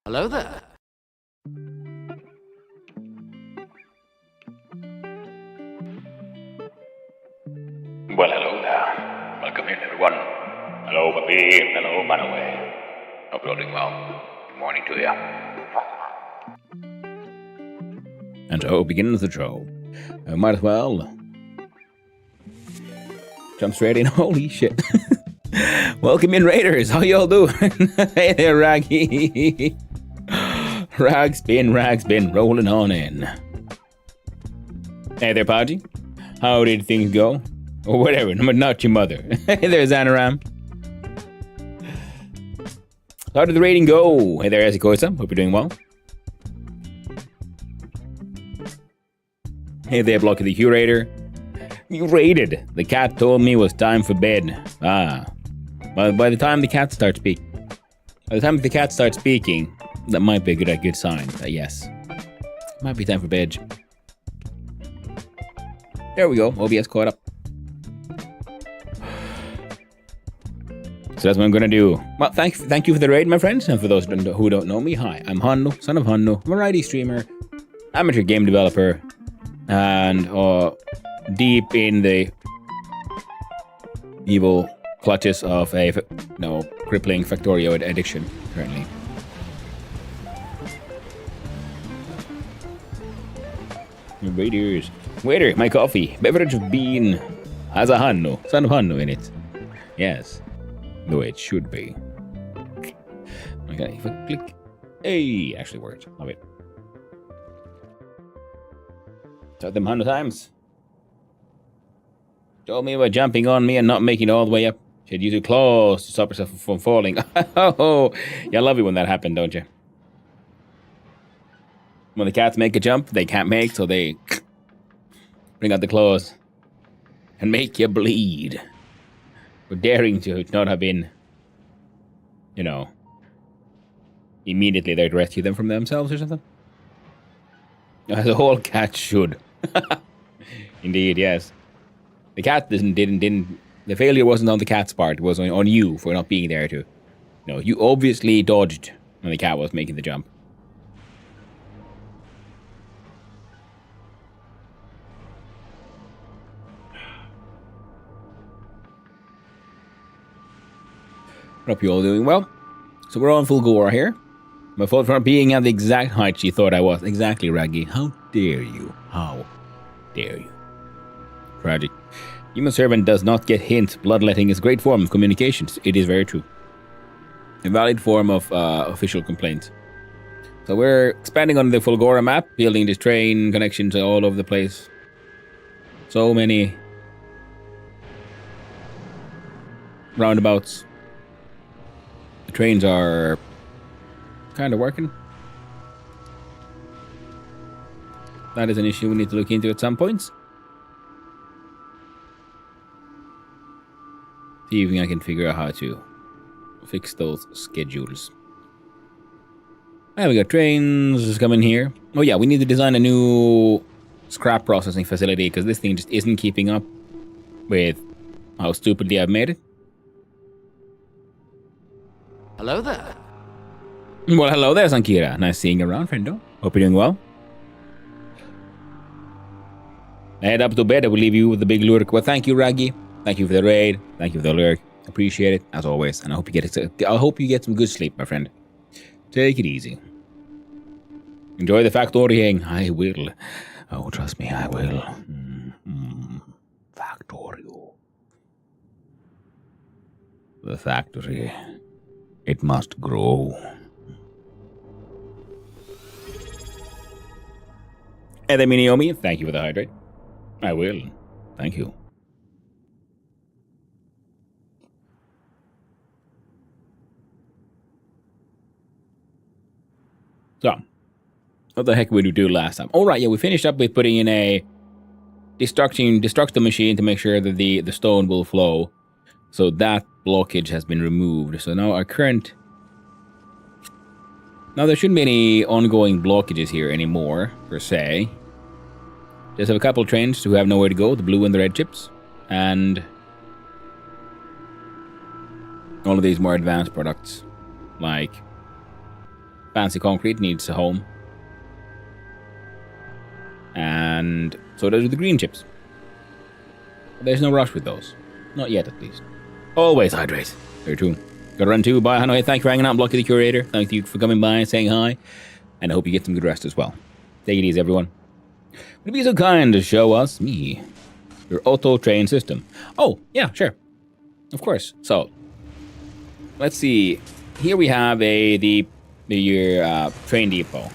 Hello there. Well, hello there. Welcome in, everyone. Hello, Papi. Hello, Manaway. Hope you're all doing well. Good morning to you. And so begins the show. Might as well jump straight in. Holy shit. Welcome in, Raiders. How y'all doing? Hey there, Raggy. Rags been rolling on in. Hey there, Podgy. How did things go? Or whatever, but not your mother. Hey there, Xanaram. How did the rating go? Hey there, Azikoisa. Hope you're doing well. Hey there, Blocky the Curator. You raided. The cat told me it was time for bed. By the time the cat starts speaking, that might be a good sign. Yes, might be time for bed. There we go. OBS caught up. So that's what I'm gonna do. Well, thank you for the raid, my friends, and for those who don't know me, hi, I'm Hanno, son of Hanno, variety streamer, amateur game developer, and deep in the evil clutches of a crippling Factorio addiction currently. Waiter, my coffee, beverage of bean, has a Hanno, son of Hanno in it. Yes, the way it should be. Okay, if I click, hey, actually worked. Love it. Tell them 100 times. Told me about jumping on me and not making it all the way up. She'd use her claws to stop herself from falling. Oh, you love it when that happened, don't you? When the cats make a jump, they can't make, so they bring out the claws and make you bleed. For daring to not have been, immediately there to rescue them from themselves or something. As a whole cat should. Indeed, yes. The cat didn't. The failure wasn't on the cat's part. It was on you for not being there to. No, you obviously dodged when the cat was making the jump. Hope you all doing well. So we're on Fulgora here. My fault for not being at the exact height she thought I was. Exactly, Raggy. How dare you? How dare you? Tragic. Human servant does not get hints. Bloodletting is a great form of communications. It is very true. A valid form of official complaint. So we're expanding on the Fulgora map, building this train connections all over the place. So many roundabouts. The trains are kind of working. That is an issue we need to look into at some points. See if I can figure out how to fix those schedules. We got trains coming here. Oh yeah, we need to design a new scrap processing facility because this thing just isn't keeping up with how stupidly I've made it. Hello there. Well, hello there, Sankira. Nice seeing you around, friendo. Hope you're doing well. Head up to bed. I will leave you with the big lurk. Well, thank you, Raggy. Thank you for the raid. Thank you for the lurk. Appreciate it, as always. And I hope you get some good sleep, my friend. Take it easy. Enjoy the Factorioing. I will. Oh, trust me, I will. Factorio. The factory. It must grow. And then Miniomi, thank you for the hydrate. I will. Thank you. So, what the heck did we do last time? All right, yeah, we finished up with putting in a destruct the machine to make sure that the stone will flow. So that blockage has been removed. So now our current... Now there shouldn't be any ongoing blockages here anymore, per se. Just have a couple trains who have nowhere to go, the blue and the red chips. And all of these more advanced products, like fancy concrete needs a home. And so does the green chips. But there's no rush with those. Not yet, at least. Always hydrate. Very true. Gotta run too. Bye, Hanoi. Thank you for hanging out. Blocky the Curator. Thank you for coming by and saying hi. And I hope you get some good rest as well. Take it easy, everyone. Would you be so kind to show us, your auto train system? Oh, yeah, sure. Of course. So, let's see. Here we have the train depot.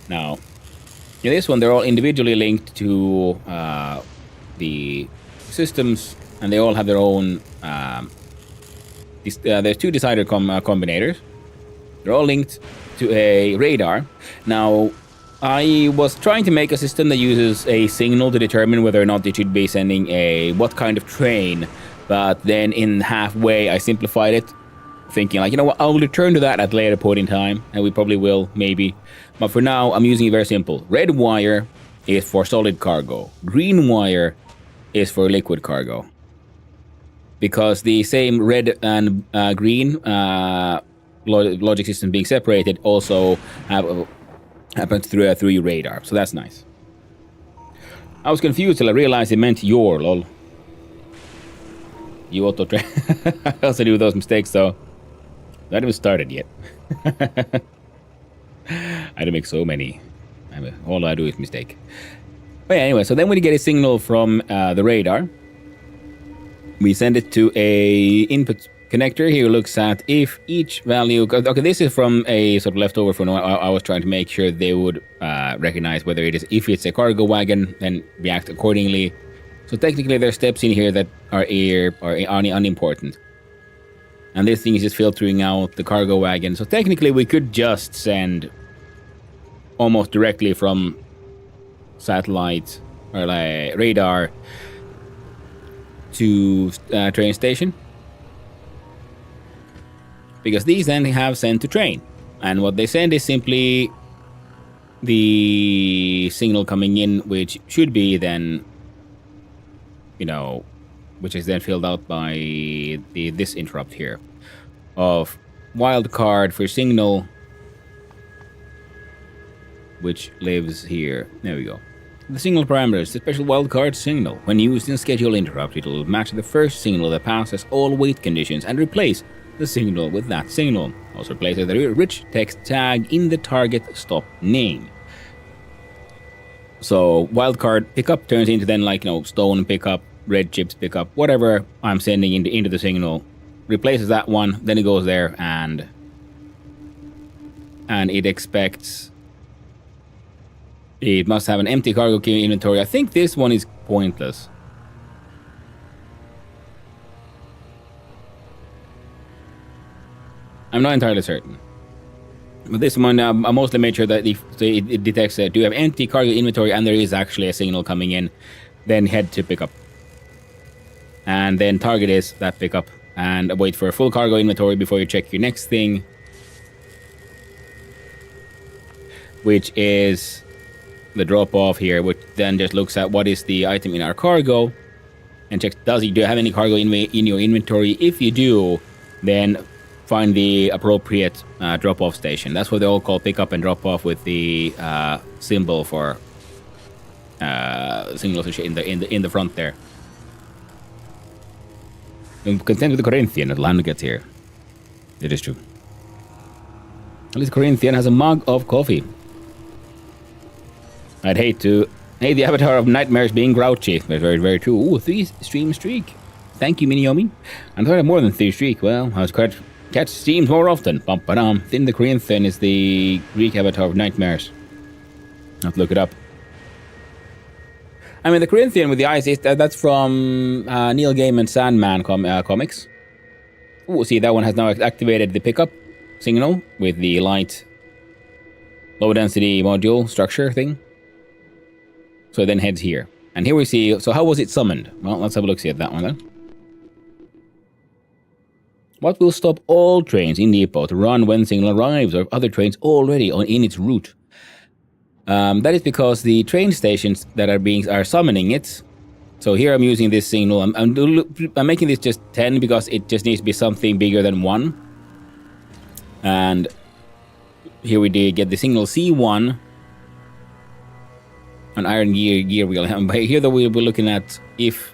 Now, in this one, they're all individually linked to the systems, and they all have their own. There's two decider combinators. They're all linked to a radar. Now, I was trying to make a system that uses a signal to determine whether or not it should be sending what kind of train, but then in halfway I simplified it, thinking like, you know what, I'll return to that at a later point in time, and we probably will, maybe. But for now, I'm using it very simple. Red wire is for solid cargo. Green wire is for liquid cargo. Because the same red and green logic system being separated also happens through your radar, so that's nice. I was confused till I realized it meant your, lol. You auto train. I also do those mistakes though. Not even started yet. I had to make so many. All I do is mistake. But yeah, anyway, so then when you get a signal from the radar, we send it to a input connector. Here looks at if each value. Okay, this is from a sort of leftover from I was trying to make sure they would recognize whether it is, if it's a cargo wagon, then react accordingly. So technically, there are steps in here that are unimportant. And this thing is just filtering out the cargo wagon. So technically, we could just send almost directly from satellite or like radar to train station, because these then have sent to train, and what they send is simply the signal coming in, which should be then, which is then filled out by this interrupt here of wildcard for signal, which lives here. There we go. The signal parameters, the special wildcard signal. When used in schedule interrupt, it will match the first signal that passes all wait conditions and replace the signal with that signal. Also places the rich text tag in the target stop name. So wildcard pickup turns into then stone pickup, red chips pickup, whatever I'm sending into the signal, replaces that one, then it goes there and it expects. It must have an empty cargo key inventory. I think this one is pointless. I'm not entirely certain. But this one, I mostly made sure that it detects that do you have empty cargo inventory and there is actually a signal coming in, then head to pickup. And then target is that pickup. And wait for a full cargo inventory before you check your next thing, which is the drop off here, which then just looks at what is the item in our cargo and checks do you have any cargo in your inventory. If you do, then find the appropriate drop off station. That's what they all call pick up and drop off, with the symbol for signals in the front there. I'm content with the Corinthian at land gets here. It is true. At least Corinthian has a mug of coffee. I'd hate the avatar of nightmares being grouchy. That's very, very true. Ooh, 3 stream streak. Thank you, Miniomi. I thought I had more than 3 streak. Well, I was catch streams more often. Bum-ba-dum. Then the Corinthian is the Greek avatar of nightmares. I'll have to look it up. I mean, the Corinthian with the eyes, that's from Neil Gaiman's Sandman comics. Ooh, see, that one has now activated the pickup signal with the light low-density module structure thing. So it then heads here. And here we see, so how was it summoned? Well, let's have a look-see at that one then. What will stop all trains in depot to run when signal arrives, or other trains already in its route? That is because the train stations that are summoning it. So here I'm using this signal. I'm making this just 10 because it just needs to be something bigger than 1. And here we did get the signal C1 on iron gear wheel. But here though we'll be looking at if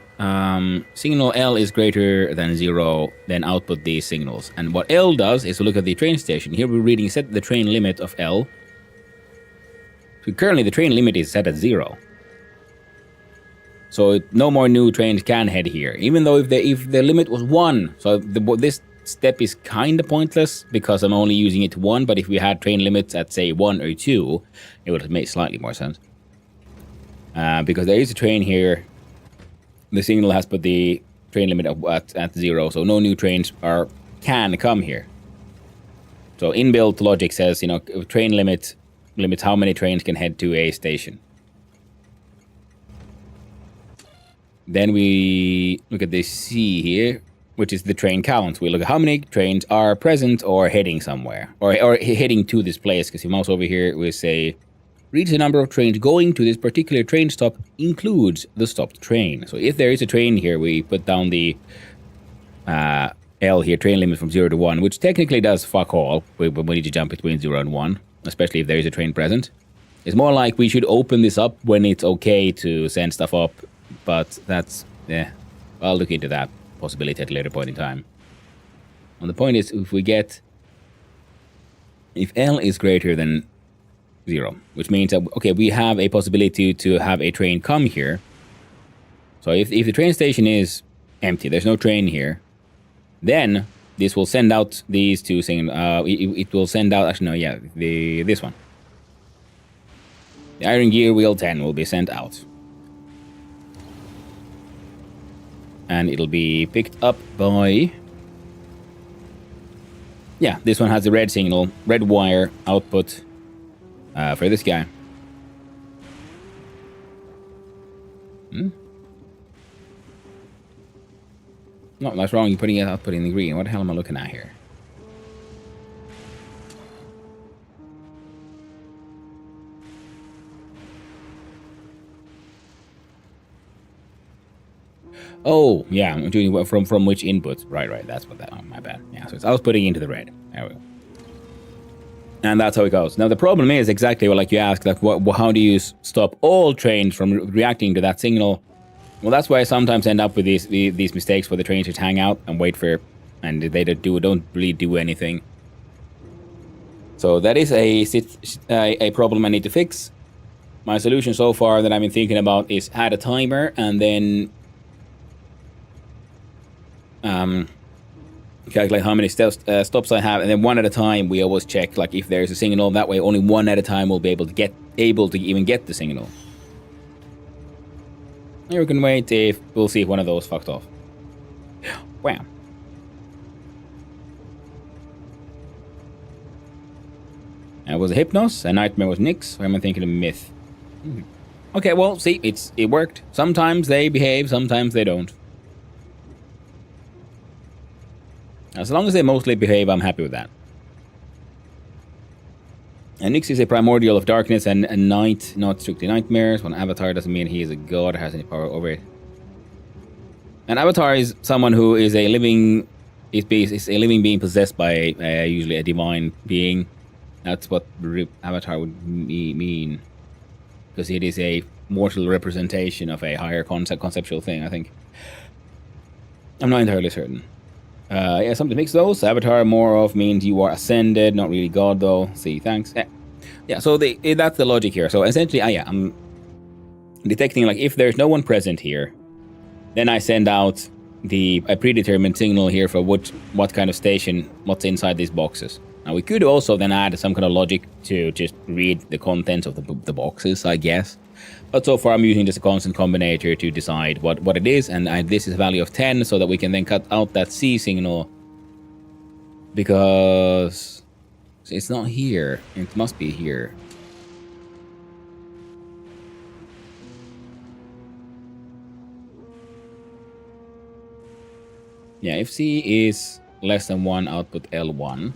signal L is greater than 0, then output these signals. And what L does is to look at the train station. Here we're reading set the train limit of L. So currently the train limit is set at 0. So no more new trains can head here. Even though if the limit was 1, so this step is kind of pointless because I'm only using it to 1, but if we had train limits at say 1 or 2, it would make slightly more sense. Because there is a train here. The signal has put the train limit at 0, so no new trains can come here. So inbuilt logic says, train limits how many trains can head to a station. Then we look at this C here, which is the train count. We look at how many trains are present or heading somewhere, or heading to this place. Because if you mouse over here, we say reads the number of trains going to this particular train stop includes the stopped train. So if there is a train here, we put down the L here, train limit from 0 to 1, which technically does fuck all. We need to jump between 0 and 1, especially if there is a train present. It's more like we should open this up when it's okay to send stuff up, but that's, I'll look into that possibility at a later point in time. And the point is, if L is greater than 0, which means that, okay, we have a possibility to have a train come here. So if the train station is empty, there's no train here, then this will send out these two signals. It will send out, actually no, yeah, this one. The iron gear wheel 10 will be sent out. And it'll be picked up by, yeah, this one has the red signal, red wire output for this guy. No, that's wrong. You're putting it output in the green. What the hell am I looking at here? Oh, yeah, I'm doing from which input? Right, that's what that, oh, my bad. Yeah, so it's outputting into the red. There we go. And that's how it goes. Now, the problem is exactly like you asked, like, how do you stop all trains from reacting to that signal? Well, that's why I sometimes end up with these mistakes where the trains just hang out and wait for, and they don't really do anything. So that is a problem I need to fix. My solution so far that I've been thinking about is add a timer and then calculate how many stops I have, and then one at a time we always check like if there's a signal. That way only one at a time will be able to even get the signal. Here we can wait if we'll see if one of those fucked off. Wham. That was a Hypnos, a Nightmare was Nyx, or am I thinking of Myth? Okay, well, see, it worked. Sometimes they behave, sometimes they don't. As long as they mostly behave, I'm happy with that. And Nyx is a primordial of darkness and night, not strictly nightmares. One avatar doesn't mean he is a god or has any power over it. An avatar is someone who is a living being possessed by usually a divine being. That's what avatar would mean. Because it is a mortal representation of a higher conceptual thing, I think. I'm not entirely certain. Yeah, something to mix those. Avatar more of means you are ascended, not really God though. See, thanks. Yeah, so that's the logic here. So essentially, I'm detecting like if there's no one present here, then I send out a predetermined signal here for what kind of station, what's inside these boxes. Now we could also then add some kind of logic to just read the contents of the boxes, I guess. But so far I'm using just a constant combinator to decide what it is, and this is a value of 10 so that we can then cut out that C signal because it's not here. It must be here. Yeah, if C is less than 1, output L1.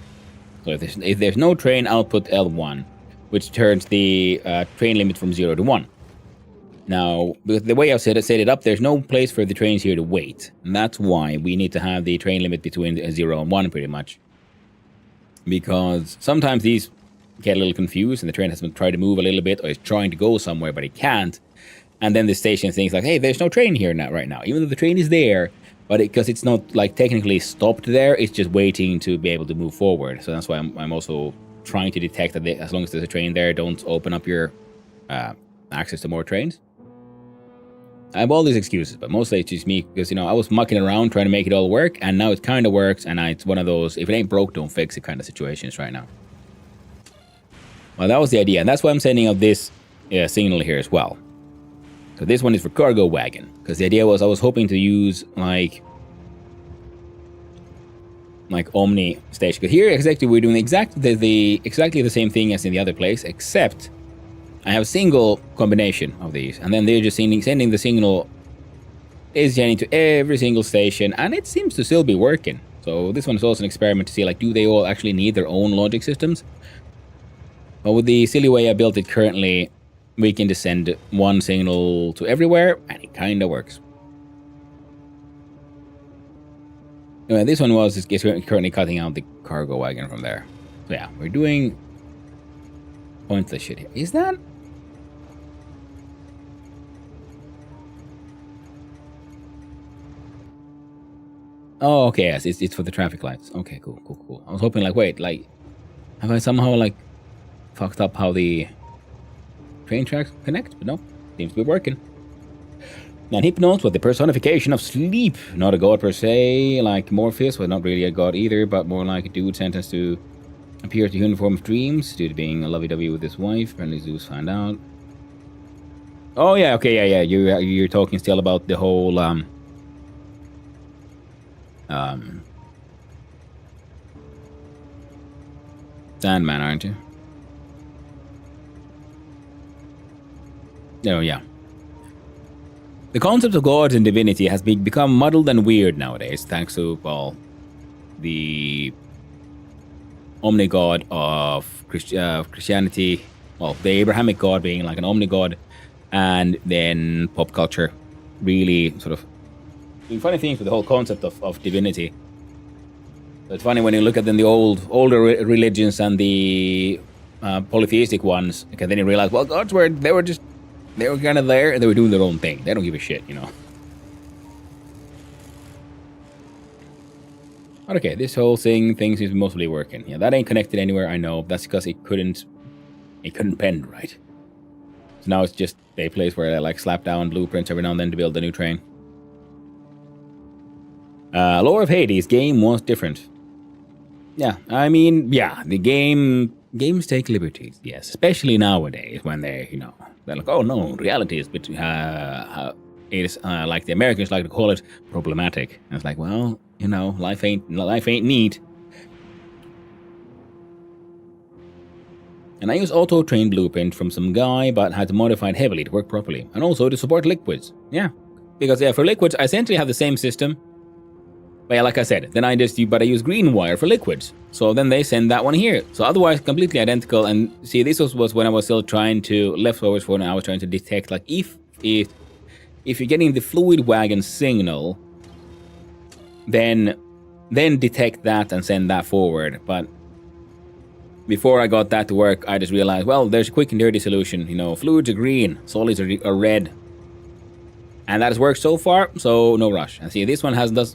So if there's no train, output L1, which turns the train limit from 0 to 1. Now, the way I've set it up, there's no place for the trains here to wait. And that's why we need to have the train limit between 0 and 1, pretty much. Because sometimes these get a little confused and the train has been trying to move a little bit or is trying to go somewhere but it can't. And then the station thinks like, hey, there's no train here right now, even though the train is there, but because it's not like technically stopped there, it's just waiting to be able to move forward. So that's why I'm also trying to detect that as long as there's a train there, don't open up your access to more trains. I have all these excuses, but mostly it's just me because, I was mucking around trying to make it all work, and now it kind of works, and it's one of those, if it ain't broke, don't fix it kind of situations right now. Well, that was the idea, and that's why I'm sending out this signal here as well. So this one is for cargo wagon, because the idea was I was hoping to use like Omni station. Because here exactly we're doing exactly the same thing as in the other place, except I have a single combination of these, and then they're just sending the signal is getting to every single station, and it seems to still be working. So this one is also an experiment to see like, do they all actually need their own logic systems? But with the silly way I built it currently, we can just send one signal to everywhere, and it kind of works. Anyway, this one is currently cutting out the cargo wagon from there. So yeah, we're doing pointless shit here. Is that? Oh, okay, yes, it's for the traffic lights. Okay, cool. I was hoping like, wait, like, have I somehow like fucked up how the train tracks connect? But no, seems to be working. Now, Hypnos was the personification of sleep, not a god per se, like Morpheus was not really a god either, but more like a dude sentenced to appear to human form of dreams due to being a lovey-dovey with his wife. Apparently Zeus found out. Oh yeah, okay, yeah. You're talking still about the whole Sandman, aren't you? Oh yeah. The concept of gods and divinity has become muddled and weird nowadays, thanks to, well, the omni-god of Christianity, well, the Abrahamic god being like an omni-god, and then pop culture really sort of doing funny things with the whole concept of divinity. So it's funny when you look at then the older religions and the polytheistic ones, okay, then you realize, well, gods were kind of there, and they were doing their own thing. They don't give a shit, Okay, this whole thing seems mostly working. Yeah, that ain't connected anywhere, I know. That's because it couldn't bend right. So now it's just a place where I like slap down blueprints every now and then to build a new train. Lore of Hades game was different. Yeah, I mean, yeah, the games take liberties, yes, especially nowadays when they're like, oh no, reality is it is like the Americans like to call it, problematic. And it's like, well, life ain't neat. And I use auto train blueprint from some guy, but had to modify it heavily to work properly, and also to support liquids. Yeah, because for liquids I essentially have the same system. But yeah, like I said, then I use green wire for liquids. So then they send that one here. So otherwise, completely identical. And see, this was when I was still trying to, leftovers for when I was trying to detect, like, if you're getting the fluid wagon signal, then detect that and send that forward. But before I got that to work, I just realized, well, there's a quick and dirty solution. Fluids are green, solids are red. And that has worked so far, so no rush. And see, this one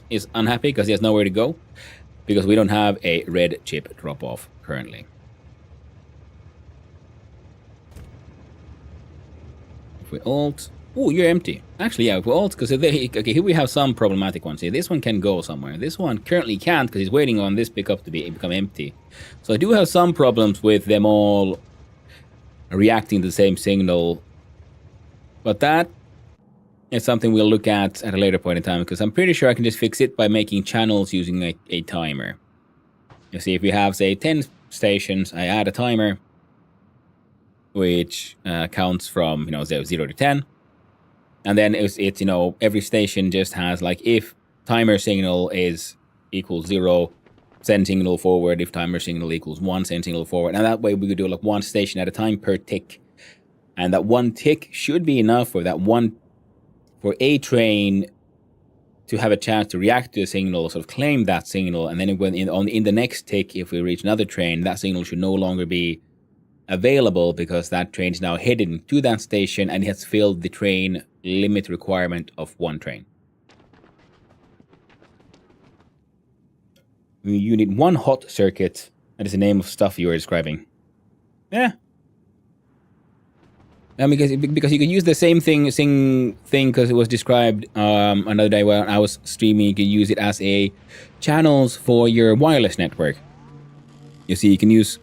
is unhappy because he has nowhere to go, because we don't have a red chip drop-off currently. If we alt... Oh, you're empty. Actually, yeah, if we alt, because okay, here we have some problematic ones. Here, this one can go somewhere. This one currently can't, because he's waiting on this pickup to become empty. So I do have some problems with them all reacting to the same signal. But that... it's something we'll look at a later point in time, because I'm pretty sure I can just fix it by making channels using a timer. You see, if we have, say, 10 stations, I add a timer, which counts from, 0 to 10. And then it's every station just has, like, if timer signal equals 0, send signal forward. If timer signal equals 1, send signal forward. And that way we could do, like, one station at a time per tick. And that one tick should be enough for a train to have a chance to react to a signal, sort of claim that signal, and then in the next tick, if we reach another train, that signal should no longer be available because that train is now heading to that station and it has filled the train limit requirement of 1 train. You need 1 hot circuit. That is the name of stuff you were describing. Yeah. Because you can use the same thing because it was described another day when I was streaming. You can use it as a channels for your wireless network. You see, you can use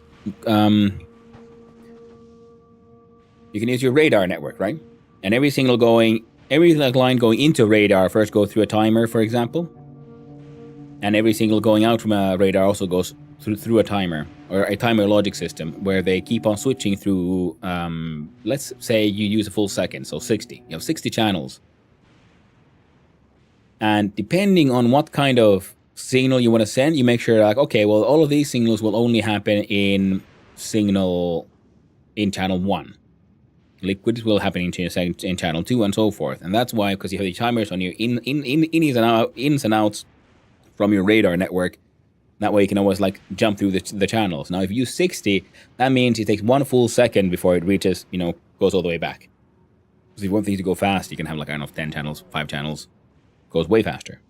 your radar network, right? And every line going into radar first goes through a timer, for example. And every single going out from a radar also goes through a timer, or a timer logic system, where they keep on switching through, let's say you use a full second, so 60. You have 60 channels. And depending on what kind of signal you want to send, you make sure, like, okay, well, all of these signals will only happen in channel 1. Liquids will happen in channel 2, and so forth. And that's why, because you have the timers on your ins and outs from your radar network. That way you can always like jump through the channels. Now if you use 60, that means it takes 1 full second before it reaches, goes all the way back. So if you want things to go fast, you can have like, I don't know, 10 channels, 5 channels. Goes way faster.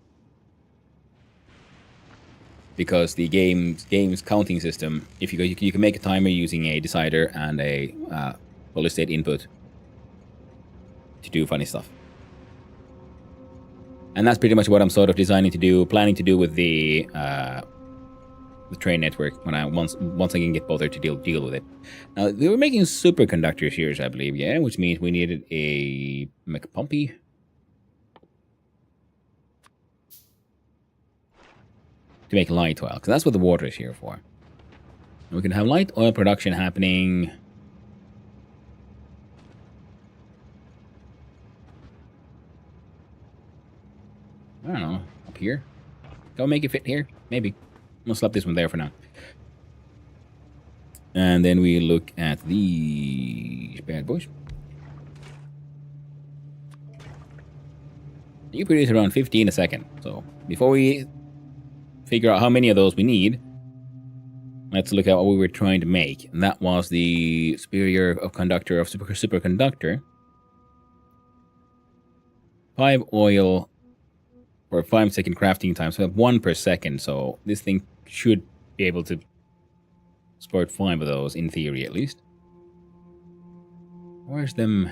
Because the game's counting system, if you can make a timer using a decider and a solid state input to do funny stuff. And that's pretty much what I'm sort of planning to do with the train network when I once I can get bothered to deal with it. Now they were making superconductors here, I believe, yeah, which means we needed a McPumpy. To make light oil, because that's what the water is here for. And we can have light oil production happening. I don't know, up here? Don't make it fit here? Maybe. I'm gonna slap this one there for now. And then we look at these bad boys. You produce around 15 a second. So before we figure out how many of those we need, let's look at what we were trying to make. And that was the superior of conductor of superconductor. 5 oil for 5-second crafting time, so we have 1 per second. So this thing should be able to sport 5 of those, in theory at least. Where's them?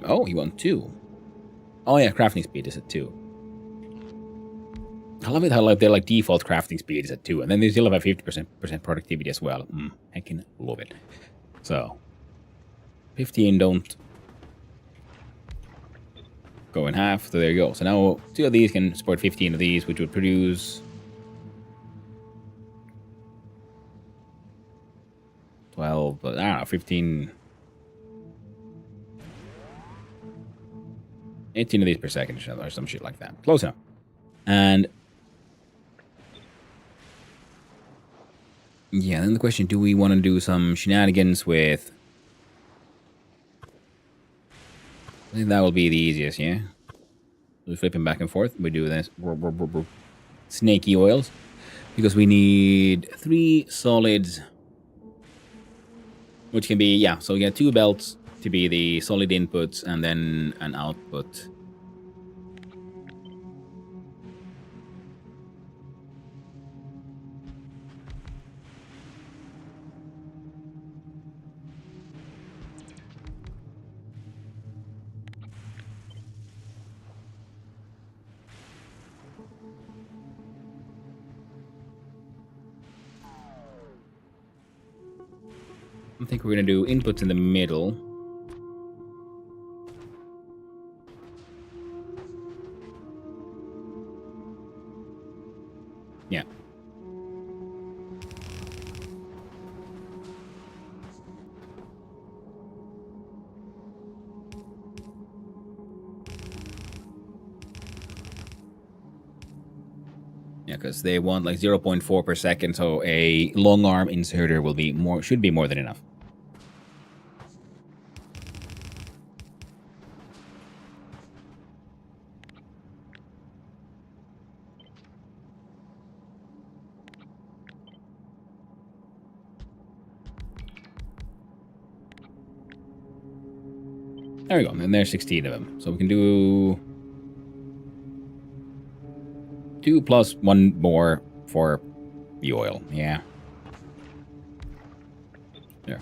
Oh, you want 2. Oh yeah, crafting speed is at 2. I love it how like their default crafting speed is at 2, and then they still have a 50% productivity as well. Heckin' love it. So 15 don't go in half, so there you go. So now 2 of these can support 15 of these, which would produce 12, but I don't know, 15, 18 of these per second or some shit like that. Close enough. And yeah, then the question, do we want to do some shenanigans with... I think that will be the easiest, yeah? We're flipping back and forth. We do this. Snaky oils. Because we need 3 solids. Which can be, yeah, so we get 2 belts to be the solid inputs and then an output. I think we're going to do inputs in the middle. Yeah. Yeah, because they want like 0.4 per second, so a long arm inserter will be should be more than enough. There we go. And there's 16 of them. So we can do 2 plus 1 more for the oil. Yeah. There.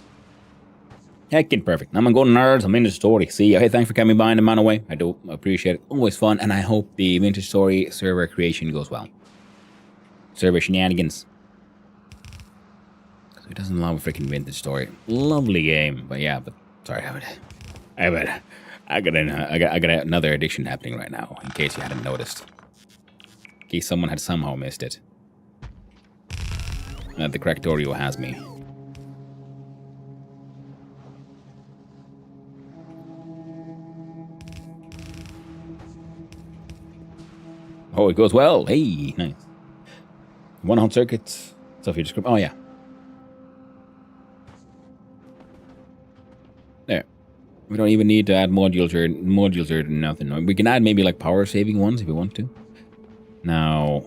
Heckin' perfect. I'm gonna go nerds. I'm in the story. See ya. Hey, thanks for coming by in the man away. I do appreciate it. Always fun. And I hope the Vintage Story server creation goes well. Server shenanigans. Who doesn't love a freaking Vintage Story? Lovely game. But yeah, sorry, I got another addiction happening right now, in case you hadn't noticed. In case someone had somehow missed it. The Factorio has me. Oh, it goes well. Hey, nice. One hot circuit. Stuff you describe. Oh, yeah. There. We don't even need to add modules or nothing. We can add maybe like power saving ones if we want to. Now,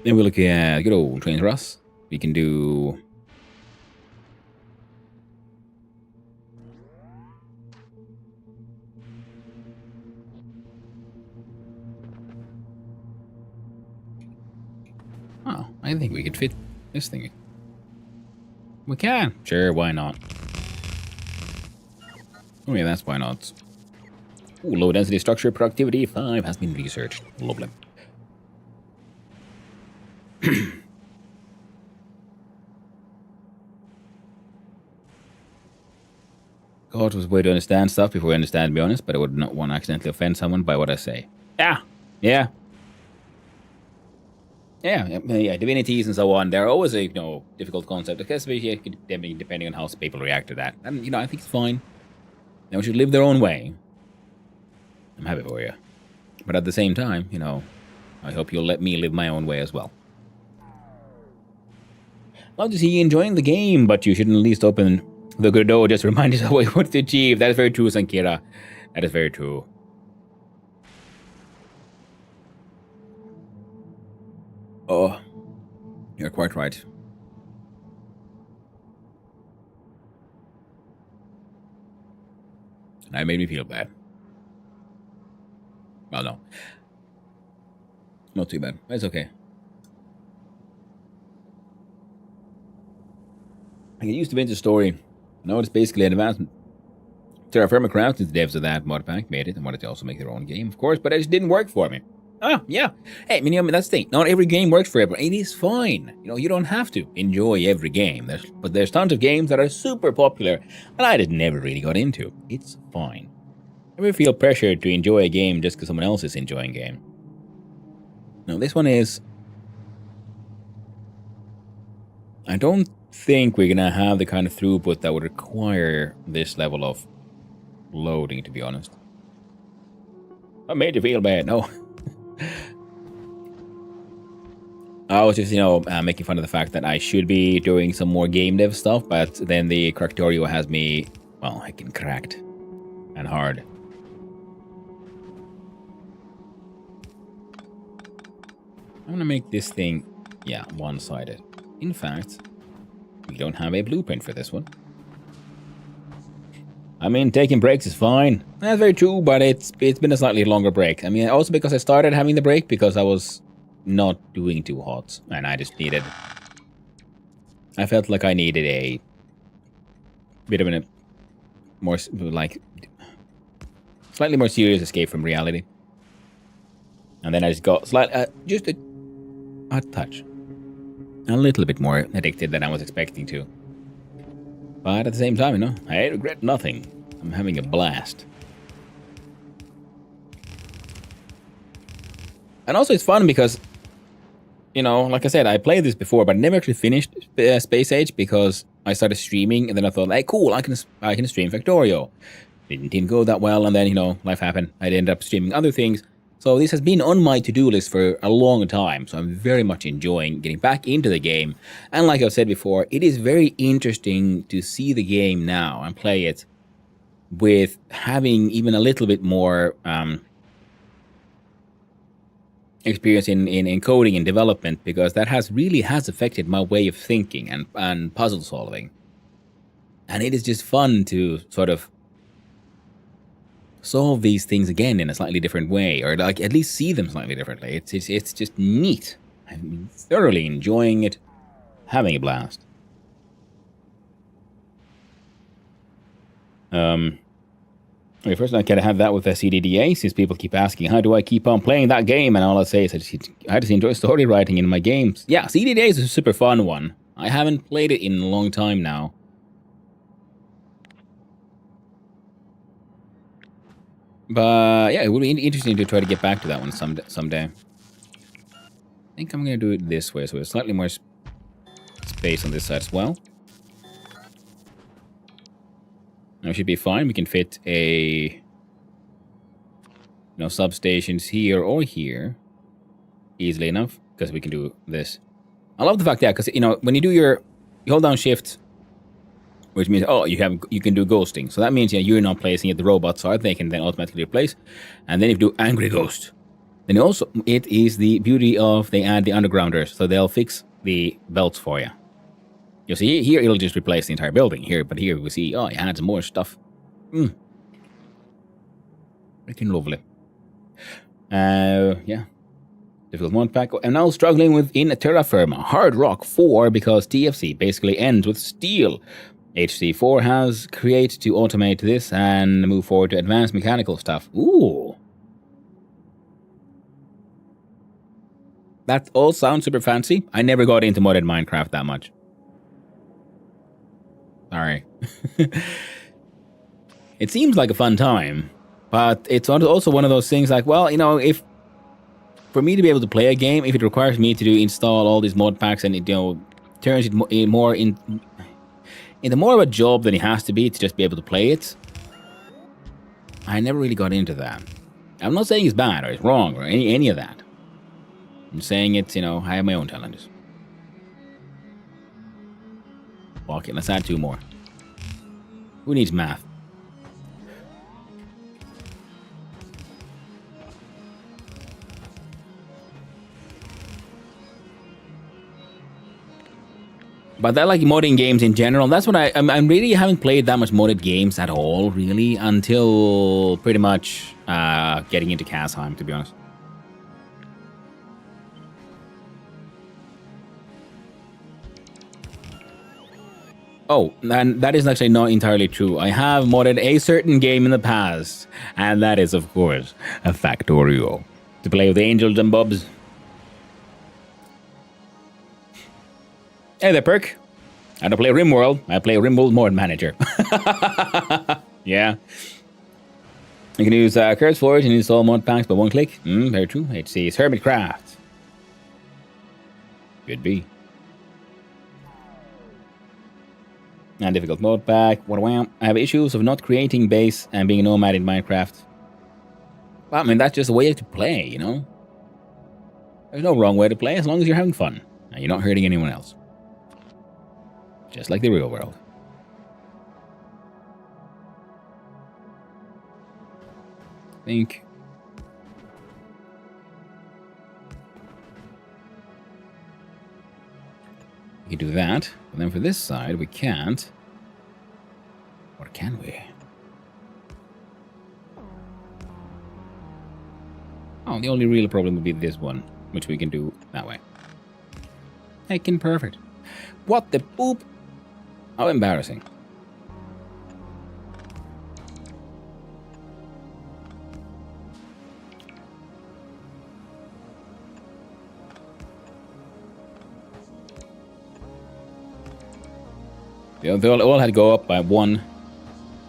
then we look at good old trains for us. We can do. Oh, I think we could fit this thing. We can. Sure, why not? Oh yeah, that's why not. Ooh, low density structure productivity 5 has been researched. Lovely. God was a way to understand stuff before we understand, to be honest, but I would not want to accidentally offend someone by what I say. Yeah. Yeah, divinities and so on. They're always a difficult concept, especially depending on how people react to that. And I think it's fine. They should live their own way. I'm happy for you, but at the same time, I hope you'll let me live my own way as well. Love to see you enjoying the game, but you shouldn't at least open the good door just to remind yourself what you want to achieve. That is very true, Sankira. That is very true. Oh, you're quite right. And that made me feel bad. Well, no. Not too bad. It's okay. I get used to Vintage Story. Now it's basically an advancement. Terraform Craft is the devs of that mod pack made it and wanted to also make their own game, of course, but it just didn't work for me. Ah, yeah. Hey, that's the thing. Not every game works for everyone. It is fine. You don't have to enjoy every game. But there's tons of games that are super popular and I just never really got into. It's fine. I never feel pressured to enjoy a game just because someone else is enjoying a game. No, this one is. I don't think we're gonna have the kind of throughput that would require this level of loading, to be honest. I made you feel bad, no. I was just, making fun of the fact that I should be doing some more game dev stuff, but then the Factorio has me, well, heckin' cracked and hard. I'm gonna make this thing, one-sided. In fact, we don't have a blueprint for this one. I mean, taking breaks is fine. That's very true, but it's been a slightly longer break. I mean, also because I started having the break because I was not doing too hot, and I just needed. I felt like I needed a bit of a more slightly more serious escape from reality, and then I just got just a touch, a little bit more addicted than I was expecting to. But at the same time, I regret nothing. I'm having a blast. And also it's fun because, like I said, I played this before, but I never actually finished Space Age because I started streaming, and then I thought, hey, cool, I can stream Factorio. Didn't go that well, and then, life happened. I ended up streaming other things. So this has been on my to-do list for a long time, so I'm very much enjoying getting back into the game. And like I've said before, it is very interesting to see the game now and play it with having even a little bit more experience in coding and development, because that really has affected my way of thinking and puzzle solving. And it is just fun to sort of solve these things again in a slightly different way, or like at least see them slightly differently. It's just neat. I'm thoroughly enjoying it, having a blast. Okay, first I gotta have that with the CDDA, since people keep asking, how do I keep on playing that game? And all I say is I just enjoy story writing in my games. Yeah, CDDA is a super fun one. I haven't played it in a long time now. But yeah, it would be interesting to try to get back to that one someday. I think I'm gonna do it this way, so there's slightly more space on this side as well. Now it should be fine. We can fit a substations here or here easily enough, because we can do this. I love the fact that, because when you hold down shift, which means you can do ghosting. So that means you're not placing it, the robots are, they can then automatically replace. And then if you do angry ghost, then also it is the beauty of they add the undergrounders, so they'll fix the belts for you. You see here it'll just replace the entire building here, but here we see you add some more stuff. Freaking lovely. Yeah. Difficult mod pack. I'm now struggling with in Terra Firma Hard Rock 4 because TFC basically ends with steel. HC4 has create to automate this and move forward to advanced mechanical stuff. Ooh. That all sounds super fancy. I never got into modded Minecraft that much. Sorry. It seems like a fun time, but it's also one of those things like, well, if for me to be able to play a game, if it requires me to install all these mod packs and it turns it more into more of a job than it has to be to just be able to play it, I never really got into that. I'm not saying it's bad or it's wrong or any of that. I'm saying it's, I have my own challenges. Okay, let's add 2 more. Who needs math? But I like modding games in general. That's what I'm really haven't played that much modded games at all, really, until pretty much getting into Kasheim, to be honest. Oh, and that is actually not entirely true. I have modded a certain game in the past, and that is, of course, a Factorio. To play with angels and bubs. Hey there, Perk. I don't play RimWorld. I play RimWorld Mod Manager. Yeah. You can use Curse Forge and install mod packs by 1 click. Very true. HC's Hermitcraft. Could be. And difficult mod pack. I have issues of not creating base and being a nomad in Minecraft. Well, I mean, that's just a way to play, There's no wrong way to play as long as you're having fun and you're not hurting anyone else. Just like the real world. I think. We can do that. And then for this side, we can't. Or can we? Oh, the only real problem would be this one, which we can do that way. Heckin' perfect. What the poop? How embarrassing. They all had to go up by 1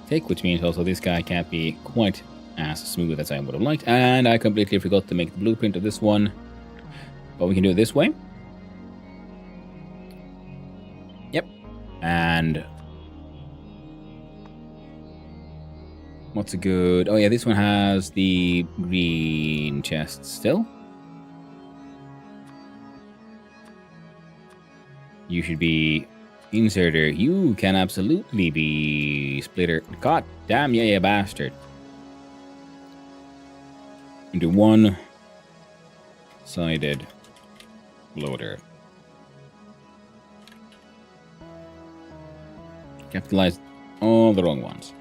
tick, which means also this guy can't be quite as smooth as I would have liked. And I completely forgot to make the blueprint of this one. But we can do it this way. Yep. And what's a good... Oh yeah, this one has the green chest still. You should be... Inserter, you can absolutely be splitter. God damn, yeah, you bastard. Into 1-sided loader. Capitalized all the wrong ones.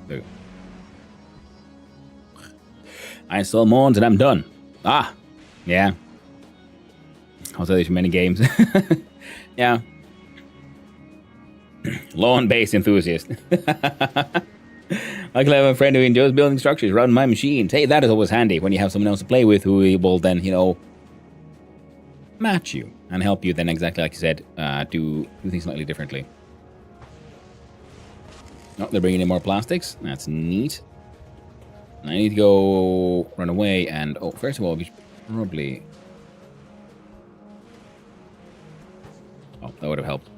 Boo. I install Mons and I'm done. Ah, yeah. I'll tell you too many games. Yeah. Lawn-based enthusiast. I have a friend who enjoys building structures around my machines. Hey, that is always handy when you have someone else to play with who will then, you know, match you and help you then exactly like you said, do things slightly differently. Oh, they're bringing in more plastics. That's neat. I need to go run away and... Oh, first of all, we should probably... Oh, that would have helped.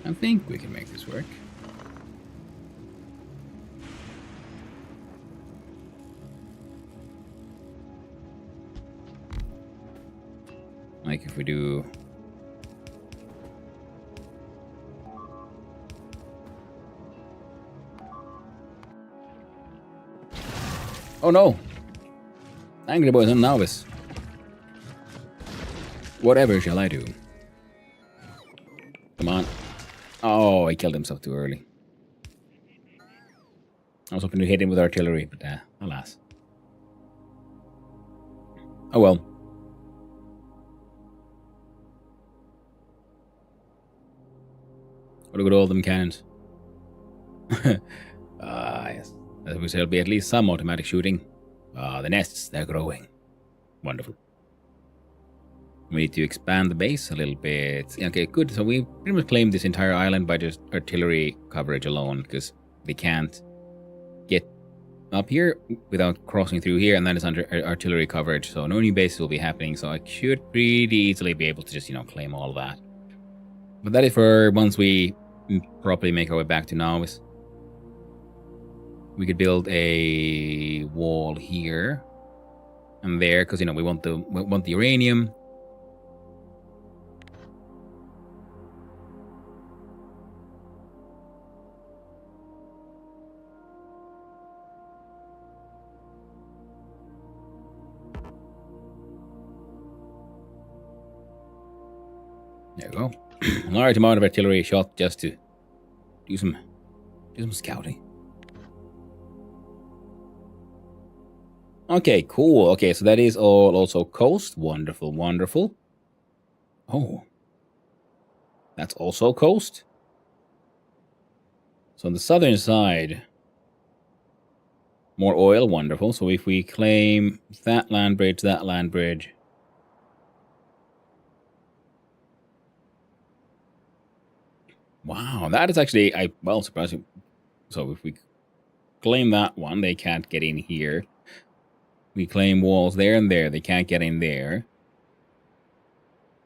I think we can make this work. Like if we do... Oh no! Angry Boy's a novice. Whatever shall I do? Come on. Oh, he killed himself too early. I was hoping to hit him with artillery, but alas. Oh well. What look at all them cannons. Yes. As we say, there'll be at least some automatic shooting. The nests, they're growing. Wonderful. We need to expand the base a little bit. Okay, good. So we pretty much claimed this entire island by just artillery coverage alone, because they can't get up here without crossing through here, and then it's under artillery coverage. So no new bases will be happening. So I should pretty easily be able to just, you know, claim all that. But that is for once we properly make our way back to Novice. We could build a wall here and there, because, you know, we want the uranium. There we go. A large amount of artillery shot just to do some scouting. Okay, cool. Okay, so that is all also coast. Wonderful, wonderful. Oh. That's also coast. So on the southern side, more oil, wonderful. So if we claim that land bridge, wow, that is actually, well, surprising. So if we claim that one, they can't get in here. We claim walls there and there, they can't get in there.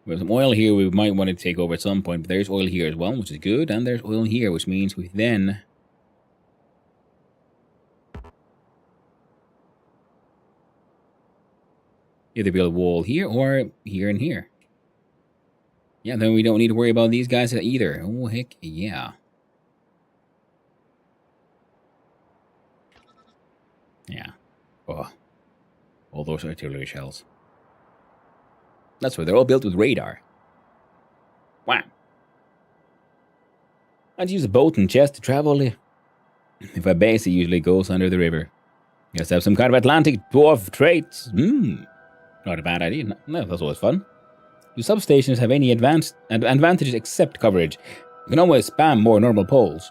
There's some oil here we might want to take over at some point, but there's oil here as well, which is good. And there's oil here, which means we then... either build a wall here or here and here. Yeah, then we don't need to worry about these guys either. Oh, heck yeah. Yeah. Oh. All those artillery shells. That's why they're all built with radar. Wow. I'd use a boat and chest to travel. If I base, it usually goes under the river. Guess have some kind of Atlantic dwarf traits. Not a bad idea. No, that's always fun. Do substations have any advantages except coverage? You can always spam more normal poles.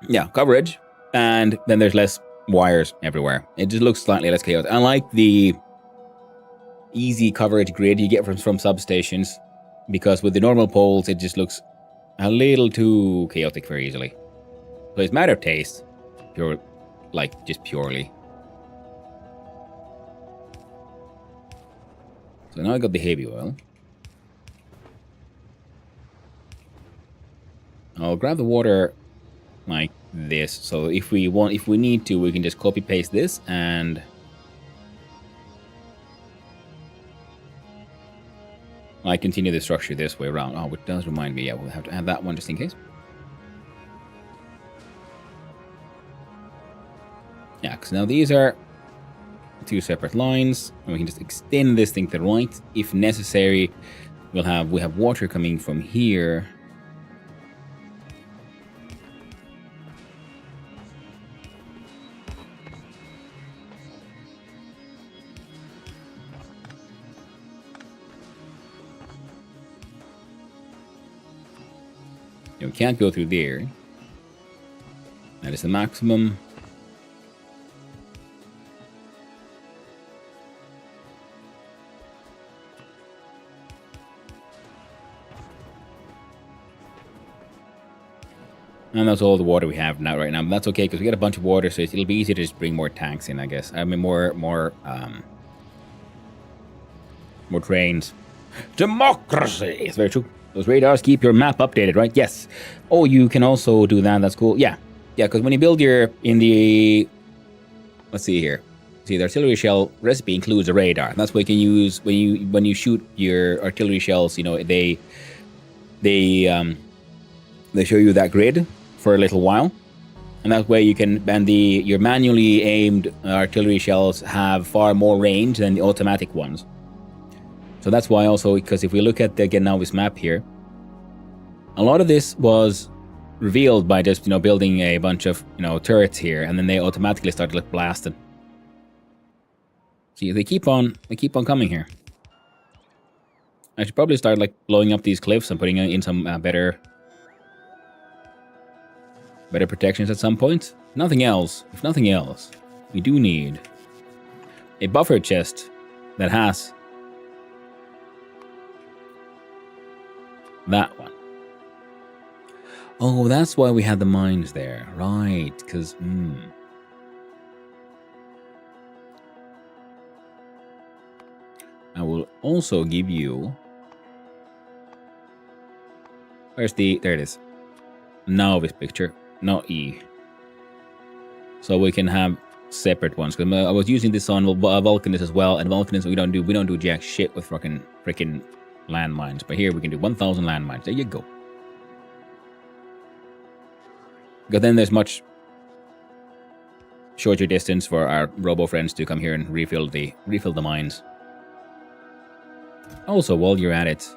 Yeah, coverage. And then there's less wires everywhere. It just looks slightly less chaotic. I like the easy coverage grid you get from substations, because with the normal poles, it just looks a little too chaotic very easily. So it's a matter of taste. Just purely. So now I got the heavy oil. I'll grab the water like this. So if we need to, we can just copy paste this and I continue the structure this way around. Oh, it does remind me. Yeah, we'll have to add that one just in case. Yeah, because now these are two separate lines, and we can just extend this thing to the right if necessary. We have water coming from here. We can't go through there. That is the maximum. And that's all the water we have now right now. But that's okay because we got a bunch of water, so it'll be easy to just bring more tanks in, I guess. I mean, more trains. Democracy! It's very true. Those radars keep your map updated, right? Yes. Oh, you can also do that. That's cool. Yeah. Yeah, because when you build your... Let's see here. See, the artillery shell recipe includes a radar. That's what you can use when you shoot your artillery shells. You know, they show you that grid for a little while. And that way you can... And your manually aimed artillery shells have far more range than the automatic ones. So that's why also, because if we look at again now this map here, a lot of this was revealed by just, building a bunch of, turrets here, and then they automatically started like blasted. See, they keep on coming here. I should probably start like blowing up these cliffs and putting in some better protections at some point. If nothing else, we do need a buffer chest that has that one. Oh, that's why we had the mines there. Right, because... I will also give you... Where's the... There it is. Now this picture, not E. So we can have separate ones. Because I was using this on Vulcanus as well, and Vulcanus we don't do jack shit with freaking landmines, but here we can do 1,000 landmines. There you go. Because then there's much shorter distance for our robo friends to come here and refill the mines. Also, while you're at it,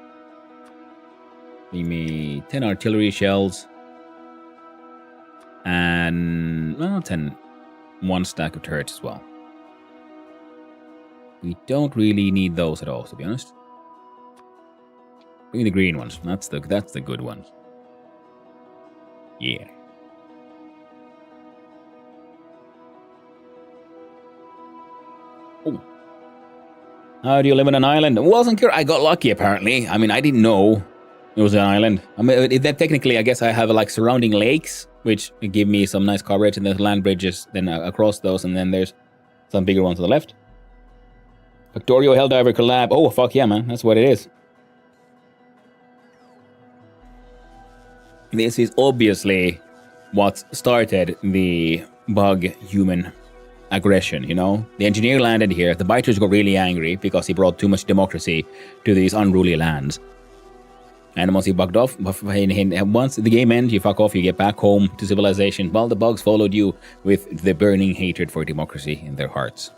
give me 10 artillery shells and 1 stack of turrets as well. We don't really need those at all, to be honest. Bring the green ones. That's the good ones. Yeah. Oh. How do you live in an island? Wasn't sure. I got lucky apparently. I mean, I didn't know it was an island. I mean, technically, I guess I have like surrounding lakes, which give me some nice coverage, and there's land bridges then across those, and then there's some bigger ones to the left. Factorio Helldiver collab. Oh fuck yeah, man. That's what it is. This is obviously what started the bug human aggression, The engineer landed here, the biters got really angry because he brought too much democracy to these unruly lands. And once he bugged off, once the game ends, you fuck off, you get back home to civilization. Well, the bugs followed you with the burning hatred for democracy in their hearts.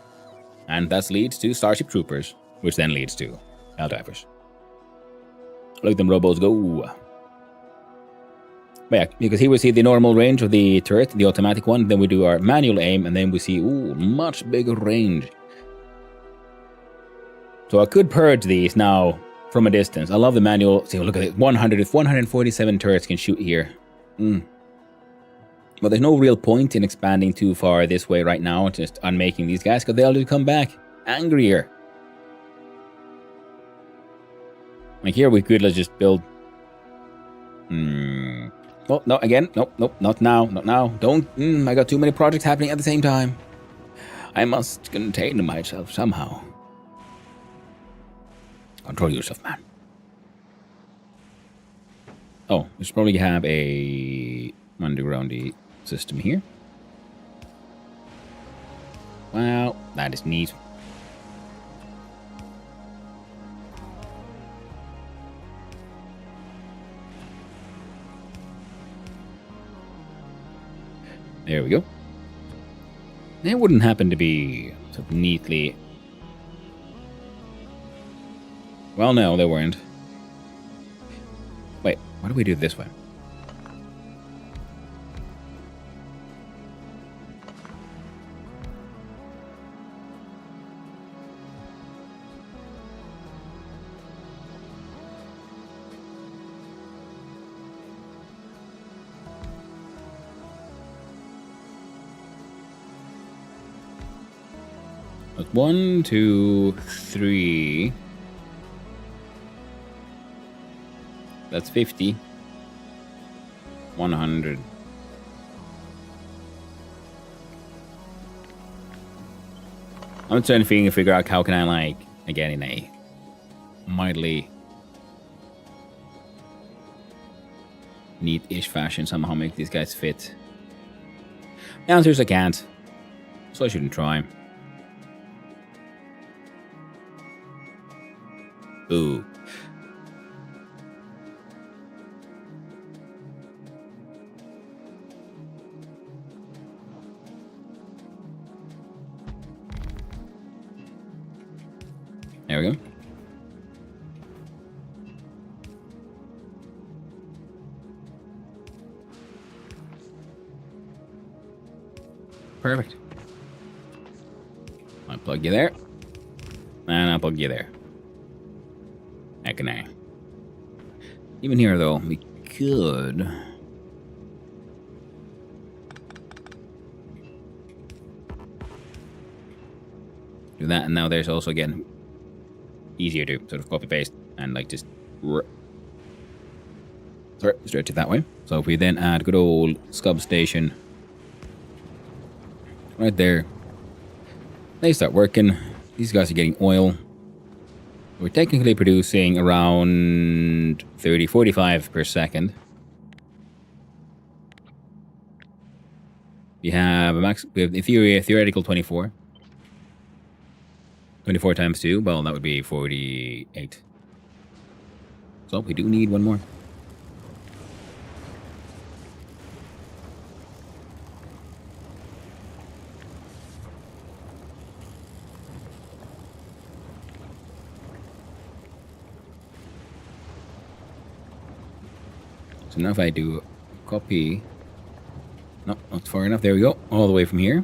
And that leads to Starship Troopers, which then leads to Helldivers. Look them robos go. But yeah, because here we see the normal range of the turret, the automatic one. Then we do our manual aim, and then we see, much bigger range. So I could purge these now from a distance. I love the manual. See, look at it. 147 turrets can shoot here. But there's no real point in expanding too far this way right now, just unmaking these guys, because they'll just come back angrier. Like here we could, let's just build... Oh, no, again. Nope, not now. Don't. I got too many projects happening at the same time. I must contain myself somehow. Control yourself, man. Oh, we should probably have a undergroundy system here. Wow, that is neat. There we go. They wouldn't happen to be sort of neatly... Well, no, they weren't. Wait, why do we do it this way? That's 1, 2, 3. That's 50. 100. I'm trying to figure out how can I, like, again, in a mildly neat-ish fashion, somehow make these guys fit. The answer is I can't. So I shouldn't try. Ooh. There we go. Perfect. I'll plug you there. And I'll plug you there. Heck and I. Even here, though, we could... do that, and now there's also, again, easier to sort of copy-paste and, like, just... stretch it that way. So if we then add good old scub station right there, they start working. These guys are getting oil. We're technically producing around 30, 45 per second. We have a max. We have in theory a theoretical 24. 24 times 2. Well, that would be 48. So we do need one more. So now if I do copy... No, not far enough. There we go. All the way from here.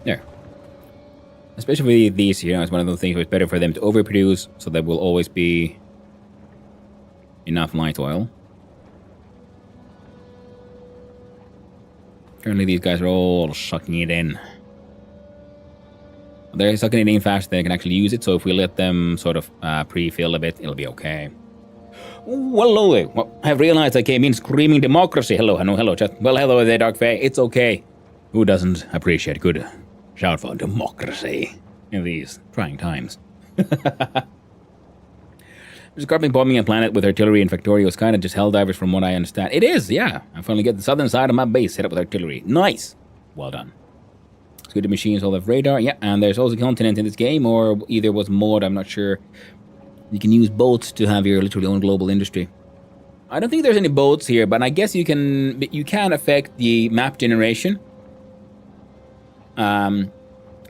There. Especially with these, you know, it's one of those things where it's better for them to overproduce, so there will always be enough light oil. Currently, these guys are all sucking it in. They're sucking it in fast, they can actually use it, so if we let them sort of pre-fill a bit, it'll be okay. Well, hello there. Well, I've realized I came in screaming democracy. Hello, hello, chat. Well, hello there, Dark Fae. It's okay. Who doesn't appreciate a good shout for democracy in these trying times? Just grabbing bombing a planet with artillery and Factorio is kind of just Helldivers from what I understand. It is, yeah. I finally get the southern side of my base set up with artillery. Nice. Well done. Scooter machines all have radar. Yeah, and there's also a continent in this game, or either was mod, I'm not sure. You can use boats to have your literally own global industry. I don't think there's any boats here, but I guess you can affect the map generation.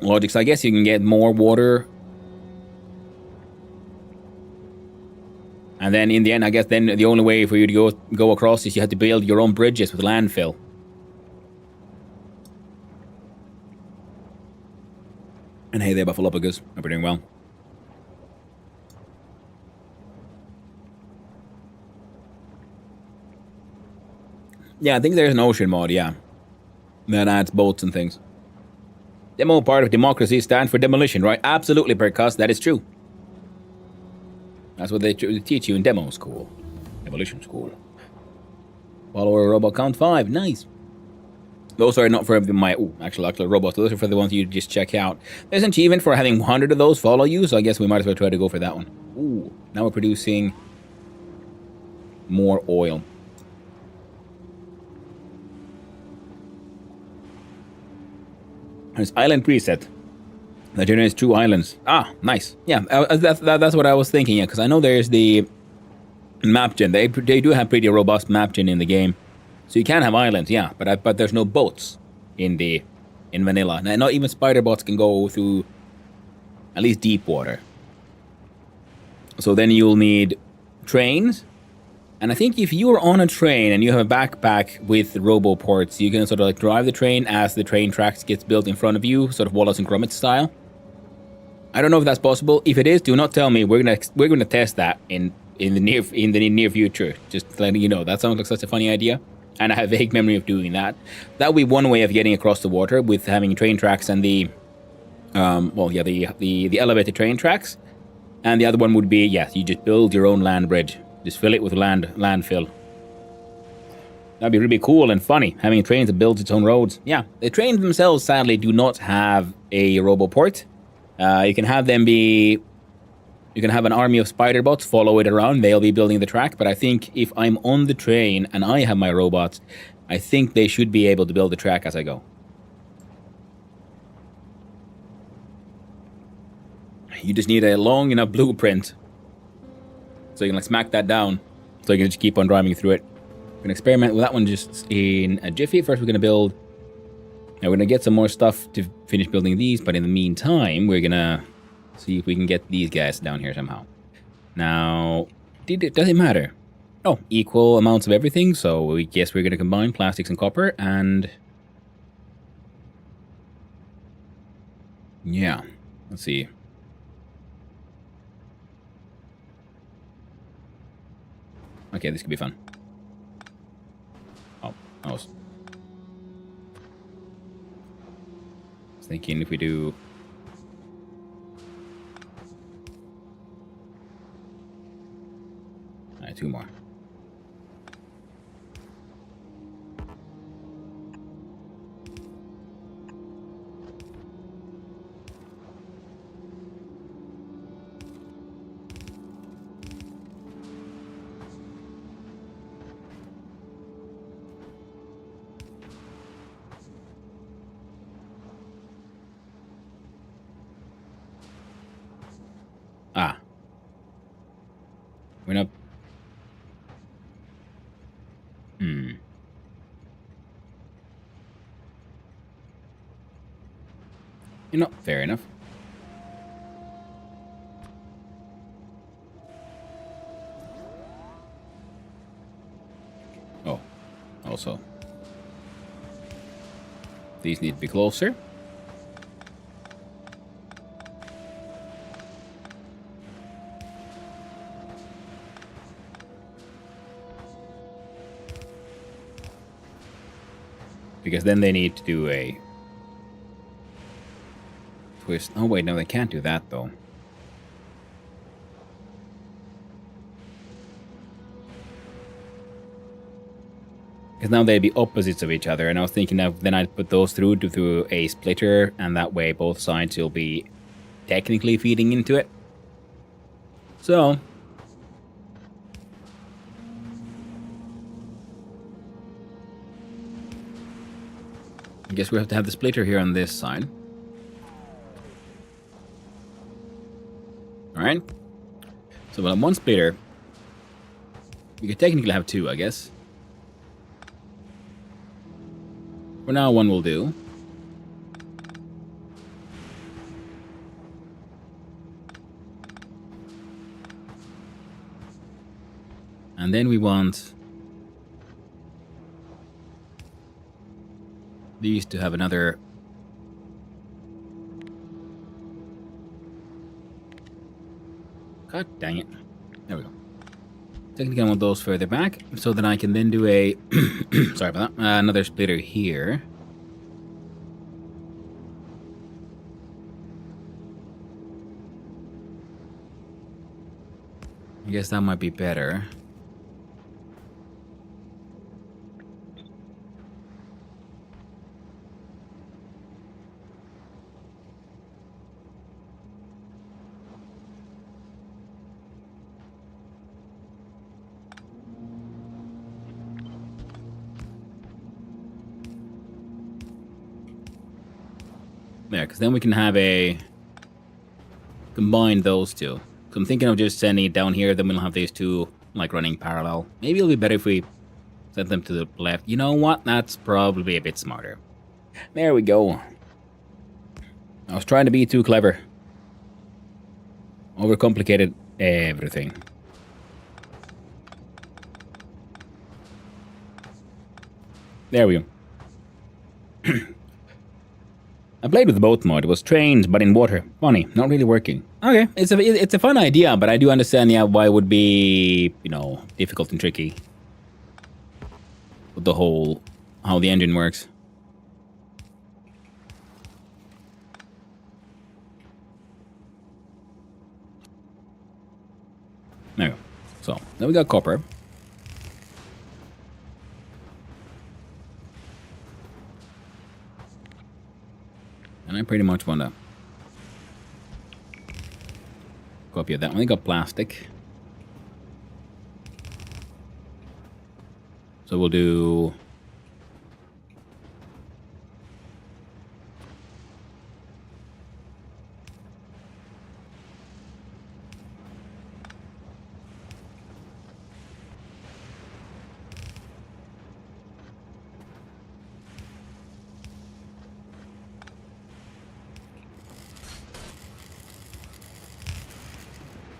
Logic, so I guess you can get more water. And then in the end, I guess then the only way for you to go across is you have to build your own bridges with landfill. And hey there, Buffalopagus. Hope you're doing well. Yeah, I think there's an ocean mod, yeah. that adds boats and things. Demo part of democracy stands for demolition, right? Absolutely, Percuss, that is true. That's what they teach you in demo school. Demolition school. Follower robot count 5, nice. Those are not for my actual robots. Those are for the ones you just check out. There's an achievement for having 100 of those follow you, so I guess we might as well try to go for that one. Ooh, now we're producing more oil. There's island preset that generates 2 islands. Ah, nice. Yeah, that's what I was thinking. Yeah, because I know there's the map gen. They do have pretty robust map gen in the game. So you can have islands, yeah, but there's no boats in vanilla. Now, not even spider bots can go through at least deep water. So then you'll need trains. And I think if you're on a train and you have a backpack with roboports, you can sort of like drive the train as the train tracks gets built in front of you, sort of Wallace and Gromit style. I don't know if that's possible. If it is, do not tell me. We're gonna test that in the near future. Just letting you know. That sounds like such a funny idea. And I have a vague memory of doing that. That would be one way of getting across the water, with having train tracks and the elevated train tracks. And the other one would be, yes, you just build your own land bridge. Just fill it with landfill. That'd be really cool and funny, having trains that builds its own roads. Yeah, the trains themselves, sadly, do not have a roboport. You can have them be... You can have an army of spider bots follow it around. They'll be building the track. But I think if I'm on the train and I have my robots, I think they should be able to build the track as I go. You just need a long enough blueprint so you can like smack that down. So you can just keep on driving through it. We're going to experiment with that one just in a jiffy. First we're going to build... Now we're going to get some more stuff to finish building these. But in the meantime, we're going to... see if we can get these guys down here somehow. Now, does it matter? Oh, equal amounts of everything, so we guess we're going to combine plastics and copper, and... yeah, let's see. Okay, this could be fun. Oh, I was thinking if we do... 2 more. Ah. We're not... You know, fair enough. Oh, also. These need to be closer. Because then they need to do a twist. Oh wait, no, they can't do that though. Because now they'd be opposites of each other, and I was thinking of then I'd put those through a splitter, and that way both sides will be technically feeding into it. So I guess we have to have the splitter here on this side. Alright. So we'll have one splitter. We could technically have 2, I guess. For now, 1 will do. And then we want these to have another... God dang it. There we go. Technically I want those further back, so that I can then do a... sorry about that. Another splitter here. I guess that might be better. There, because then we can have combine those two. So I'm thinking of just sending it down here, then we'll have these two like running parallel. Maybe it'll be better if we send them to the left. You know what? That's probably a bit smarter. There we go. I was trying to be too clever. Overcomplicated everything. There we go. I played with the boat mode. It was trained, but in water. Funny, not really working. Okay, it's a fun idea, but I do understand, yeah, why it would be, you know, difficult and tricky. With the whole, how the engine works. There we go. So, then we got copper. And I pretty much want to copy of that one. We got plastic. So we'll do...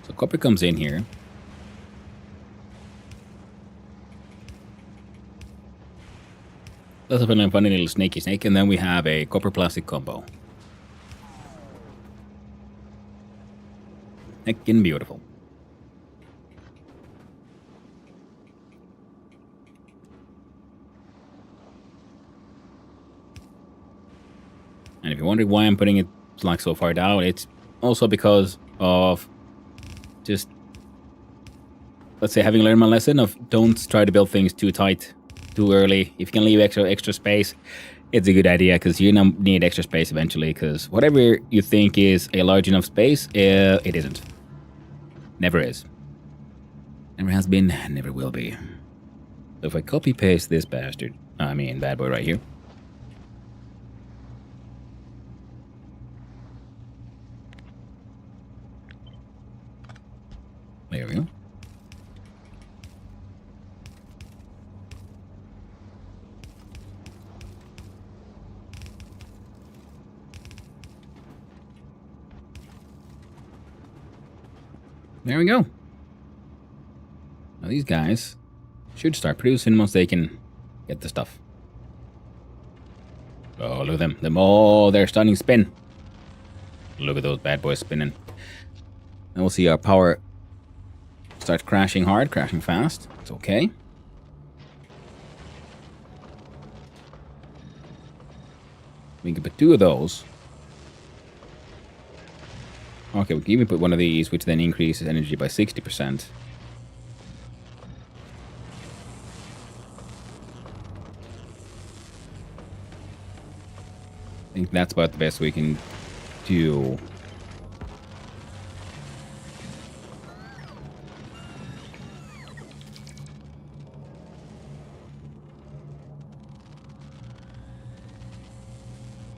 So copper comes in here. That's a funny little snaky snake, and then we have a copper plastic combo. Heckin' beautiful. And if you're wondering why I'm putting it like so far down, it's also because of just, let's say, having learned my lesson of don't try to build things too tight too early. If you can leave extra space, it's a good idea, because you're gonna need extra space eventually, because whatever you think is a large enough space, it isn't. Never is. Never has been, never will be. So if I copy paste this bad boy right here. There we go. There we go. Now these guys should start producing once they can get the stuff. Oh, look at them. Oh, they're starting to spin. Look at those bad boys spinning. And we'll see our power start crashing hard, crashing fast. It's okay. We can put two of those. Okay, we can even put one of these, which then increases energy by 60%. I think that's about the best we can do.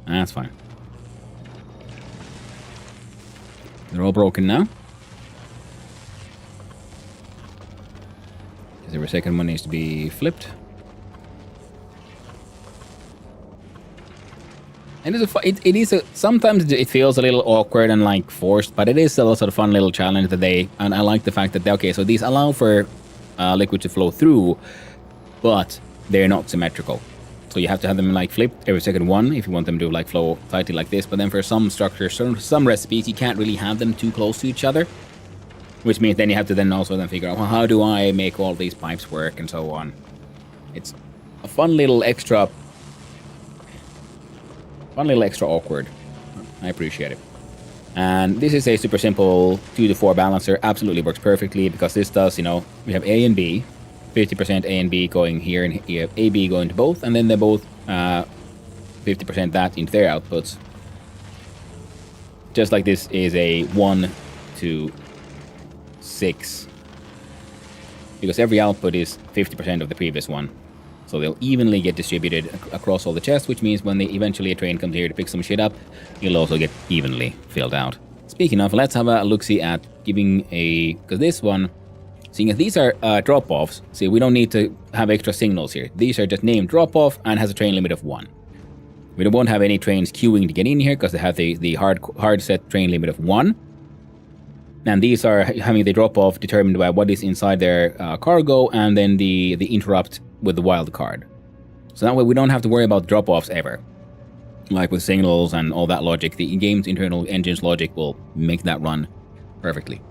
That's fine. They're all broken now. Because every second one needs to be flipped. And sometimes it feels a little awkward and like forced, but it is still a sort of fun little challenge that and I like the fact that okay, so these allow for liquid to flow through, but they're not symmetrical. So you have to have them like flipped every second one if you want them to like flow tightly like this. But then for some structures, some recipes, you can't really have them too close to each other. Which means then you have to then also then figure out, well, how do I make all these pipes work and so on. It's a fun little extra awkward. I appreciate it. And this is a super simple 2 to 4 balancer. Absolutely works perfectly because this does, you know, we have A and B, 50% A and B going here, and you have AB going to both, and then they both 50% that into their outputs. Just like this is a 1 to 6. Because every output is 50% of the previous one. So they'll evenly get distributed across all the chests, which means when eventually a train comes here to pick some shit up, it'll also get evenly filled out. Speaking of, let's have a look-see at giving a... Because this one, seeing as these are drop-offs, see, we don't need to have extra signals here. These are just named drop-off and has a train limit of 1. We won't have any trains queuing to get in here because they have the hard set train limit of 1. And these are having the drop-off determined by what is inside their cargo and then the interrupt with the wild card. So that way we don't have to worry about drop-offs ever. Like with signals and all that logic, the game's internal engine's logic will make that run perfectly.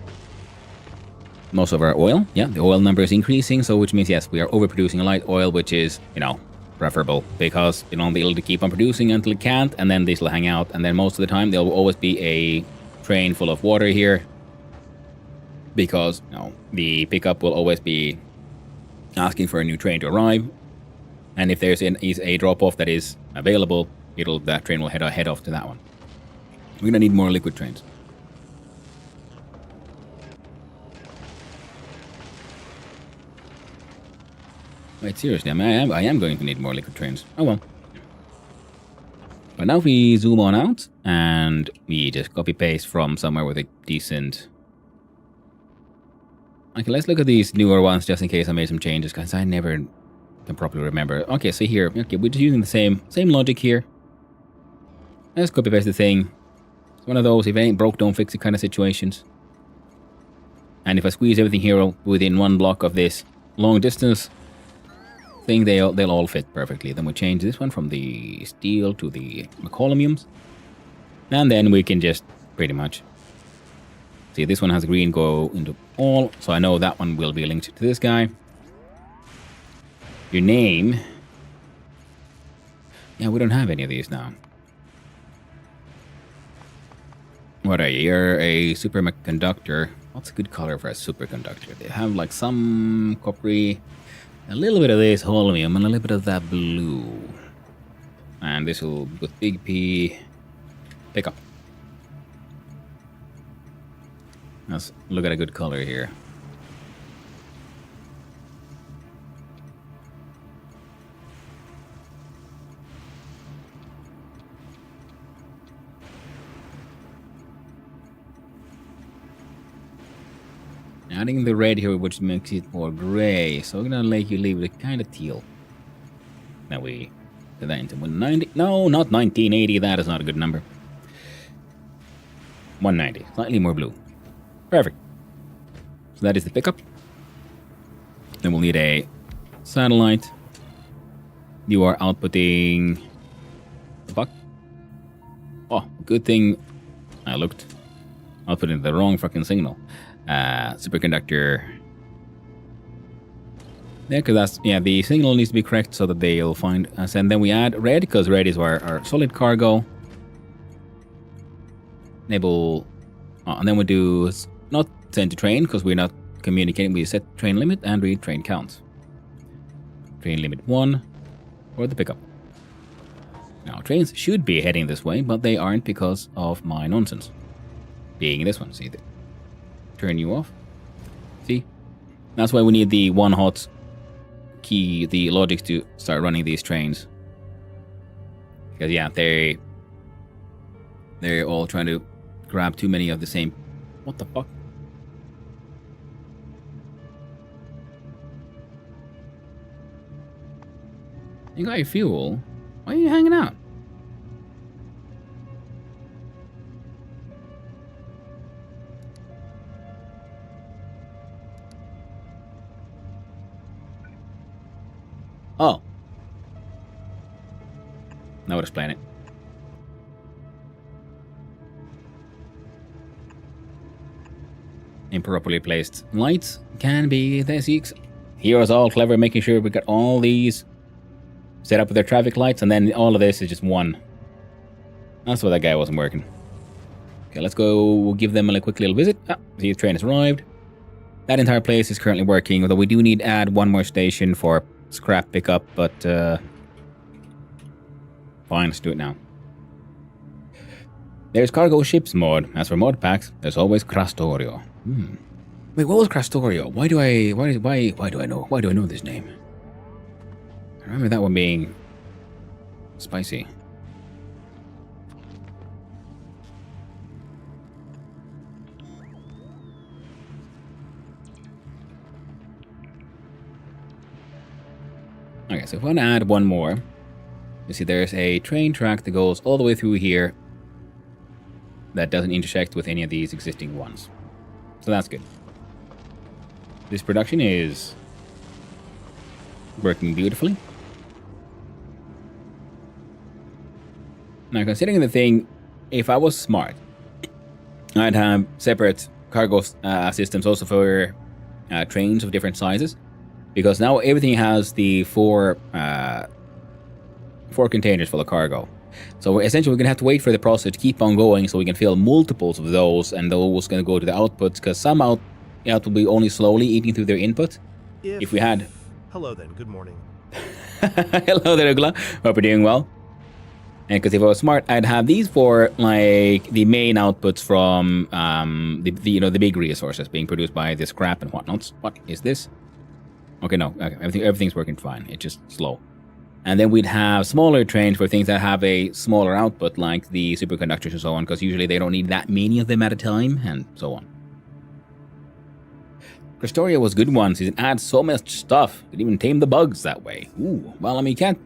Most of our oil, yeah, the oil number is increasing, so which means, yes, we are overproducing light oil, which is, you know, preferable, because you don't be able to keep on producing until it can't, and then these will hang out, and then most of the time there will always be a train full of water here, because, you know, the pickup will always be asking for a new train to arrive, and if there's a drop-off that is available, that train will head off to that one. We're gonna need more liquid trains. Wait, seriously, I am going to need more liquid trains. Oh well. But now if we zoom on out, and we just copy-paste from somewhere with a decent... Okay, let's look at these newer ones just in case I made some changes, because I never can properly remember. Okay, so here, okay, we're just using the same logic here. Let's copy-paste the thing. It's one of those, if it ain't broke, don't fix it kind of situations. And if I squeeze everything here within one block of this long distance thing, they'll all fit perfectly. Then we change this one from the steel to the mecolomiums. And then we can just pretty much... See, this one has green go into all, so I know that one will be linked to this guy. Your name... Yeah, we don't have any of these now. What are you? You're a superconductor. What's a good color for a superconductor? They have like some coppery, a little bit of this holmium, and a little bit of that blue. And this will, with big P, pick up. Let's look at a good color here. Adding the red here, which makes it more gray. So we're gonna let you leave it kind of teal. Now we put that into 190. No, not 1980. That is not a good number. 190. Slightly more blue. Perfect. So that is the pickup. Then we'll need a satellite. You are outputting... The fuck? Oh, good thing I looked. Outputting the wrong fucking signal. Superconductor. Yeah, because that's... Yeah, the signal needs to be correct so that they'll find us. And then we add red, because red is our solid cargo. Enable... and then we do... Not send to train, because we're not communicating. We set train limit and read train counts. Train limit 1 for the pickup. Now, trains should be heading this way, but they aren't because of my nonsense. Being this one, see? Turn you off. See? That's why we need the one hot key, the logic to start running these trains. Because, yeah, they're all trying to grab too many of the same... What the fuck? You got your fuel. Why are you hanging out? Oh. That would explain it. Improperly placed lights can be this. Heroes all clever, making sure we got all these set up with their traffic lights, and then all of this is just one. That's why that guy wasn't working. Okay, let's go. We'll give them a quick little visit. The train has arrived. That entire place is currently working, although we do need to add one more station for scrap pickup, but fine, let's do it now. There's cargo ships mod. As for mod packs, there's always Factorio. Wait, what was Factorio? Why do I know this name? I remember that one being spicy. Okay, so if I want to add one more, you see there's a train track that goes all the way through here that doesn't intersect with any of these existing ones. So that's good. This production is working beautifully. Now, considering the thing, if I was smart, I'd have separate cargo systems also for trains of different sizes. Because now everything has the four containers full of cargo. So essentially we're going to have to wait for the process to keep on going so we can fill multiples of those, and those going to go to the outputs, because some out will be only slowly eating through their input. If we had... Hello then, good morning. Hello there, Ugla. Hope you're doing well. And because if I was smart, I'd have these for like the main outputs from the big resources being produced by the scrap and whatnots. What is this? Okay, no, okay, everything's working fine. It's just slow. And then we'd have smaller trains for things that have a smaller output, like the superconductors and so on, because usually they don't need that many of them at a time, and so on. Factorio was good once. It adds so much stuff. You can even tame the bugs that way. Ooh, well, I mean, you can't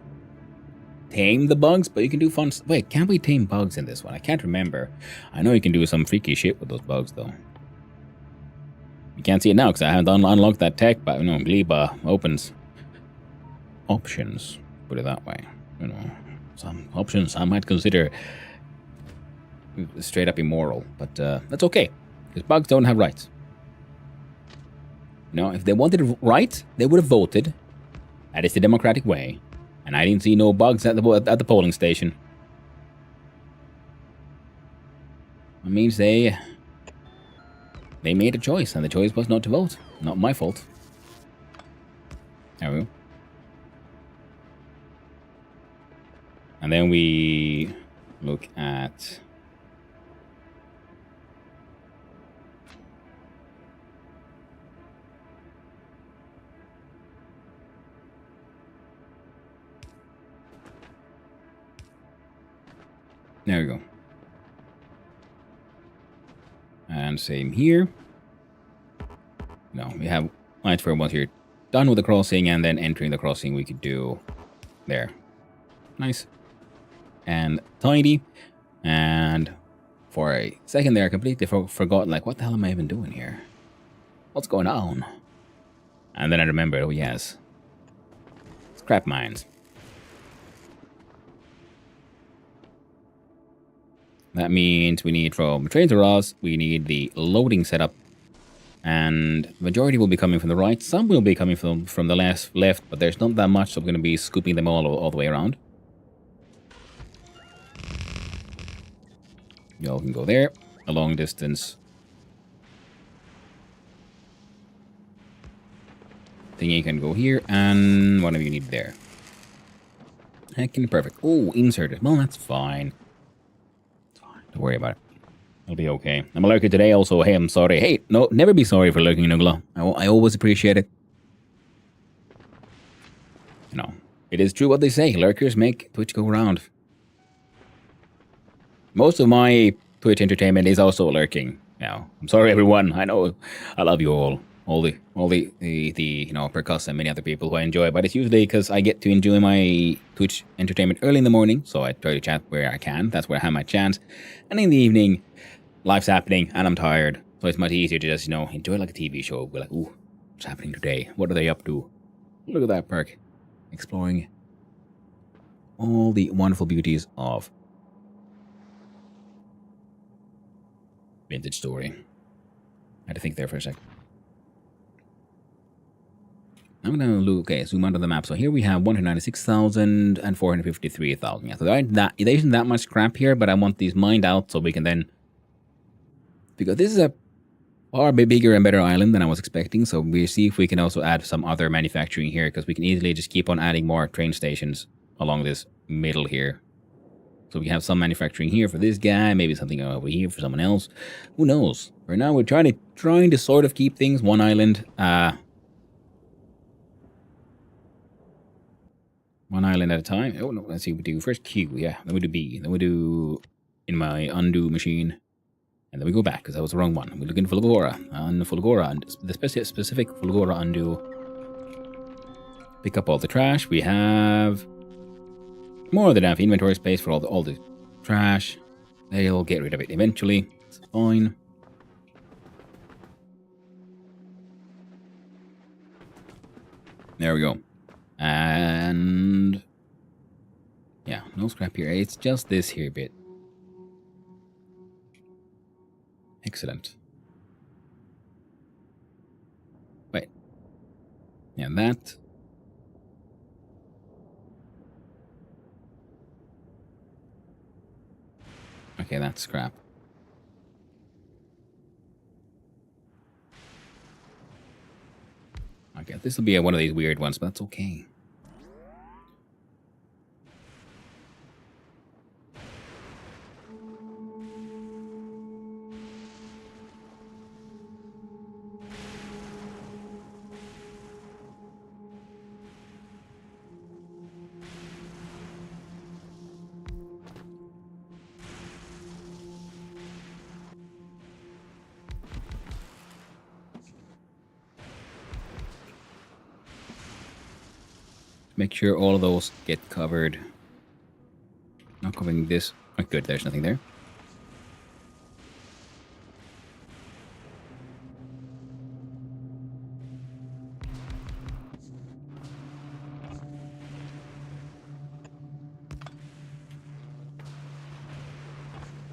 tame the bugs, but you can do fun stuff. Wait, can we tame bugs in this one? I can't remember. I know you can do some freaky shit with those bugs, though. You can't see it now because I haven't unlocked that tech, but Gleba opens options, put it that way. Some options I might consider straight up immoral, but that's okay because bugs don't have rights. If they wanted rights, they would have voted. That is the democratic way, and I didn't see no bugs at the polling station. That means they made a choice, and the choice was not to vote. Not my fault. There we go. And then we look at... There we go. And same here. No, we have lights for once here. Done with the crossing, and then entering the crossing we could do there. Nice. And tidy. And for a second there, I completely forgot, like, what the hell am I even doing here? What's going on? And then I remembered, oh yes. Scrap mines. That means we need from trains or us, we need the loading setup. And the majority will be coming from the right. Some will be coming from the left, but there's not that much, so I'm going to be scooping them all the way around. Y'all can go there, a long distance. Thingy can go here, and one of you need there. Heckin' perfect. Oh, inserted. Well, that's fine. Don't worry about it. It'll be okay. I'm a lurker today also. Hey, I'm sorry. Hey, no, never be sorry for lurking, Nugla. I always appreciate it. It is true what they say. Lurkers make Twitch go round. Most of my Twitch entertainment is also lurking. I'm sorry, everyone. I know I love you all. All the Percuss and many other people who I enjoy, but it's usually because I get to enjoy my Twitch entertainment early in the morning, so I try to chat where I can. That's where I have my chance. And in the evening, life's happening, and I'm tired, so it's much easier to just, enjoy like a TV show. Be like, ooh, what's happening today? What are they up to? Look at that perk. Exploring all the wonderful beauties of Vintage Story. I had to think there for a sec. I'm going to zoom onto the map. So here we have 196,000 and 453,000. Yeah, so there isn't that much scrap here, but I want these mined out so we can then because this is a far bigger and better island than I was expecting. So we see if we can also add some other manufacturing here, because we can easily just keep on adding more train stations along this middle here. So we can have some manufacturing here for this guy, maybe something over here for someone else. Who knows? Right now we're trying to sort of keep things one island. One island at a time. Oh no, let's see. We do first Q, yeah. Then we do B. Then we do in my undo machine. And then we go back, because that was the wrong one. We look in Fulgora. On Fulgora, and the specific Fulgora undo. Pick up all the trash. We have more than enough inventory space for all the trash. They'll get rid of it eventually. It's fine. There we go. And yeah, no scrap here. It's just this here bit. Excellent. Wait. Yeah, that. Okay, that's scrap. Okay, this will be one of these weird ones, but that's okay. Make sure all of those get covered. Not covering this. Oh, good, there's nothing there.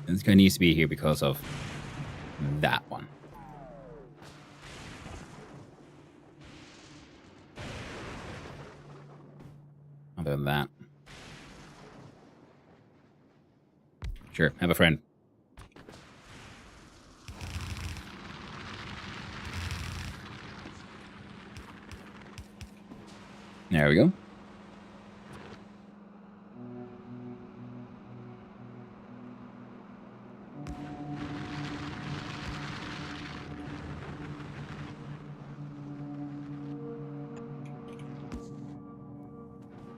And this guy needs to be here because of that one. Other than that. Sure, have a friend. There we go.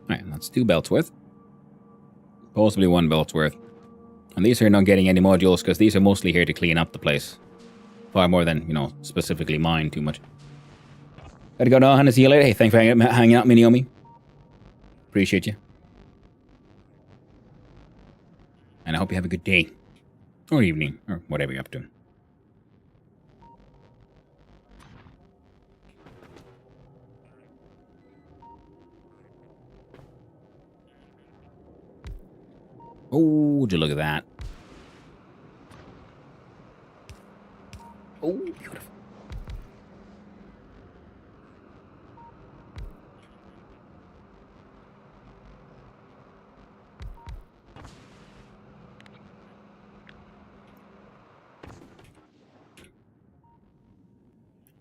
Alright, that's 2 belts worth. Possibly 1 belt's worth. And these are not getting any modules, because these are mostly here to clean up the place. Far more than, you know, specifically mine too much. Gotta go now, Hannah. See you later. Hey, thanks for hanging out, Miniomi. Appreciate you. And I hope you have a good day. Or evening, or whatever you're up to. Oh, would you look at that. Oh, beautiful.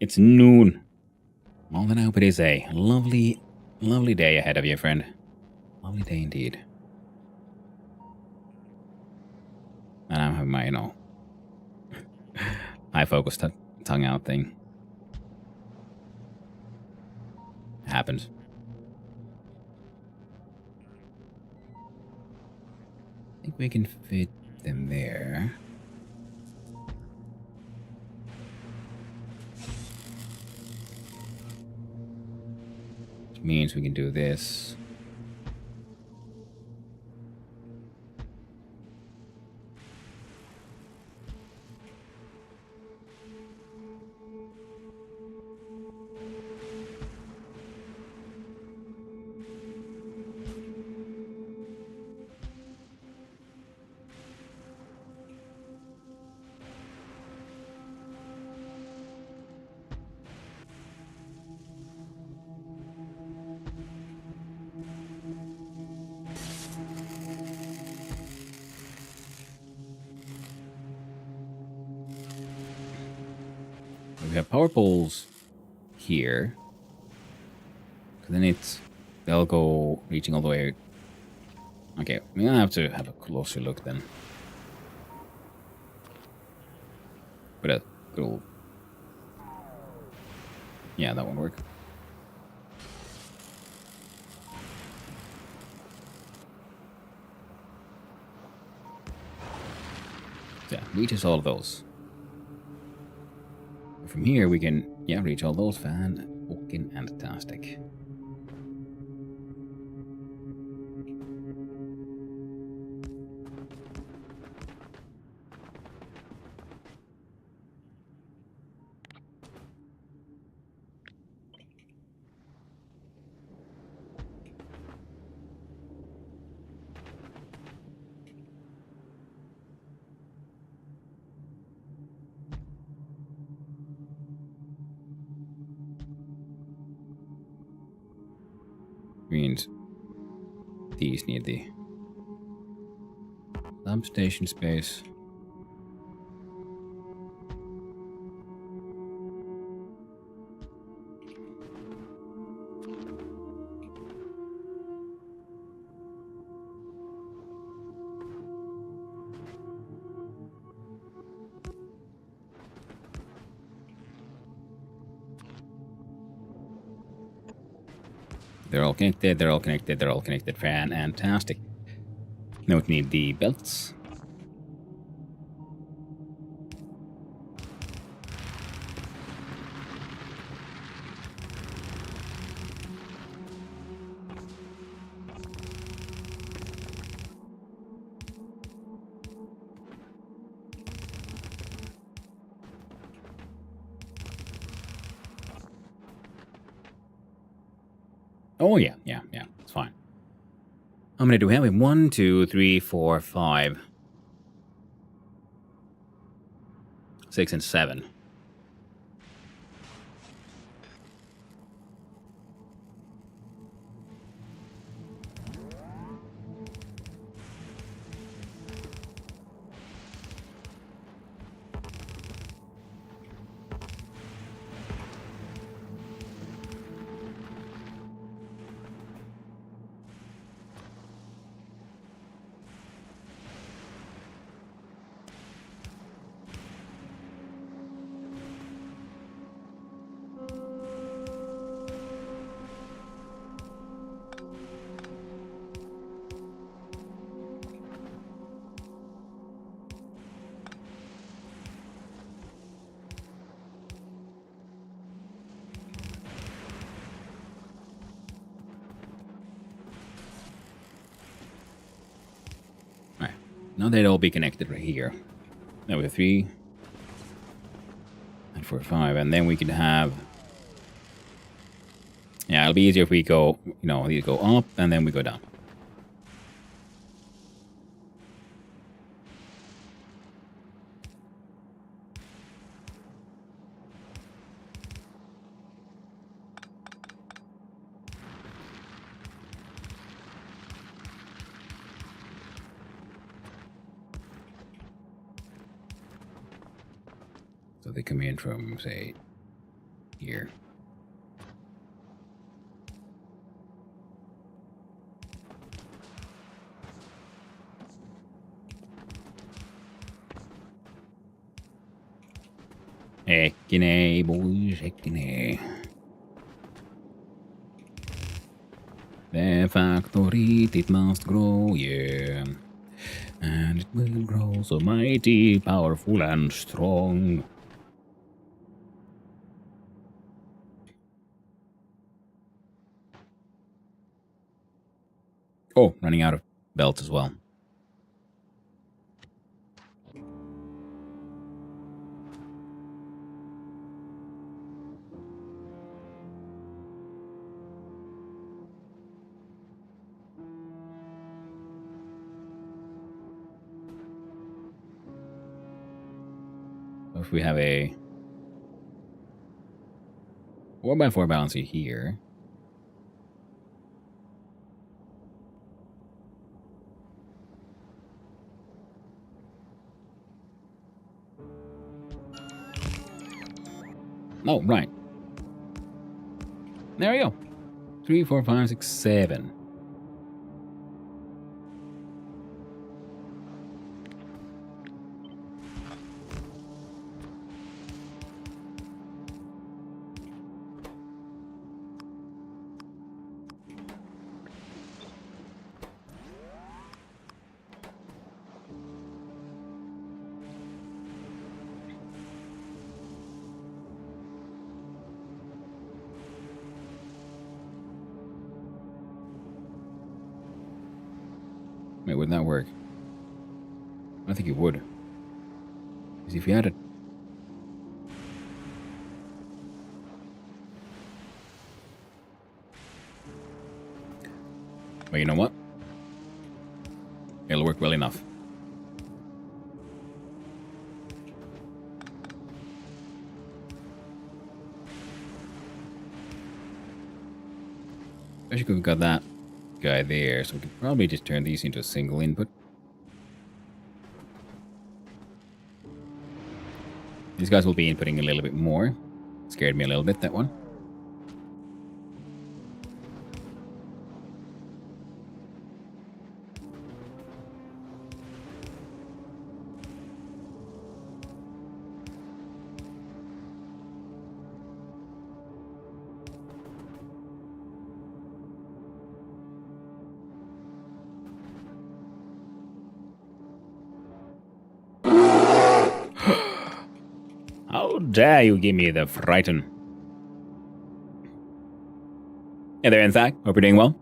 It's noon. Well, then I hope it is a lovely, lovely day ahead of you, friend. Lovely day indeed. And I'm having my, you know, high focus tongue out thing. Happened. I think we can fit them there. Which means we can do this. we have power poles here. So then they'll go reaching all the way. Okay, we're gonna have to have a closer look then. But a little, yeah, that won't work. Yeah, reaches all of those. From here we can, yeah, reach all those. Fucking fantastic. Means these need the lamp station space. They're all connected, they're all connected, they're all connected. Fantastic. Now we need the belts. Oh, yeah, it's fine. How many do we have? 1, 2, 3, 4, 5, 6, and 7. Alright, now they'd all be connected right here. Now we have 3, and 4, 5, and then we can have... Yeah, it'll be easier if we go, these go up, and then we go down. So they come in from, say, here. Hekkinen, boys, hekkinen. The factory, it must grow, yeah. And it will grow so mighty, powerful, and strong. Oh, running out of belts as well. If we have a 4x4 balancer here. Oh, right. There we go. 3, 4, 5, 6, 7. Wait, wouldn't that work? I think it would. Because if you had it... Well, you know what? It'll work well enough. Especially we've got that guy there, so we could probably just turn these into a single input. These guys will be inputting a little bit more. Scared me a little bit, that one. How dare you give me the frighten? Hey there, Insac. Hope you're doing well.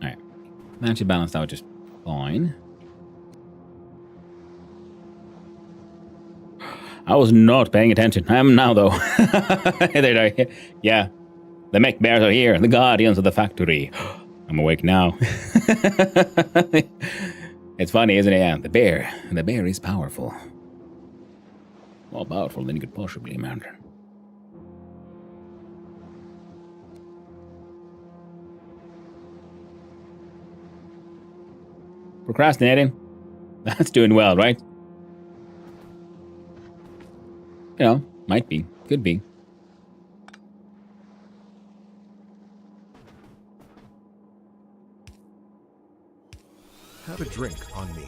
Alright. That actually balanced out just fine. I was not paying attention. I am now, though. Yeah. The mech bears are here. The guardians of the factory. I'm awake now. It's funny, isn't it? Yeah, the bear. The bear is powerful. More powerful than you could possibly imagine. Procrastinating. That's doing well, right? You know, might be. Could be. Have a drink on me.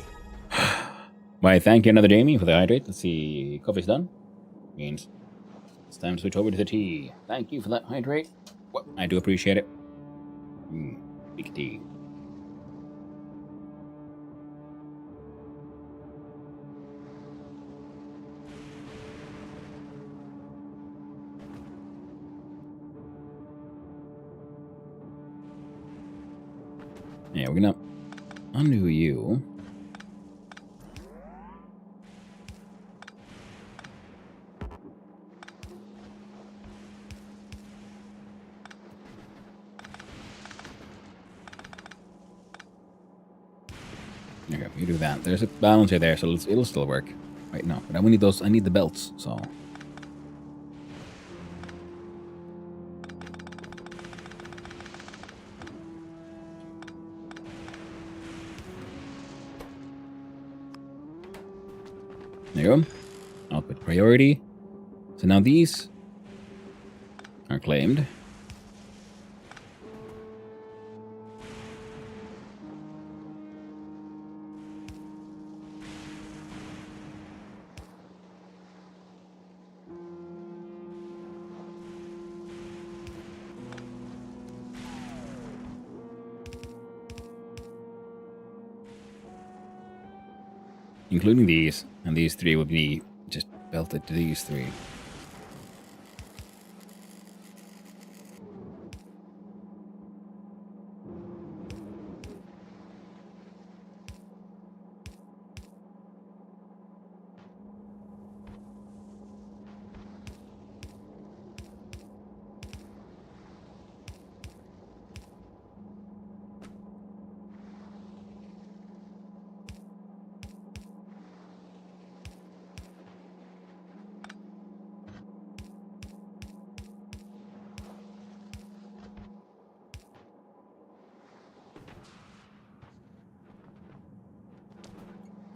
Why, thank you, another Jamie, for the hydrate. Let's see. Coffee's done. Means it's time to switch over to the tea. Thank you for that hydrate. Well, I do appreciate it. Big tea. Yeah, we're gonna undo you. Okay, we do that. There's a balancer there, so it'll still work. Wait, no, but I need those. I need the belts, so. There you go. Output priority. So now these are claimed. Including these, and these three will be just belted to these three.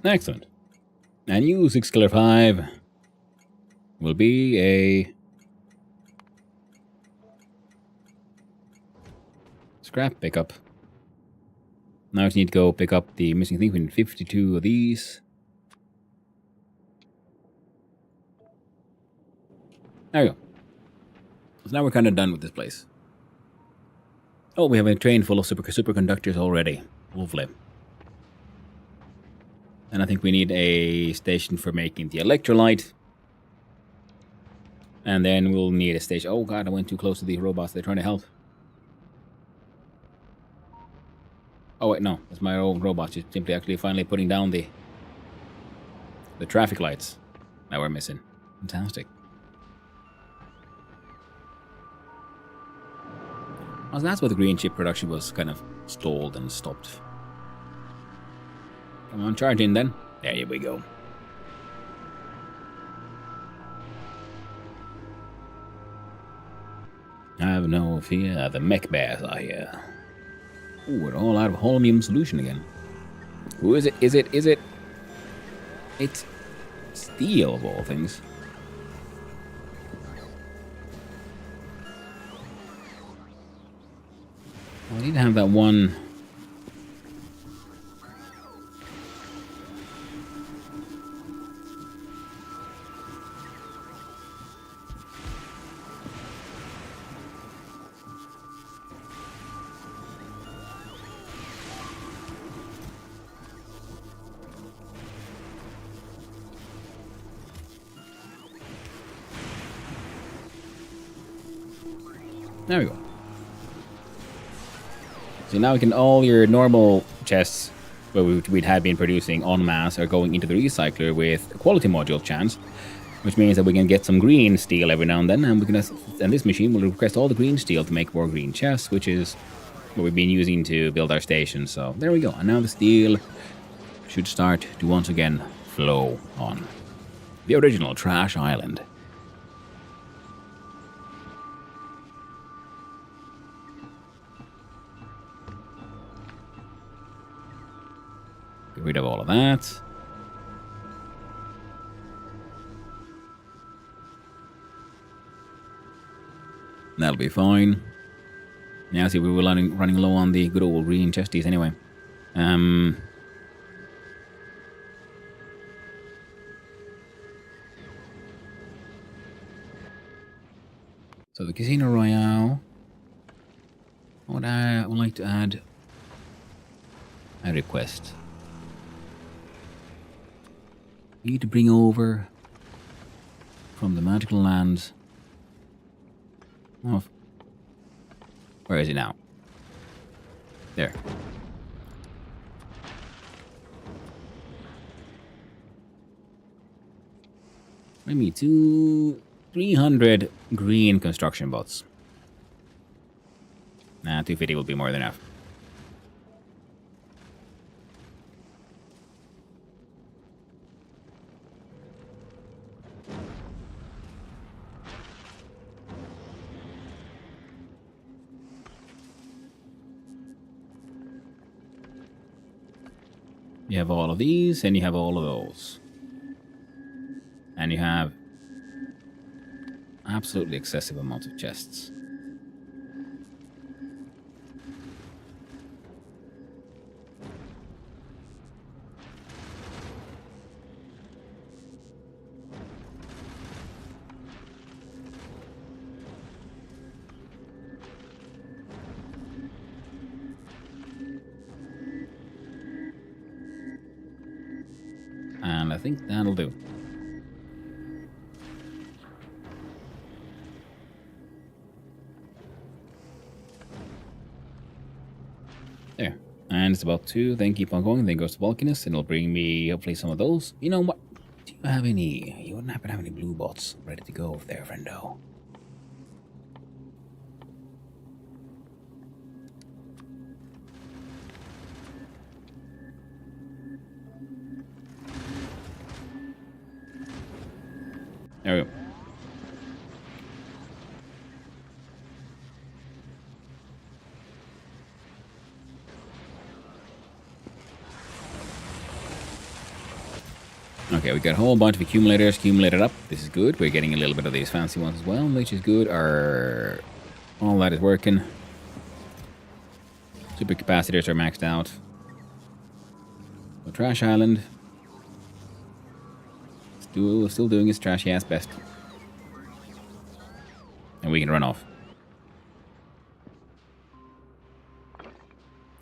Excellent. And you, 6 Killer 5, will be a scrap pickup. Now I just need to go pick up the missing thing. We need 52 of these. There we go. So now we're kind of done with this place. Oh, we have a train full of superconductors already. Lovely. And I think we need a station for making the electrolyte. And then we'll need a station. Oh god, I went too close to the robots. They're trying to help. Oh wait, no. That's my own robot. She's simply actually finally putting down the traffic lights that we're missing. Fantastic. Well, that's why the green chip production was kind of stalled and stopped. Come on, charge in then. There we go. Have no fear, the mech bears are here. Ooh, we're all out of holmium solution again. Who is it? Is it? It's steel of all things. I need to have that one. There we go. So now we can, all your normal chests, where we'd have been producing en masse, are going into the recycler with a quality module chance, which means that we can get some green steel every now and then, and and this machine will request all the green steel to make more green chests, which is what we've been using to build our station. So there we go. And now the steel should start to once again flow on the original Trash Island. Get rid of all of that. That'll be fine. Yeah, see, we were running low on the good old green chesties anyway. So the Casino Royale. I would like to add a request. We need to bring over from the magical lands of... Where is it now? There. Bring me 300 green construction bots. Nah, 250 will be more than enough. You have all of these, and you have all of those. And you have absolutely excessive amounts of chests. And I think that'll do. There. And it's about 2. Then keep on going. Then goes to Volcanus. And it'll bring me hopefully some of those. You know what? Do you have any... You wouldn't happen to have any blue bots ready to go over there, friendo? There we go. Okay, we got a whole bunch of accumulators accumulated up. This is good. We're getting a little bit of these fancy ones as well, which is good. All that is working. Super capacitors are maxed out. So Trash Island. Still doing its trashy ass best. And we can run off.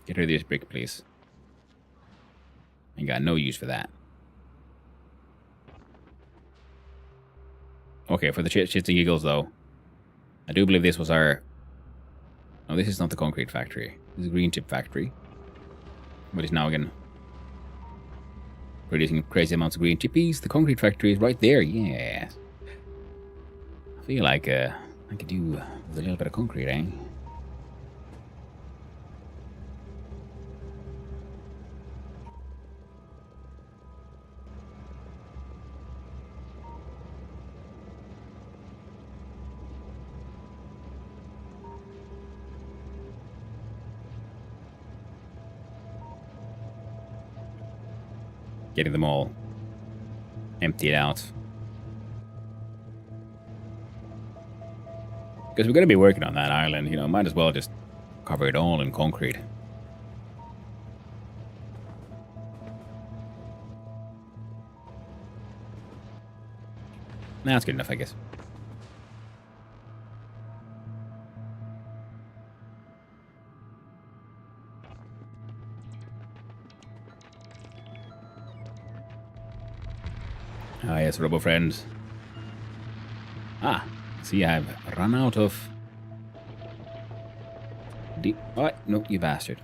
Get rid of this brick, please. Ain't got no use for that. Okay, for the shits and giggles, though. I do believe this was our... No, this is not the concrete factory. This is a green chip factory. But it's now again producing crazy amounts of green chippies. The concrete factory is right there, yes. I feel like I could do with a little bit of concrete, eh? Getting them all emptied out. Because we're going to be working on that island, you know, might as well just cover it all in concrete. Nah, that's good enough, I guess. Ah, yes, Robo friends. Ah, see, I've run out of... Oh, no, you bastard.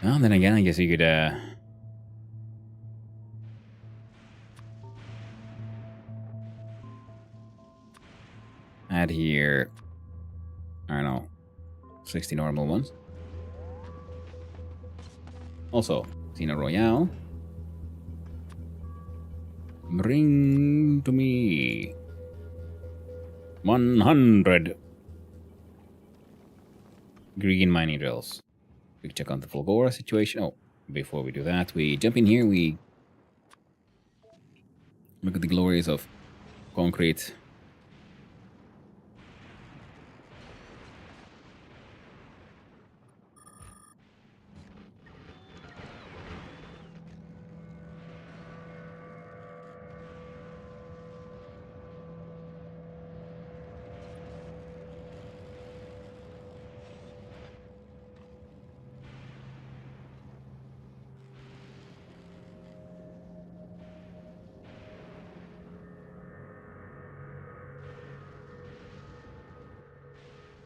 Well, then again, I guess you could, add here... I don't know, 60 normal ones. Also, Casino Royale. Bring to me 100 green mining drills. We check on the Fulgora situation. Oh, before we do that, we jump in here. We look at the glories of concrete.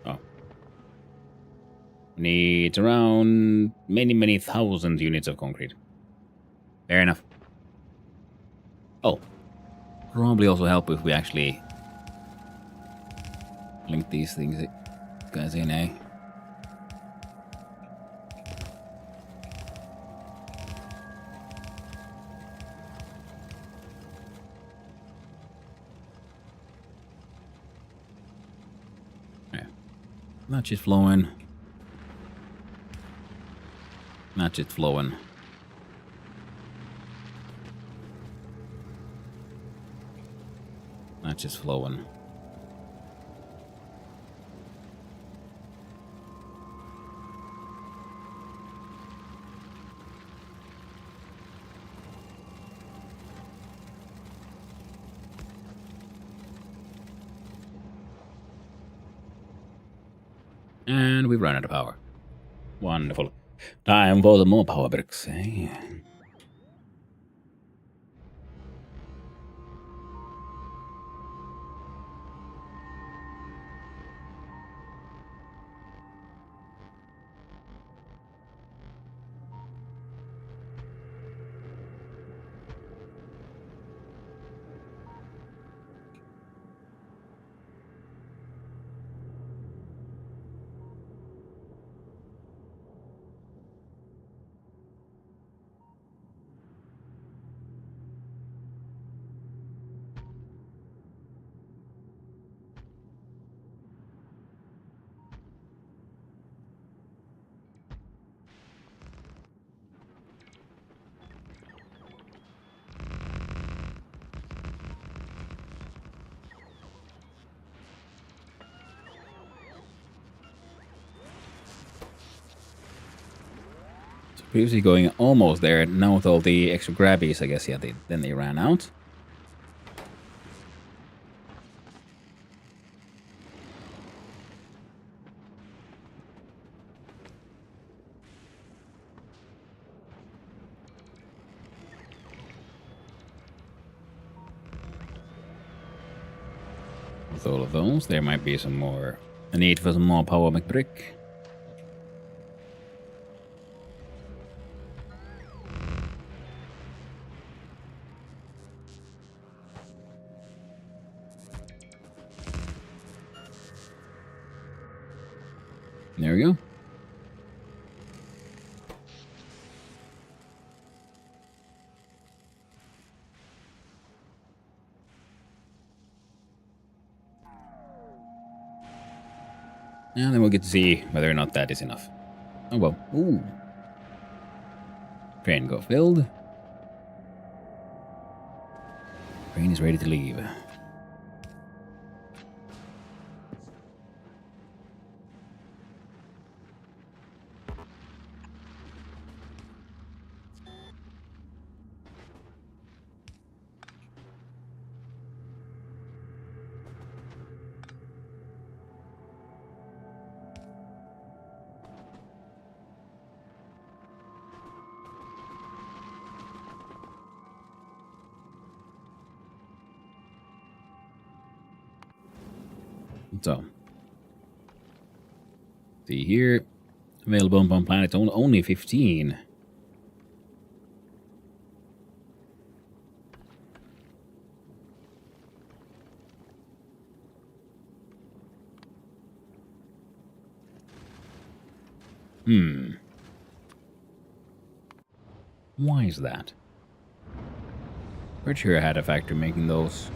Oh. Needs around many thousand units of concrete. Fair enough. Oh. Probably also help if we actually link these things guys in, eh? Yeah. Not just flowing. Not just flowing. Not just flowing. And we've run out of power. Wonderful. Time for some more power bricks, eh? previously going almost there. Now with all the extra grabbies, I guess, yeah, then they ran out. With all of those, there might be some more. A need for some more power McBrick. There we go. And then we'll get to see whether or not that is enough. Oh well. Ooh. Train got filled. Train is ready to leave. So, see here, available on planet only 15. Why is that? Pretty sure I had a factory making those.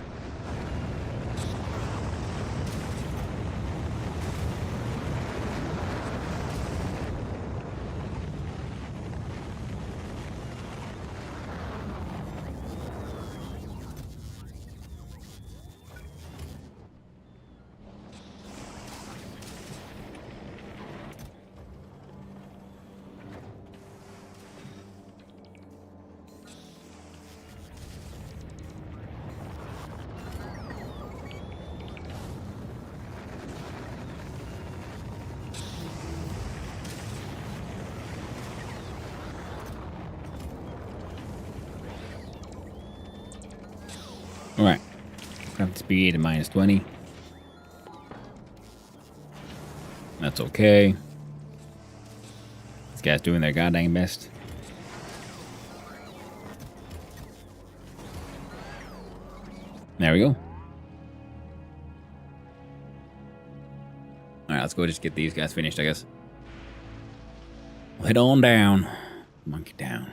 Alright. Craft speed at minus 20. That's okay. These guys doing their goddamn best. There we go. Alright, let's go just get these guys finished, I guess. Head on down. Monkey down.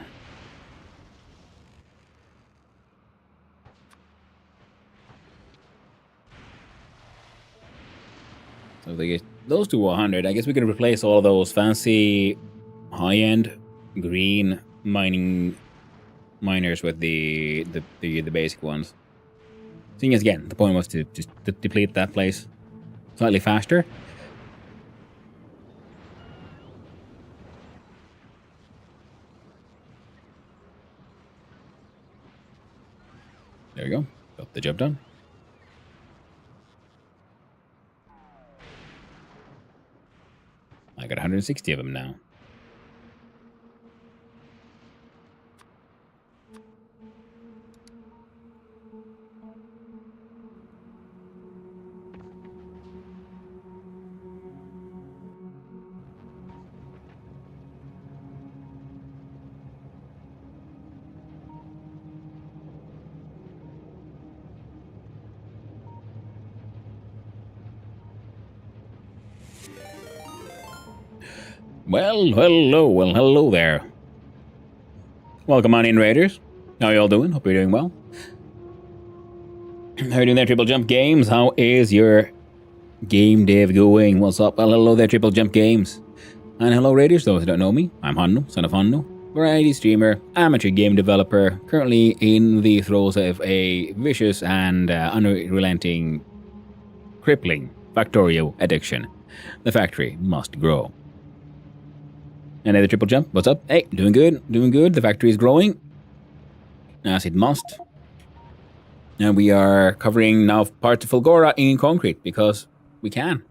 So if they get those to 100, I guess we can replace all those fancy high-end green miners with the basic ones. Seeing as again, the point was to just deplete that place slightly faster. There we go. Got the job done. I got 160 of them now. Well, hello there. Welcome on in, Raiders. How y'all doing? Hope you're doing well. How you doing there, Triple Jump Games? How is your game dev going? What's up? Well, hello there, Triple Jump Games. And hello, Raiders. Those who don't know me, I'm Hanno, son of Hanno, variety streamer, amateur game developer, currently in the throes of a vicious and unrelenting, crippling Factorio addiction. The factory must grow. Another triple jump. What's up? Hey, doing good. Doing good. The factory is growing. As it must. And we are covering now parts of Fulgora in concrete because we can.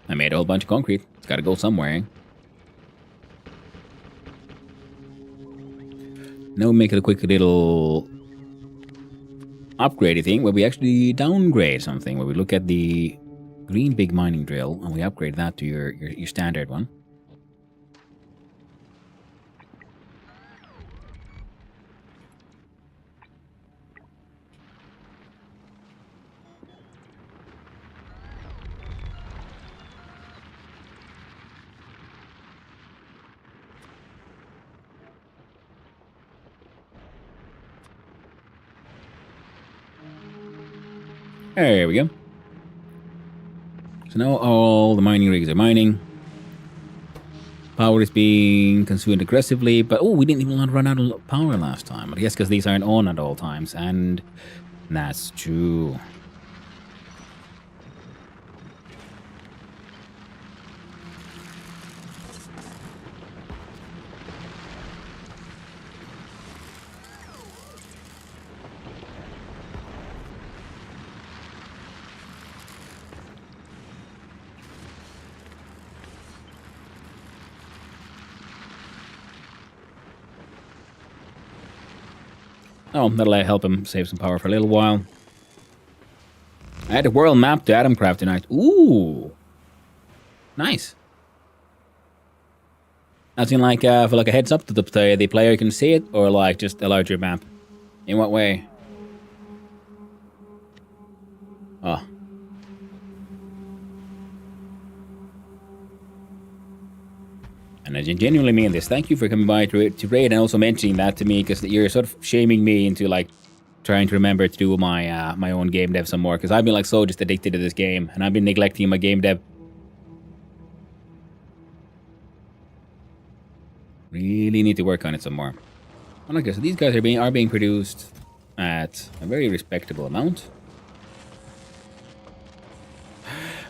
I made a whole bunch of concrete. It's got to go somewhere. Now we make it a quick little upgradey thing where we actually downgrade something, where we look at the green big mining drill and we upgrade that to your standard one. There we go. So now all the mining rigs are mining. Power is being consumed aggressively, but oh, we didn't even run out of power last time. I guess because these aren't on at all times, and that's true. Oh, that'll help him save some power for a little while. I had a world map to Adamcraft tonight. Ooh. Nice. As in like, for like a heads up to the player can see it, or like just a larger map? In what way? Oh. And I genuinely mean this. Thank you for coming by to raid and also mentioning that to me, because you're sort of shaming me into like trying to remember to do my my own game dev some more, because I've been like so just addicted to this game and I've been neglecting my game dev. Really need to work on it some more. Okay, so these guys are being produced at a very respectable amount.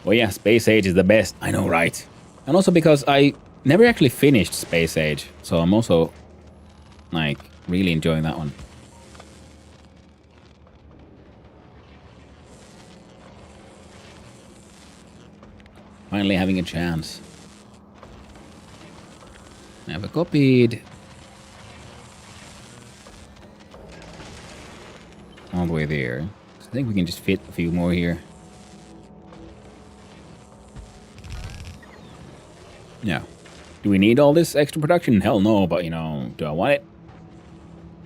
Well, yeah, Space Age is the best. I know, right? And also because I never actually finished Space Age, so I'm also like really enjoying that one. Finally having a chance. I have copied all the way there. So I think we can just fit a few more here. Yeah. Do we need all this extra production? Hell no, but you know, do I want it?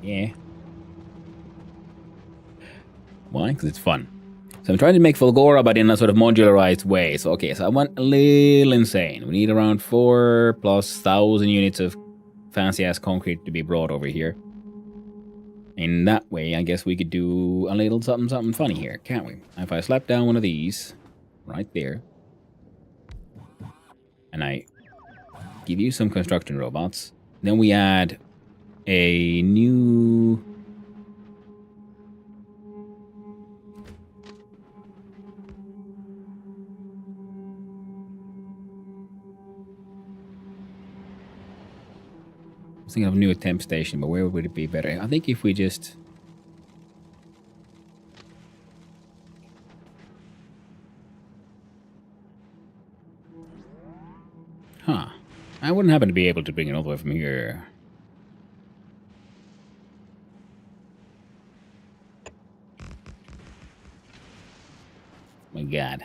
Yeah. Why? Because it's fun. So I'm trying to make Fulgora, but in a sort of modularized way. So, okay, so I went a little insane. We need around 4,000+ units of fancy-ass concrete to be brought over here. In that way, I guess we could do a little something funny here, can't we? If I slap down one of these right there, and I give you some construction robots, then we add a new... I was thinking of a new attempt station, but where would it be better? I think if we just... Huh. I wouldn't happen to be able to bring it all the way from here. My God.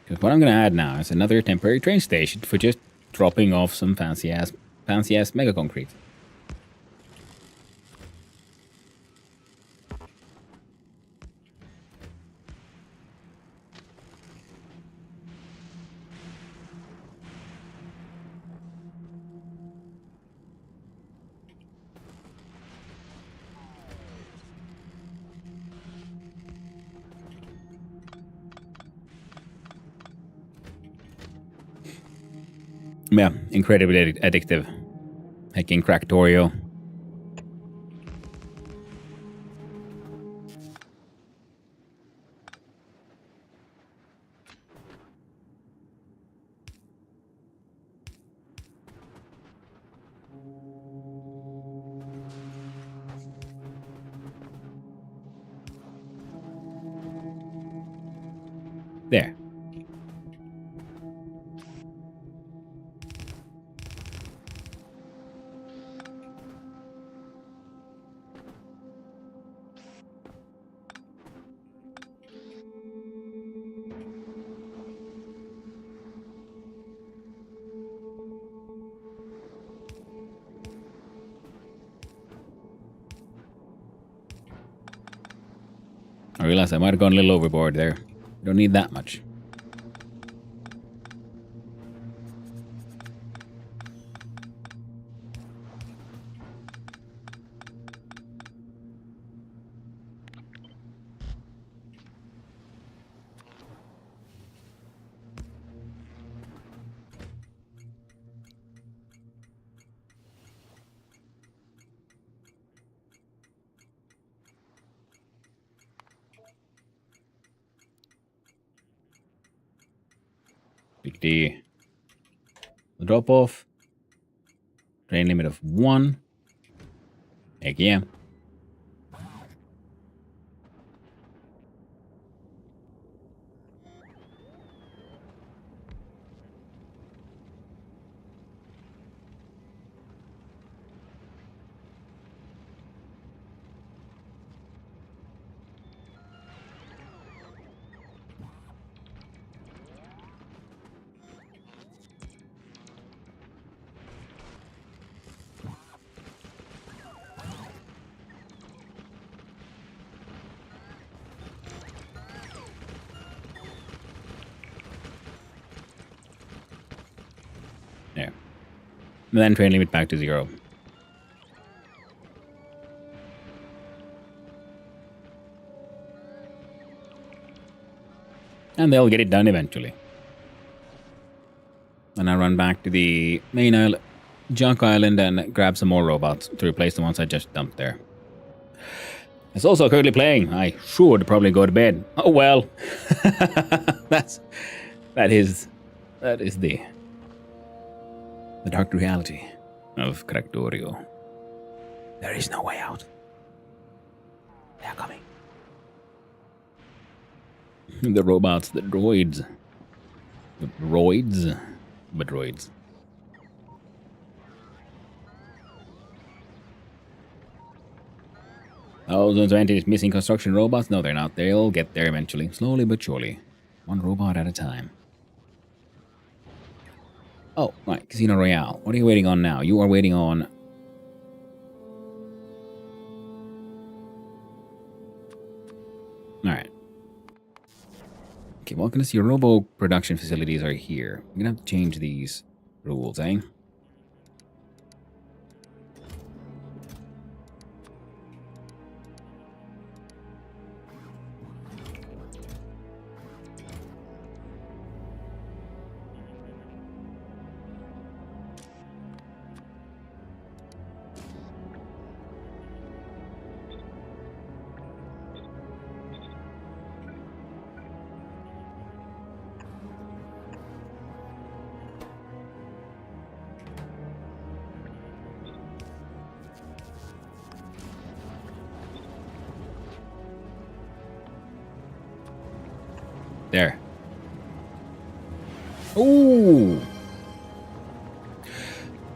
Because what I'm going to add now is another temporary train station for just dropping off some fancy-ass mega concrete. Yeah, incredibly addictive. Hacking Factorio. There. I realized I might have gone a little overboard there. Don't need that much. Big D. The drop off. Train limit of 1. Heck yeah. There. And then train limit back to 0. And they'll get it done eventually. And I run back to the main island, Junk Island, and grab some more robots to replace the ones I just dumped there. It's also currently playing. I should probably go to bed. Oh well. that is the dark reality of Factorio. There is no way out. They are coming. The robots, the droids. The droids. The droids. Oh, Zone 20 is missing construction robots? No, they're not. They'll get there eventually. Slowly but surely. One robot at a time. Oh, right. Casino Royale. What are you waiting on now? You are waiting on... Alright. Okay, well, can I see your robo production facilities are here. I'm gonna have to change these rules, eh? There. Ooh!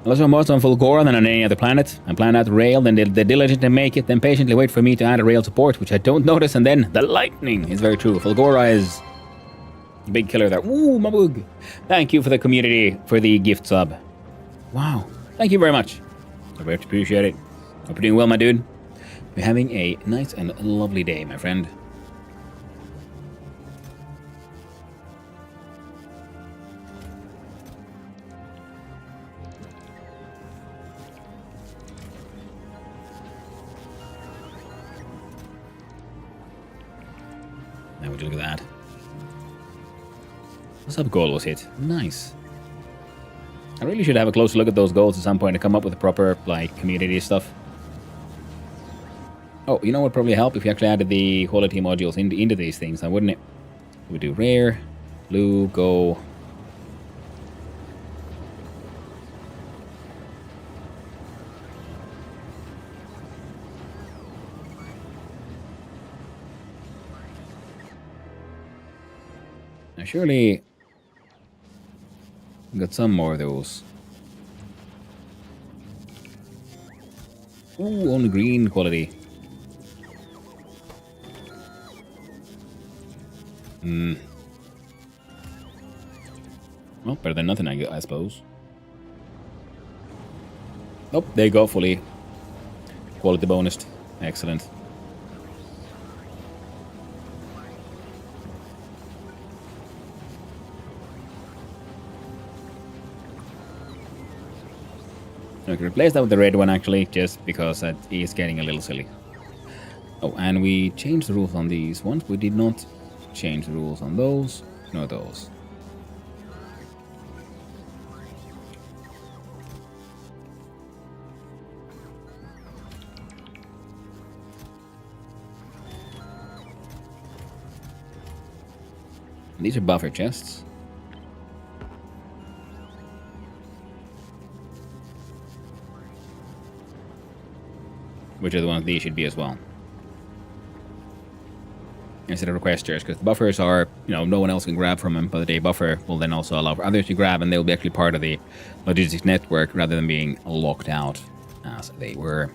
Unless I'm more on Fulgora than on any other planet, and plan out the rail, then they're diligent to make it, then patiently wait for me to add a rail support, which I don't notice, and then the lightning is very true. Fulgora is a big killer there. Ooh, Mabug! Thank you for the community, for the gift sub. Wow. Thank you very much. I very much appreciate it. Hope you're doing well, my dude. You're having a nice and lovely day, my friend. Now would you look at that? What's up, goal was hit. Nice. I really should have a closer look at those goals at some point to come up with a proper, like, community stuff. Oh, you know what would probably help if you actually added the quality modules into these things, now wouldn't it? We do rare, blue, go. Now surely we got some more of those. Ooh, only green quality. Well, better than nothing, I suppose. Oh, there you go, fully quality bonus. Excellent. I can replace that with the red one, actually, just because that is getting a little silly. Oh, and we changed the rules on these ones. We did not change the rules on those, nor those. These are buffer chests. Which are the ones these should be as well. Instead of requesters, because the buffers are, you know, no one else can grab from them, but the buffer will then also allow for others to grab, and they'll be actually part of the logistics network rather than being locked out as they were.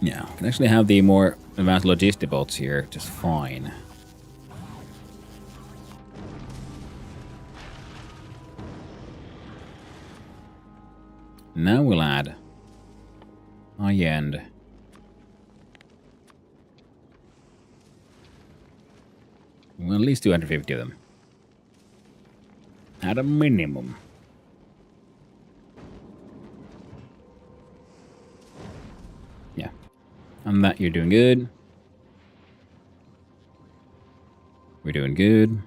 Yeah, can actually have the more advanced logistic boats here just fine. Now we'll add high-end. Well, at least 250 of them. At a minimum. Yeah. On that, you're doing good. We're doing good.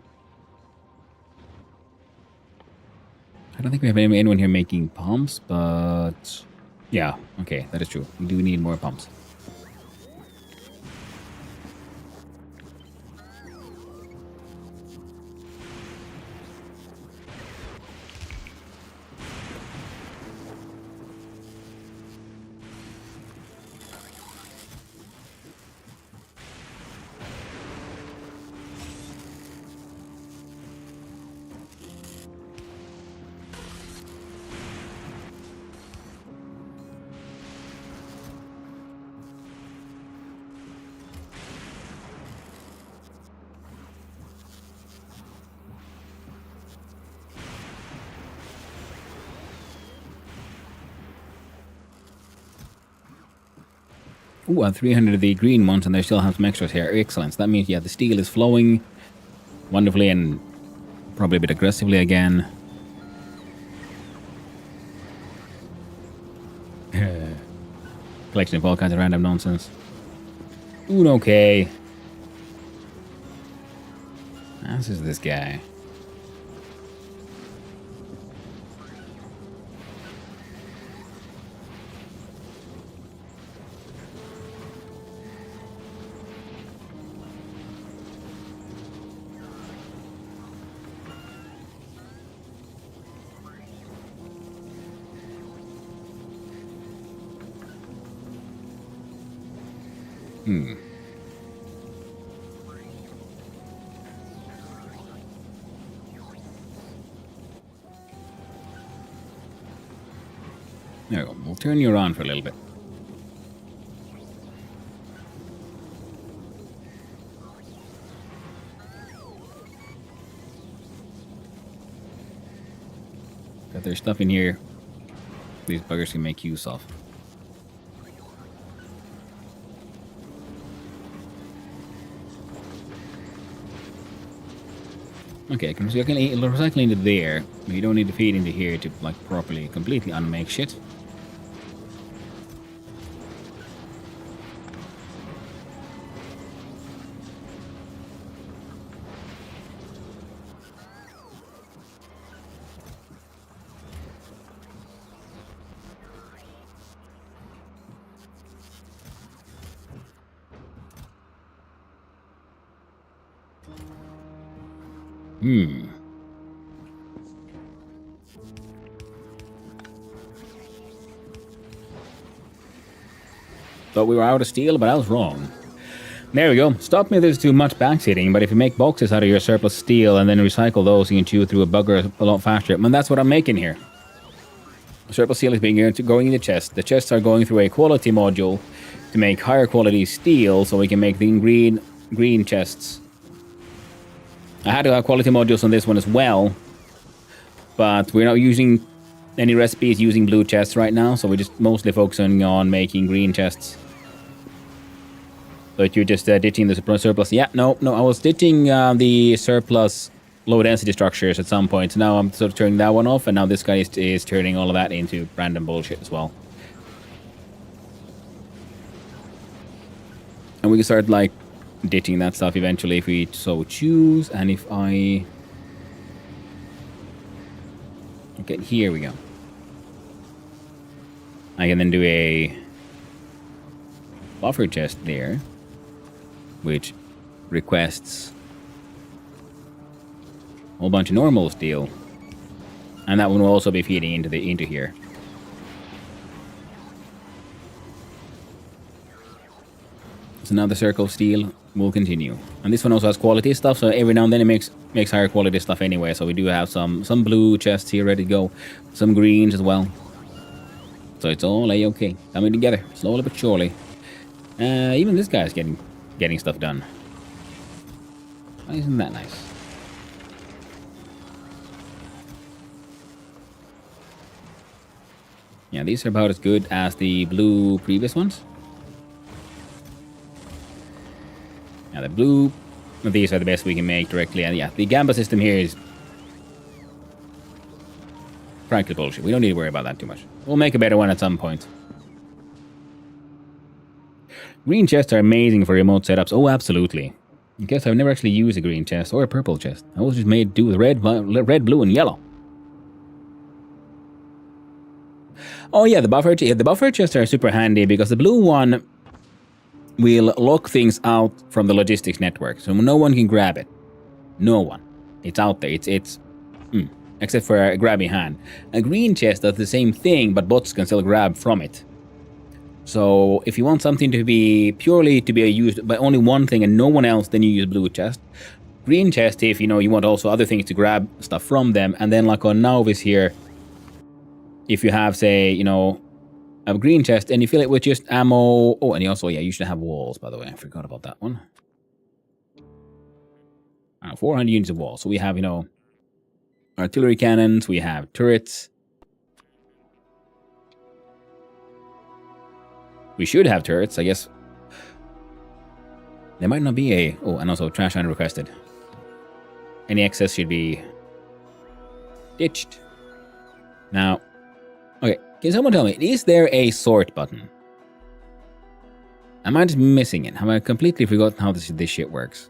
I don't think we have anyone here making pumps, but... yeah, okay, that is true. We do need more pumps. Ooh, 300 of the green ones, and they still have some extras here. Excellent. So that means, yeah, the steel is flowing wonderfully and probably a bit aggressively again. Collection of all kinds of random nonsense. Ooh, okay. This is this guy. There we go. We'll turn you around for a little bit. Got their stuff in here. These buggers can make use of. Okay, I can recycle into there. You don't need to feed into here to like properly, completely unmake shit. Thought we were out of steel, but I was wrong. There we go. Stop me if there's too much backseating, but if you make boxes out of your surplus steel and then recycle those, you can chew through a bugger a lot faster. And that's what I'm making here. Surplus steel is being going in the chest. The chests are going through a quality module to make higher quality steel, so we can make the green chests. I had to have quality modules on this one as well, but we're not using any recipes using blue chests right now, so we're just mostly focusing on making green chests. So you're just ditching the surplus. Yeah, no, I was ditching the surplus low density structures at some point. So now I'm sort of turning that one off, and now this guy is turning all of that into random bullshit as well. And we can start like ditching that stuff eventually if we so choose. And if I... Okay, here we go. I can then do a buffer chest there, which requests a whole bunch of normal steel, and that one will also be feeding into here. So now the circle of steel will continue, and this one also has quality stuff. So every now and then it makes higher quality stuff anyway. So we do have some blue chests here ready to go, some greens as well. So it's all a-okay, coming together slowly but surely. Even this guy's getting stuff done. Isn't that nice? Yeah, these are about as good as the blue previous ones. Yeah, the blue, these are the best we can make directly. And yeah, the Gamba system here is frankly bullshit. We don't need to worry about that too much. We'll make a better one at some point. Green chests are amazing for remote setups. Oh, absolutely. I guess I've never actually used a green chest or a purple chest. I was just made to do with red, blue, and yellow. Oh yeah, the buffer chests are super handy because the blue one will lock things out from the logistics network, so no one can grab it. No one. It's out there. It's except for a grabby hand. A green chest does the same thing, but bots can still grab from it. So if you want something to be purely to be used by only one thing and no one else, then you use blue chest. Green chest if you want also other things to grab stuff from them. And then like on Nauvis here, if you have say a green chest and you fill it with just ammo. Oh, and you also you should have walls, by the way. I forgot about that one. 400 units of walls. So we have artillery cannons. We have turrets. We should have turrets, I guess. There might not be a... Oh, and also trash item requested. Any excess should be ditched. Now, okay, can someone tell me, is there a sort button? Am I just missing it? Have I completely forgotten how this shit works?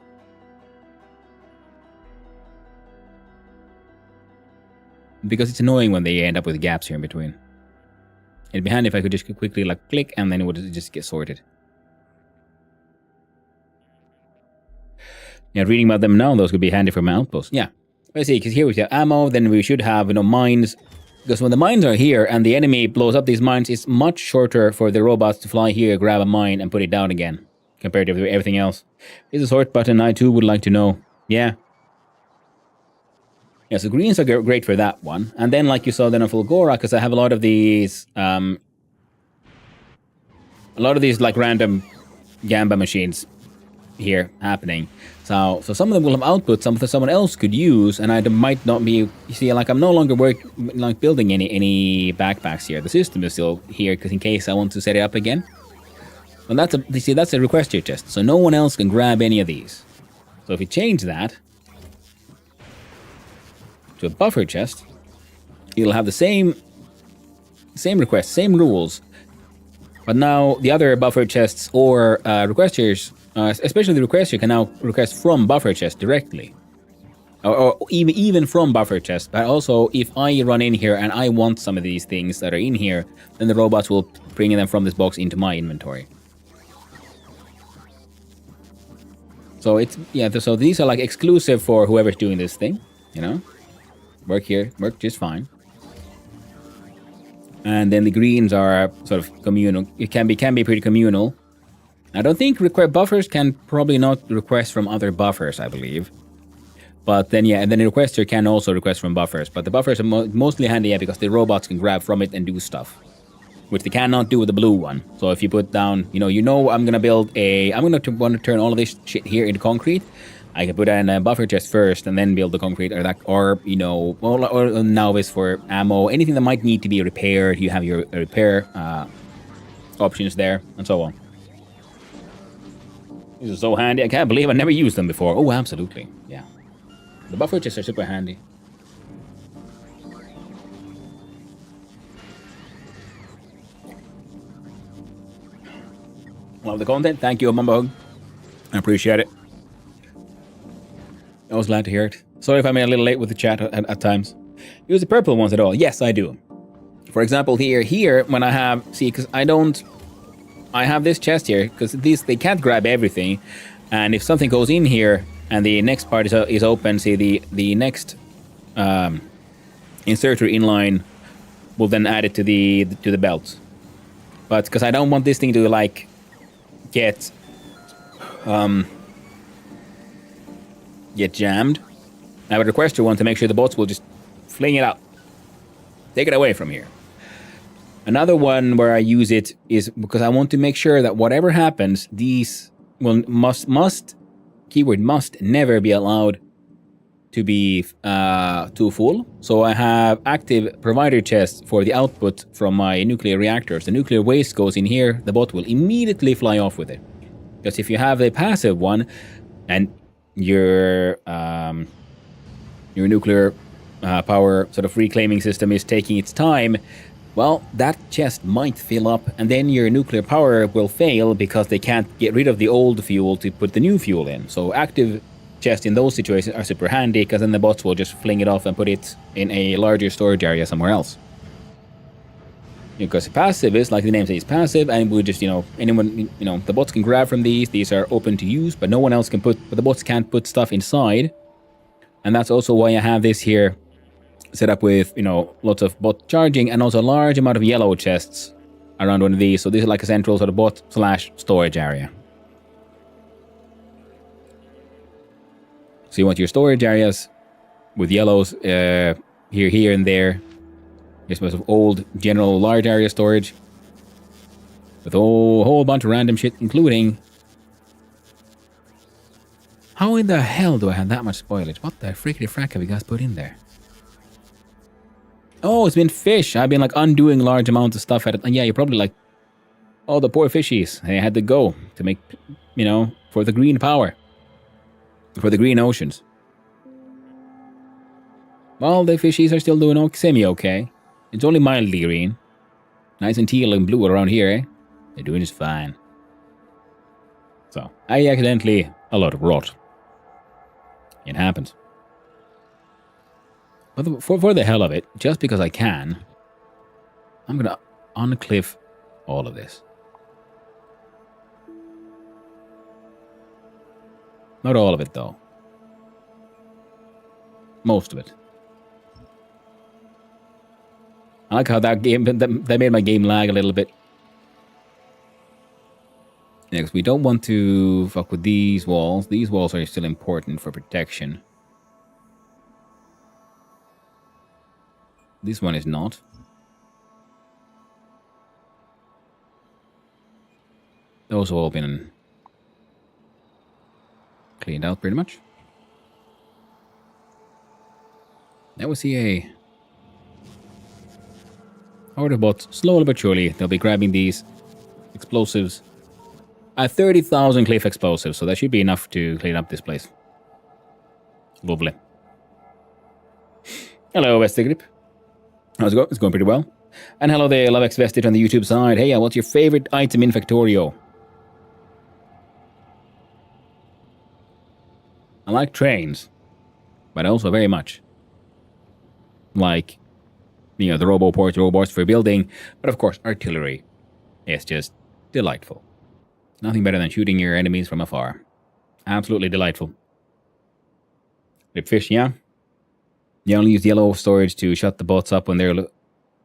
Because it's annoying when they end up with gaps here in between. It'd be handy if I could just quickly click and then it would just get sorted. Yeah, reading about them now, those could be handy for my outpost. Yeah, let's see, because here we have ammo, then we should have mines. Because when the mines are here and the enemy blows up these mines, it's much shorter for the robots to fly here, grab a mine, and put it down again, compared to everything else. Is a sort button, I too would like to know. Yeah. Yeah, so greens are great for that one. And then like you saw then on Fulgora, because I have a lot of these like random Gamba machines here happening. So some of them will have output, some someone else could use, and I might not be, you see, like I'm no longer building any backpacks here. The system is still here because in case I want to set it up again. And that's a request here chest, so no one else can grab any of these. So if you change that, to a buffer chest, it'll have the same request, same rules. But now the other buffer chests or requesters, especially the requester, can now request from buffer chest directly. Or even from buffer chest. But also, if I run in here and I want some of these things that are in here, then the robots will bring them from this box into my inventory. So it's, yeah, so these are like exclusive for whoever's doing this thing, you know? Work here, work just fine. And then the greens are sort of communal. It can be pretty communal. I don't think buffers can probably not request from other buffers, I believe. But then, yeah, and then the requester can also request from buffers. But the buffers are mostly handy, yeah, because the robots can grab from it and do stuff, which they cannot do with the blue one. So if you put down, I'm gonna want to turn all of this shit here into concrete. I can put in a buffer chest first and then build the concrete, or now is for ammo, anything that might need to be repaired. You have your repair options there, and so on. These are so handy. I can't believe I never used them before. Oh, absolutely, yeah. The buffer chests are super handy. Love the content. Thank you, Mumbahug. I appreciate it. I was glad to hear it. Sorry if I'm a little late with the chat at times. Use the purple ones at all? Yes, I do. For example, here, when I have... See, because I have this chest here, because they can't grab everything. And if something goes in here, and the next part is open, see, the next inserter inline will then add it to the belt. But because I don't want this thing to, like, get jammed, I would request one to make sure the bots will just fling it out. Take it away from here. Another one where I use it is because I want to make sure that whatever happens, these must never be allowed to be too full. So I have active provider chests for the output from my nuclear reactors. The nuclear waste goes in here, the bot will immediately fly off with it. Because if you have a passive one and your nuclear power sort of reclaiming system is taking its time, well, that chest might fill up, and then your nuclear power will fail because they can't get rid of the old fuel to put the new fuel in. So active chests in those situations are super handy, because then the bots will just fling it off and put it in a larger storage area somewhere else. Because passive is, like the name says, passive, and we just, anyone, the bots can grab from these. These are open to use, but no one else can but the bots can't put stuff inside. And that's also why I have this here set up with, lots of bot charging and also a large amount of yellow chests around one of these. So this is like a central sort of bot/storage area. So you want your storage areas with yellows here and there. Here's some sort of old general large area storage with a whole bunch of random shit, including... How in the hell do I have that much spoilage? What the frickety frack have you guys put in there? Oh, it's been fish. I've been like undoing large amounts of stuff at it. And yeah, you're probably like, oh, the poor fishies. They had to go to make, for the green power. For the green oceans. Well, the fishies are still doing semi-okay. It's only mildly green. Nice and teal and blue around here, eh? They're doing just fine. So, I accidentally a lot of rot. It happens. But for the hell of it, just because I can, I'm gonna uncliff all of this. Not all of it, though. Most of it. I like how that made my game lag a little bit. Next, we don't want to fuck with these walls. These walls are still important for protection. This one is not. Those have all been cleaned out pretty much. Now we see a horde of bots. Slowly but surely, they'll be grabbing these explosives. 30,000 cliff explosives, so that should be enough to clean up this place. Lovely. Hello, Vestigrip. How's it going? It's going pretty well. And hello there, LoveX Vestige on the YouTube side. Hey, what's your favorite item in Factorio? I like trains, but also very much like, the roboports, robots for building, but of course, artillery is just delightful. Nothing better than shooting your enemies from afar. Absolutely delightful. Ripfish, yeah? You only use yellow storage to shut the bots up when they're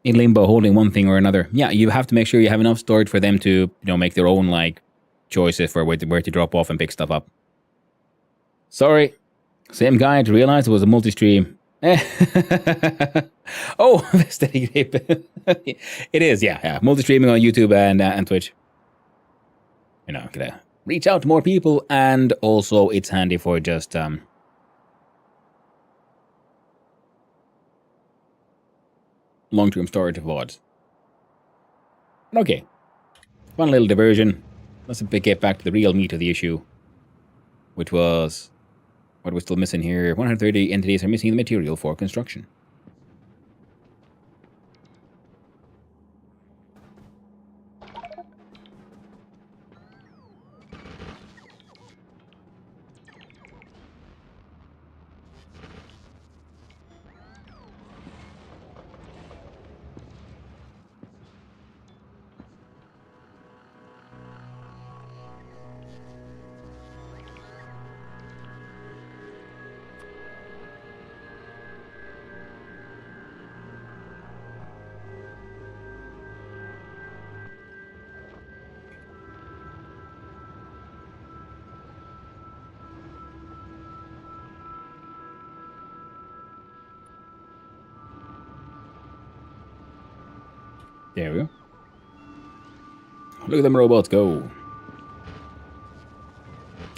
in limbo holding one thing or another. Yeah, you have to make sure you have enough storage for them to, make their own, choices for where to drop off and pick stuff up. Sorry. Same guy to realize it was a multi-stream. Oh, steady grape. It is, yeah. Multi-streaming on YouTube and Twitch. Gonna reach out to more people, and also it's handy for just long-term storage of VODs. Okay. Fun little diversion. Let's get back to the real meat of the issue, which was what we're still missing here. 130 entities are missing the material for construction. There we go. Look at them robots go.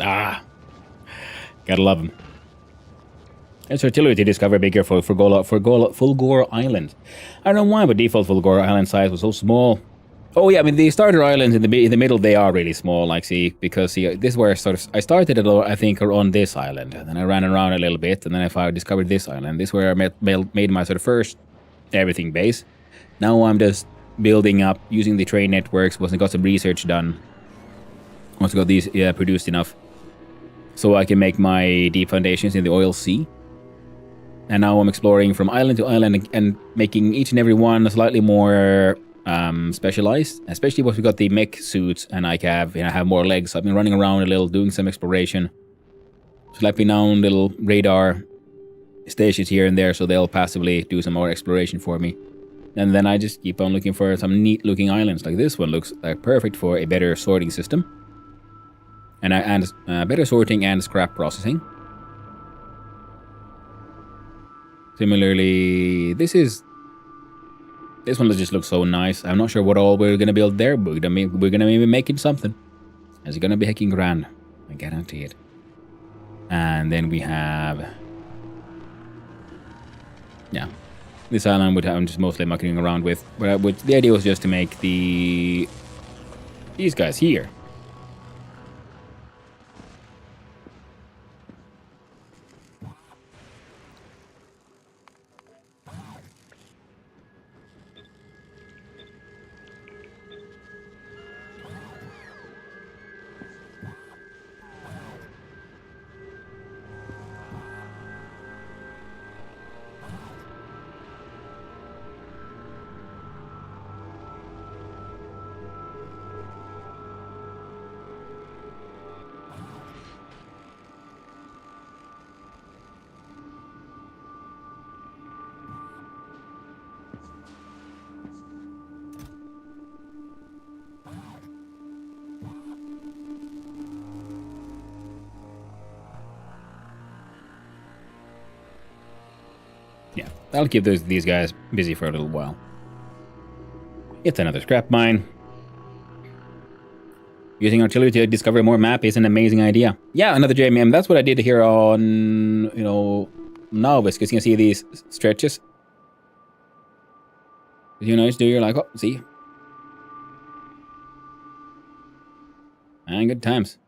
Ah. Gotta love them. It's artillery to discover bigger for Fulgora Island. I don't know why, but default Fulgora Island size was so small. Oh yeah, I mean the starter islands in the middle, they are really small. Because this is where I started I think on this island, and then I ran around a little bit, and then I discovered this island. This is where I made my sort of first everything base. Now I'm just building up using the train networks. Once I got some research done, once I got these produced enough, so I can make my deep foundations in the oil sea. And now I'm exploring from island to island and making each and every one slightly more specialized. Especially once we got the mech suits and I have more legs. So I've been running around a little, doing some exploration, slapping down little radar stations here and there, so they'll passively do some more exploration for me. And then I just keep on looking for some neat-looking islands. Like this one looks perfect for a better sorting system, and better sorting and scrap processing. Similarly, this one just looks so nice. I'm not sure what all we're gonna build there, but we're gonna be making something. It's gonna be hecking grand, I guarantee it. And then we have, yeah. This island I'm just mostly mucking around with, but the idea was just to make these guys here. Yeah, that'll keep these guys busy for a little while. It's another scrap mine. Using artillery to discover more map is an amazing idea. Yeah, another JMM. That's what I did here on, Novice, because you can see these stretches. Just do your oh, see. And good times.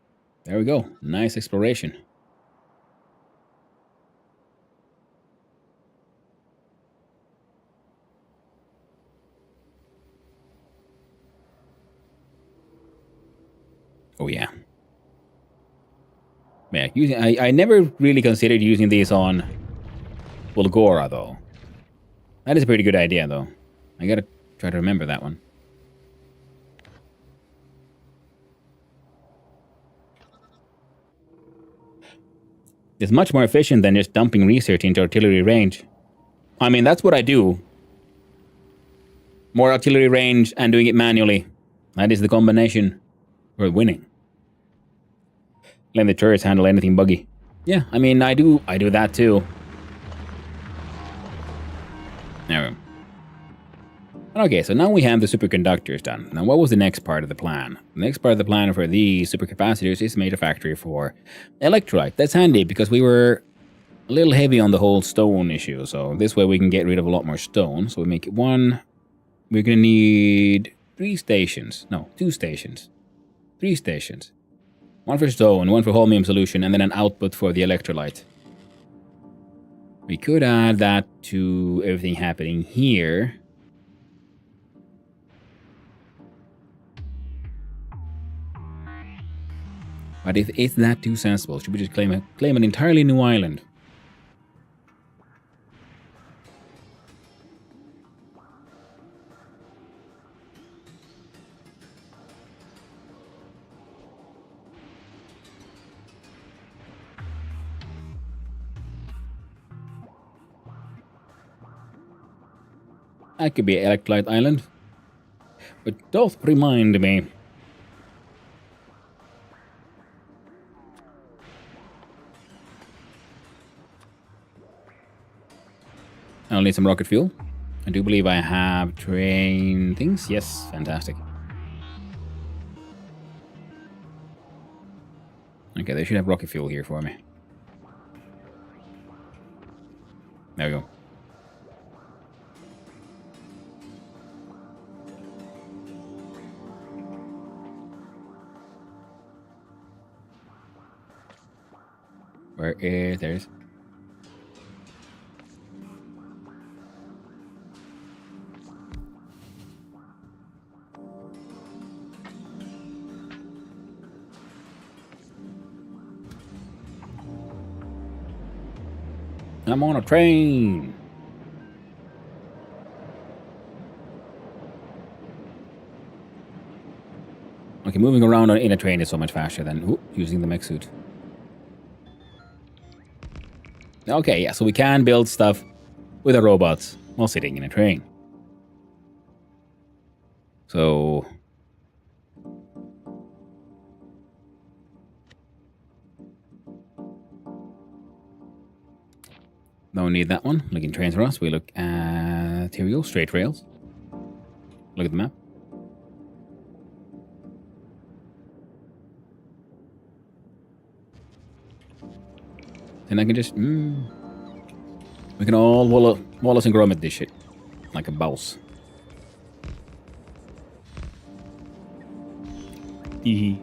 There we go. Nice exploration. Oh, yeah. Yeah, I never really considered using these on Fulgora, though. That is a pretty good idea, though. I gotta try to remember that one. It's much more efficient than just dumping research into artillery range. I mean, that's what I do. More artillery range and doing it manually. That is the combination for winning. Letting the turrets handle anything buggy. Yeah, I mean, I do that too. There we go. Okay, so now we have the superconductors done. Now, what was the next part of the plan? The next part of the plan for these supercapacitors is to make a factory for electrolyte. That's handy because we were a little heavy on the whole stone issue. So this way we can get rid of a lot more stone. So we make it one. We're going to need 3 stations. No, 2 stations. 3 stations. One for stone, one for holmium solution, and then an output for the electrolyte. We could add that to everything happening here. But is that too sensible? Should we just claim an entirely new island? That could be Electrolyte Island. But doth remind me. I'll need some rocket fuel. I do believe I have train things. Yes, fantastic. Okay, they should have rocket fuel here for me. There we go. Where is... There's... I'm on a train. Okay, moving around in a train is so much faster than using the mech suit. Okay, yeah, so we can build stuff with the robots while sitting in a train. So... don't need that one. Looking trains for us. We look at... here we go. Straight rails. Look at the map. And I can just... we can all Wallace and Gromit this shit. Like a boss. Hee.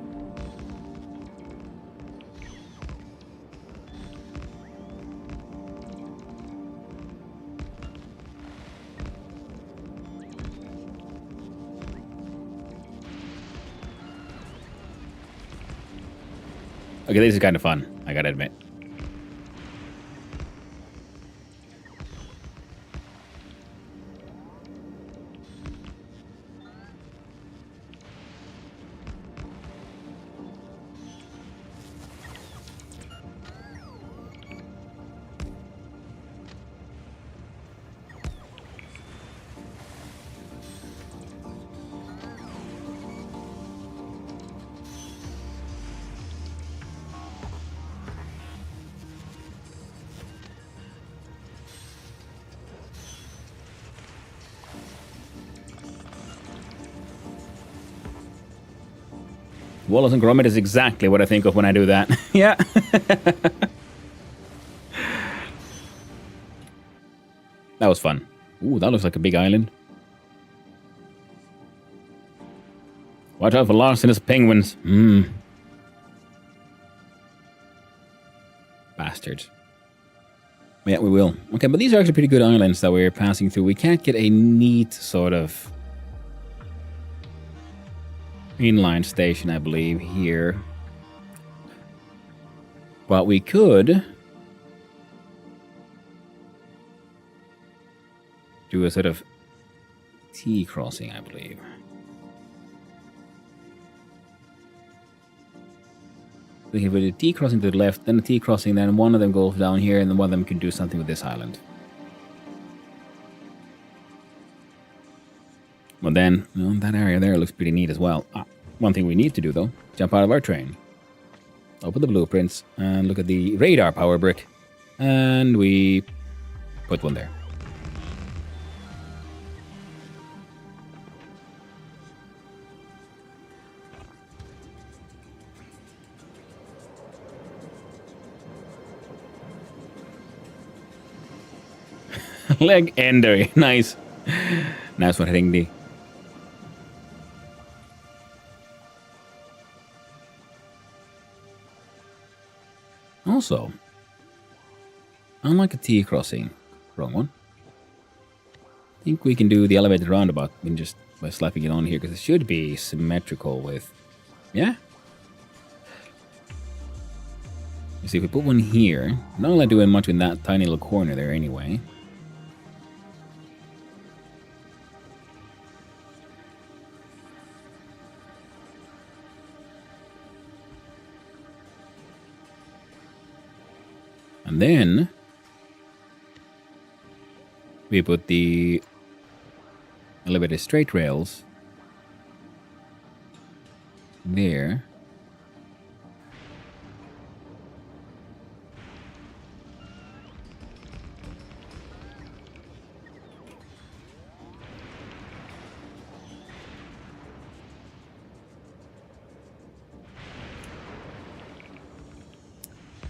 Okay, this is kind of fun, I gotta admit. Wallace and Gromit is exactly what I think of when I do that. Yeah. That was fun. Ooh, that looks like a big island. Watch out for larcenous penguins. Bastards. Yeah, we will. Okay, but these are actually pretty good islands that we're passing through. We can't get a neat sort of... inline station, I believe, here. But we could do a sort of T-crossing, I believe. We can do a T-crossing to the left, then a T-crossing, then one of them goes down here, and then one of them can do something with this island. Well then, that area there looks pretty neat as well. One thing we need to do though, jump out of our train. Open the blueprints and look at the radar power brick. And we put one there. Legendary, nice. Nice one hitting D. Also, unlike a T crossing, wrong one. I think we can do the elevated roundabout just by slapping it on here because it should be symmetrical with, yeah. You see, if we put one here, not really doing much in that tiny little corner there anyway. And then we put the elevated straight rails there.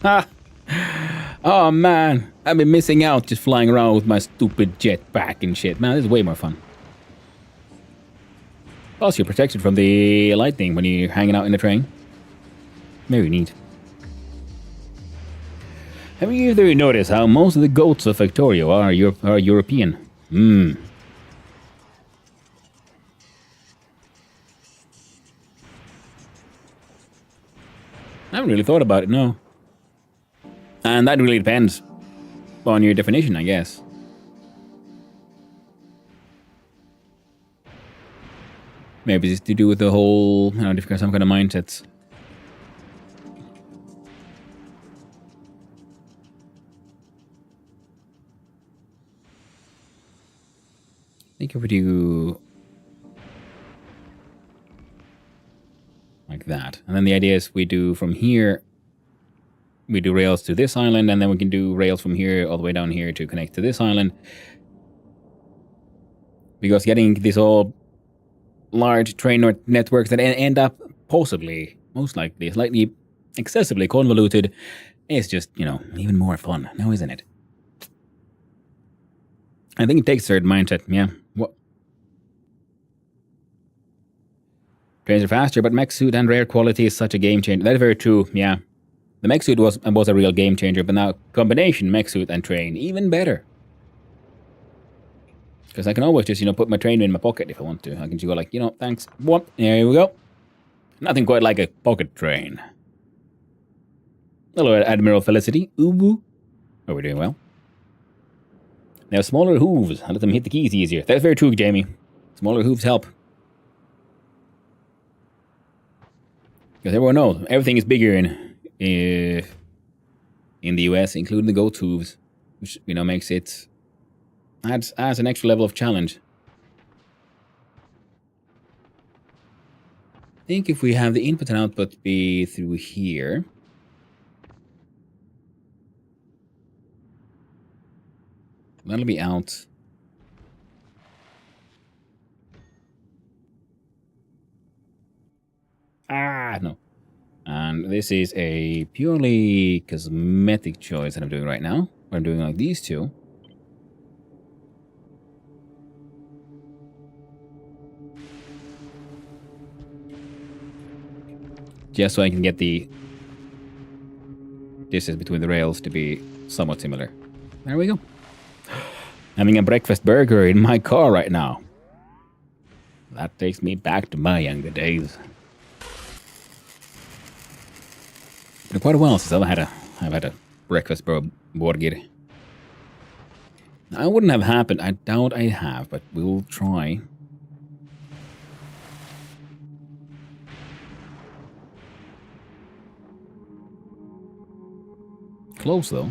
Ha! Oh man, I've been missing out just flying around with my stupid jetpack and shit. Man, this is way more fun. Plus, you're protected from the lightning when you're hanging out in the train. Very neat. Have you either noticed how most of the goats of Factorio are European? I haven't really thought about it, no. And that really depends on your definition, I guess. Maybe it's to do with the whole, different some kind of mindsets. I think if we do like that, and then the idea is we do from here. We do rails to this island, and then we can do rails from here all the way down here to connect to this island. Because getting these all large train networks that end up possibly, most likely, slightly excessively convoluted is just, even more fun now, isn't it? I think it takes a certain mindset, yeah. What? Trains are faster, but mech suit and rare quality is such a game changer. That is very true, yeah. The mech suit was a real game changer, but now combination mech suit and train, even better. Because I can always just, put my train in my pocket if I want to. I can just go like, thanks. Whoop, there we go. Nothing quite like a pocket train. Hello, Admiral Felicity. Ooh. Oh, we're doing well. They have smaller hooves. I let them hit the keys easier. That's very true, Jamie. Smaller hooves help. Because everyone knows, everything is bigger in the US, including the goat hooves, which makes it adds an extra level of challenge. I think if we have the input and output be through here, that'll be out. No. And this is a purely cosmetic choice that I'm doing right now. I'm doing like these two. Just so I can get the distance between the rails to be somewhat similar. There we go. Having a breakfast burger in my car right now. That takes me back to my younger days. been quite a while since I've had a breakfast burger. I wouldn't have happened. I doubt I have, but we'll try. Close though.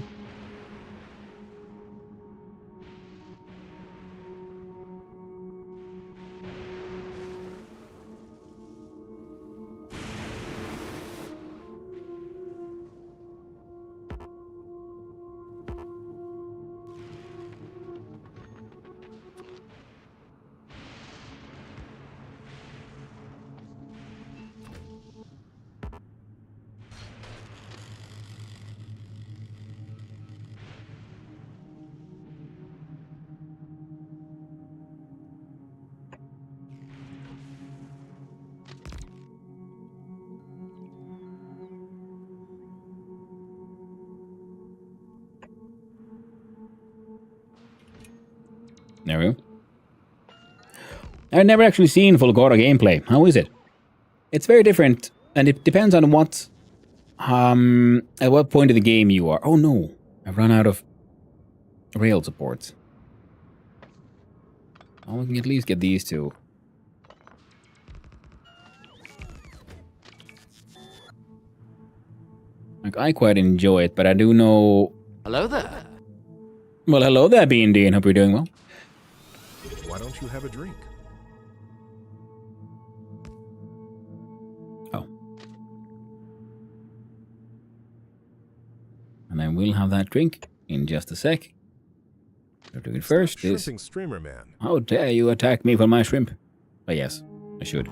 There we go. I've never actually seen Fulgora gameplay. How is it? It's very different, and it depends on what, at what point of the game you are. Oh no, I've run out of rail supports. Well, we can at least get these two. Like, I quite enjoy it, but I do know... Hello there. Well, hello there, B&D, and hope you're doing well. Why don't you have a drink? Oh. And then we'll have that drink in just a sec. We're doing first is... Shrimping streamer man. How dare you attack me for my shrimp? But yes, I should.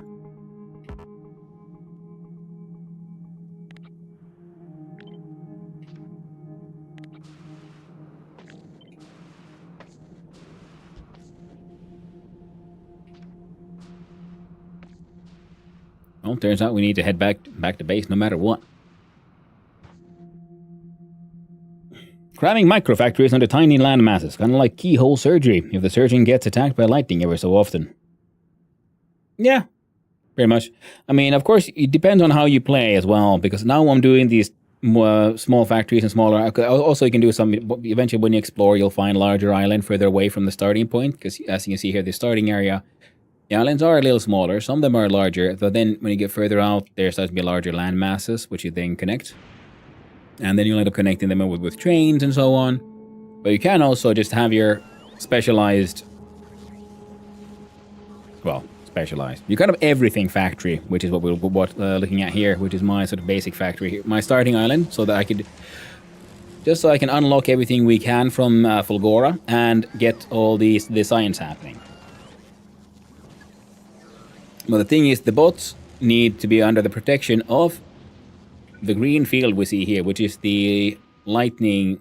Well, turns out we need to head back to base no matter what. Cramming microfactories onto tiny land masses, kind of like keyhole surgery if the surgeon gets attacked by lightning ever so often. Yeah, pretty much. I mean, of course, it depends on how you play as well, because now I'm doing these small factories and smaller. Also, you can do some, eventually when you explore, you'll find larger island further away from the starting point, because as you can see here, the starting area, the islands are a little smaller, some of them are larger, but then when you get further out, there starts to be larger land masses, which you then connect. And then you'll end up connecting them with trains and so on. But you can also just have your specialized... Well, specialized. You kind of everything factory, which is what we're looking at here, which is my sort of basic factory here. My starting island, so that I could... Just so I can unlock everything we can from Fulgora and get all the science happening. But the thing is, the bots need to be under the protection of the green field we see here, which is the lightning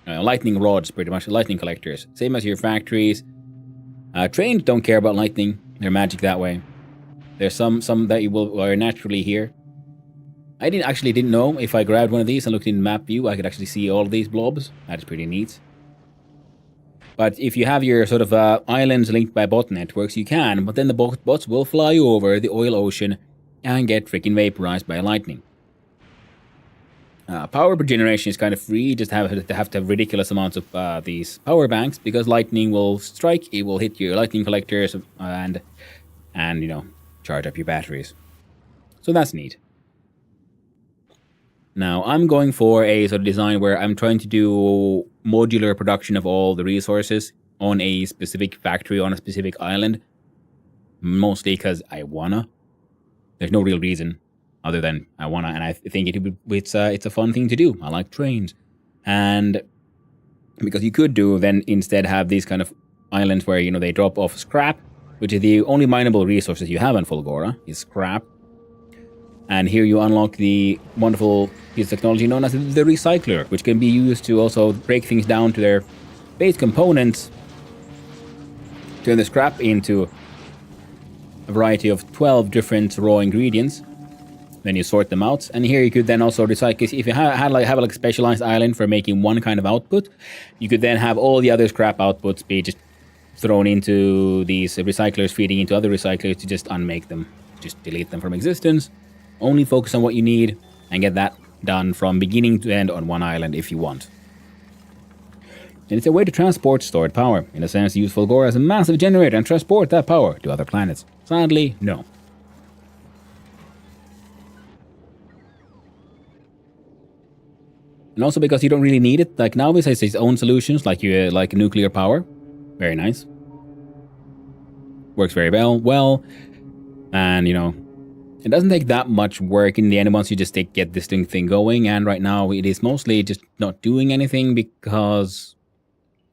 rods, pretty much, lightning collectors. Same as your factories. Trains don't care about lightning. They're magic that way. There's some that are naturally here. I didn't know if I grabbed one of these and looked in map view, I could actually see all of these blobs. That is pretty neat. But if you have your sort of islands linked by bot networks, you can, but then the bots will fly over the oil ocean and get freaking vaporized by lightning. Power per generation is kind of free, you just have to have ridiculous amounts of these power banks, because lightning will strike, it will hit your lightning collectors and you know, charge up your batteries. So that's neat. Now, I'm going for a sort of design where I'm trying to do modular production of all the resources on a specific factory, on a specific island. Mostly because I wanna. There's no real reason other than I wanna, and I think it's a fun thing to do. I like trains. And because you could do then instead have these kind of islands where, you know, they drop off scrap, which is the only mineable resources you have on Fulgora, is scrap. And here you unlock the wonderful piece of technology known as the recycler, which can be used to also break things down to their base components, turn the scrap into a variety of 12 different raw ingredients. Then you sort them out, and here you could then also recycle. If you have like a specialized island for making one kind of output, you could then have all the other scrap outputs be just thrown into these recyclers, feeding into other recyclers to just unmake them, just delete them from existence. Only focus on what you need, and get that done from beginning to end on one island if you want. And it's a way to transport stored power. In a sense, use Fulgora as a massive generator and transport that power to other planets. Sadly, no. And also because you don't really need it. Like Nauvis has its own solutions, like nuclear power. Very nice. Works very well. And, you know, it doesn't take that much work in the end once you just get this thing going. And right now it is mostly just not doing anything because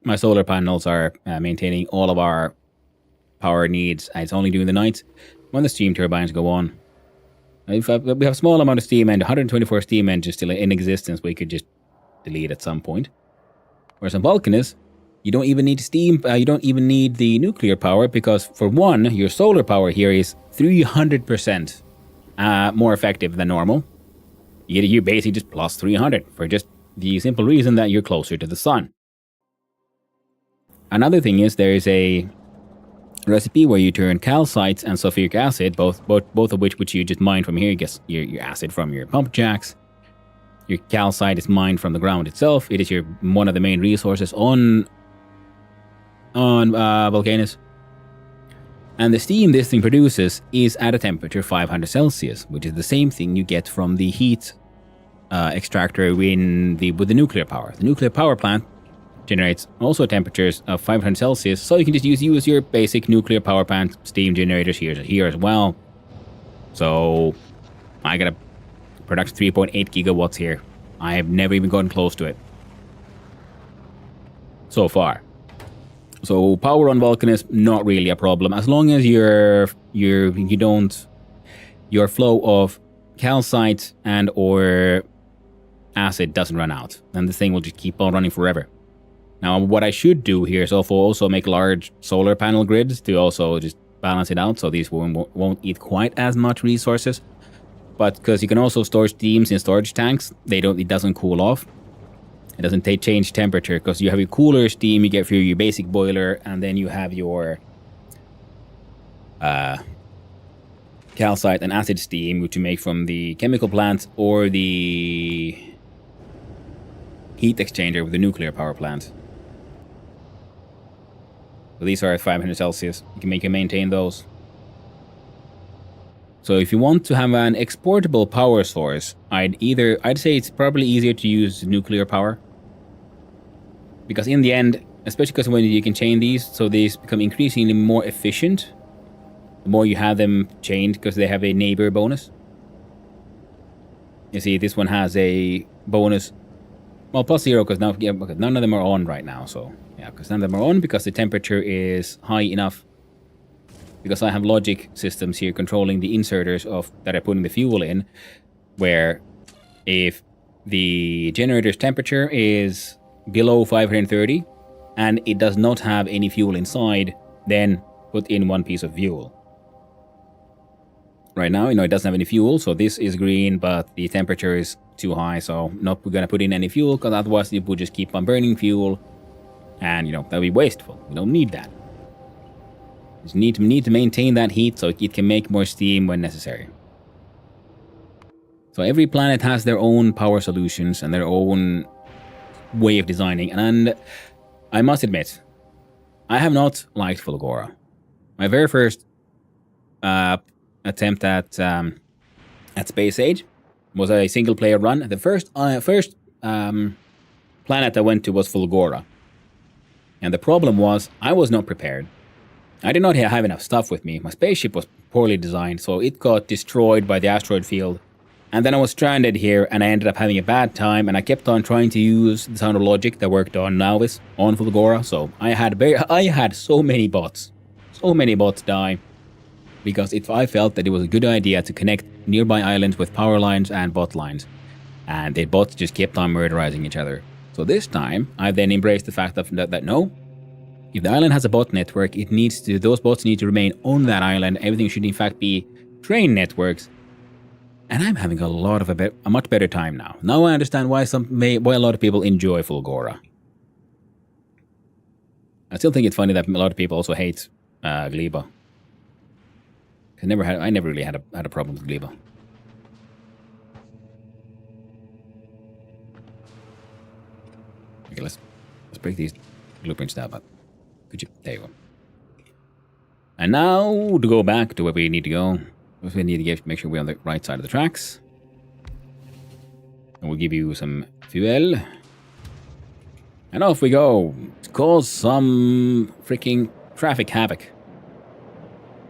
my solar panels are maintaining all of our power needs. It's only during the night when the steam turbines go on. We have a small amount of steam and 124 steam engines still in existence we could just delete at some point. Whereas on Vulcanus, you don't even need steam, you don't even need the nuclear power because for one, your solar power here is 300% more effective than normal. You basically just plus 300 for just the simple reason that you're closer to the sun. Another thing is there is a recipe where you turn calcite and sulfuric acid, both of which you just mine from here. You get your acid from your pump jacks. Your calcite is mined from the ground itself. It is one of the main resources on Vulcanus. And the steam this thing produces is at a temperature 500 Celsius, which is the same thing you get from the heat extractor with the nuclear power. The nuclear power plant generates also temperatures of 500 Celsius, so you can just use your basic nuclear power plant steam generators here as well. So I got a production 3.8 gigawatts here. I have never even gotten close to it so far. So power on Vulcanus not really a problem as long as your flow of calcite and or acid doesn't run out, then the thing will just keep on running forever. Now, what I should do here is also make large solar panel grids to also just balance it out, so these won't eat quite as much resources. But because you can also store steams in storage tanks, it doesn't cool off. It doesn't change temperature because you have your cooler steam you get through your basic boiler, and then you have your calcite and acid steam, which you make from the chemical plants or the heat exchanger with the nuclear power plant. So these are at 500 Celsius. You can maintain those. So if you want to have an exportable power source, I'd say it's probably easier to use nuclear power. Because in the end, especially because when you can chain these, so these become increasingly more efficient. The more you have them chained, because they have a neighbor bonus. You see, this one has a bonus, well, +0, because none of them are on right now, so... Yeah, because none of them are on because the temperature is high enough. Because I have logic systems here controlling the inserters that are putting the fuel in, where if the generator's temperature is below 530 and it does not have any fuel inside, then put in one piece of fuel. Right now, it doesn't have any fuel, so this is green, but the temperature is too high, so not going to put in any fuel, because otherwise it would just keep on burning fuel. And, that would be wasteful. We don't need that. We just need to maintain that heat so it can make more steam when necessary. So every planet has their own power solutions and their own way of designing. And I must admit, I have not liked Fulgora. My very first attempt at Space Age was a single-player run. The first planet I went to was Fulgora. And the problem was, I was not prepared. I did not have enough stuff with me. My spaceship was poorly designed, so it got destroyed by the asteroid field. And then I was stranded here, and I ended up having a bad time, and I kept on trying to use the sound of logic that worked on Nauvis, on Fulgora, so I had so many bots. So many bots die. Because I felt that it was a good idea to connect nearby islands with power lines and bot lines. And the bots just kept on murderizing each other. So this time, I then embraced the fact that no, if the island has a bot network, those bots need to remain on that island. Everything should in fact be train networks. And I'm having a much better time now. Now I understand why a lot of people enjoy Fulgora. I still think it's funny that a lot of people also hate Gleba. I never really had a problem with Gleba. Okay, let's break these blueprints down. But could you? There you go. And now to go back to where we need to go. We need to make sure we're on the right side of the tracks. And we'll give you some fuel. And off we go to cause some freaking traffic havoc.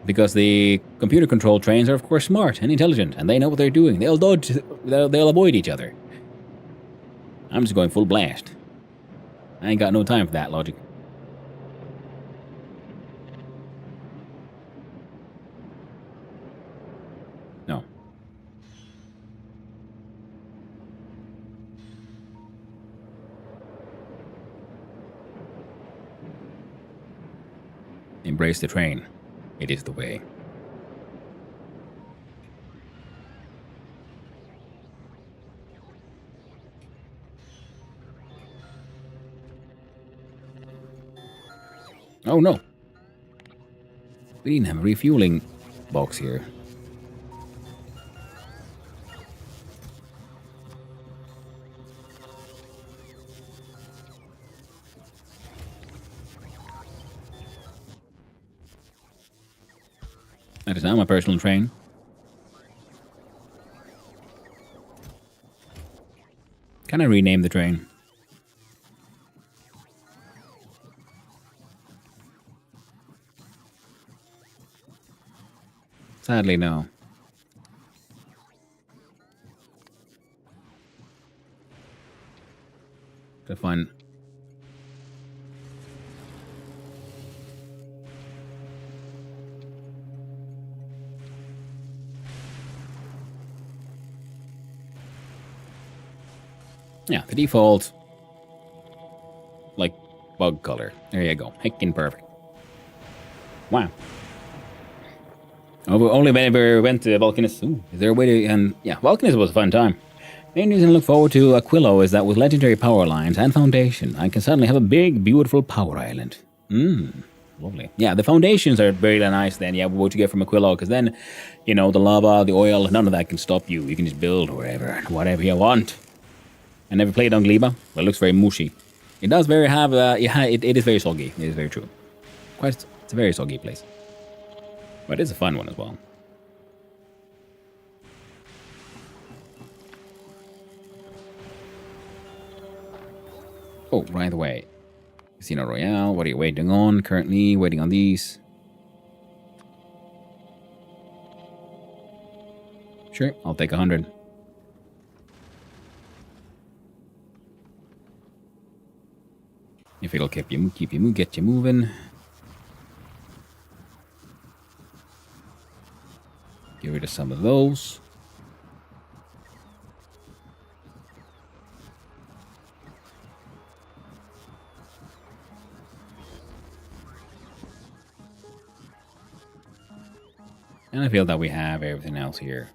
Because the computer-controlled trains are, of course, smart and intelligent, and they know what they're doing. They'll dodge, they'll avoid each other. I'm just going full blast. I ain't got no time for that logic. No. Embrace the train. It is the way. Oh no. We didn't have a refueling box here. That is now my personal train. Can I rename the train? Sadly, no. To find. Yeah, the default, like, bug color. There you go. Heckin' perfect. Wow. Only ever went to Volcanis. Ooh, is there a way to... And yeah, Volcanis was a fun time. Main reason I look forward to Aquilo is that with legendary power lines and foundation, I can suddenly have a big, beautiful power island. Lovely. Yeah, the foundations are very nice then, yeah, what you get from Aquilo, because then, you know, the lava, the oil, none of that can stop you. You can just build wherever, whatever you want. I never played on Gleba, but it looks very mushy. It does very have, yeah, it is very soggy. It is very true. It's a very soggy place. But it's a fun one as well. Oh, right away. Casino Royale, what are you waiting on? Currently waiting on these. Sure, I'll take 100. If it'll get you moving. Get rid of some of those. And I feel that we have everything else here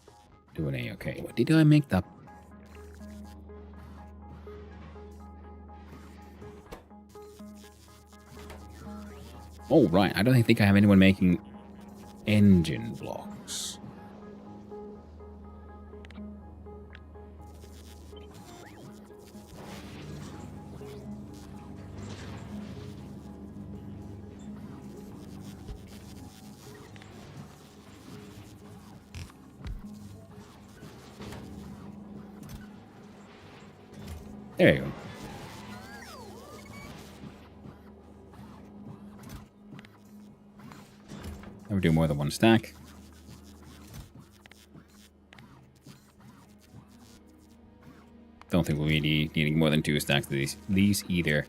doing A-okay. What did I make that? Oh, right. I don't think I have anyone making engine blocks. There you go. Never do more than one stack. Don't think we'll be needing more than 2 stacks of these either.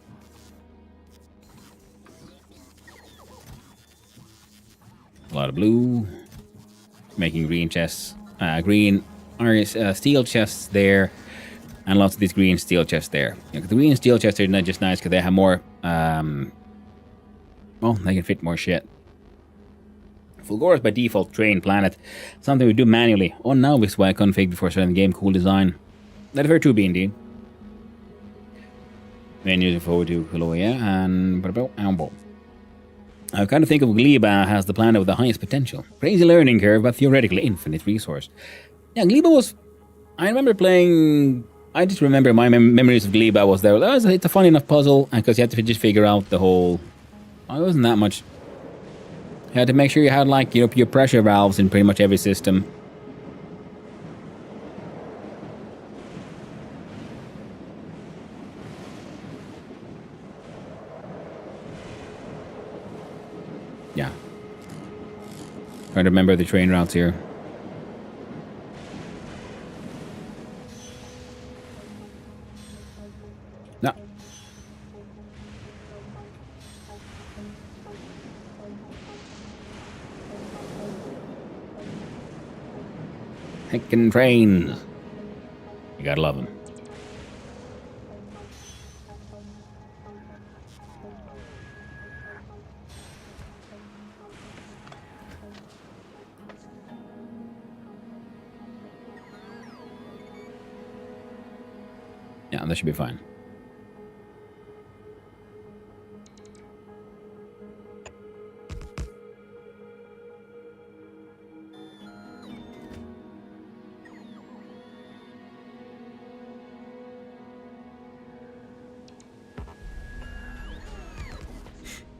A lot of blue. Making green chests. Green steel chests there. And lots of these green steel chests there. Yeah, the green steel chests are not just nice because they have more... well, they can fit more shit. Fulgora is by default train planet. Something we do manually. On now this way I config before starting the game. Cool design. That is very true, B&D. Then using forward to hello, yeah, and I kind of think of Gleba as the planet with the highest potential. Crazy learning curve, but theoretically infinite resource. Yeah, Gleba was... I remember playing I just remember my memories of Gleba was there. It's a fun enough puzzle, because you had to just figure out the whole... Oh, it wasn't that much. You had to make sure you had, like, your pressure valves in pretty much every system. Yeah. Trying to remember the train routes here. No. Heckin' trains. You gotta love them. Yeah, that should be fine.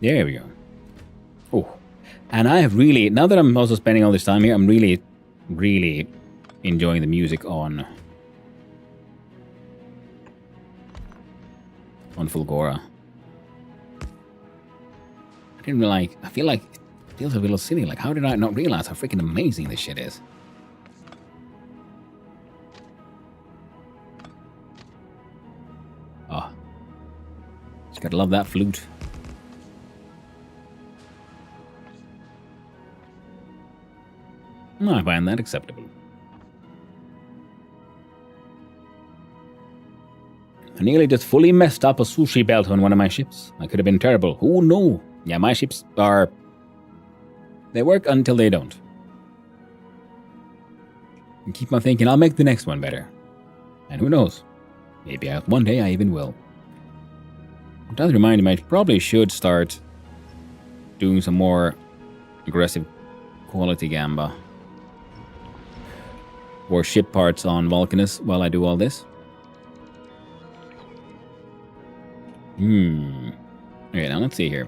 There we go. Oh, and I have really, now that I'm also spending all this time here, I'm really, really enjoying the music on Fulgora. I didn't really I feel like it feels a little silly. Like, how did I not realize how freaking amazing this shit is? Oh. Just gotta love that flute. I find that acceptable. I nearly just fully messed up a sushi belt on one of my ships. I could have been terrible. Oh no. Yeah, my ships are... They work until they don't. And keep on thinking, I'll make the next one better. And who knows? Maybe one day I even will. It does remind me, I probably should start doing some more aggressive quality gamba. Or ship parts on Vulcanus while I do all this. Okay, now let's see here.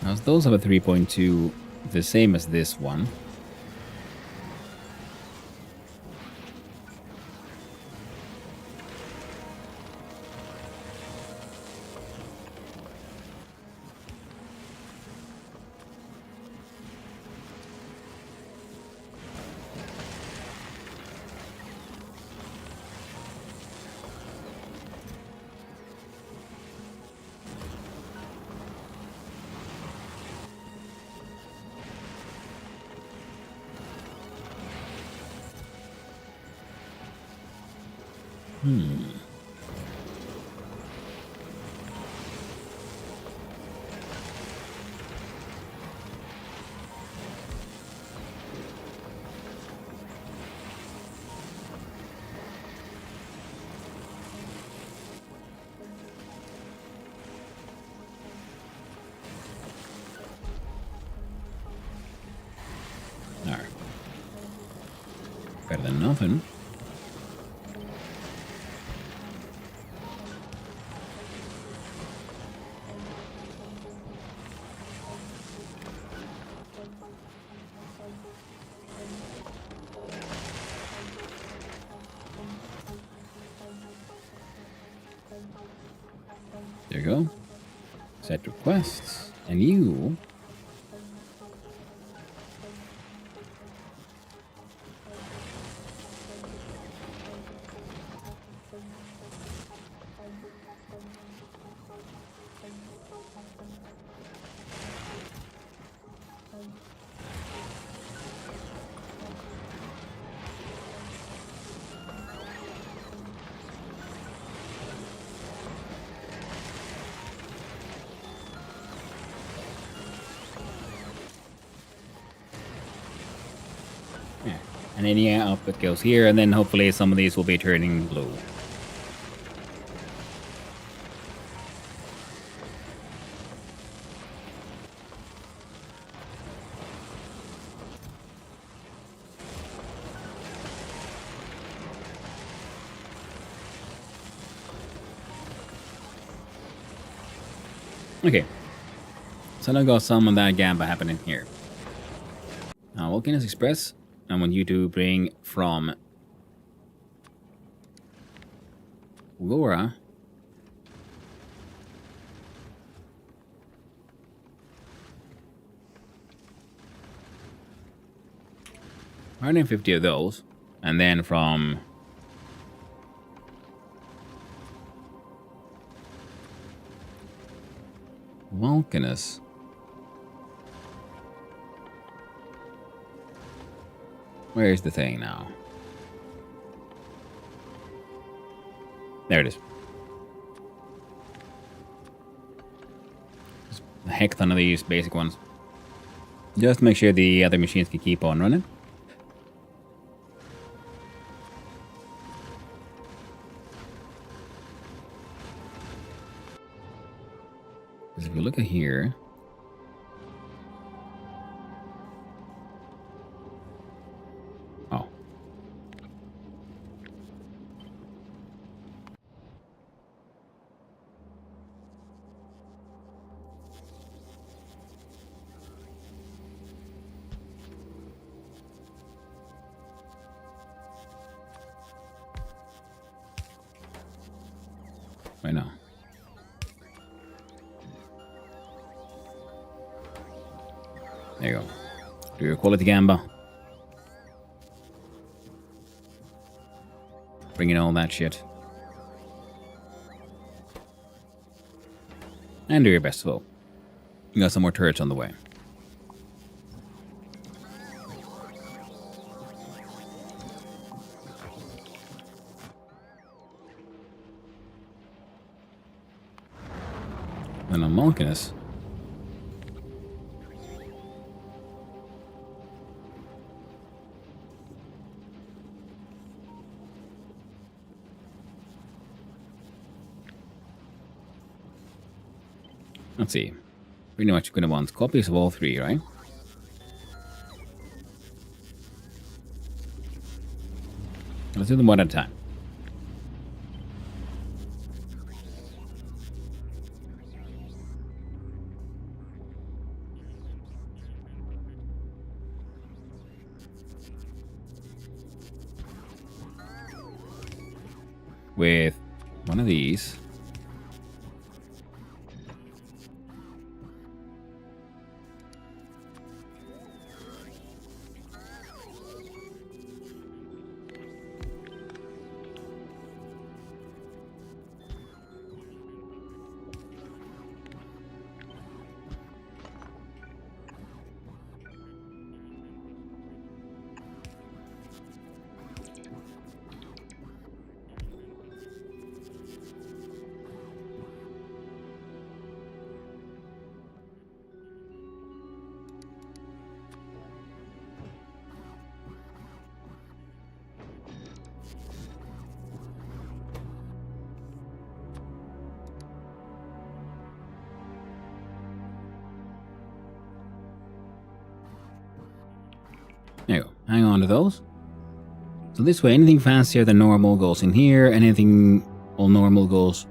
Now, those have a 3.2, the same as this one. Alright. Better than nothing. There you go. Set requests. And you... And any output goes here, and then hopefully some of these will be turning blue. Okay. So now got some of that gamba happening here. Now, Volcanoes Express, I want you to bring from Fulgora . 150 of those, and then from Vulcanus. Where's the thing now? There it is. Just a heck ton of these basic ones. Just to make sure the other machines can keep on running. Because if you look at here, oh, wait, no. There you go. Do your quality gamba. Bring in all that shit. And do your best, Phil. You got some more turrets on the way. Then on Malkinus. Let's see. Pretty much going to want copies of all three, right? Let's do them one at a time. With one of these. There you go. Hang on to those. So this way, anything fancier than normal goes in here, and anything all normal goes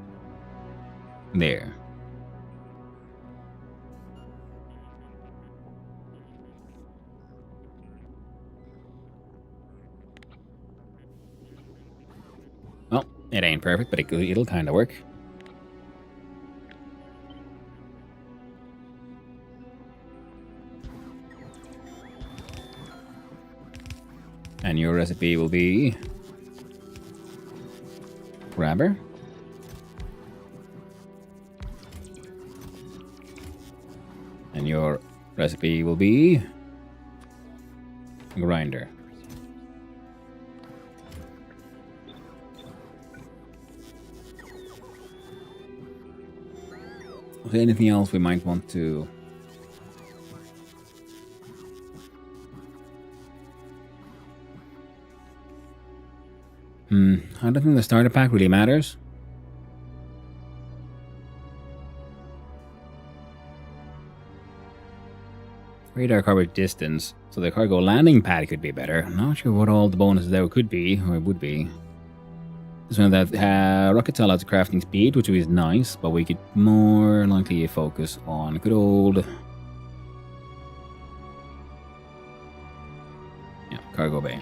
there. Well, it ain't perfect, but it'll kind of work. And your recipe will be grabber. And your recipe will be grinder. Is there anything else we might want to? I don't think the starter pack really matters. Radar coverage distance. So the cargo landing pad could be better. I'm not sure what all the bonuses there could be, or would be. This one that rockets allowed to crafting speed, which is nice, but we could more likely focus on good old cargo bay.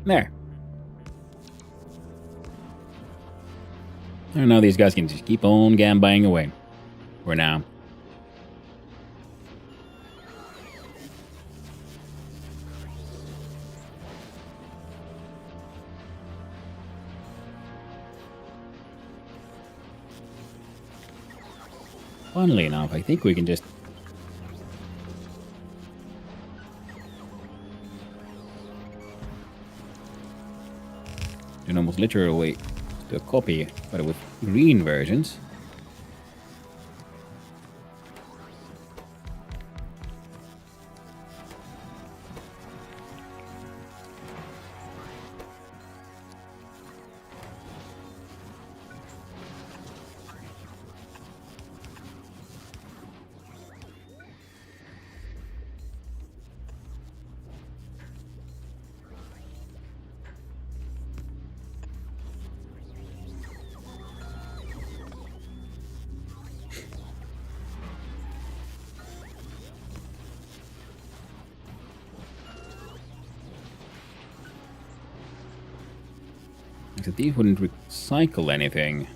There. And now these guys can just keep on gambaying away. For now. Funnily enough, I think we can just... almost literally to a copy, but with green versions. Except these wouldn't recycle anything.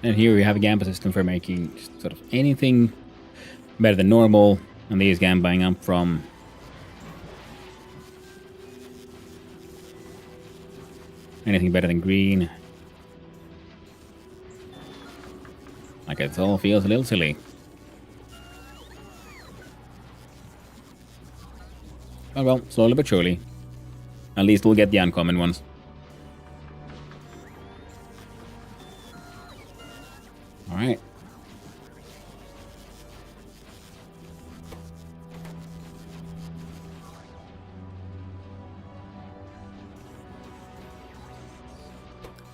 And here we have a Gamba system for making sort of anything better than normal, and these gambaying up from anything better than green. Like it all feels a little silly. Oh well, slowly but surely. At least we'll get the uncommon ones. Alright.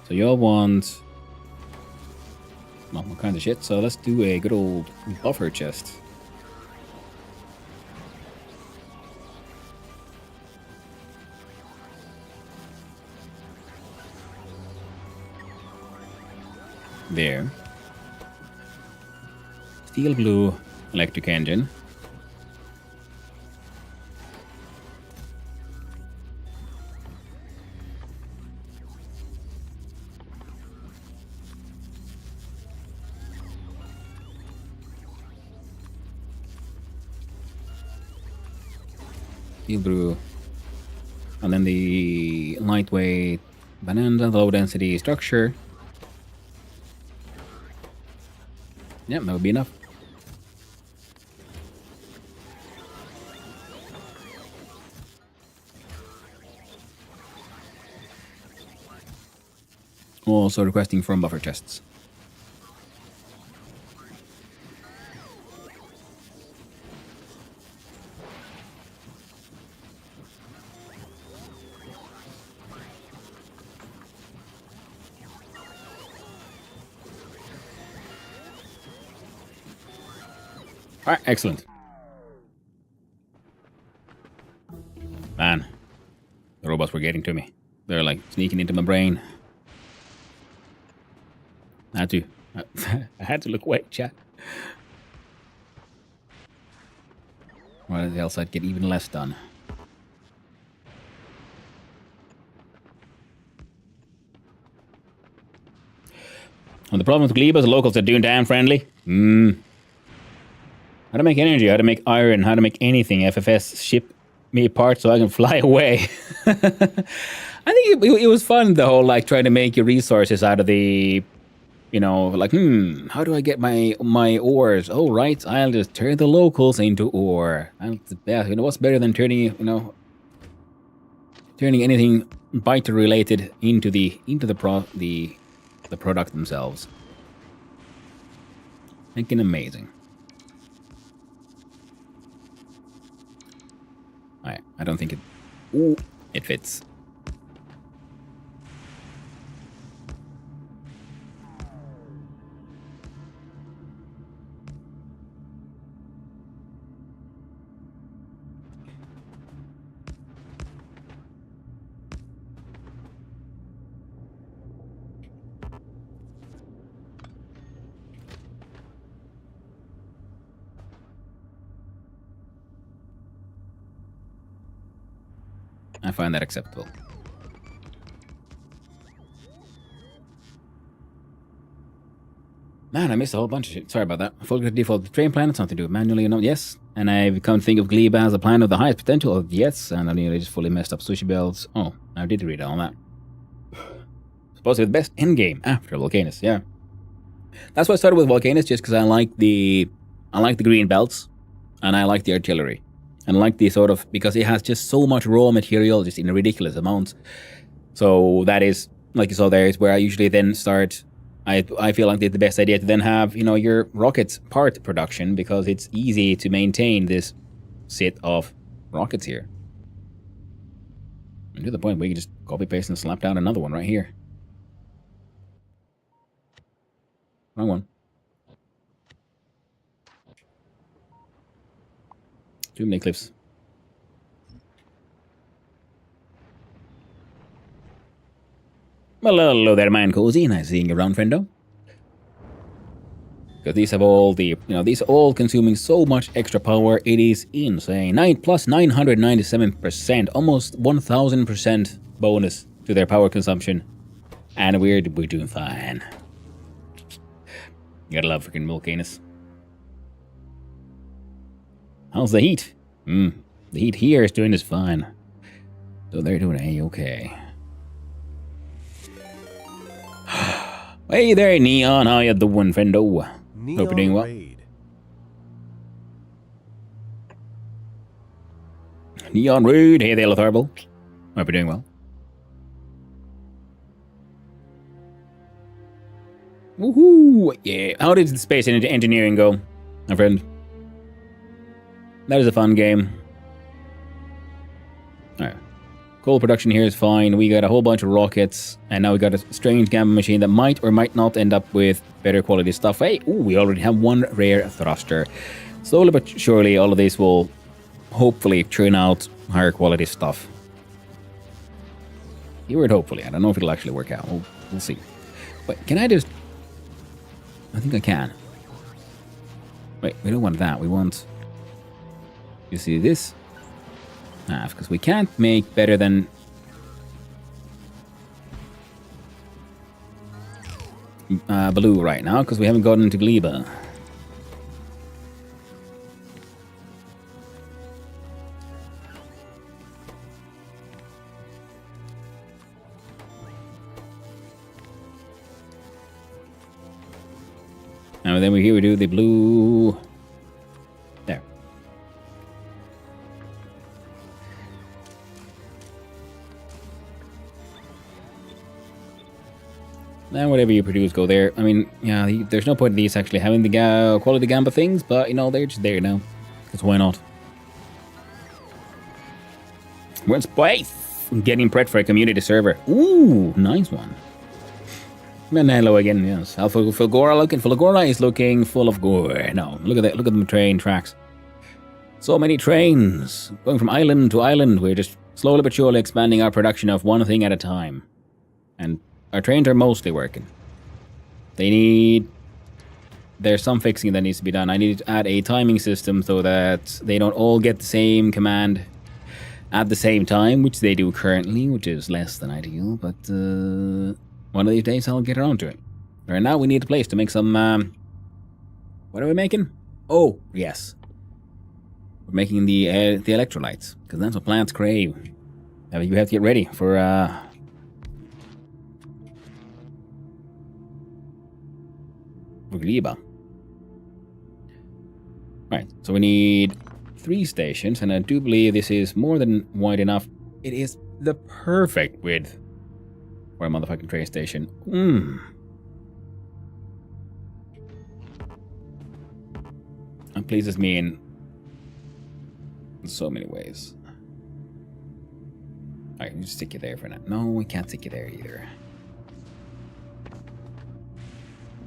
So you all want all kinds of shit, so let's do a good old buffer chest. There. Steel blue electric engine. Steel blue. And then the lightweight Bonanza low density structure. Yep, that would be enough. Also requesting from buffer chests. Alright, excellent. Man, the robots were getting to me. They're like sneaking into my brain. I had to look away, chat. Or else I'd get even less done. And the problem with Gleba is the locals are doing damn friendly. How to make energy, how to make iron, how to make anything. FFS, ship me parts so I can fly away. I think it was fun, the whole like trying to make your resources out of the, you know, like, how do I get my ores? Oh, right, I'll just turn the locals into ore. Yeah, you know, what's better than turning anything biter related into the product themselves. Thinking amazing. I don't think it fits. I find that acceptable. Man, I missed a whole bunch of shit. Sorry about that. Fulgora default train plan, it's something to do manually, you know. Yes. And I've come to think of Gleba as a plan of the highest potential. Yes. And I nearly just fully messed up sushi bells. Oh, I did read all that. Supposed to be the best endgame after Volcanus, yeah. That's why I started with Volcanus, just because I like the green belts and I like the artillery. And I like the sort of, because it has just so much raw material just in ridiculous amounts. So that is, like you saw there, is where I usually then start. I feel like it's the best idea to then have, you know, your rockets part production, because it's easy to maintain this set of rockets here. And to the point where you can just copy paste and slap down another one right here. Wrong one. Too many cliffs. Well, hello there, man, cozy. Nice seeing you around, friendo. Because these have all the, you know, these are all consuming so much extra power. It is insane. Plus 997%, almost 1000% bonus to their power consumption, and we're doing fine. You gotta love freaking Volcanus. How's the heat? The heat here is doing just fine. So they're doing A-okay. Hey there, Neon. How you doing, friendo? Hope you're doing well. Raid. Neon Raid. Hey there, Lotharbal. Hope you're doing well. Woohoo! Yeah. How did the space engineering go, my friend? That is a fun game. Alright. Coal production here is fine. We got a whole bunch of rockets, and now we got a strange gamma machine that might or might not end up with better quality stuff. Hey, we already have one rare thruster. Slowly but surely, all of these will hopefully churn out higher quality stuff. Keyword hopefully. I don't know if it'll actually work out. We'll see. Wait, can I just... I think I can. Wait, we don't want that. We want... You see this? Because we can't make better than... blue right now, because we haven't gotten into Gleba. And then we do the blue... There. Now whatever you produce, go there. I mean, yeah, there's no point in these actually having the quality gamba things, but, you know, they're just there now. Because why not? We're in space! Getting prepped for a community server. Ooh, nice one. And hello again, yes. Fulgora is looking full of gore. No, look at the train tracks. So many trains. Going from island to island. We're just slowly but surely expanding our production of one thing at a time. And our trains are mostly working. There's some fixing that needs to be done. I need to add a timing system so that they don't all get the same command at the same time, which they do currently, which is less than ideal, but one of these days I'll get around to it. Right now we need a place to make some, what are we making? Oh, yes. We're making the electrolytes, because that's what plants crave. You have to get ready for Gliba. Right, so we need 3 stations, and I do believe this is more than wide enough. It is the perfect width for a motherfucking train station. It pleases me in so many ways. Alright, we'll just stick you there for now. No, we can't stick you there either.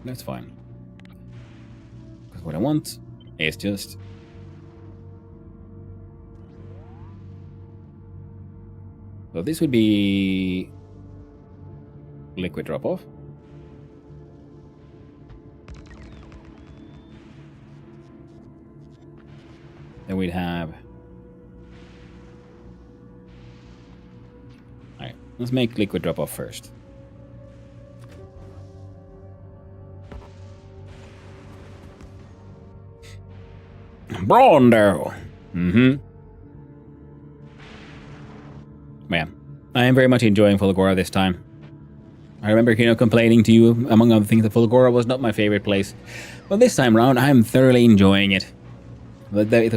That's fine. Because what I want is just... So this would be... liquid drop-off. Then we'd have... Alright, let's make liquid drop-off first. Brondo! Man, I am very much enjoying Fulgora this time. I remember, complaining to you, among other things, that Fulgora was not my favorite place. But this time around, I'm thoroughly enjoying it.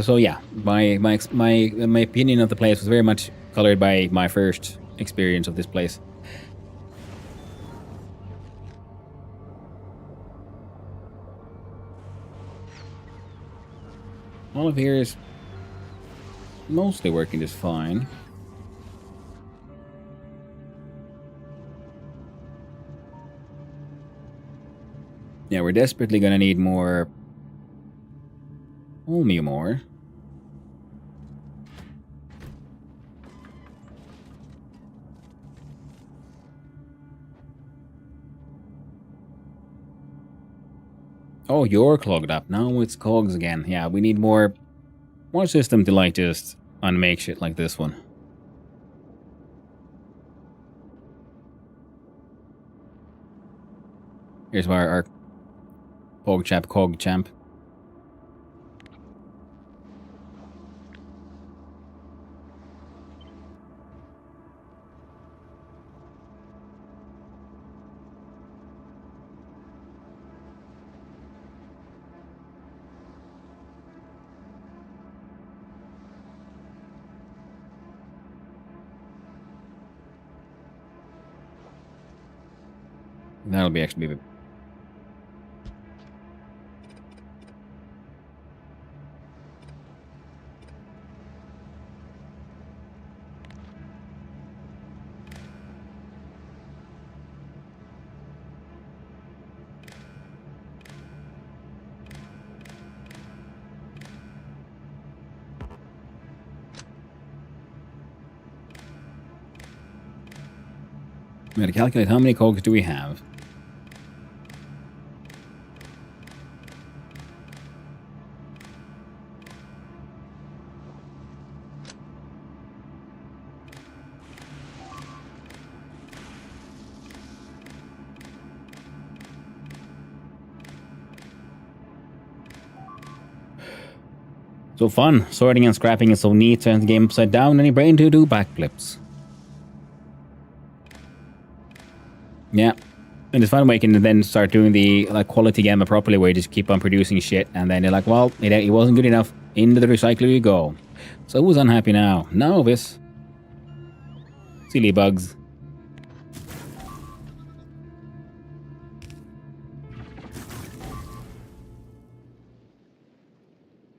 So yeah, my opinion of the place was very much colored by my first experience of this place. All of here is mostly working just fine. Yeah, we're desperately gonna need more... only more. Oh, you're clogged up. Now it's cogs again. Yeah, we need more system to like just unmake shit like this one. Here's our cog champ. That'll be actually be... We gotta calculate how many cogs do we have. So fun. Sorting and scrapping is so neat. Turns the game upside down and your brain to do backflips. Yeah. And it's fun when you can then start doing the quality gamma properly, where you just keep on producing shit, and then you're like, well, it wasn't good enough. Into the recycler you go. So who's unhappy now? Novice. Silly bugs.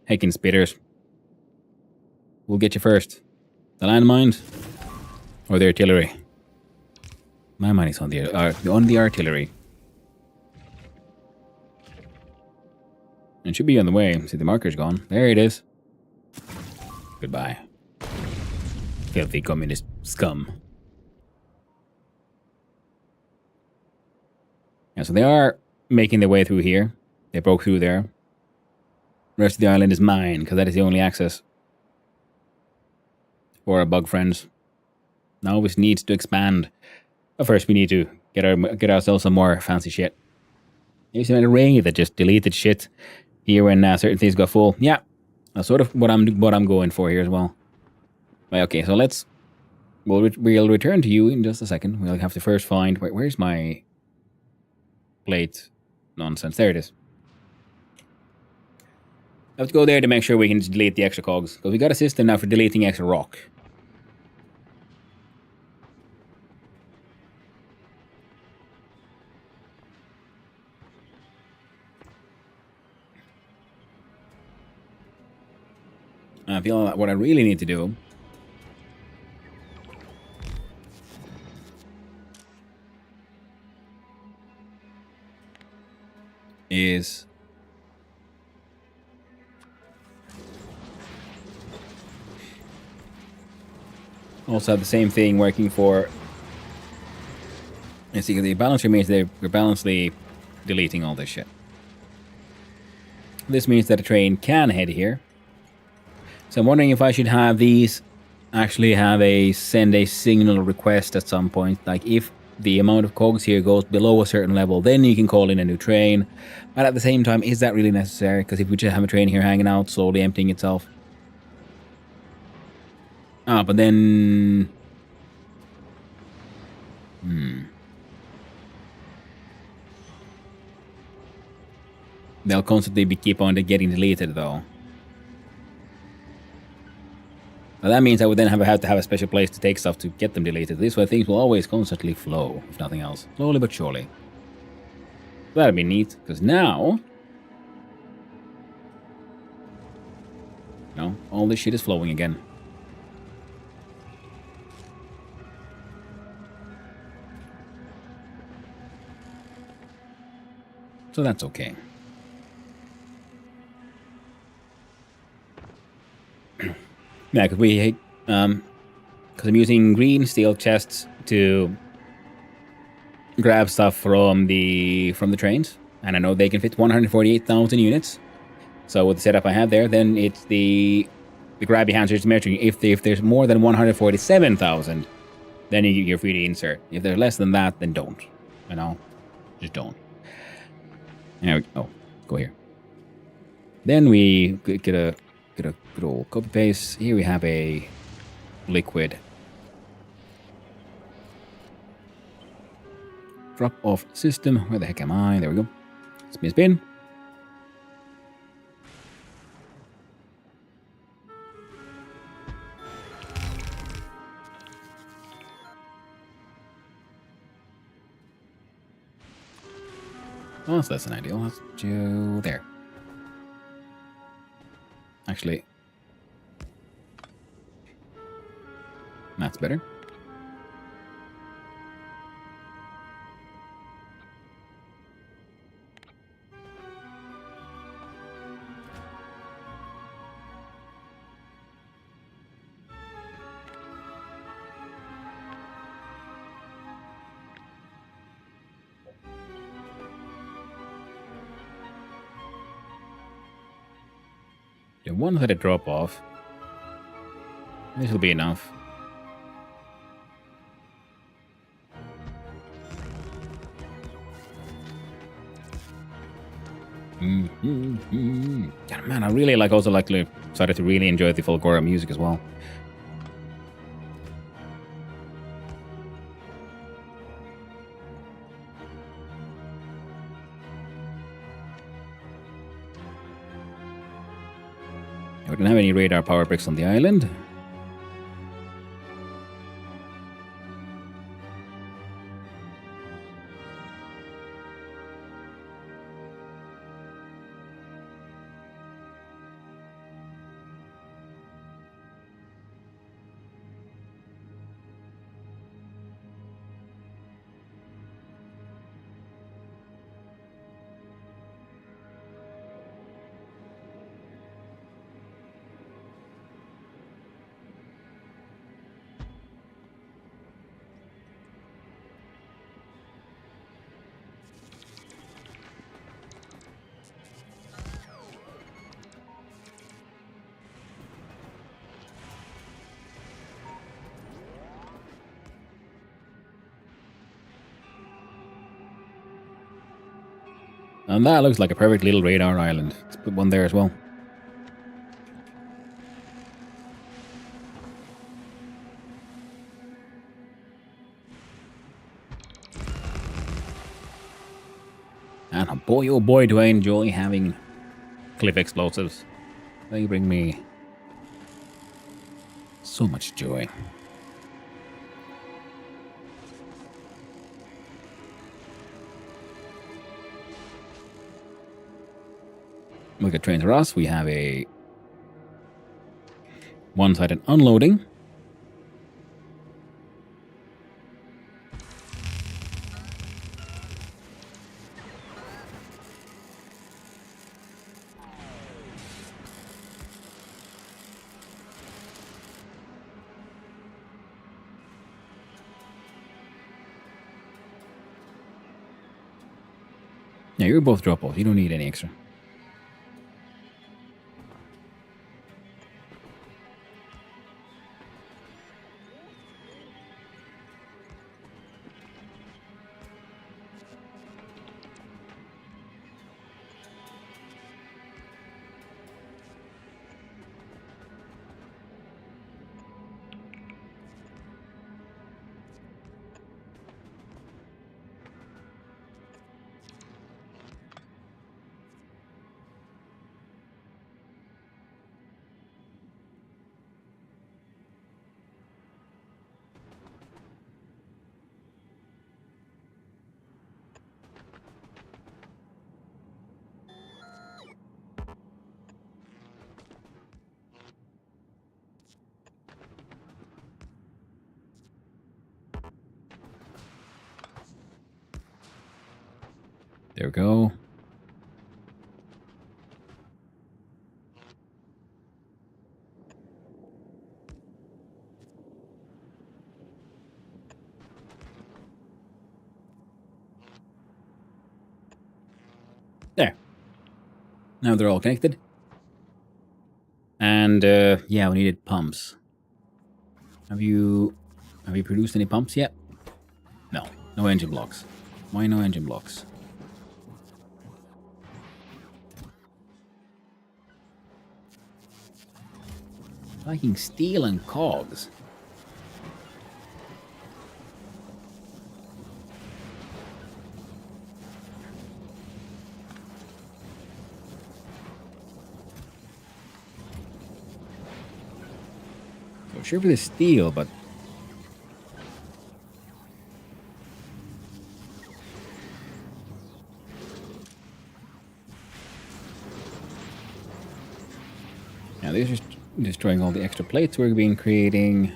Heckin' spitters. We'll get you first. The landmines or the artillery? My money's on the artillery. It should be on the way. See, the marker's gone. There it is. Goodbye. Filthy communist scum. Yeah, so they are making their way through here. They broke through there. The rest of the island is mine, because that is the only access for our bug friends. Now this needs to expand. But first we need to get ourselves some more fancy shit. There's an array that just deleted shit here when certain things got full. Yeah, that's sort of what I'm going for here as well. Right, okay, so we'll return to you in just a second. We'll have to first find where's my plate nonsense. There it is. I have to go there to make sure we can delete the extra cogs, because we got a system now for deleting extra rock. I feel like what I really need to do is also have the same thing working for. You see, the balancer means we're balancely deleting all this shit. This means that a train can head here. So I'm wondering if I should have these actually send a signal request at some point. Like if the amount of cogs here goes below a certain level, then you can call in a new train. But at the same time, is that really necessary? Because if we just have a train here hanging out, slowly emptying itself. But then... They'll constantly keep on getting deleted, though. Well, that means I would then have to have a special place to take stuff to get them deleted. This way things will always constantly flow, if nothing else. Slowly but surely. That'd be neat, because now... No, all this shit is flowing again. So that's okay. Yeah, because I'm using green steel chests to grab stuff from the trains, and I know they can fit 148,000 units. So with the setup I have there, then it's the grabby hands are just measuring. If there's more than 147,000, then you're free to insert. If there's less than that, then don't. You know, just don't. Go here. Then we get a good old copy paste. Here we have a liquid drop off system. Where the heck am I? There we go. Spin. Oh, so that's an ideal. Let's do there. Actually, that's better. The ones that I drop off. This will be enough. Yeah, man, I really started to really enjoy the Fulgora music as well. We don't have any radar power bricks on the island. And that looks like a perfect little radar island. Let's put one there as well. And boy, oh boy, do I enjoy having cliff explosives. They bring me so much joy. Look at Trains for Us. We have a one-sided unloading. Yeah, you're both drop-offs. You don't need any extra. There we go. There. Now they're all connected. And yeah, we needed pumps. Have you produced any pumps yet? No. No engine blocks. Why no engine blocks? Liking steel and cogs. So sure for the steel, but now these are just destroying all the extra plates we've been creating.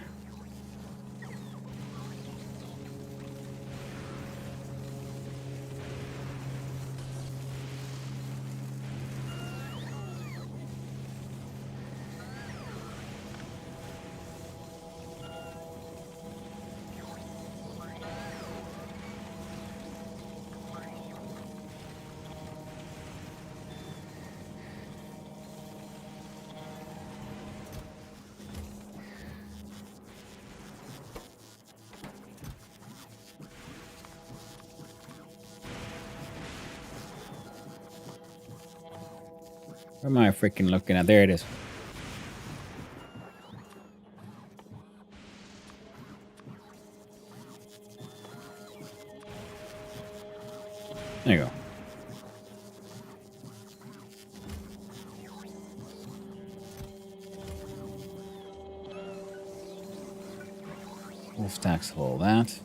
Where am I freaking looking at? There it is. There you go. We'll stacks all that.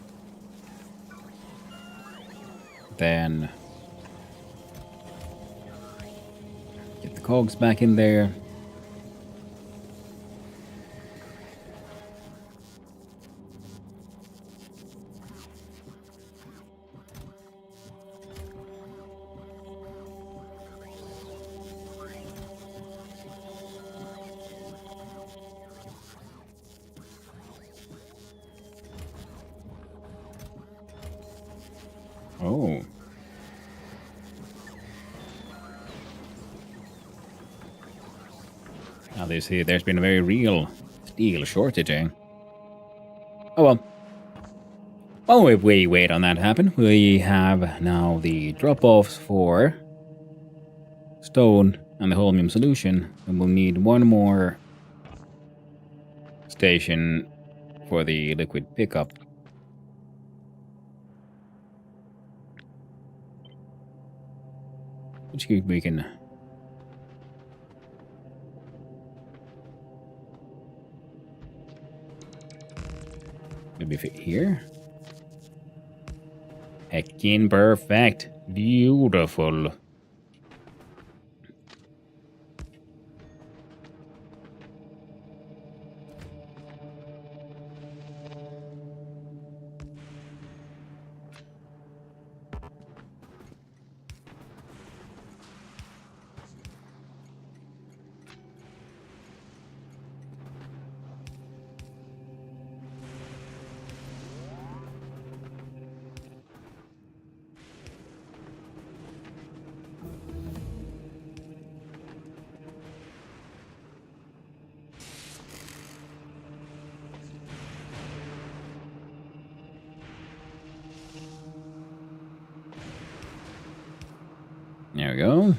Then get the cogs back in there. Oh. Now they see there's been a very real steel shortage, eh? Oh well. While we wait on that to happen, we have now the drop-offs for stone and the holmium solution, then we'll need one more station for the liquid pickup. Which we can... maybe fit here? Heckin' perfect. Beautiful. There we go.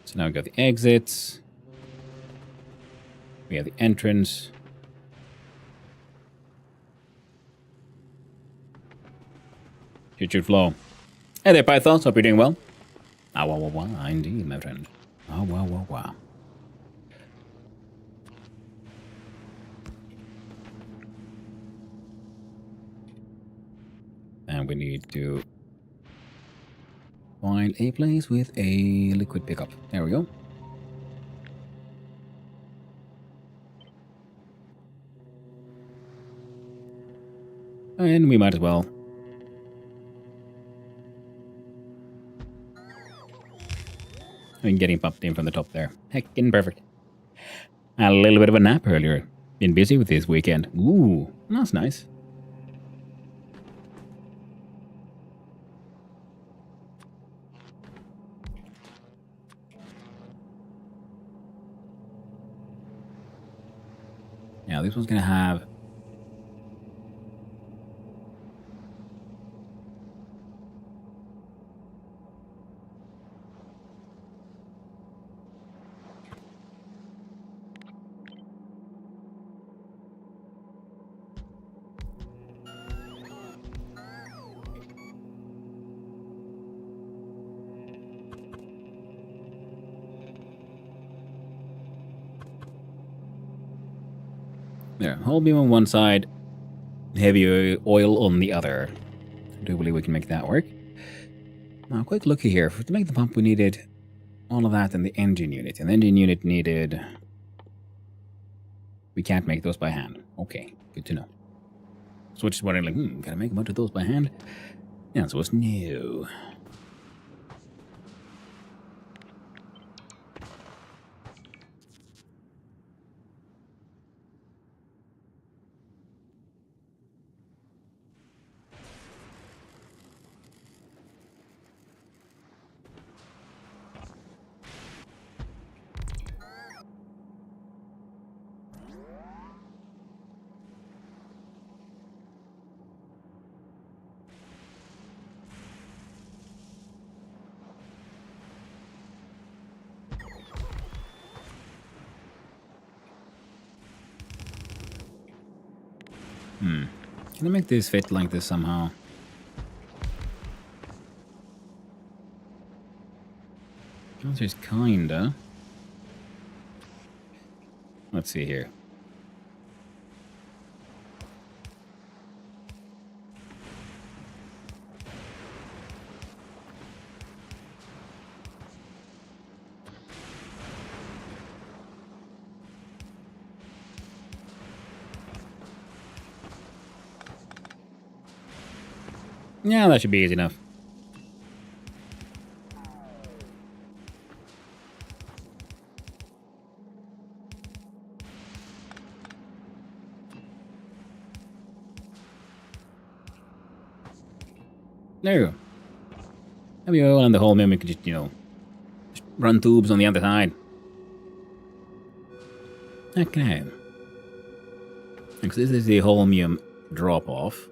So now we got the exits. We have the entrance. Should flow. Hey there, Pythons. Hope you're doing well. Ah, wah, wah, wah. Indeed, my friend. Ah, wah, wah, wah. And we need to find a place with a liquid pickup. There we go. And we might as well. I mean, getting popped in from the top there. Heckin' perfect. A little bit of a nap earlier. Been busy with this weekend. Ooh, that's nice. Now this one's gonna have... there, whole beam on one side, heavy oil on the other. I do believe we can make that work. Now, quick looky here. To make the pump, we needed all of that in the engine unit. And the engine unit needed... we can't make those by hand. Okay, good to know. So which is what I'm like, gotta make a bunch of those by hand? Yeah, so it's new. Can I make this fit like this somehow? Just kinda. Let's see here. Yeah, that should be easy enough. There you go. Have you oil in the hole, maybe we could just, just run tubes on the other side. Okay. Because this is the holmium drop-off.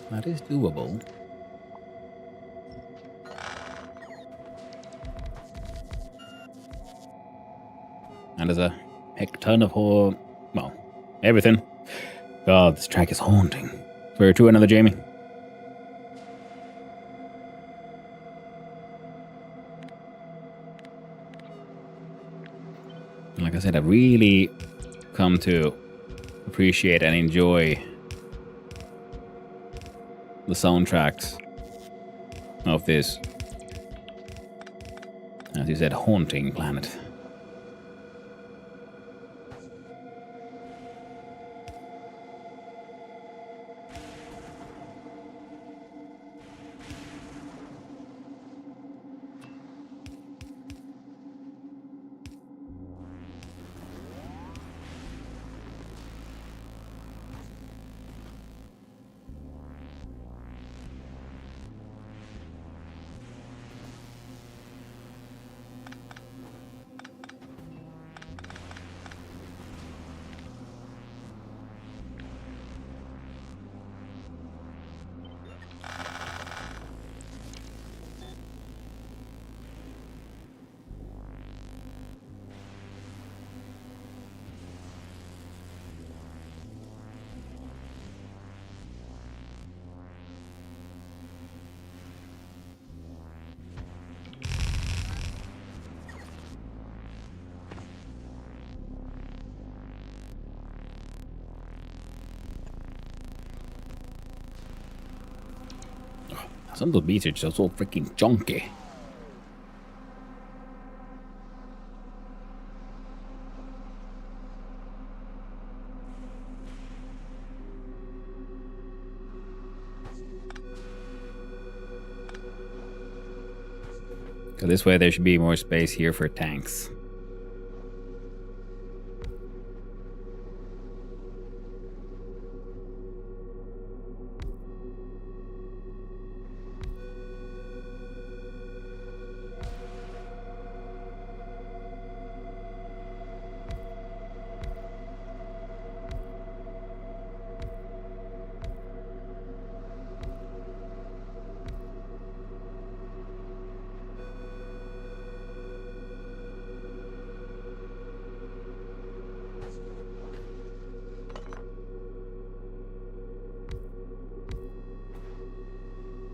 That is doable. And there's a heck ton of well, everything. God, this track is haunting. We're to another Jamie. And like I said, I've really come to appreciate and enjoy the soundtracks of this, as you said, haunting planet. Some of those beats are just so freaking junky. So this way there should be more space here for tanks.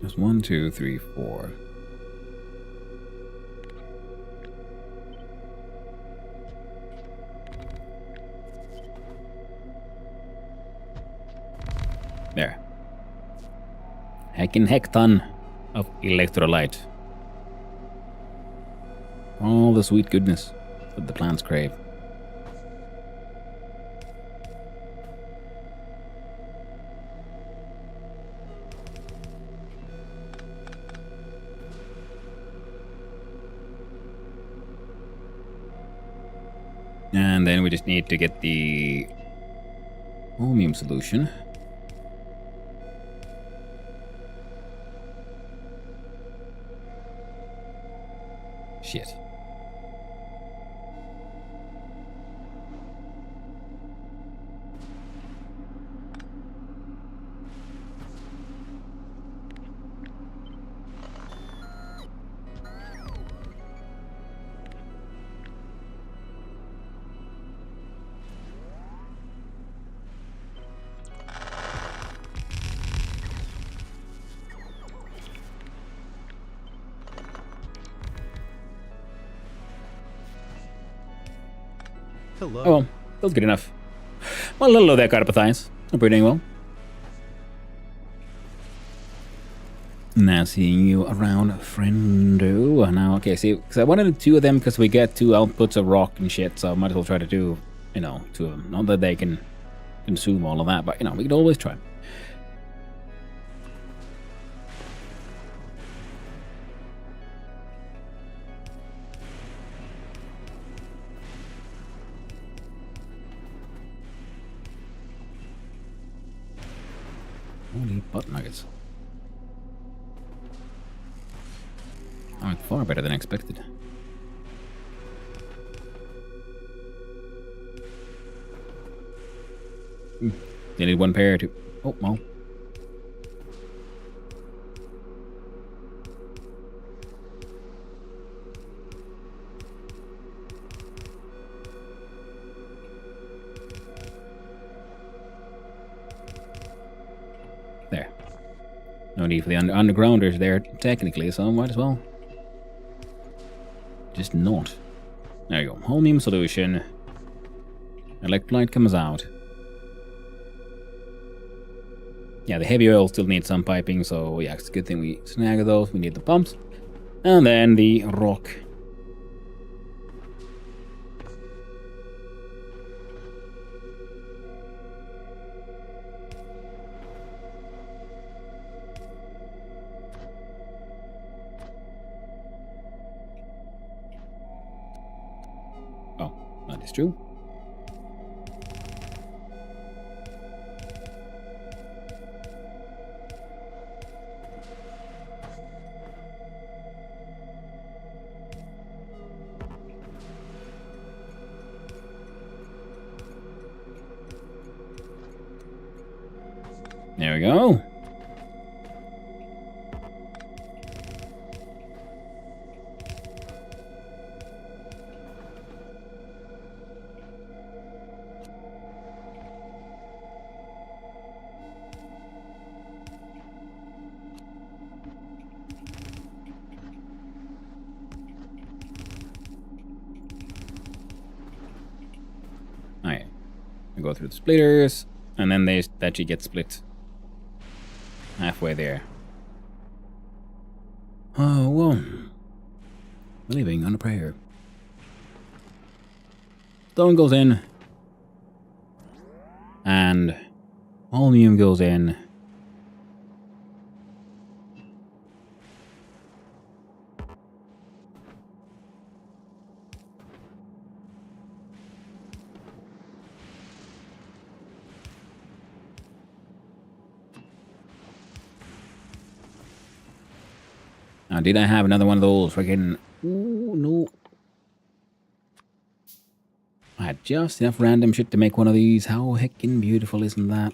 Just 1, 2, 3, 4. There. Heck ton of electrolyte. All the sweet goodness that the plants crave. And then we just need to get the chromium solution. Shit. Hello. Oh well, that was good enough. Well, hello there, Carpathians. Hope you're doing well. Now seeing you around, friendo. Now, okay, see, because I wanted to do two of them because we get two outputs of rock and shit, so I might as well try to do, you know, two of them. Not that they can consume all of that, but, you know, we could always try. Holy butt nuggets. Oh, far better than expected. They need one pair to... Oh, well. There. No need for the undergrounders there, technically, so I might as well. Just not. There you go. Holmium solution. Electrolyte comes out. Yeah, the heavy oil still needs some piping, so yeah, it's a good thing we snag those. We need the pumps. And then the rock. Oh, that is true. There we go. Alright. We go through the splitters, and then they actually get split. Halfway there. Oh, well. Living on a prayer. Stone goes in. And holmium goes in. Now, did I have another one of those freaking... Ooh, no. I had just enough random shit to make one of these. How heckin' beautiful isn't that?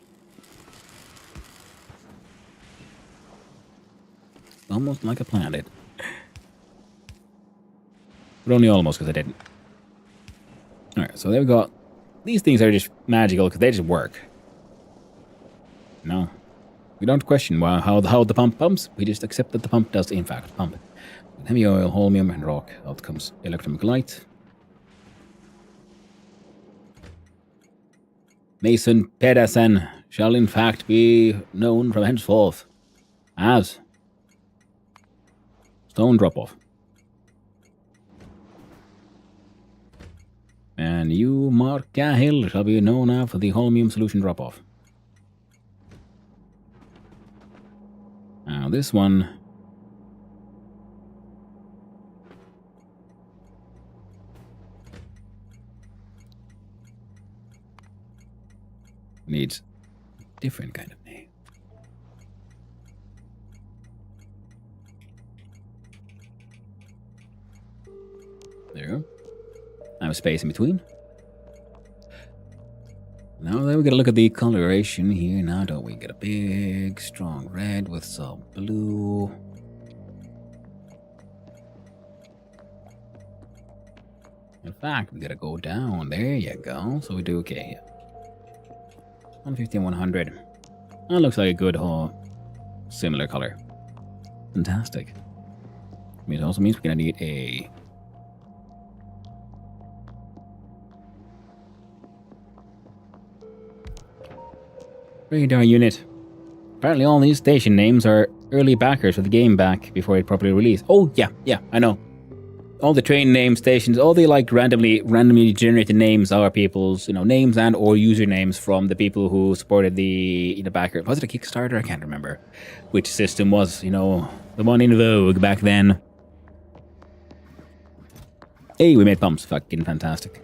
Almost like I planned it. But only almost, because I didn't. Alright, so there we go. These things are just magical, because they just work. No. We don't question how the pump pumps. We just accept that the pump does, in fact, pump. With heavy oil, holmium, and rock. Out comes electrochemical light. Mason Pedersen shall in fact be known from henceforth as Stone Drop-Off. And you, Mark Cahill, shall be known now for the holmium solution drop-off. Now this one... needs a different kind of name. There you go. I have space in between. Now then we gotta look at the coloration here. Now don't we get a big, strong red with some blue. In fact, we gotta go down. There you go. So we do okay. 150 and 100. That looks like a good similar color. Fantastic. It also means we're gonna need a Radar unit. Apparently all these station names are early backers for the game back before it properly released. Oh, yeah, I know. All the train name stations, all the like randomly generated names are people's, names and or usernames from the people who supported the backer. Was it a Kickstarter? I can't remember which system was, the one in vogue back then. Hey, we made pumps. Fucking fantastic.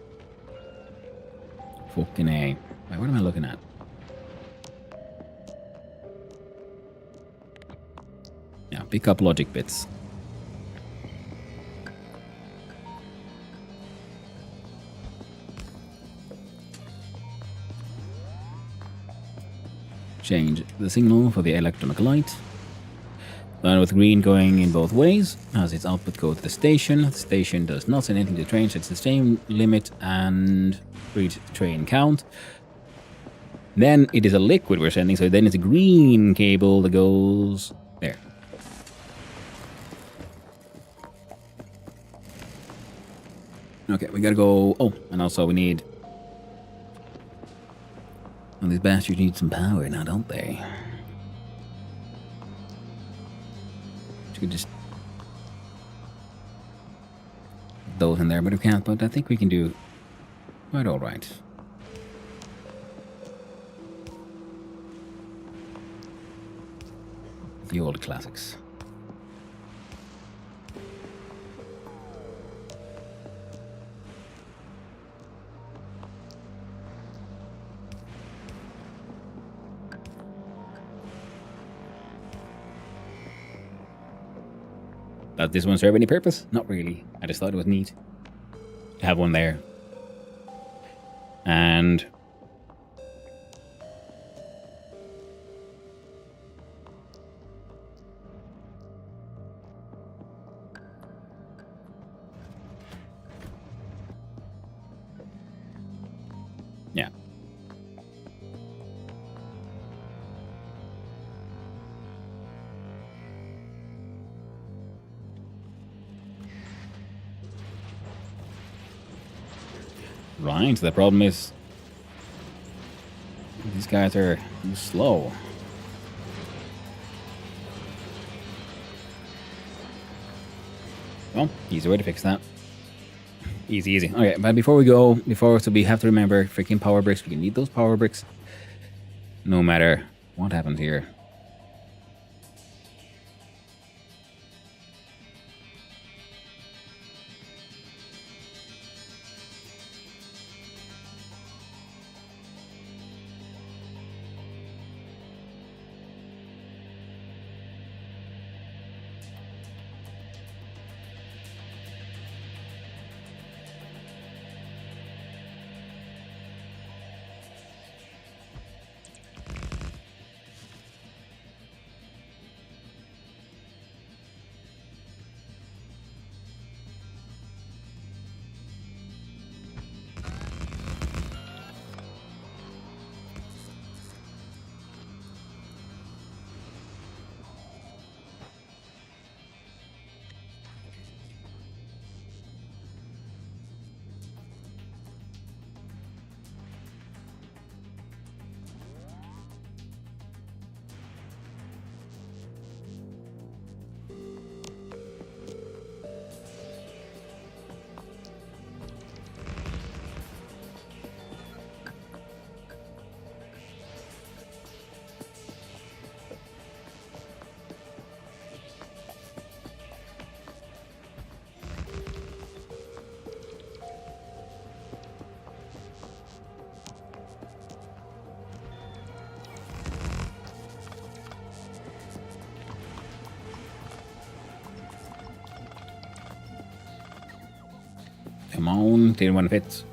Fucking A. Wait, what am I looking at? Yeah, pick up logic bits. Change the signal for the electronic light. Line with green going in both ways. As its output go to the station. The station does not send anything to the train, so it's the same limit and read train count. Then it is a liquid we're sending, so then it's a green cable that goes there. Okay, we gotta go. Oh, and also we need. Well, these bastards need some power now, don't they? You could just those in there, but we can't. But I think we can do quite all right. The old classics. Does this one serve any purpose? Not really. I just thought it was neat to have one there. And yeah. Right, the problem is these guys are slow. Well, easy way to fix that. Easy. Okay, but before we go, so we have to remember freaking power bricks. We can need those power bricks no matter what happens here. Come on, didn't want to fit.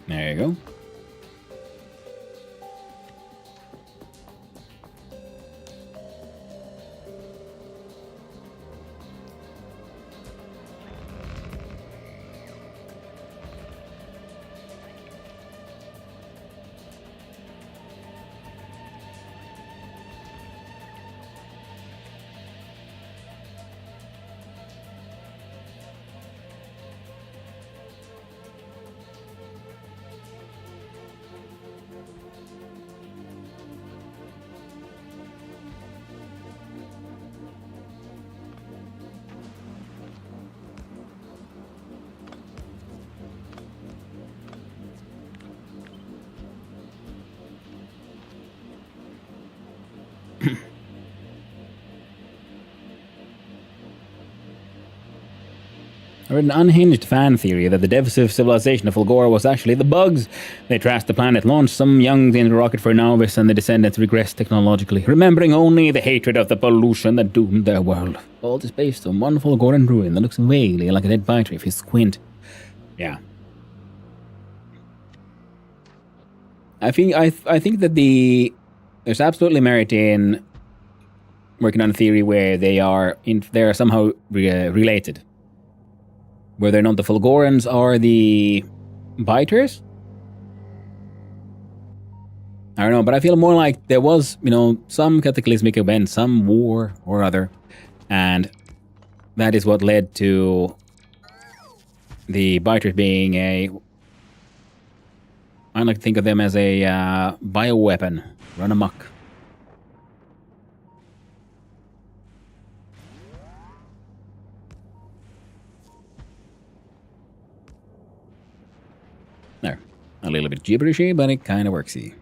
There you go. I read an unhinged fan theory that the divisive civilization of Fulgora was actually the bugs. They trashed the planet, launched some young into rocket for Novice, and the descendants regressed technologically, remembering only the hatred of the pollution that doomed their world. All this based on one Fulgoran ruin that looks vaguely like a dead biter if you squint. Yeah. I think that there's absolutely merit in working on a theory where they are somehow related. Whether or not the Fulgorans are the biters? I don't know, but I feel more like there was, some cataclysmic event, some war or other, and that is what led to the biters being I like to think of them as a bioweapon, run amok. There. A little bit gibberishy, but it kind of worksy.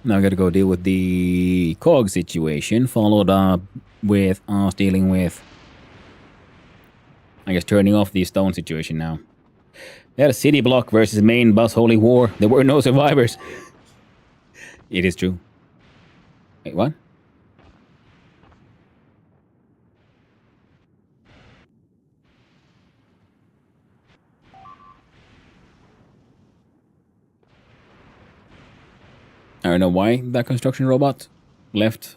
Now I gotta go deal with the cog situation, followed up with us dealing with, I guess, turning off the stone situation now. They had a city block versus main bus holy war. There were no survivors. It is true. Wait, what? I don't know why that construction robot left.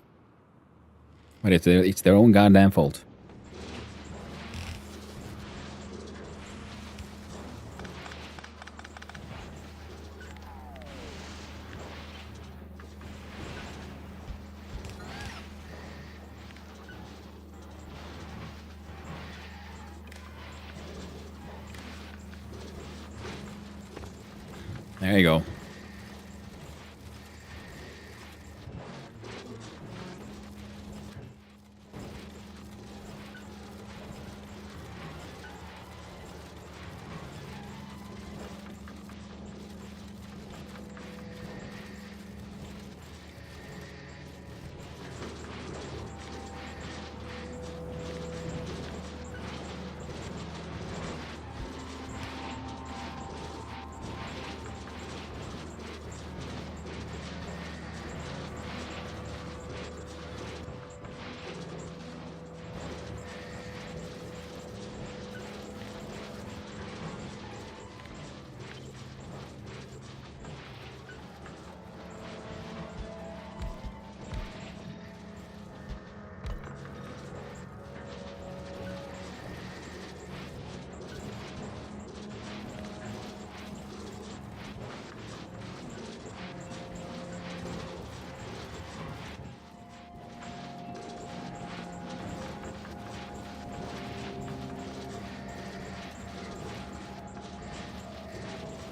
But it's their own goddamn fault. There you go.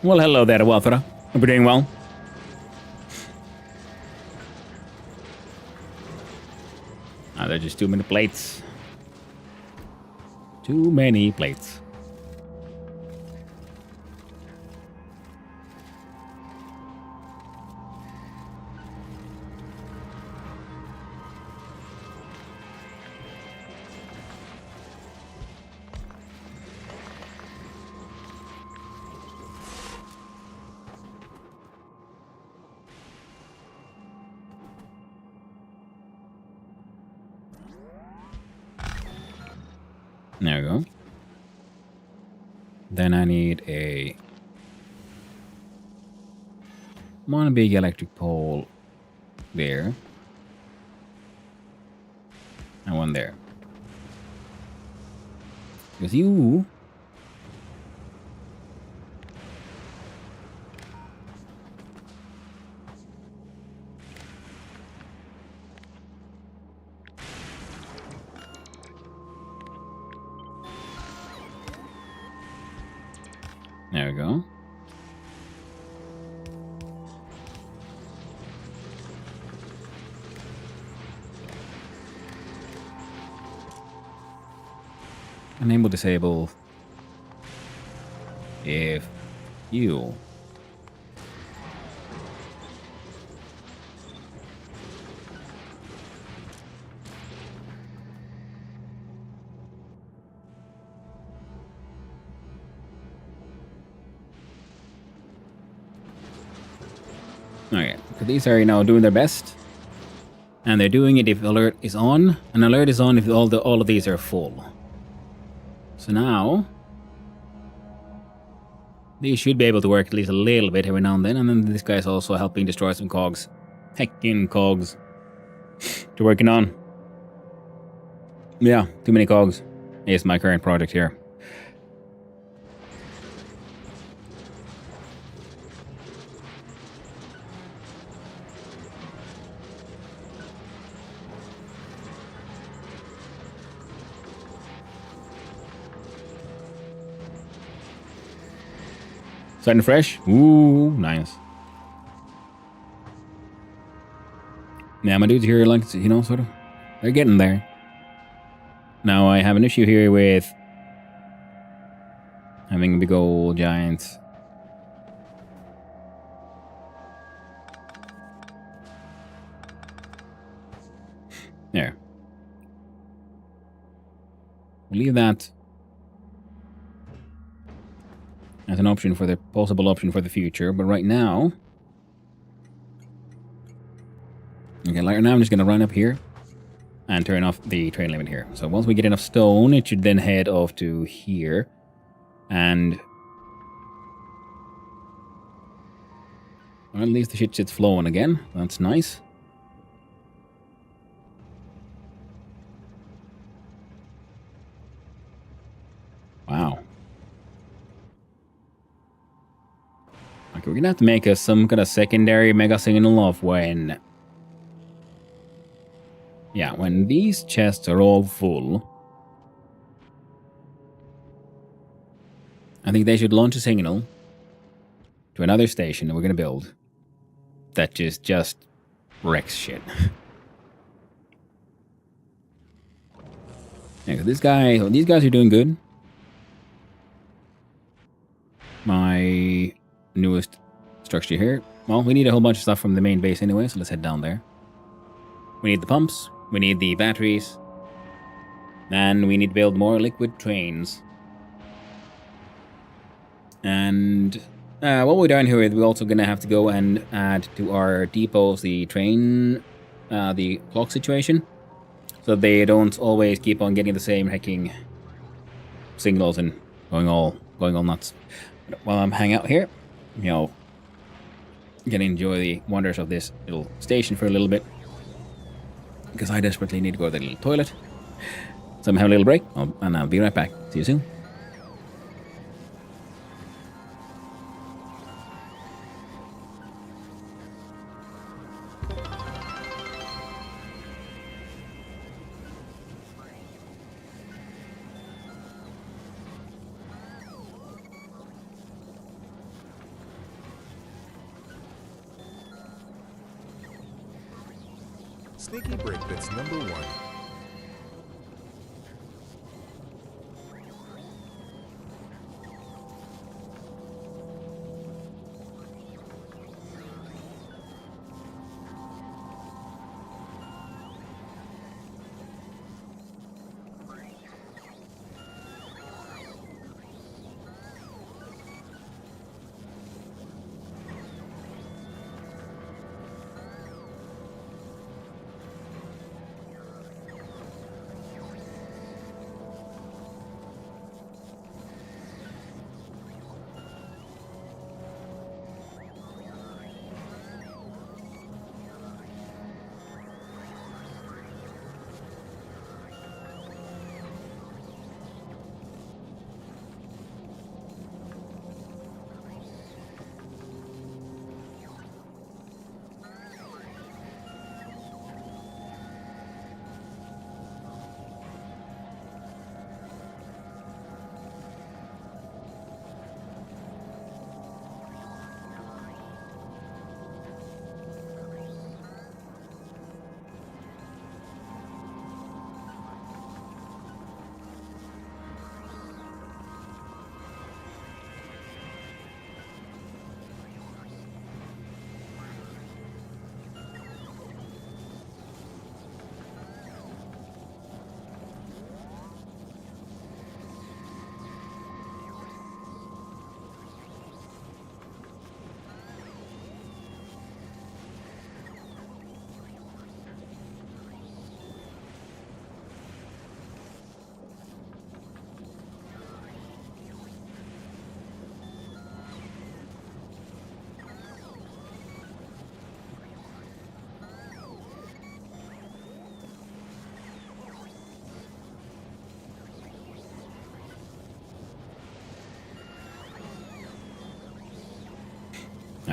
Well, hello there, Walthera. Hope you're doing well. Ah, there's just too many plates. Too many plates. There we go. Then I need one big electric pole there. And one there. Because you... There we go. Enable disable if you Okay, so these are now doing their best. And they're doing it if alert is on. An alert is on if all of these are full. So now these should be able to work at least a little bit every now and then. And then this guy's also helping destroy some cogs. Heckin' cogs. To working on. Yeah, too many cogs. Is my current project here. Starting fresh. Ooh, nice. Yeah, my dudes here, like, you know, sort of, they're getting there. Now I have an issue here with having big old giants. There. We'll leave that as an option for the possible option for the future, but right now, okay, right now I'm just gonna run up here and turn off the train limit here. So once we get enough stone, it should then head off to here, and well, at least the shit's flowing again. That's nice. Wow. Okay, we're gonna have to make some kind of secondary mega signal of when... Yeah, when these chests are all full, I think they should launch a signal to another station that we're gonna build that just wrecks shit. Yeah, these guys are doing good. My newest structure here. Well, we need a whole bunch of stuff from the main base anyway, so let's head down there. We need the pumps, we need the batteries, and we need to build more liquid trains. And what we're doing here is we're also going to have to go and add to our depots the train, the clock situation, so they don't always keep on getting the same hacking signals and going all nuts. But while I'm hanging out here, you know, gonna enjoy the wonders of this little station for a little bit, because I desperately need to go to the little toilet. So I'm having a little break, and I'll be right back. See you soon. Sneaky break bits number 1.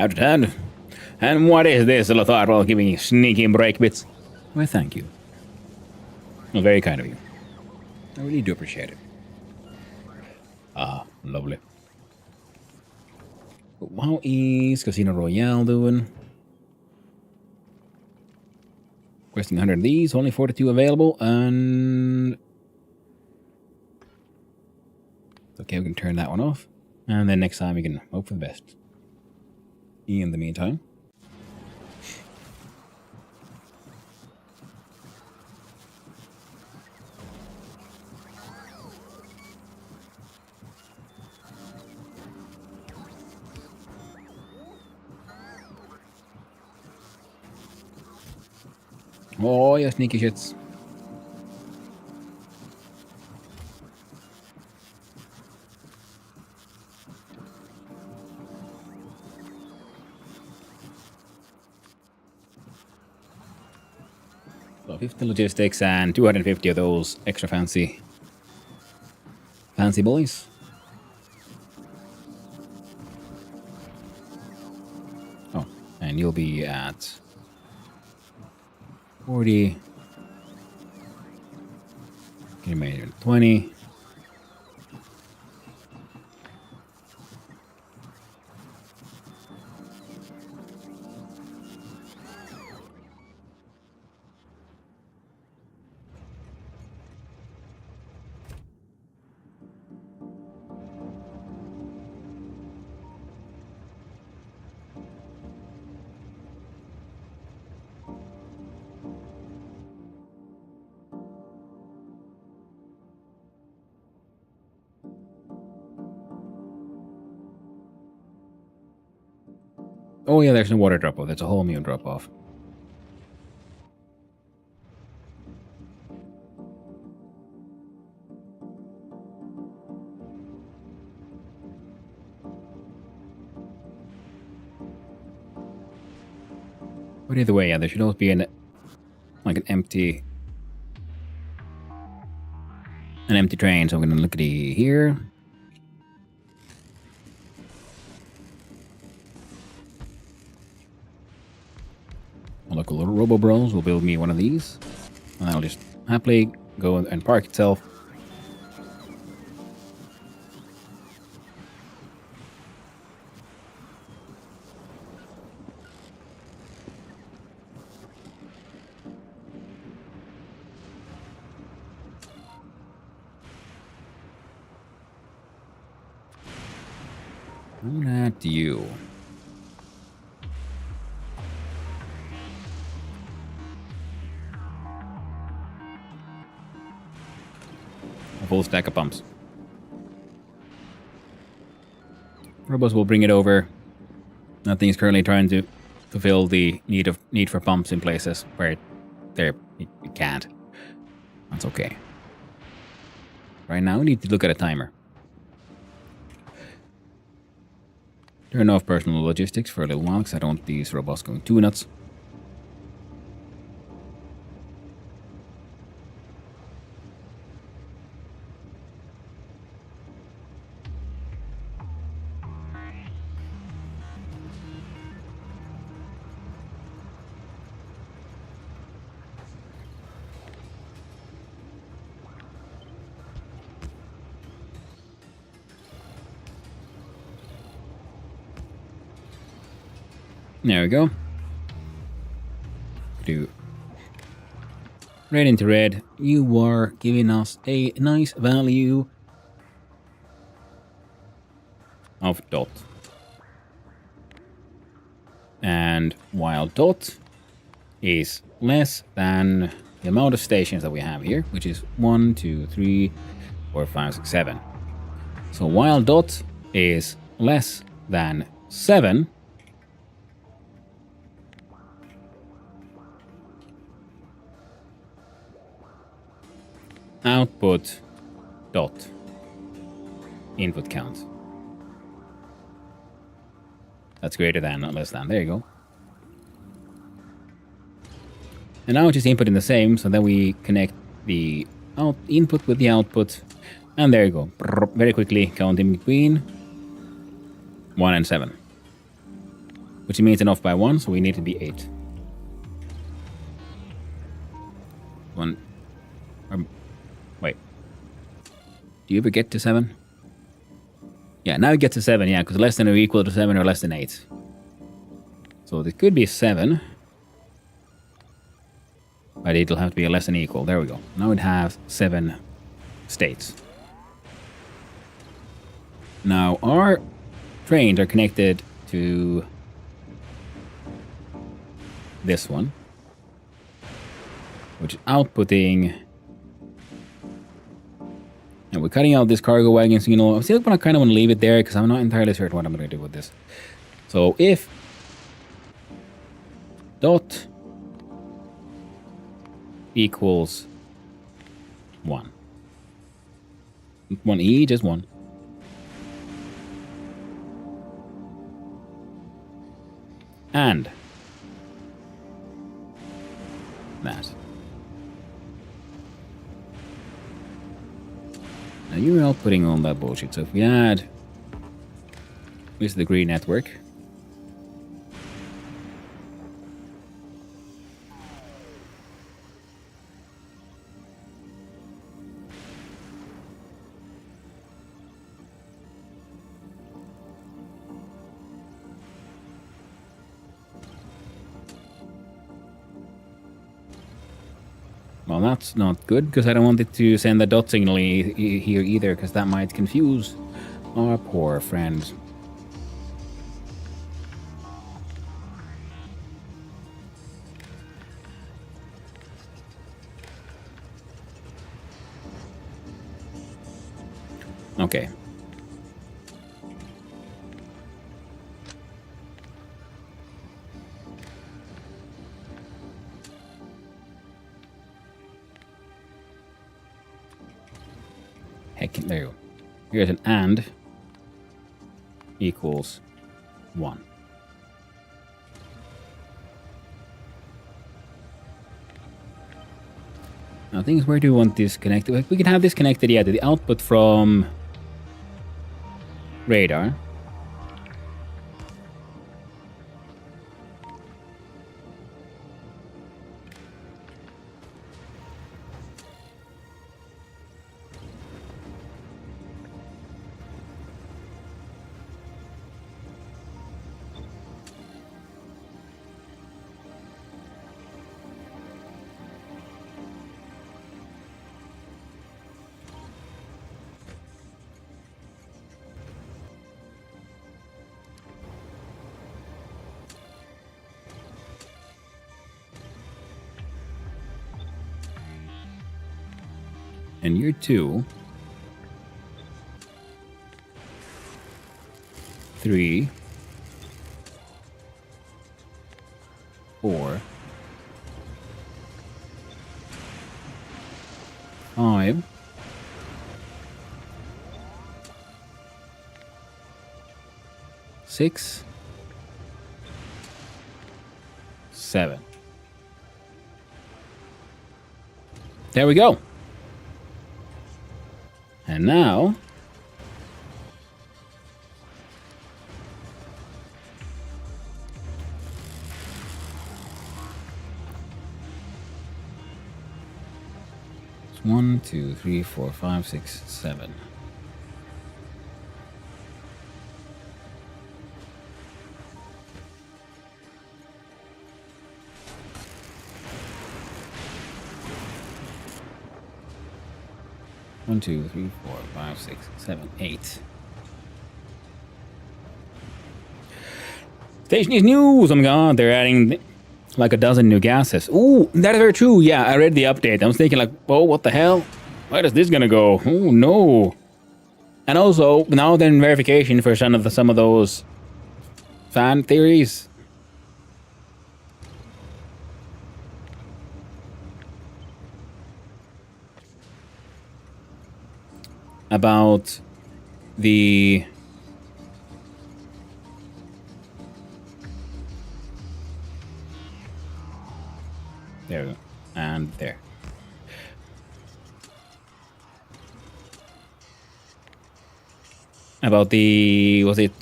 Out of 10. And what is this, Lothar, while giving sneaky break bits? Why, thank you. Well, very kind of you. I really do appreciate it. Ah, lovely. How is Casino Royale doing? Requesting 100 of these, only 42 available, and... Okay, we can turn that one off. And then next time we can hope for the best. In the meantime... Oh, yeah, sneaky shits. So 50 logistics and 250 of those extra fancy boys. Oh, and you'll be at 40. You made it 20. Oh yeah, there's no water drop-off. That's a whole meal drop-off. But either way, yeah, there should always be an empty train. So I'm gonna look at here. Local little Robo Bros will build me one of these, and I'll just happily go and park itself. Who at you? A full stack of pumps. Robos will bring it over. Nothing is currently trying to fulfill the need for pumps in places where it can't. That's okay. Right now, we need to look at a timer. Turn off personal logistics for a little while, because I don't want these robots going too nuts. There we go. Do red into red. You are giving us a nice value of dot. And while dot is less than the amount of stations that we have here, which is 1, 2, 3, 4, 5, 6, 7. So while dot is less than 7, output dot input count. That's greater than, not less than. There you go. And now just input in the same, so then we connect the input with the output. And there you go. Very quickly count in between 1 and 7. which means an off by 1, so we need to be 8. 1. Wait. Do you ever get to 7? Yeah, now you get to 7, yeah, because less than or equal to 7 or less than 8. So this could be 7. But it'll have to be a less than equal. There we go. Now it has 7 states. Now our trains are connected to this one, which is outputting. And we're cutting out this cargo wagon signal. I'm still gonna kind of want to leave it there because I'm not entirely certain what I'm gonna do with this. So if dot equals 1. 1e, just 1. And that. Now you're outputting all that bullshit. So if we add this is the green network. Well, that's not good, because I don't want it to send a dot signal here either, because that might confuse our poor friends. Okay. Heck, there you go. Here's an and equals 1. Now, the thing is, where do we want this connected? We can have this connected, yeah, to the output from radar. And you're 2, 3, 4, 5, 6, 7. There we go. And now, it's 1, 2, 3, 4, 5, 6, 7. One, 2, 3, 4, 5, 6, 7, 8. Station news news! Oh my god, they're adding like a dozen new gases. Ooh, that is very true. Yeah, I read the update. I was thinking like, oh, what the hell? Where is this gonna go? Oh no. And also, now then verification for some of those fan theories. About the there we go, and there. About the, was it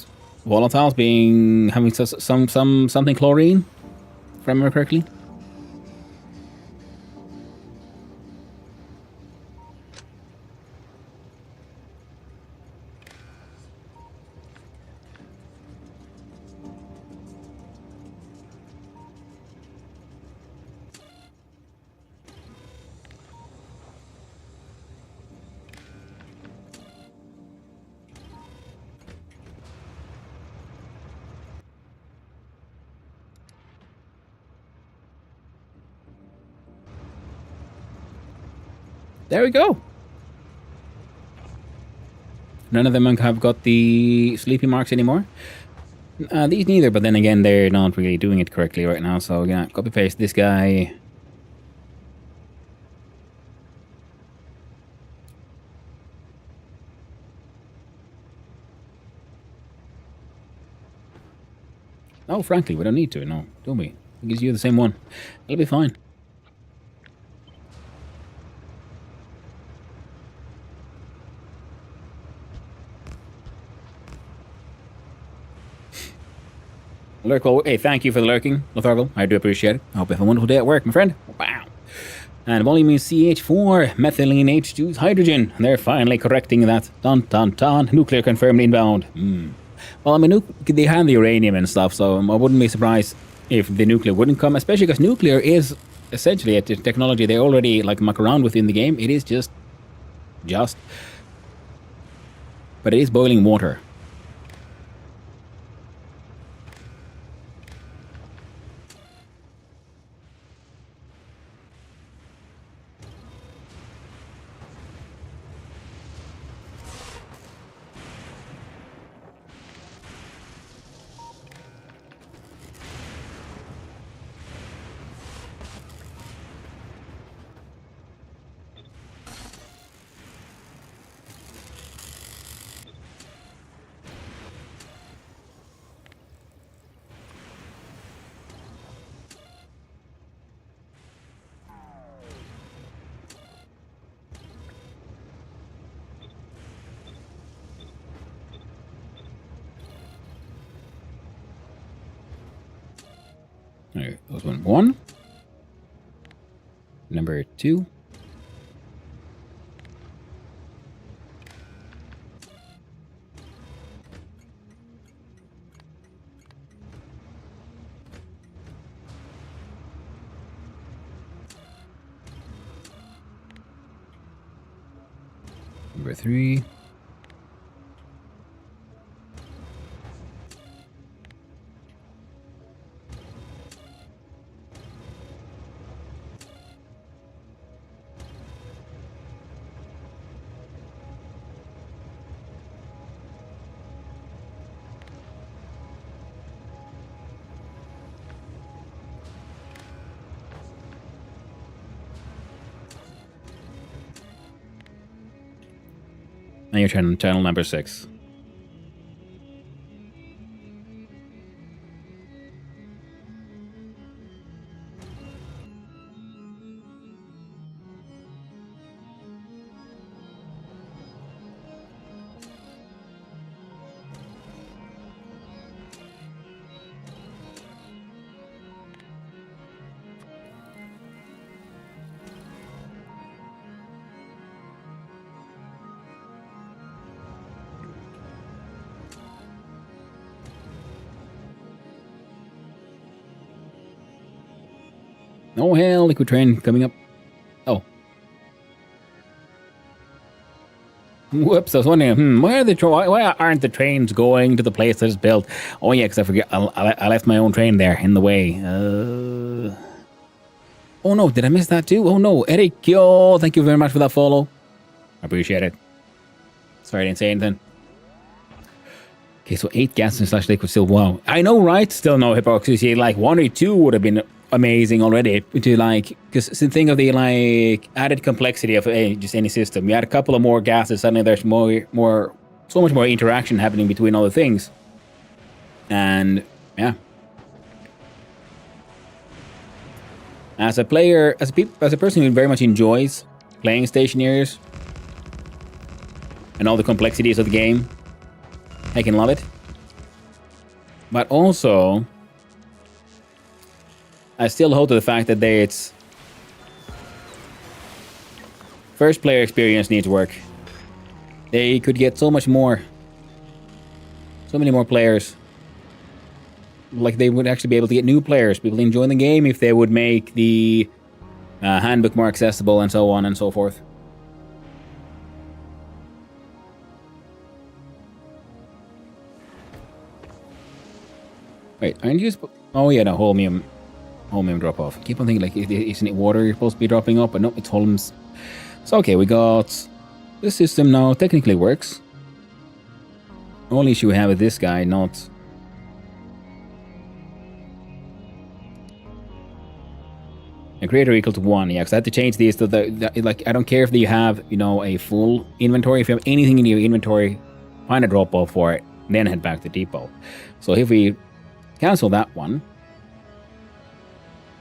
volatiles being having something chlorine, if I remember correctly. There we go. None of them have got the sleepy marks anymore. These neither, but then again, they're not really doing it correctly right now. So yeah, copy paste this guy. Oh, frankly, we don't need to. No, don't we? It gives you the same one. It'll be fine. Lurk, well, hey, thank you for the lurking, Lethargal. I do appreciate it. I hope you have a wonderful day at work, my friend. Wow. And volume is CH4, methylene H2 hydrogen. They're finally correcting that. Dun dun dun. Nuclear confirmed inbound. Well, I mean, they have the uranium and stuff, so I wouldn't be surprised if the nuclear wouldn't come, especially because nuclear is essentially a technology they already like muck around with in the game. It is just, but it is boiling water. Okay, that was one. Number 2. Number 3. Now you're trying channel number 6. Oh hell, liquid train coming up. Oh. Whoops, I was wondering, why aren't the trains going to the place that is built? Oh yeah, because I forget, I left my own train there in the way. Oh no, did I miss that too? Oh no, Eric, yo, thank you very much for that follow. I appreciate it. Sorry I didn't say anything. Okay, so 8 gas and / liquid still, wow. I know, right? Still no hypocrisy, like 1 or 2 would have been amazing already to like, because think of the like added complexity of just any system. You add a couple of more gases, suddenly there's so much more interaction happening between all the things. And yeah, as a player, as a person who very much enjoys playing Stationaries and all the complexities of the game, I can love it. But also, I still hold to the fact that it's first player experience needs work. They could get so much more. So many more players. Like, they would actually be able to get new players, people enjoying the game, if they would make the handbook more accessible and so on and so forth. Wait, aren't you oh yeah, no, holmium drop off. I keep on thinking, like, isn't it water you're supposed to be dropping off? But no, it's holms. So okay, we got this system now technically works. Only issue we have with this guy, not a creator equal to 1, yeah, because I had to change these to like, I don't care if you have, you know, a full inventory. If you have anything in your inventory, find a drop off for it, then head back to the depot. So if we cancel that one,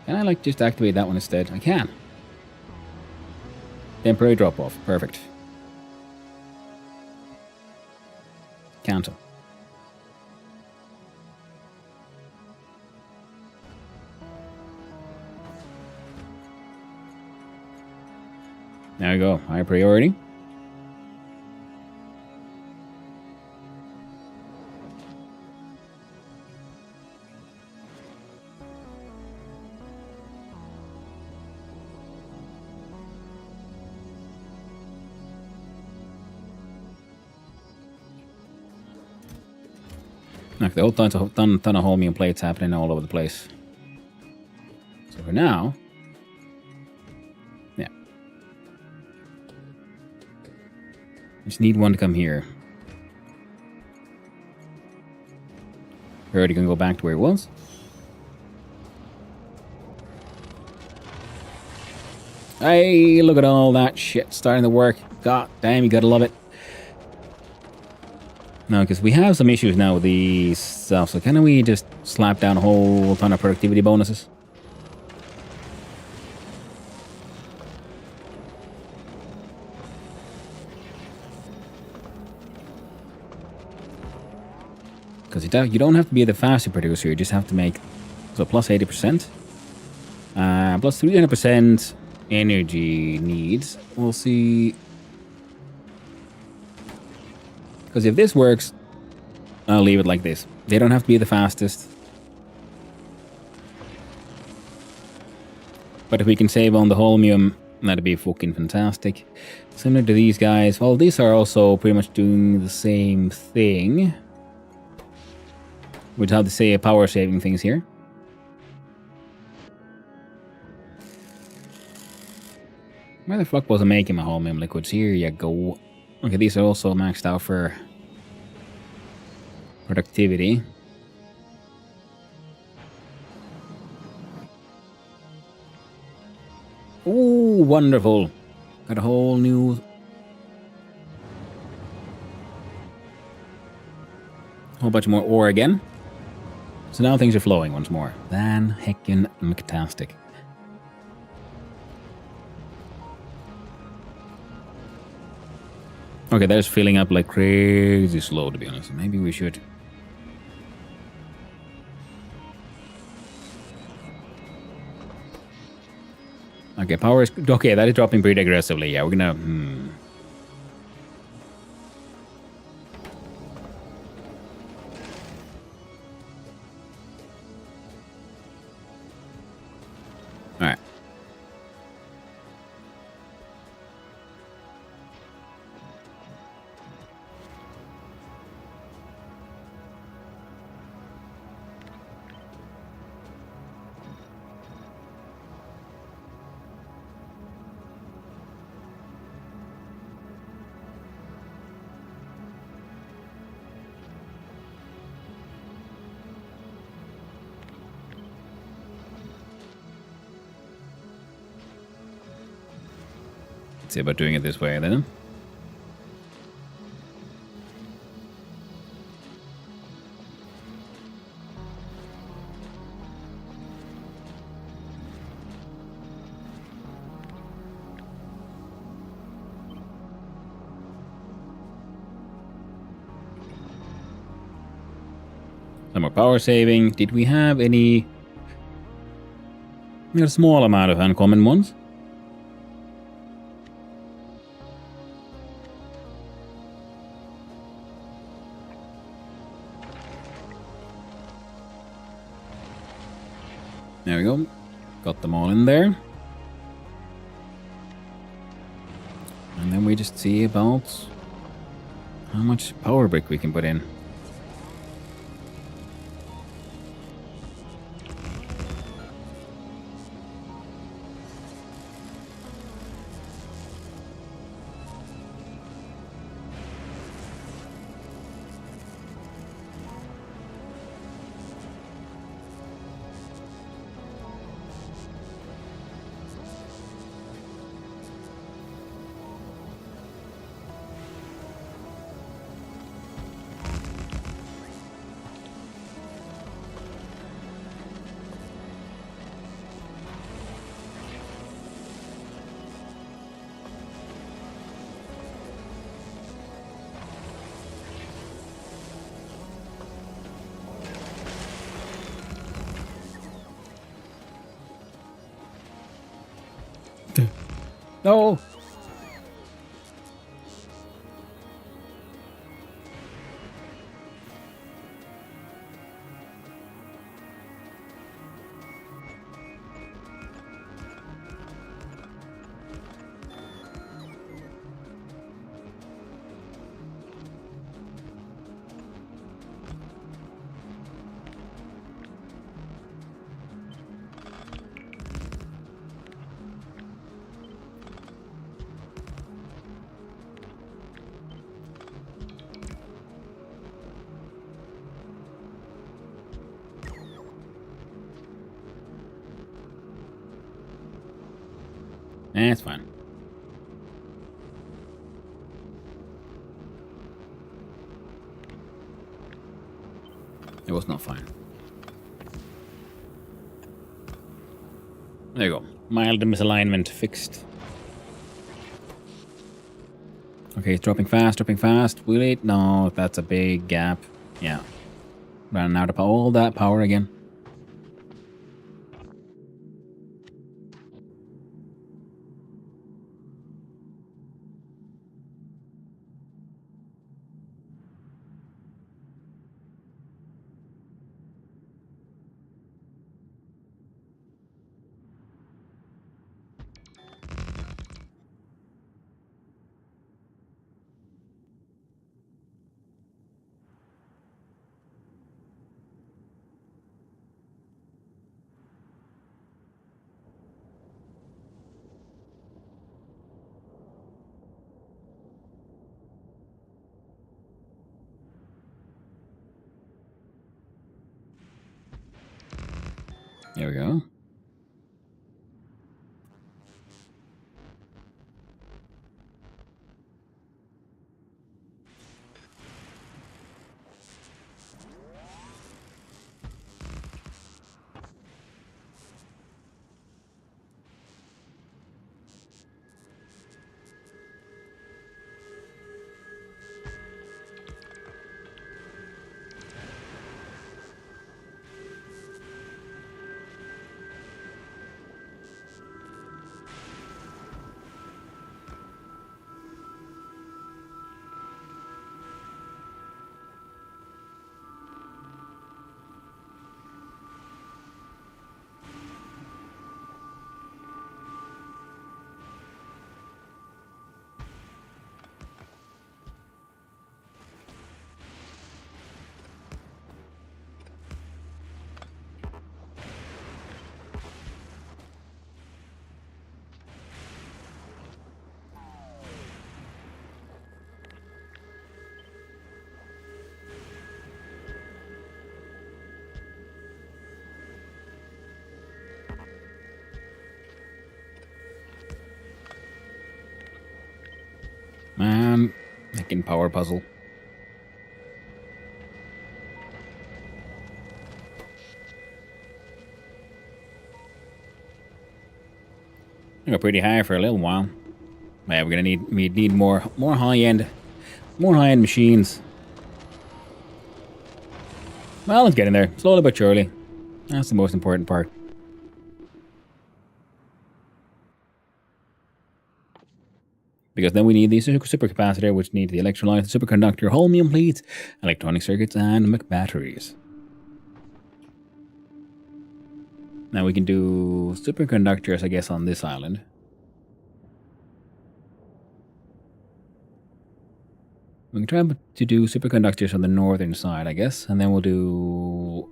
can I, like, just activate that one instead? I can. Temporary drop off, perfect. Cancel. There we go, high priority. Like, the whole ton of holmium plates happening all over the place. So for now, yeah. Just need one to come here. We're already gonna go back to where it was. Hey, look at all that shit starting to work. God damn, you gotta love it. No, because we have some issues now with these stuff, so can we just slap down a whole ton of productivity bonuses? Because you don't have to be the fastest producer, you just have to make, so plus 80%. Plus 300% energy needs. We'll see. Because if this works, I'll leave it like this. They don't have to be the fastest. But if we can save on the holmium, that'd be fucking fantastic. Similar to these guys. Well, these are also pretty much doing the same thing. We'd have to say power saving things here. Where the fuck was I making my holmium liquids? Here you go. Okay, these are also maxed out for productivity. Ooh, wonderful. Got a whole new... whole bunch more ore again. So now things are flowing once more. Than heckin' McTastic. Okay, that is filling up like crazy slow, to be honest. Maybe we should... Okay, power is... okay, that is dropping pretty aggressively. Yeah, we're gonna... Alright. Let's see about doing it this way then. Some more power saving. Did we have any... We had a small amount of uncommon ones. There we go. Got them all in there. And then we just see about how much power brick we can put in. No! It's fine. It was not fine. There you go. Mild misalignment fixed. Okay, it's dropping fast, dropping fast. Will it? No, that's a big gap. Yeah. Running out of all that power again. There we go. Making power puzzle. I got pretty high for a little while. Yeah, we're gonna need more high end machines. Well, it's getting there. Slowly but surely. That's the most important part. Because then we need the supercapacitor, which need the electrolyte, the superconductor, holmium plates, electronic circuits, and batteries. Now we can do superconductors, I guess, on this island. We can try to do superconductors on the northern side, I guess, and then we'll do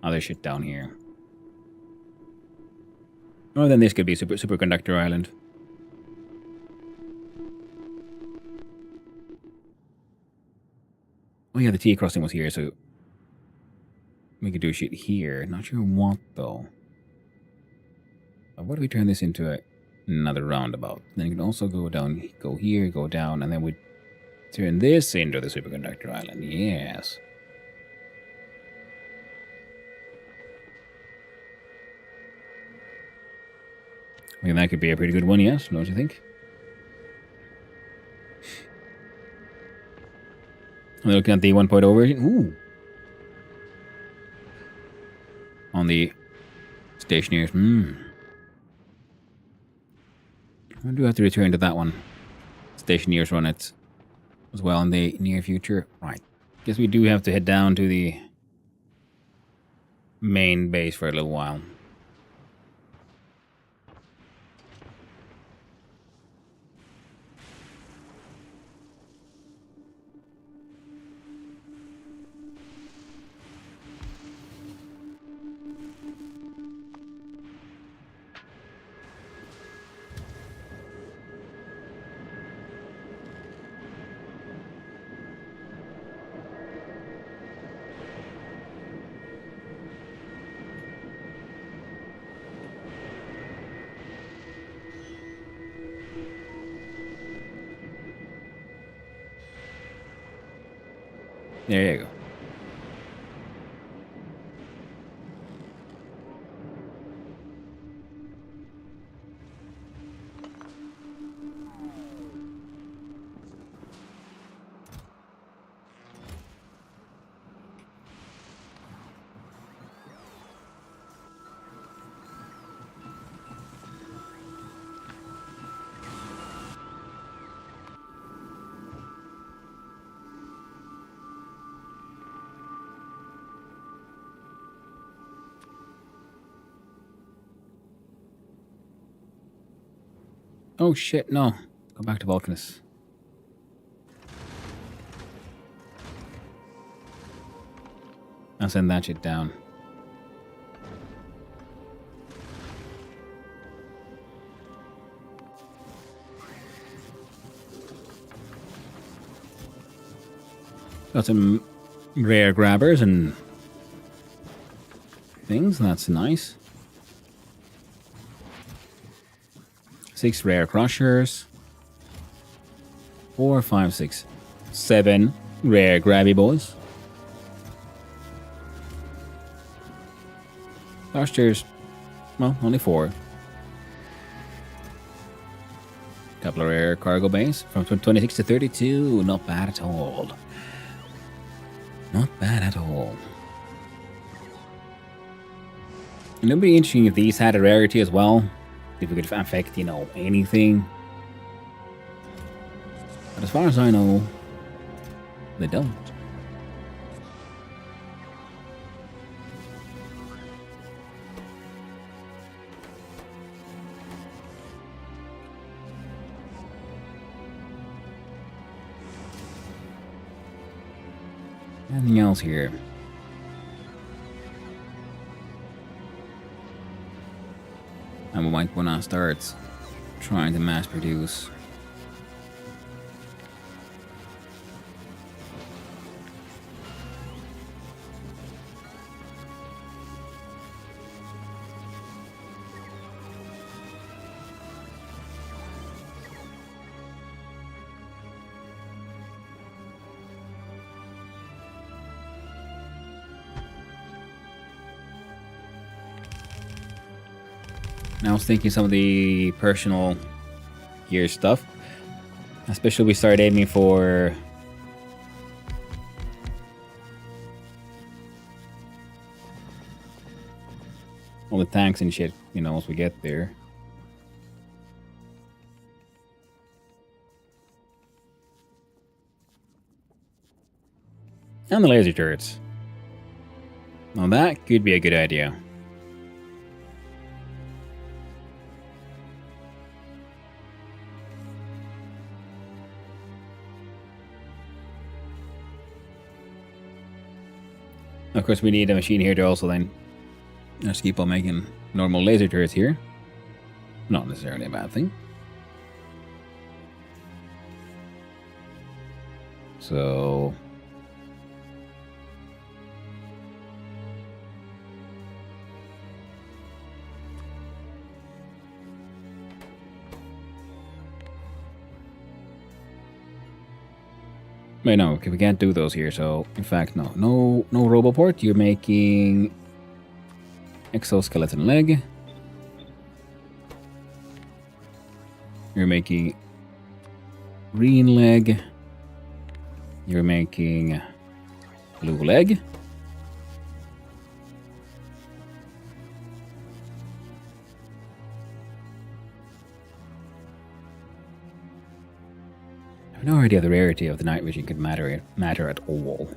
other shit down here. Or then this could be superconductor island. Oh yeah, the T crossing was here, so we could do shit here. Not sure what though. But what if we turn this into another roundabout? Then you can also go down, go here, go down, and then we turn this into the superconductor island. Yes. I mean, that could be a pretty good one, yes, don't you think? We're looking at the 1.0 version. Ooh. On the stationaries. I do have to return to that one. Stationaries run it as well in the near future. Right. Guess we do have to head down to the main base for a little while. There you go. Oh shit, no. Go back to Vulcanus. I'll send that shit down. Got some rare grabbers and things, that's nice. 6 rare crushers. 4, 5, 6, 7 rare grabby boys. Thrusters, well, only 4. Couple of rare cargo bays from 26 to 32. Not bad at all. Not bad at all. And it would be interesting if these had a rarity as well. If we could affect, you know, anything. But as far as I know, they don't. Anything else here? And we might want to start trying to mass produce. I was thinking some of the personal gear stuff. Especially we started aiming for the tanks and shit, once we get there. And the laser turrets. Now that could be a good idea. Of course, we need a machine here to also then just keep on making normal laser turrets here. Not necessarily a bad thing. So... Wait, no, okay, we can't do those here, so... In fact, no Roboport. You're making... exoskeleton leg. You're making... green leg. You're making... blue leg. I have no idea the rarity of the night vision could matter at all.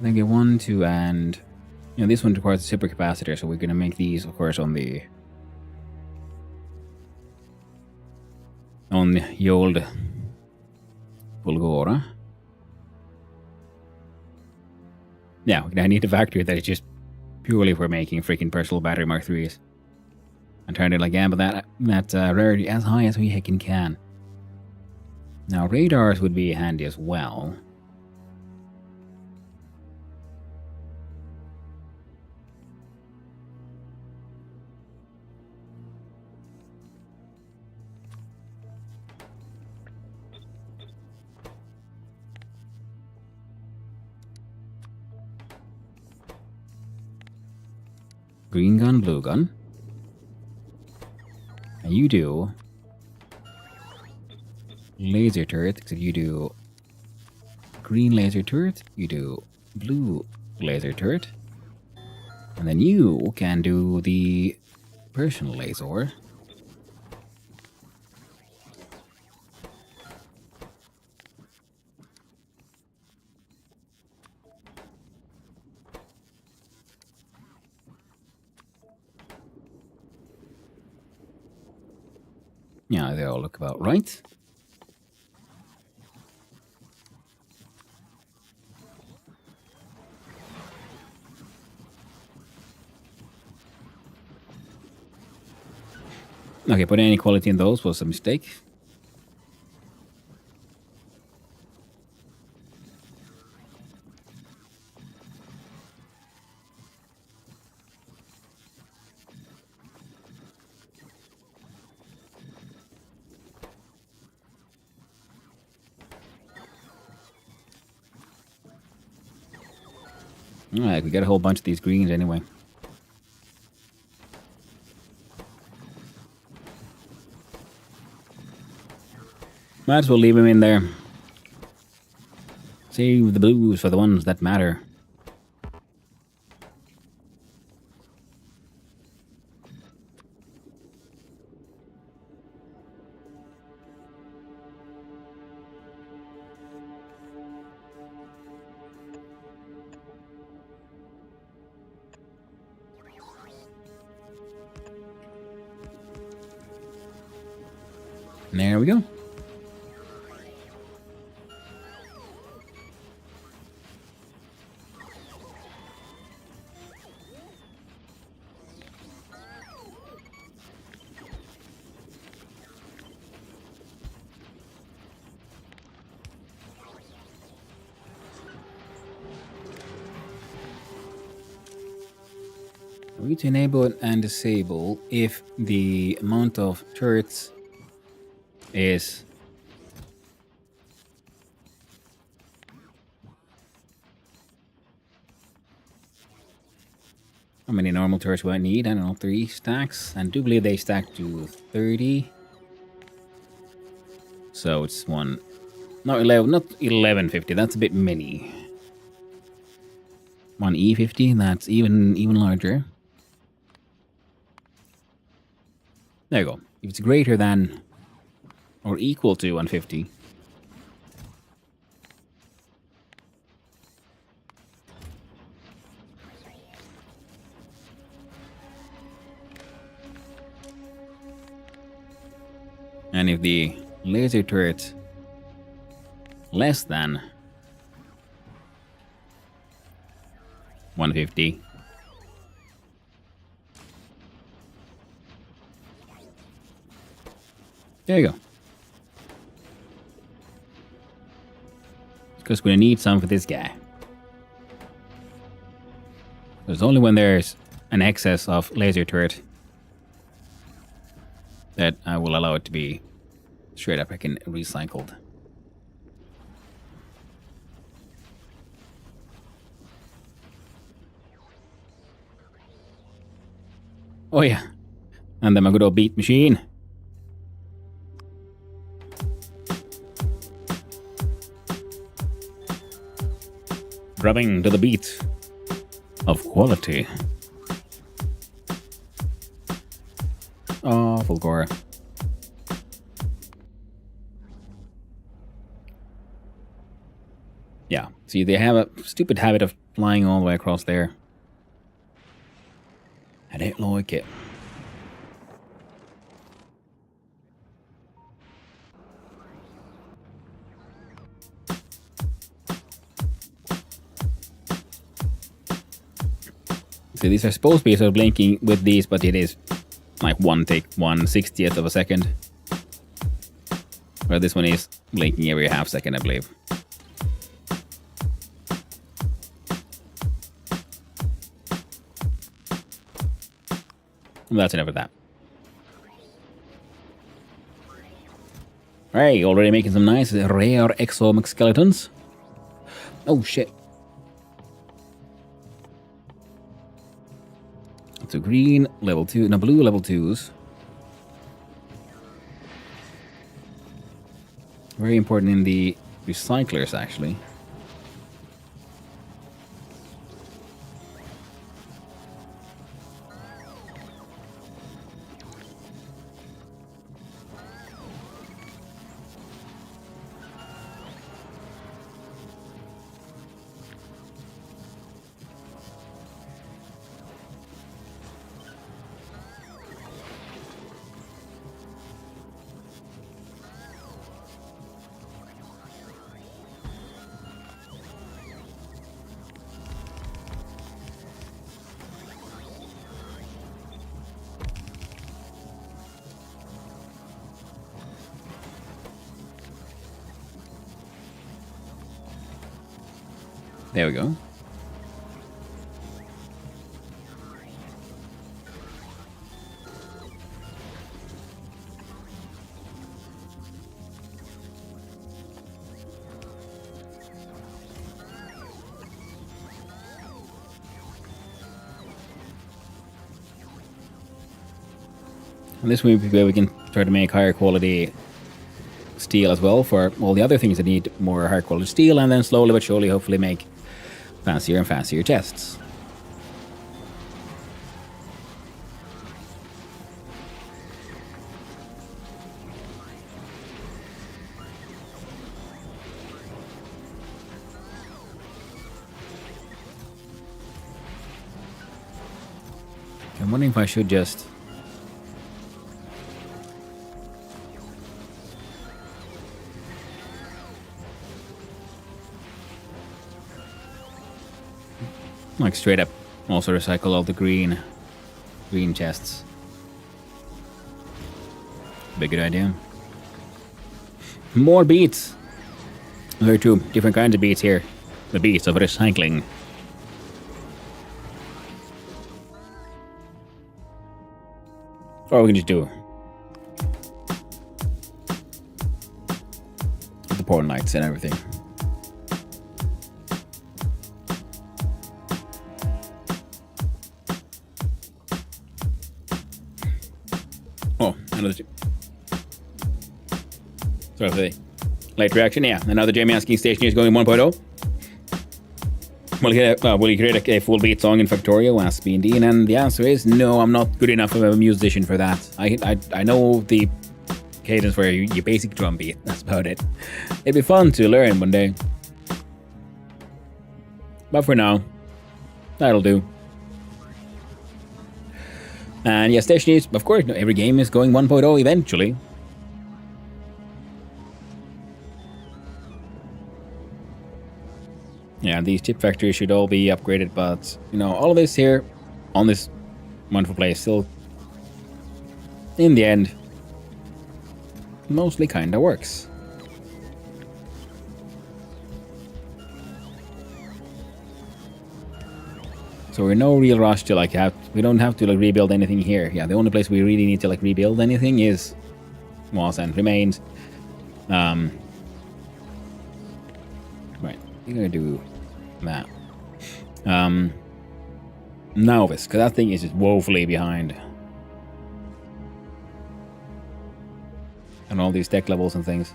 I think 1, 2, and... this one requires a supercapacitor, so we're going to make these, of course, on the old Fulgora. Yeah, I need a factory that is just purely for making freaking personal battery Mark 3s. I'm trying to amp that rarity as high as we heckin' can. Now radars would be handy as well. Green gun, blue gun. And you do laser turret, except you do green laser turret, you do blue laser turret, and then you can do the Persian laser. Yeah, they all look about right. Okay, putting any quality in those was a mistake. Alright, we got a whole bunch of these greens anyway. Might as well leave them in there. Save the blues for the ones that matter. And there we go. We need to enable and disable if the amount of turrets is how many normal turrets will I need? I don't know, 3 stacks. And I do believe they stack to 30. So it's one, not 1150. That's a bit many. One E50, that's even larger. There you go. If it's greater than or equal to 150. And if the laser turret less than 150. There you go. Because we're gonna need some for this guy. There's only when there's an excess of laser turret that I will allow it to be straight up recycled. Oh yeah. And then my good old beat machine. Drumming to the beat of quality. Oh, Fulgora. Yeah, see, they have a stupid habit of flying all the way across there. I don't like it. So these are supposed to be sort of blinking with these, but it is like 1/60th of a second. Where this one is blinking every half second, I believe. That's enough of that. Alright, already making some nice rare exoskeletons. Oh shit. So green level 2, no, blue level 2s. Very important in the recyclers, actually. There we go. And this way we can try to make higher quality steel as well for all the other things that need more higher quality steel, and then slowly but surely hopefully make fancier and fancier chests. I'm wondering if I should just like straight up also recycle all the green chests. Be a good idea. More beets. Very true. Different kinds of beets here. The beets of recycling. Or we can just do the porn lights and everything. Oh, another. Sorry for the late reaction. Yeah, another Jamie asking station is going 1.0. Will you create a full beat song in Factorio? Asks B&D, and the answer is no. I'm not good enough of a musician for that. I know the cadence for your basic drum beat. That's about it. It'd be fun to learn one day, but for now, that'll do. And yeah, station news. Of course, every game is going 1.0 eventually. Yeah, these chip factories should all be upgraded, but, you know, all of this here on this wonderful place still, in the end, mostly kinda works. So we're no real rush to like we don't have to like rebuild anything here. Yeah, the only place we really need to like rebuild anything was and remains. Right, we're gonna do that. Novice, because that thing is just woefully behind. And all these tech levels and things.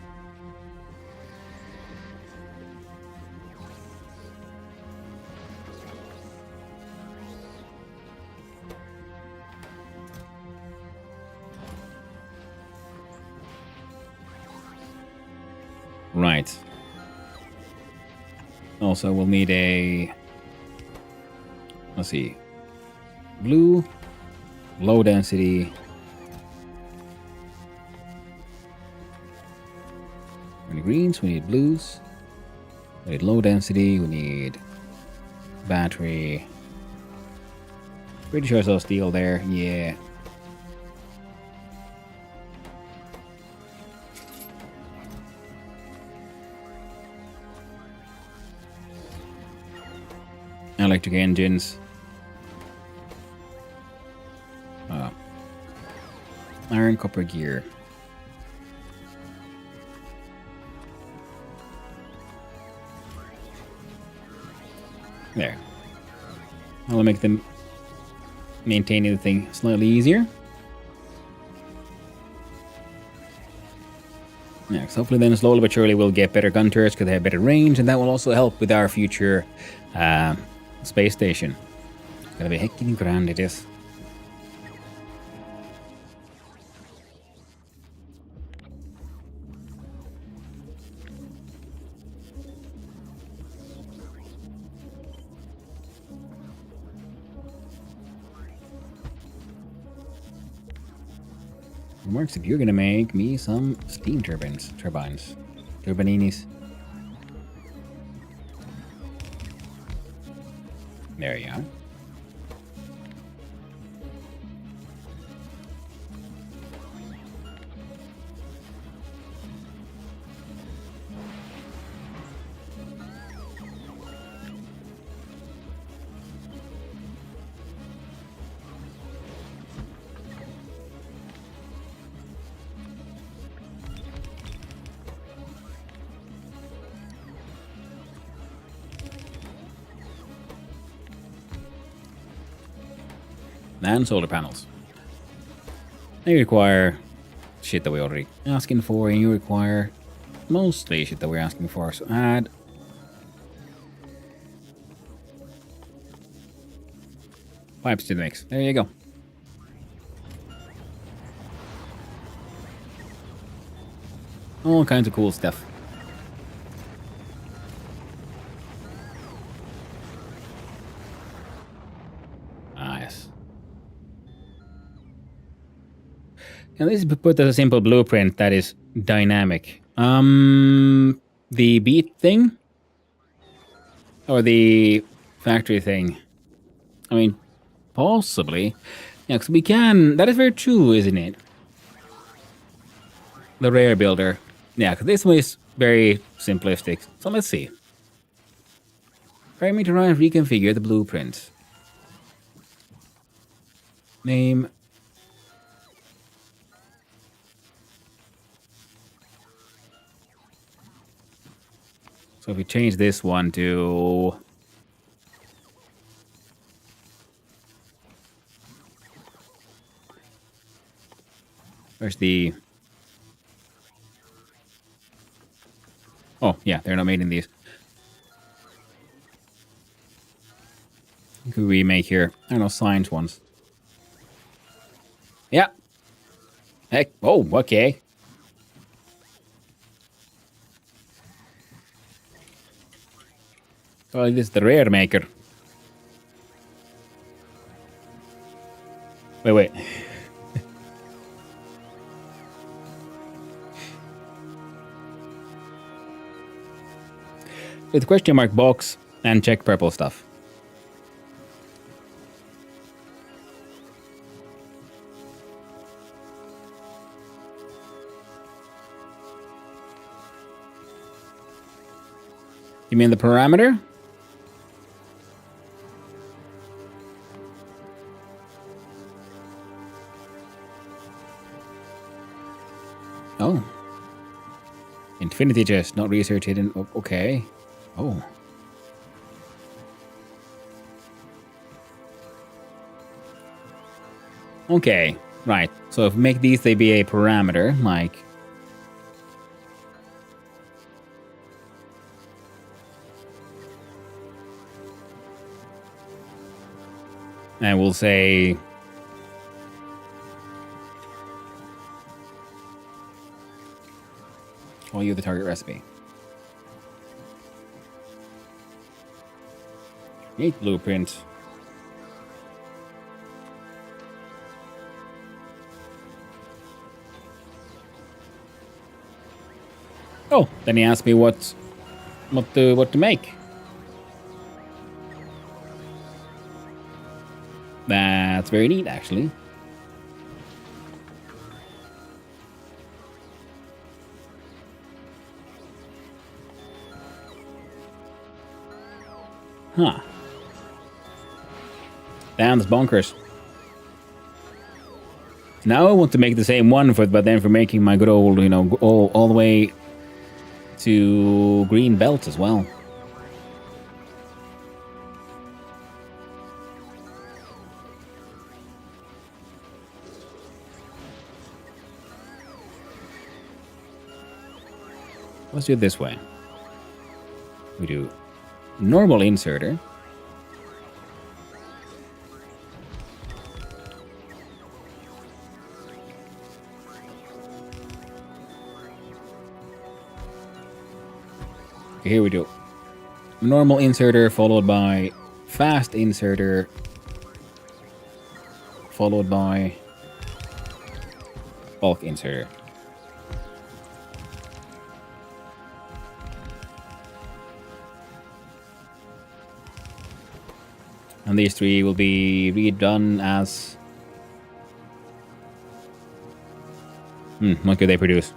Right. Also, we'll need a... Let's see. Blue, low density. We need greens, we need blues. We need low density, we need battery. Pretty sure I saw steel there, yeah. Electric engines. Iron copper gear. There. I'll make them maintaining the thing slightly easier. Yeah, so hopefully then slowly but surely we'll get better gun turrets because they have better range, and that will also help with our future space station. It's gonna be heckin' grand, it is. Works if you're gonna make me some steam turbines. Turbininis. There you are. And solar panels. They require shit that we're already asking for, and you require mostly shit that we're asking for, so add pipes to the mix. There you go. All kinds of cool stuff. And this is put as a simple blueprint that is dynamic. The beat thing? Or the factory thing? I mean, possibly. Yeah, because we can... That is very true, isn't it? The rare builder. Yeah, because this one is very simplistic. So let's see. Try me to run and reconfigure the blueprint. Name... So if we change this one to... Where's the... Oh, yeah, they're not made in these. could we make here? I don't know, science ones. Yeah. Heck. Oh, okay. So this is the rare maker. Wait. With question mark box and check purple stuff. You mean the parameter? Oh. Infinity chest, not research hidden. Okay. Oh. Okay. Right. So if make these they be a parameter, like and we'll say call you the target recipe. Neat blueprint. Oh, then he asked me what to make. That's very neat, actually. Huh. Damn, that's bonkers. Now I want to make the same one but then for making my good old, you know, all the way to green belt as well. Let's do it this way. We do normal inserter. Okay, here we do. Normal inserter followed by fast inserter followed by bulk inserter. And these three will be redone as... what could they produce?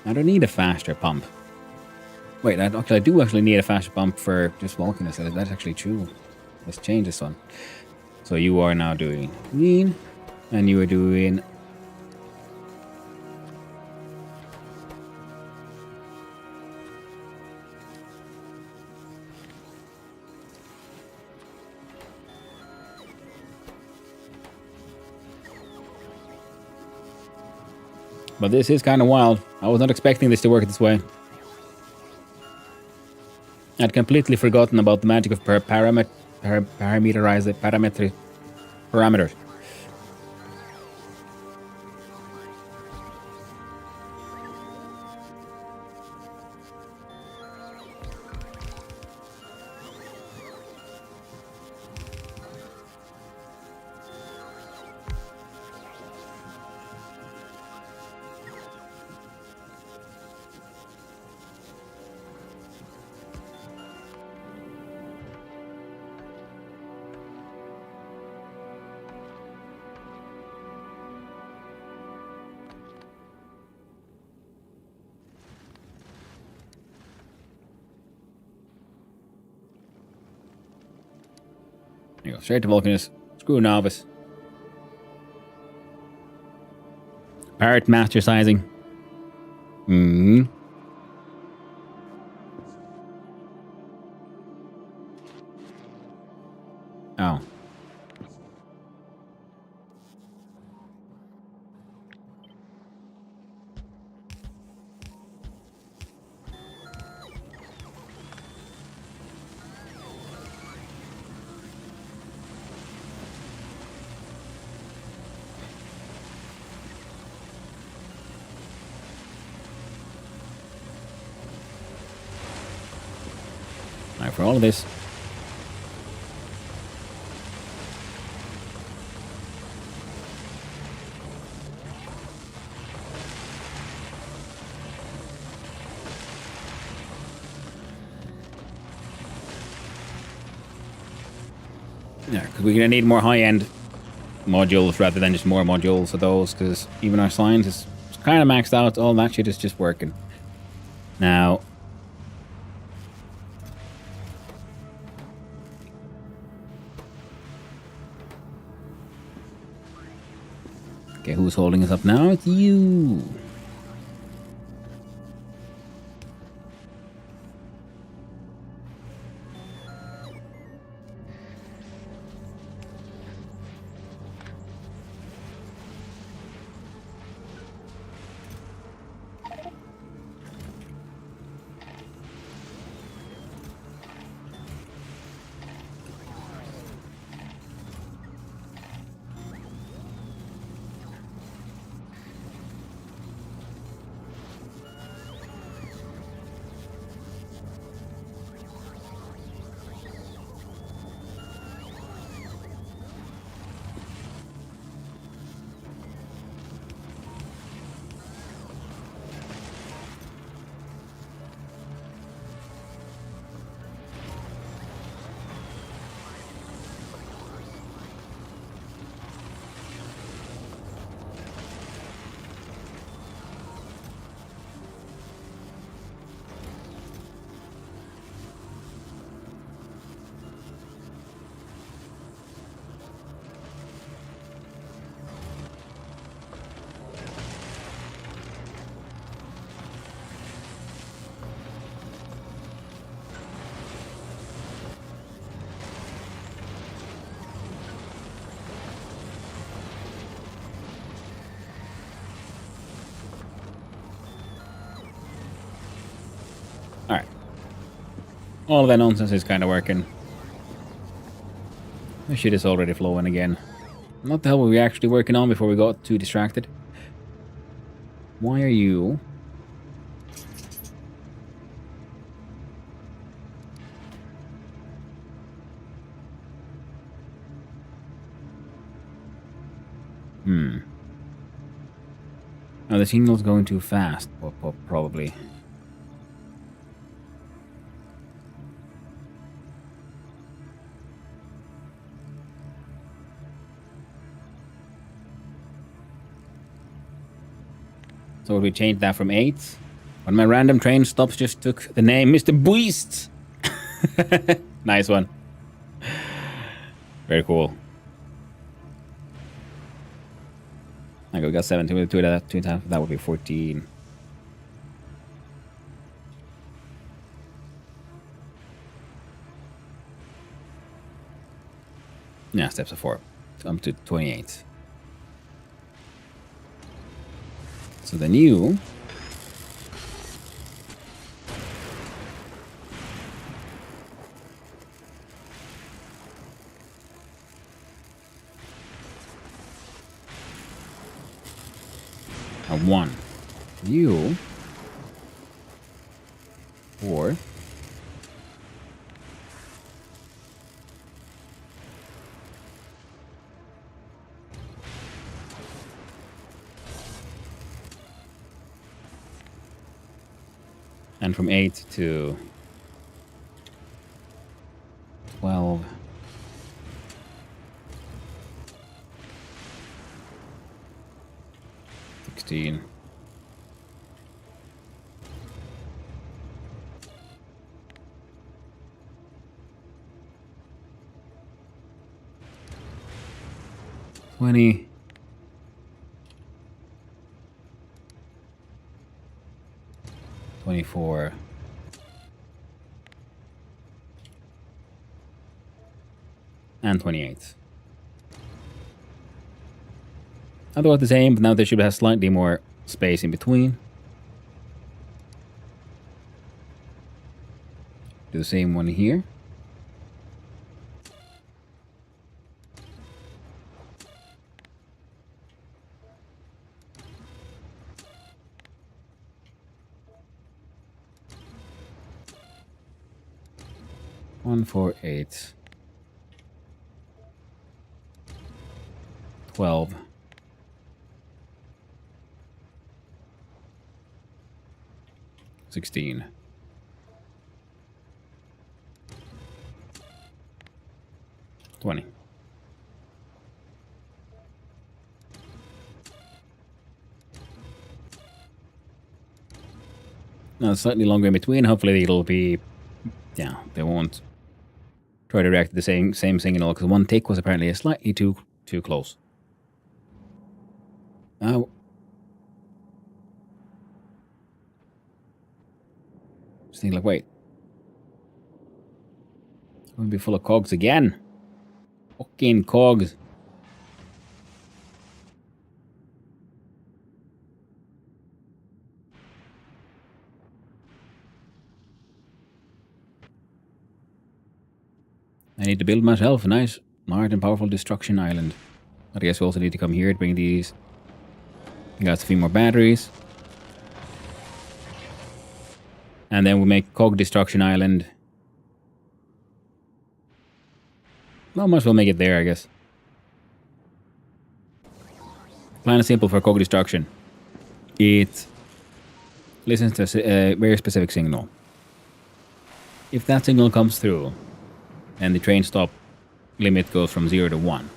I don't need a faster pump. Wait, I do actually need a faster pump for just bulkiness. That's actually true. Let's change this one. So you are now doing green, and you are doing... But this is kind of wild. I was not expecting this to work this way. I'd completely forgotten about the magic of parameters. There you go, straight to Vulcanus. Screw novice. Parrot master sizing. Oh. for all of this. Yeah, because we're going to need more high-end modules rather than just more modules of those, because even our science is kind of maxed out. All that shit is just working. Now... Okay, who's holding us up now? It's you! Alright. All of that nonsense is kind of working. The shit is already flowing again. What the hell were we actually working on before we got too distracted? Why are you... Oh, the signal's going too fast, probably. So we changed that from 8. When my random train stops just took the name Mr. Beast. Nice one. Very cool. Okay, we got 17 with 2 of that, that would be 14. Yeah, steps of 4. Up to 28. So the new... A 1. You... 4. And from 8 to 12. 16. 20. 24. And 28. Otherwise the same, but now they should have slightly more space in between. Do the same one here. 148. 12. 16. 20. Now, slightly longer in between. Hopefully it'll be... Yeah, they won't try to react to the same signal, because one tick was apparently slightly too close. Now... Just think like, wait. I'm gonna be full of cogs again. Fucking cogs. I need to build myself a nice, large and powerful destruction island. I guess we also need to come here to bring these. We got a few more batteries. And then we make cog destruction island. Well, might as well make it there, I guess. Plan is simple for cog destruction. It listens to a very specific signal. If that signal comes through, then the train stop limit goes from 0 to 1.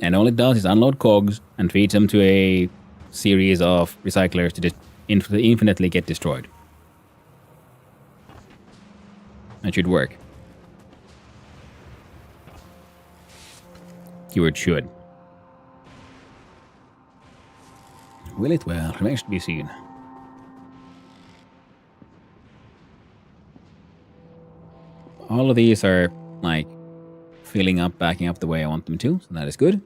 And all it does is unload cogs and feeds them to a series of recyclers to infinitely get destroyed. That should work. Keyword should. Will it? Well, remains to be seen. All of these are, like, filling up, backing up the way I want them to, so that is good.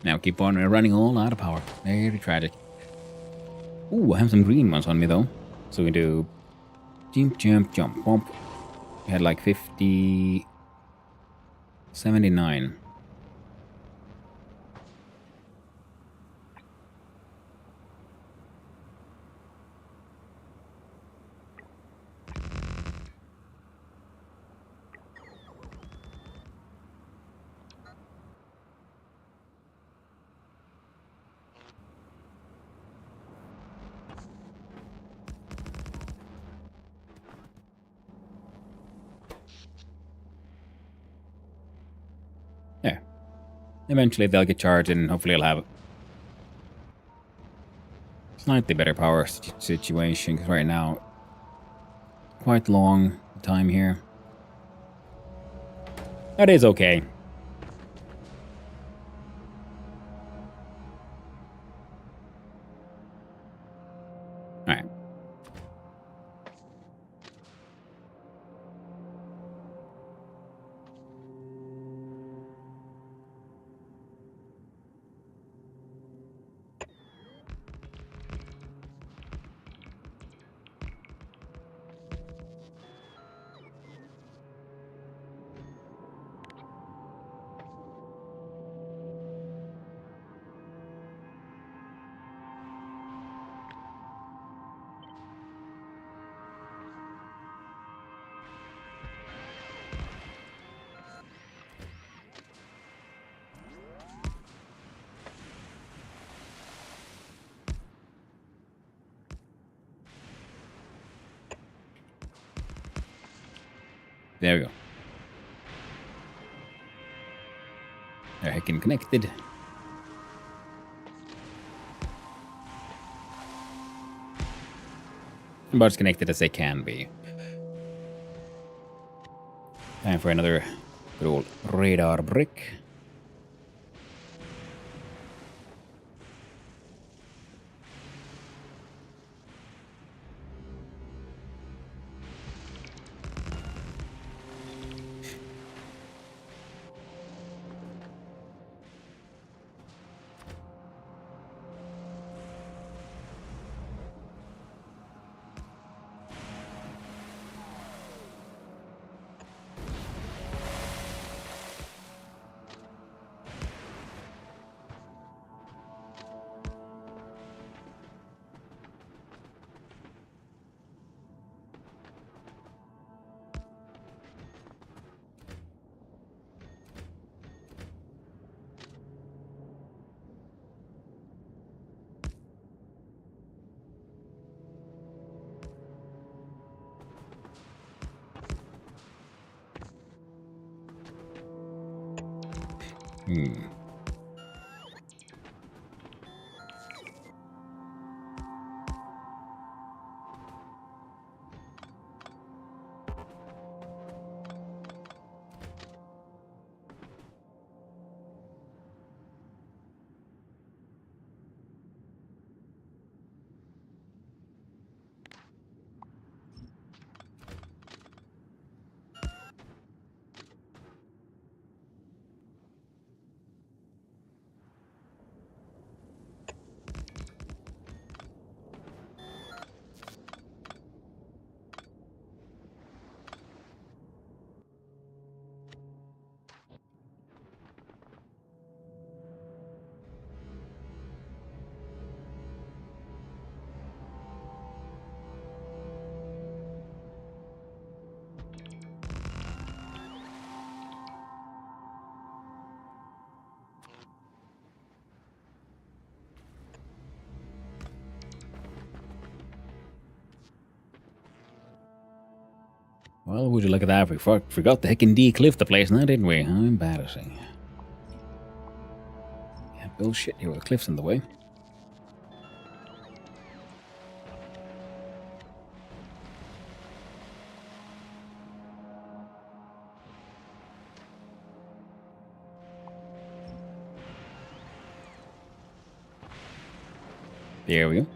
Now keep on running all out of power. Very tragic. Ooh, I have some green ones on me though. So we do jump, jump, jump, bump. We had like 50... 79. Yeah. Eventually they'll get charged and hopefully I'll have slightly better power situation, because right now quite long time here. That is okay. Alright. There we go. They're heckin' connected. About as connected as they can be. Time for another good old radar brick. Hmm. Well, would you look at that? We forgot the heckin' decliff the place now, didn't we? How embarrassing. Yeah, bullshit. Here were cliffs in the way. There we go.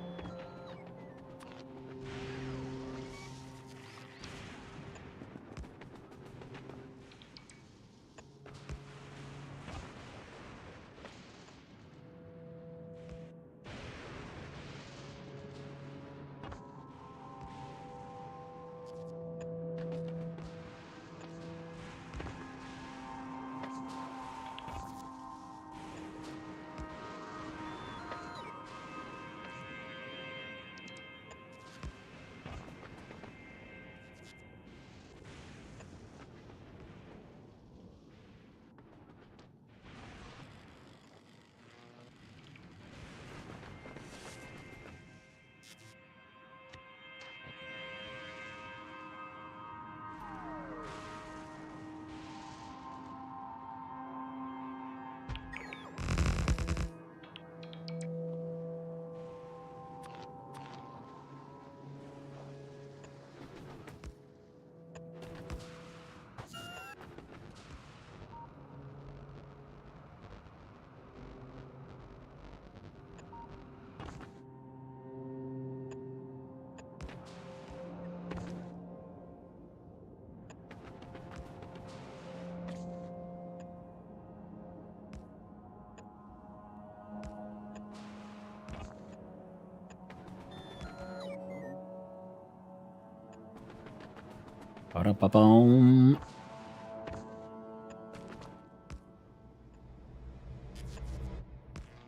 Ba-da-ba-boom.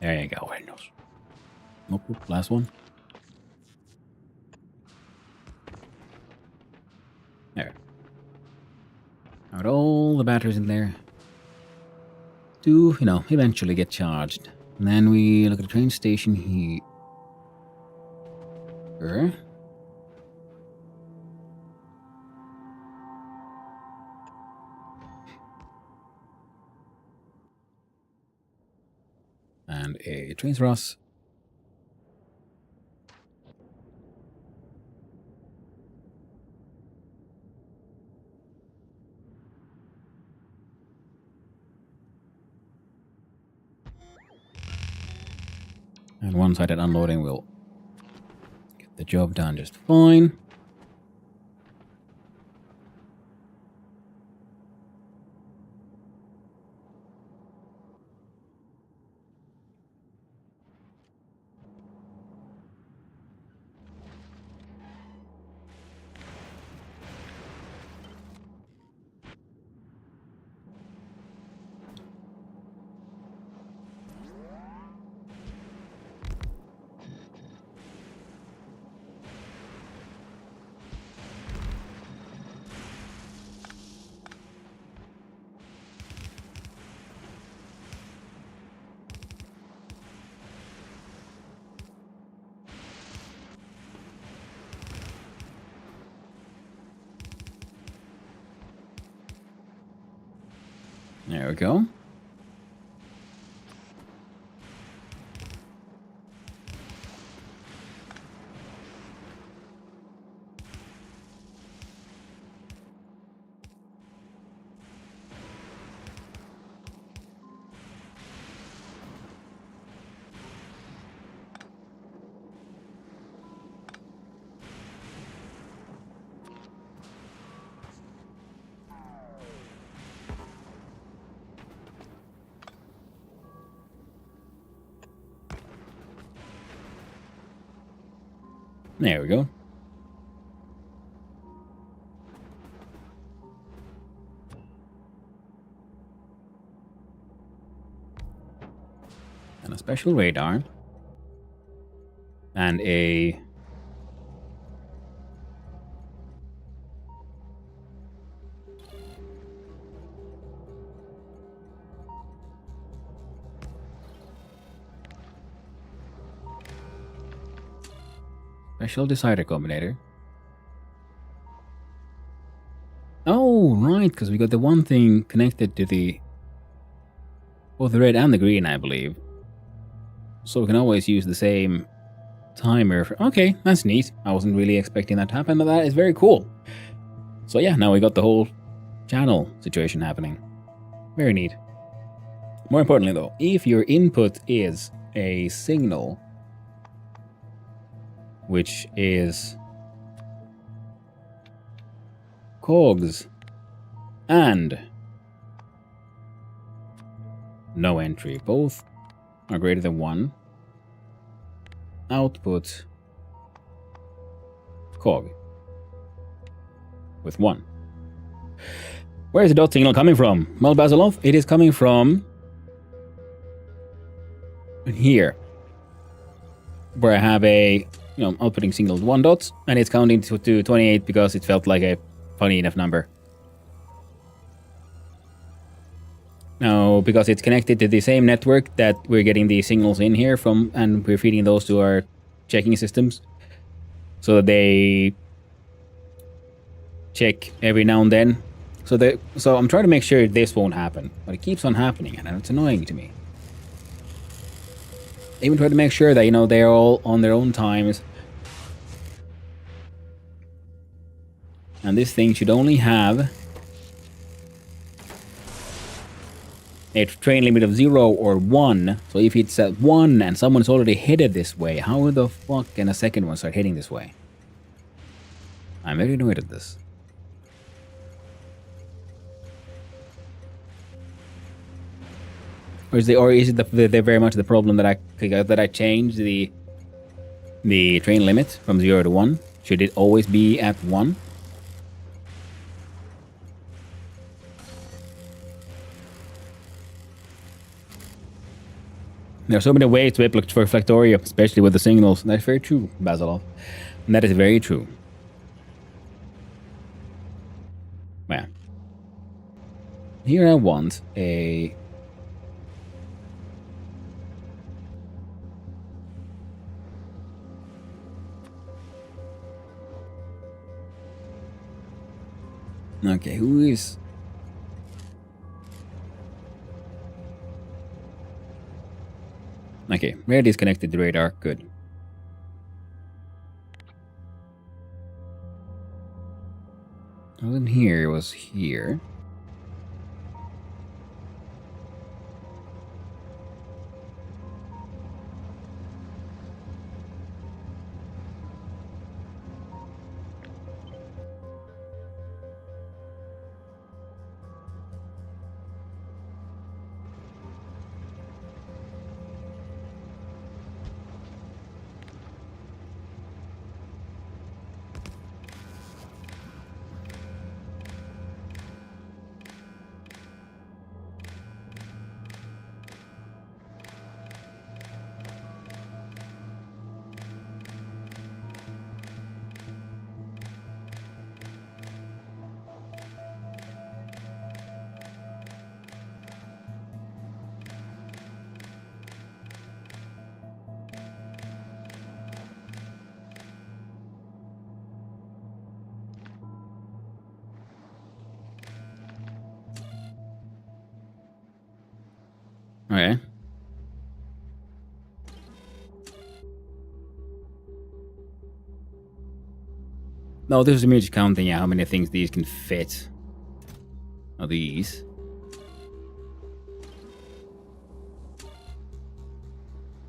There you go, windows. Nope, last one. There. Got all the batteries in there to, eventually get charged. And then we look at the train station here. And a trains Ross. And one-sided unloading will get the job done just fine. There we go. There we go. And a special radar. And a... special decider combinator. Oh, right, because we got the one thing connected to the... both the red and the green, I believe. So we can always use the same timer. Okay, that's neat. I wasn't really expecting that to happen, but that is very cool. So yeah, now we got the whole channel situation happening. Very neat. More importantly though, if your input is a signal, which is cogs and no entry, both are greater than 1, output cog with 1. Where is the dot signal coming from? Well, Basilov, it is coming from here, where I have a, outputting signal 1 dots, and it's counting to 28 because it felt like a funny enough number. Now, because it's connected to the same network that we're getting the signals in here from, and we're feeding those to our checking systems, so that they check every now and then. So I'm trying to make sure this won't happen, but it keeps on happening, and it's annoying to me. I even try to make sure that, they're all on their own times. And this thing should only have a train limit of 0 or 1. So if it's at 1 and someone's already headed this way, how the fuck can a second one start heading this way? I'm very annoyed at this. Or is it the very much the problem that I changed the train limit from 0 to 1? Should it always be at 1? There are so many ways to implement for Factorio, especially with the signals. That's very true, Basilov. And that is very true. Well, here I want a... Okay, who is... Okay, red is connected to radar. Good. Well, then here was here. Okay. No, this is me just counting how many things these can fit. Now these.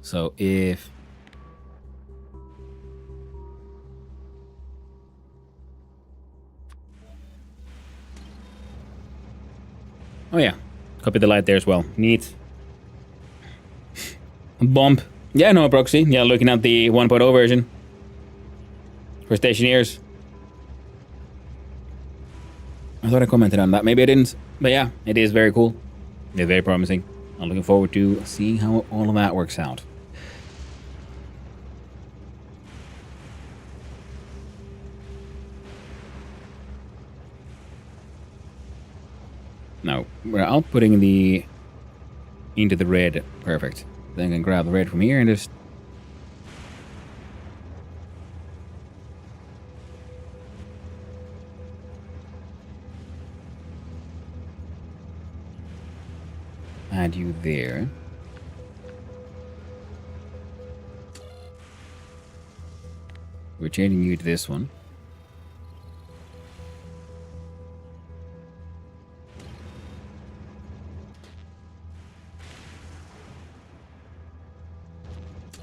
So if... Oh yeah, copy the light there as well. Neat. Bump. Yeah, no proxy. Yeah, looking at the 1.0 version. for stationeers. I thought I commented on that. Maybe I didn't. But yeah, it is very cool. It's very promising. I'm looking forward to seeing how all of that works out. Now, we're outputting the into the red. Perfect. Then I can grab the red from here and just... add you there. We're changing you to this one.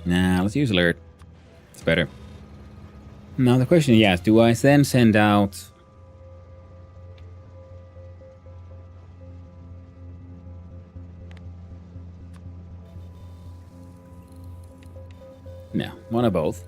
Nah, let's use alert. It's better. Now the question, yes, do I then send out... No, one of both.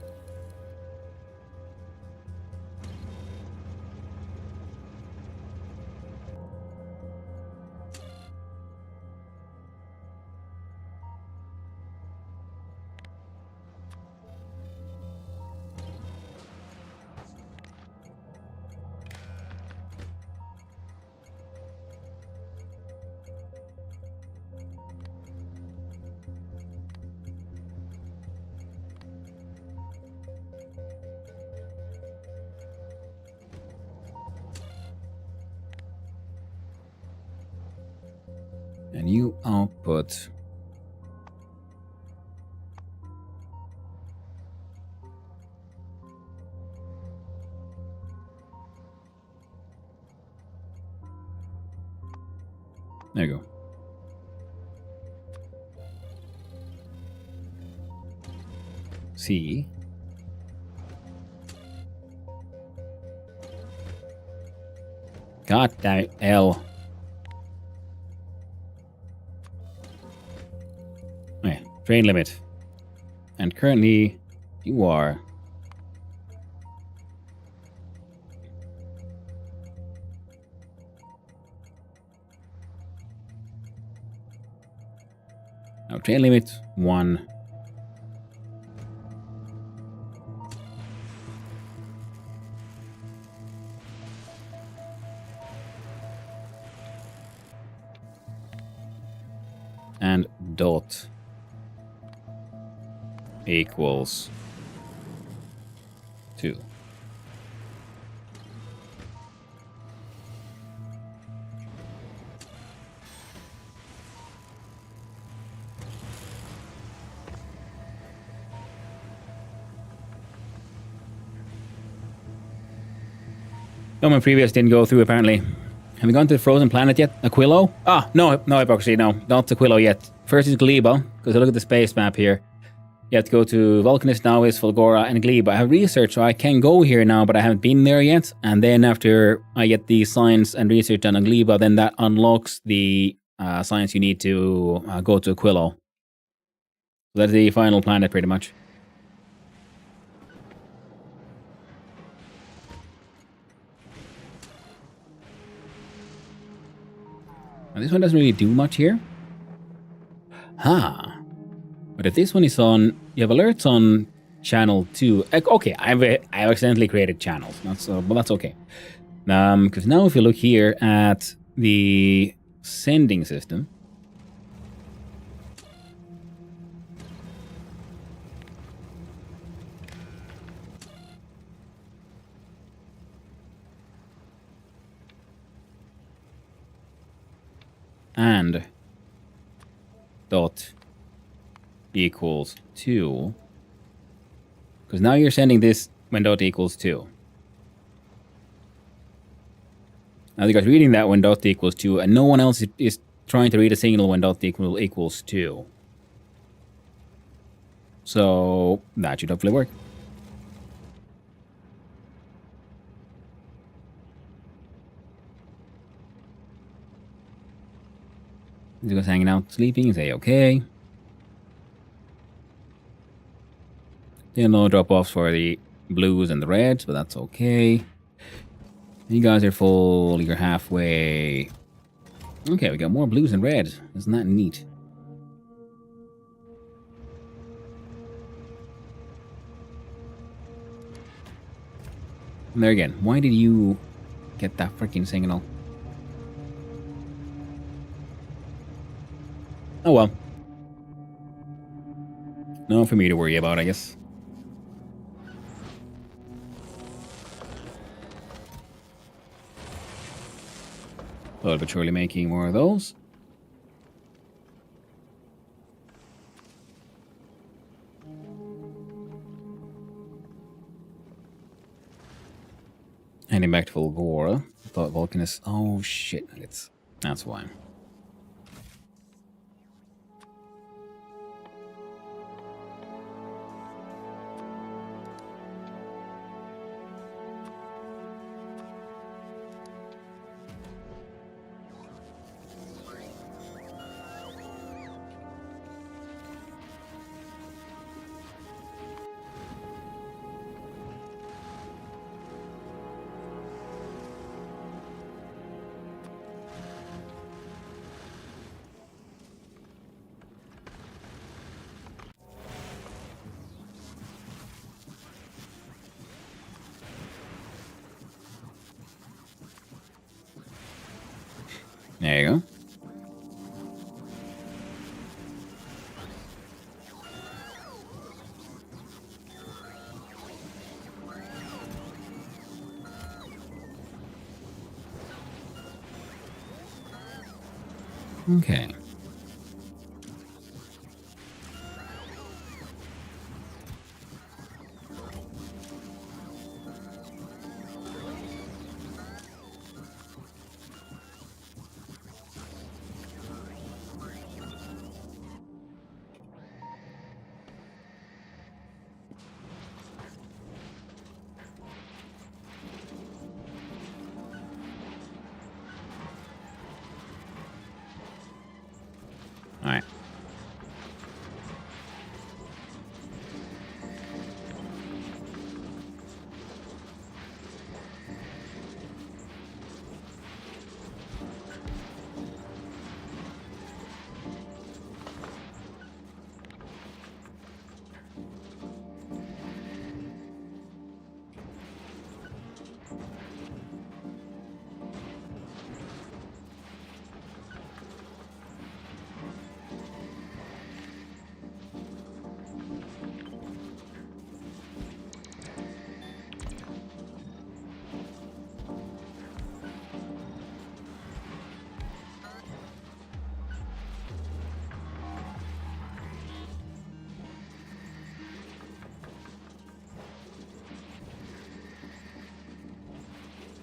And you output... There you go. C. God damn it, L. Okay, train limit. And currently, you are... Now, train limit 1. And dot equals 2. No, my previous didn't go through apparently. Have we gone to the frozen planet yet? Aquilo? Ah, no, hypocrisy, no. Not Aquilo yet. First is Gleba, because I look at the space map here. You have to go to Vulcanus, Nauvis, Fulgora, and Gleba. I have research, so I can go here now, but I haven't been there yet. And then after I get the science and research done on Gleba, then that unlocks the science you need to go to Aquilo. So that's the final planet, pretty much. Now, this one doesn't really do much here. But if this one is on, you have alerts on channel 2. Okay, I've accidentally created channels. But that's okay. Because now if you look here at the sending system, and dot equals 2, because now you're sending this when dot equals 2. Now you guys reading that when dot equals 2, and no one else is trying to read a signal when dot equals 2. So that should hopefully work. You guys hanging out, sleeping, and say okay. There are no drop-offs for the blues and the reds, but that's okay. You guys are full. You're halfway. Okay, we got more blues and reds. Isn't that neat? And there again. Why did you get that freaking signal? Oh well. No for me to worry about, I guess. Slowly but surely making more of those. Heading back to Fulgora. I thought Vulcanus. Oh shit! That's why. There you go. Okay. All right.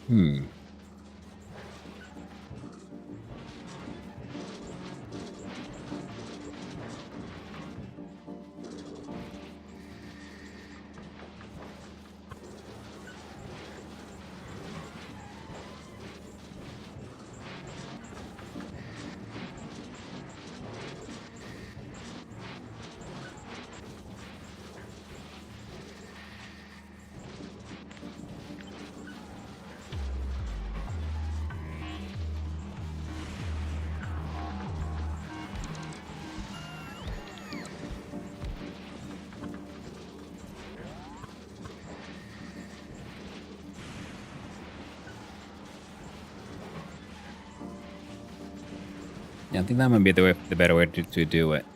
Hmm. Yeah, I think that might be the better way to do it.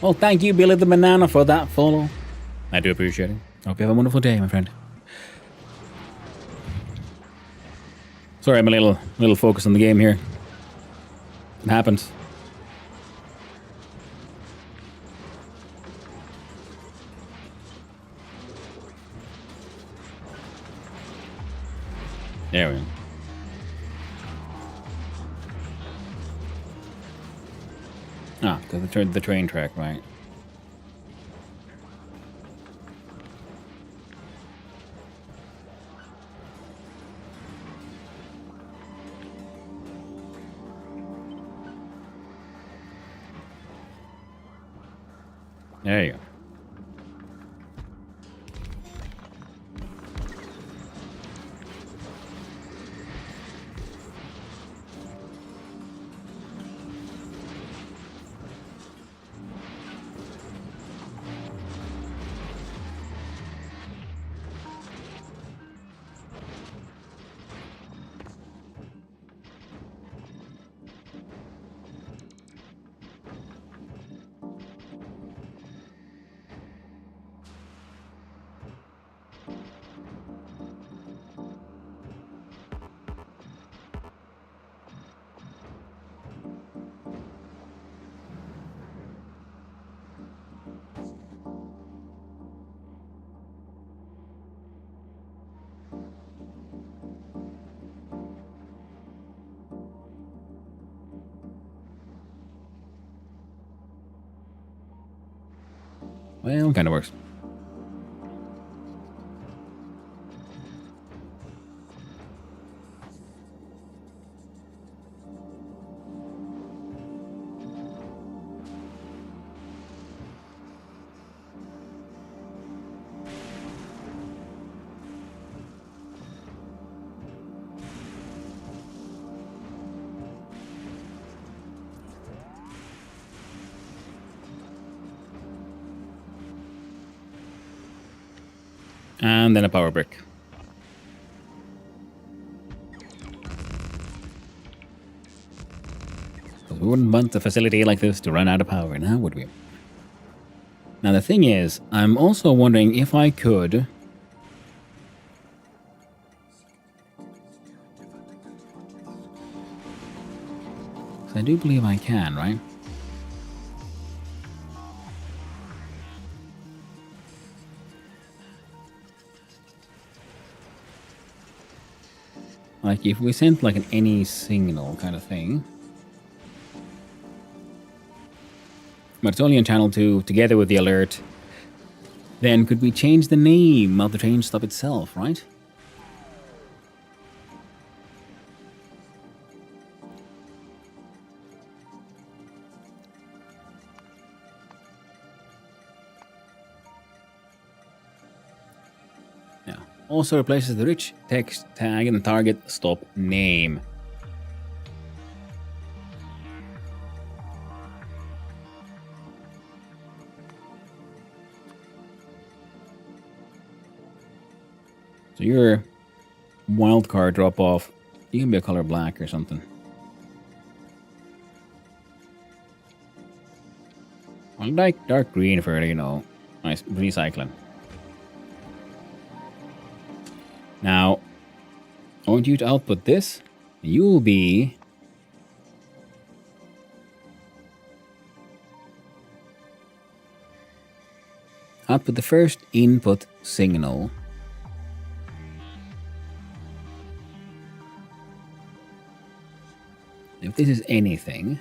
Well, thank you, Billy the Banana, for that follow. I do appreciate it. Hope you have a wonderful day, my friend. Sorry, I'm a little focused on the game here. It happens. There we go. Ah, the train track, right. There you go. Well, kind of works. And then a power brick. We wouldn't want a facility like this to run out of power now, would we? Now the thing is, I'm also wondering if I could... I do believe I can, right? Like, if we sent, like, an any signal kind of thing. But it's only on channel 2, together with the alert. Then could we change the name of the train stop itself, right? Also replaces the rich text tag and target stop name. So your wildcard drop off, you can be a color black or something. I like dark green for, you know, nice recycling. Now, I want you to output this. You'll be... output the first input signal. If this is anything...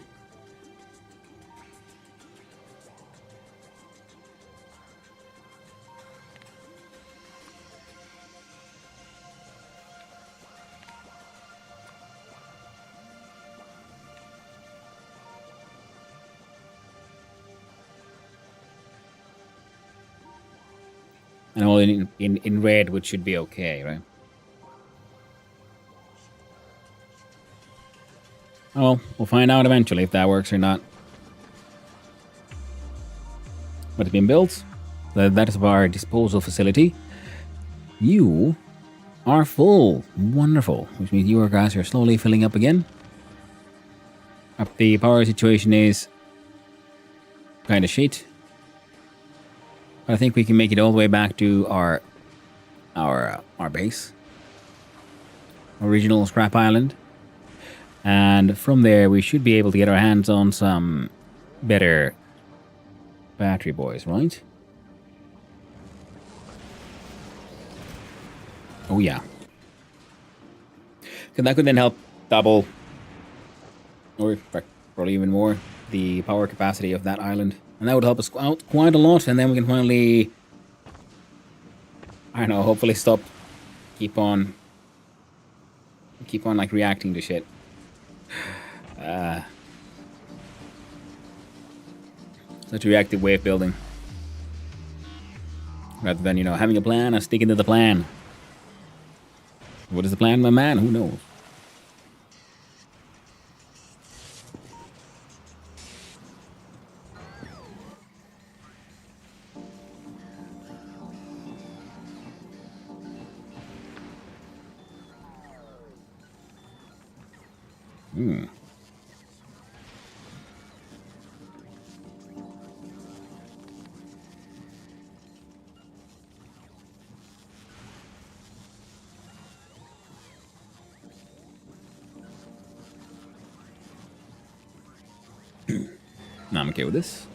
and all in red, which should be okay, right? Oh, well, we'll find out eventually if that works or not. But it's been built. That is our disposal facility. You are full. Wonderful. Which means your guys are slowly filling up again. The power situation is kind of shit. But I think we can make it all the way back to our base. Original Scrap Island. And from there, we should be able to get our hands on some better battery boys, right? Oh, yeah. Because that could then help double, or in fact, probably even more, the power capacity of that island. And that would help us out quite a lot, and then we can finally, I don't know, hopefully keep on like reacting to shit. Such a reactive way of building. Rather than, having a plan and sticking to the plan. What is the plan, my man? Who knows? No, I'm okay with this.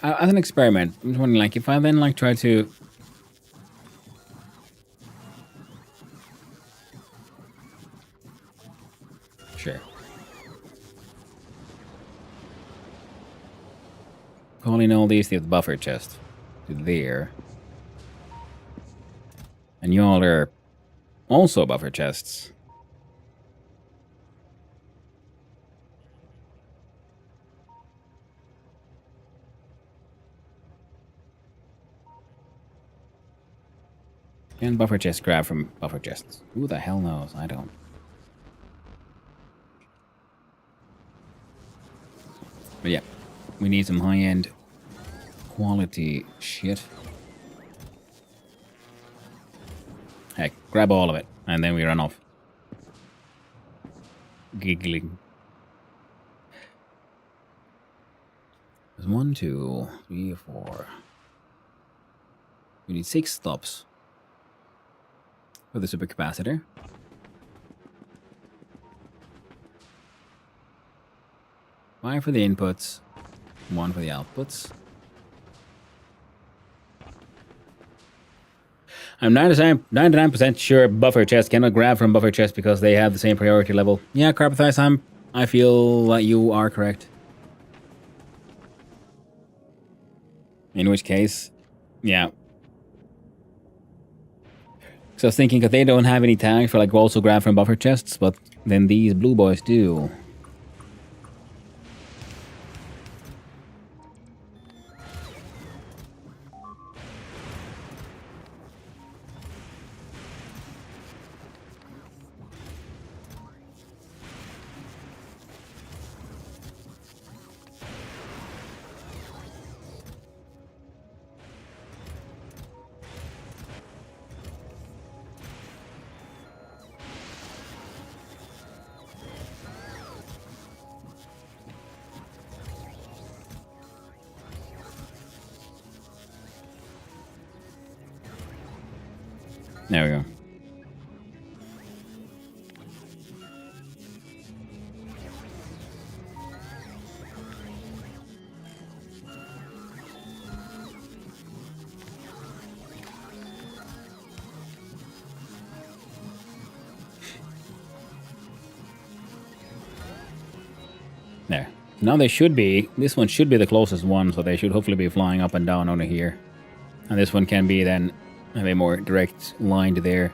As an experiment, I'm just wondering, like, if I then, like, try to... Sure. Calling all these to the buffer chest. To there. And y'all are also buffer chests. Can buffer chest grab from buffer chests? Who the hell knows? I don't. But yeah, we need some high-end quality shit. Heck, grab all of it, and then we run off. Giggling. There's 1, 2, 3, 4. We need 6 stops for the supercapacitor. Five for the inputs, 1 for the outputs. I'm 99% sure buffer chests cannot grab from buffer chests because they have the same priority level. Yeah, Carpathize, I feel that you are correct. In which case, yeah. So I was thinking that they don't have any tags for like also grab from buffer chests, but then these blue boys do. There we go. There. Now they should be, this one should be the closest one, so they should hopefully be flying up and down over here. And this one can be then have a more direct line to there.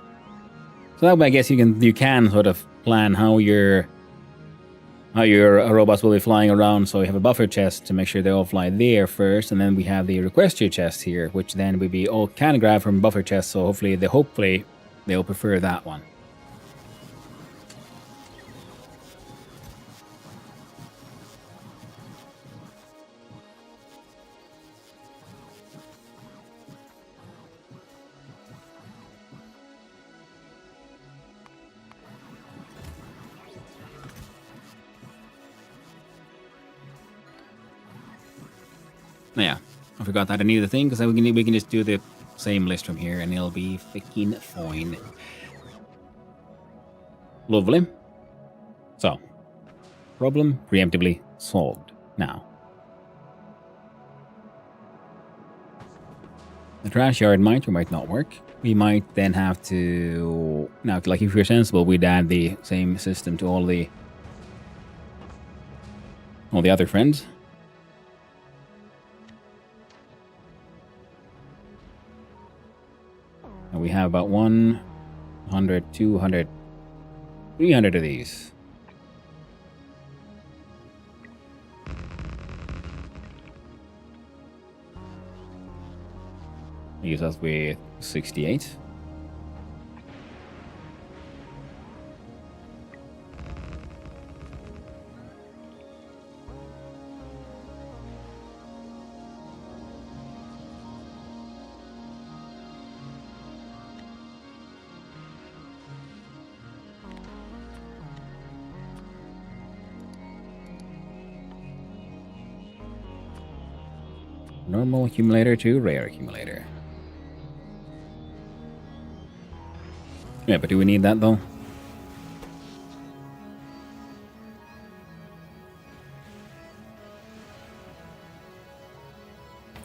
So that way I guess you can sort of plan how your robots will be flying around. So we have a buffer chest to make sure they all fly there first, and then we have the requester chest here, which then will be all can grab from buffer chest, so hopefully they'll prefer that one. Yeah. I forgot that I need the thing because we can just do the same list from here and it'll be fucking fine. Lovely. So, problem preemptively solved. Now, the trash yard might or might not work. We might then have to... Now, like if we're sensible, we'd add the same system to all the other friends. And we have about 100, 200, 300 of these. Leaves us with 68. Normal accumulator to rare accumulator. Yeah, but do we need that though?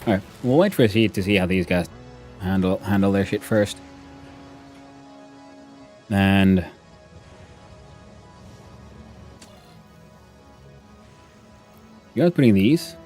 Alright, we'll wait for a seed to see how these guys handle their shit first. And you guys putting these?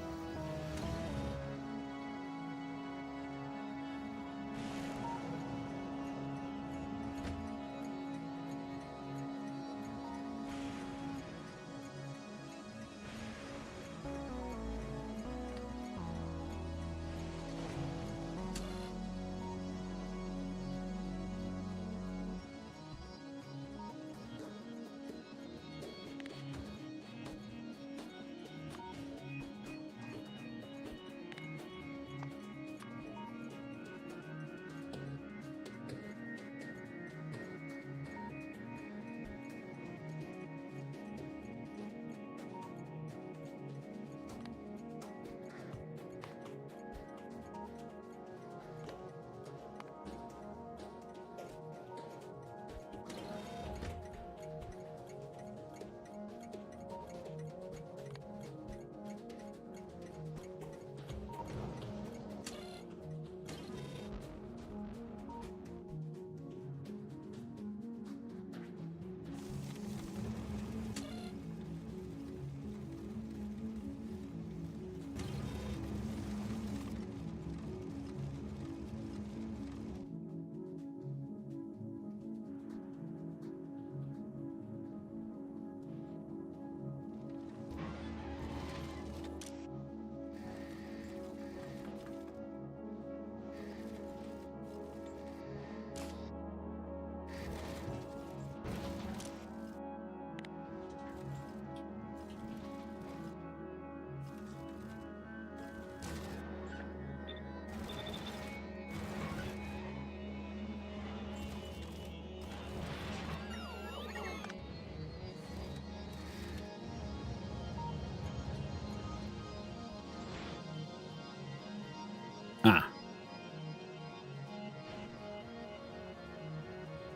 Ah.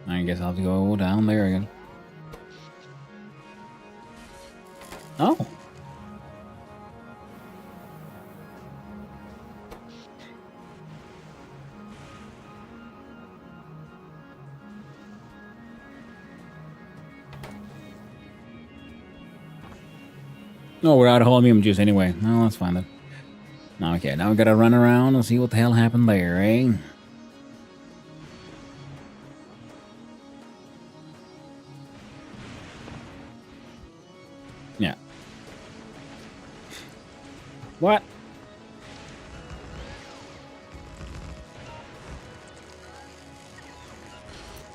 I guess I'll have to go down there again. Oh. No, we're out of holmium juice anyway. No, that's fine then. Okay, now we gotta run around and see what the hell happened there, eh? Yeah. What?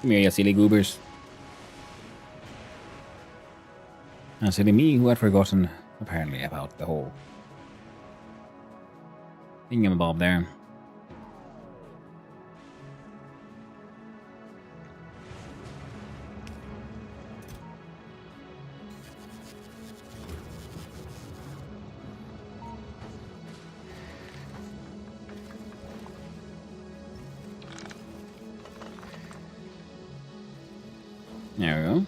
Come here, you silly goobers. And silly me, who had forgotten, apparently, about the whole thingamabob there. There we go.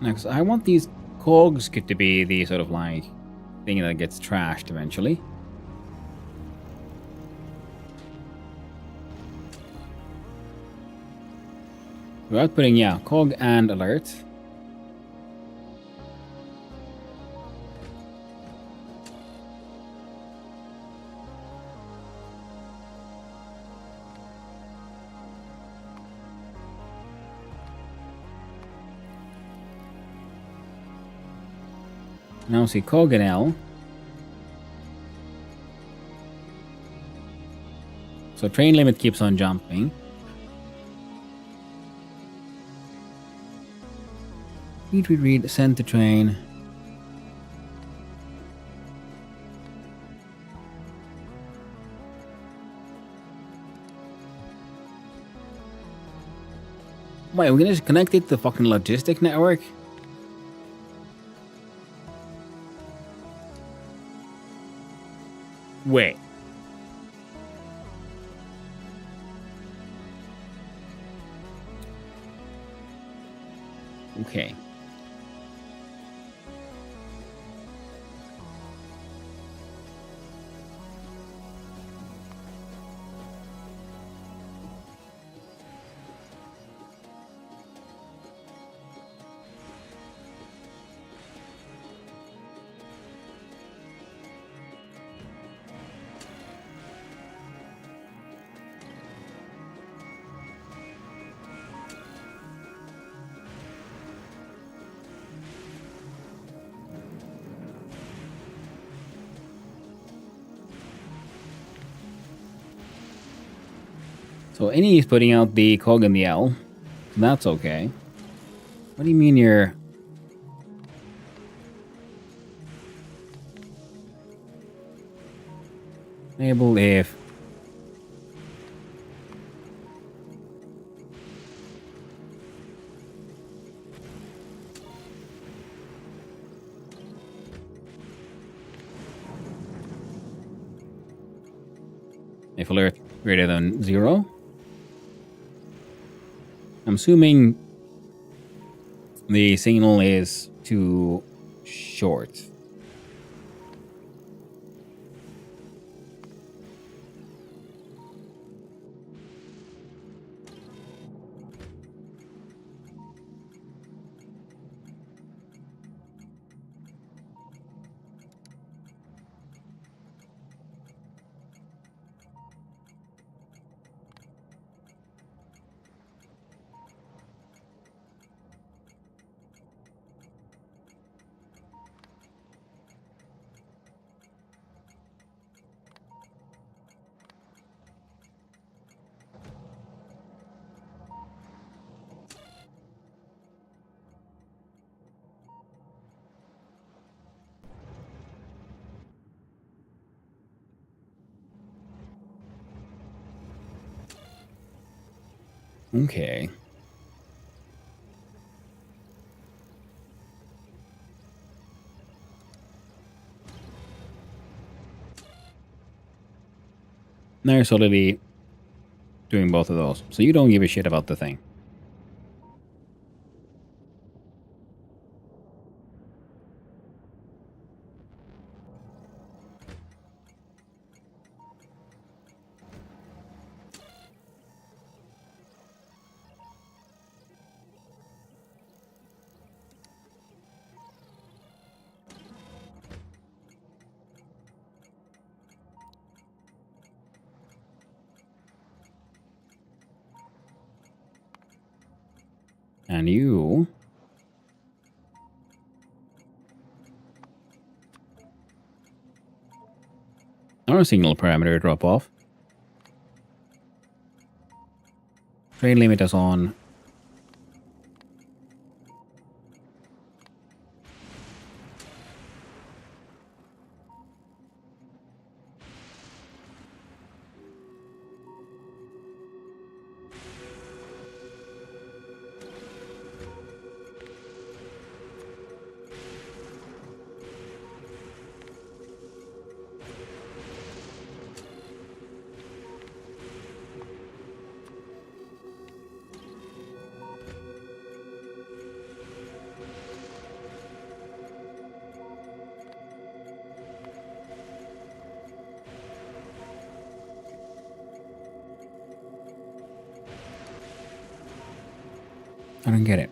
Next, I want these cogs to be the sort of like thing that gets trashed eventually. We're outputting, yeah, cog and alert. Now see cog and L. So train limit keeps on jumping. Read, send to train. Wait, we're gonna just connect it to the fucking logistic network? Wait. Okay. So any is putting out the cog and the L. That's okay. What do you mean you're... Enable if... If alert greater than 0. I'm assuming the signal is too short. Okay. Now you're solidly doing both of those. So you don't give a shit about the thing. And you... Our signal parameter drop off. Train limit is on. I don't get it.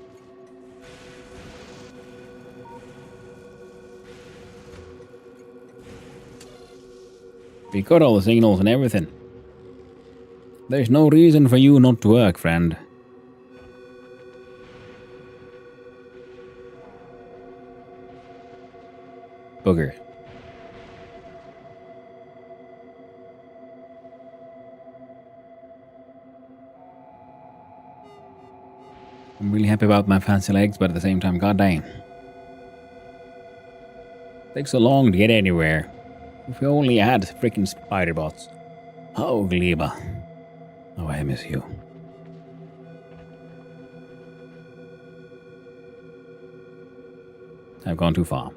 We got all the signals and everything. There's no reason for you not to work, friend. Booger. I'm really happy about my fancy legs, but at the same time, goddamn. Takes so long to get anywhere. If we only had freaking spider bots. Oh, Gleba. Oh, I miss you. I've gone too far.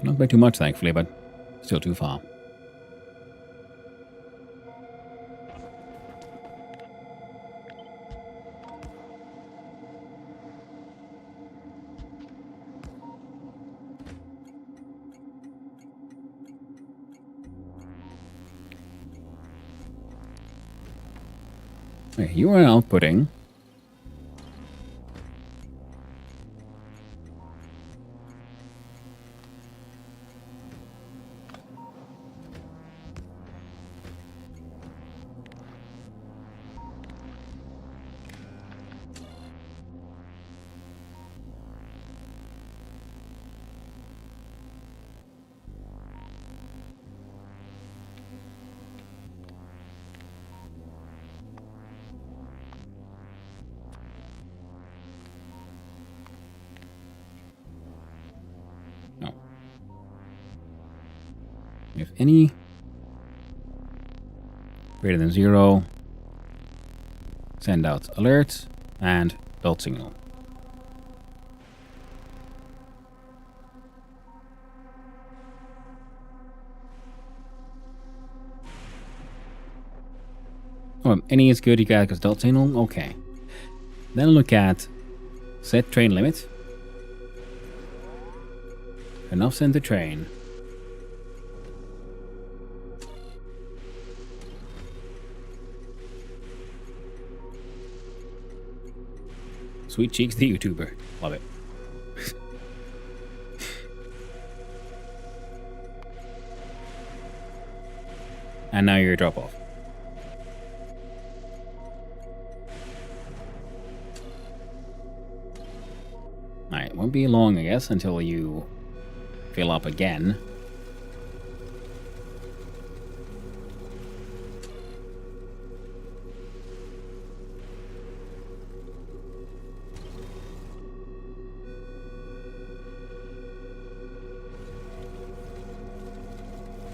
Not by too much, thankfully, but still too far. Okay, you are outputting. No. If any greater than 0, send out alerts and belt signal. Oh, any is good, you got because belt signal? Okay. Then look at set train limit. Enough send to train. Sweet Cheeks the YouTuber. Love it. And now you're a drop off. Alright, won't be long, I guess, until you fill up again.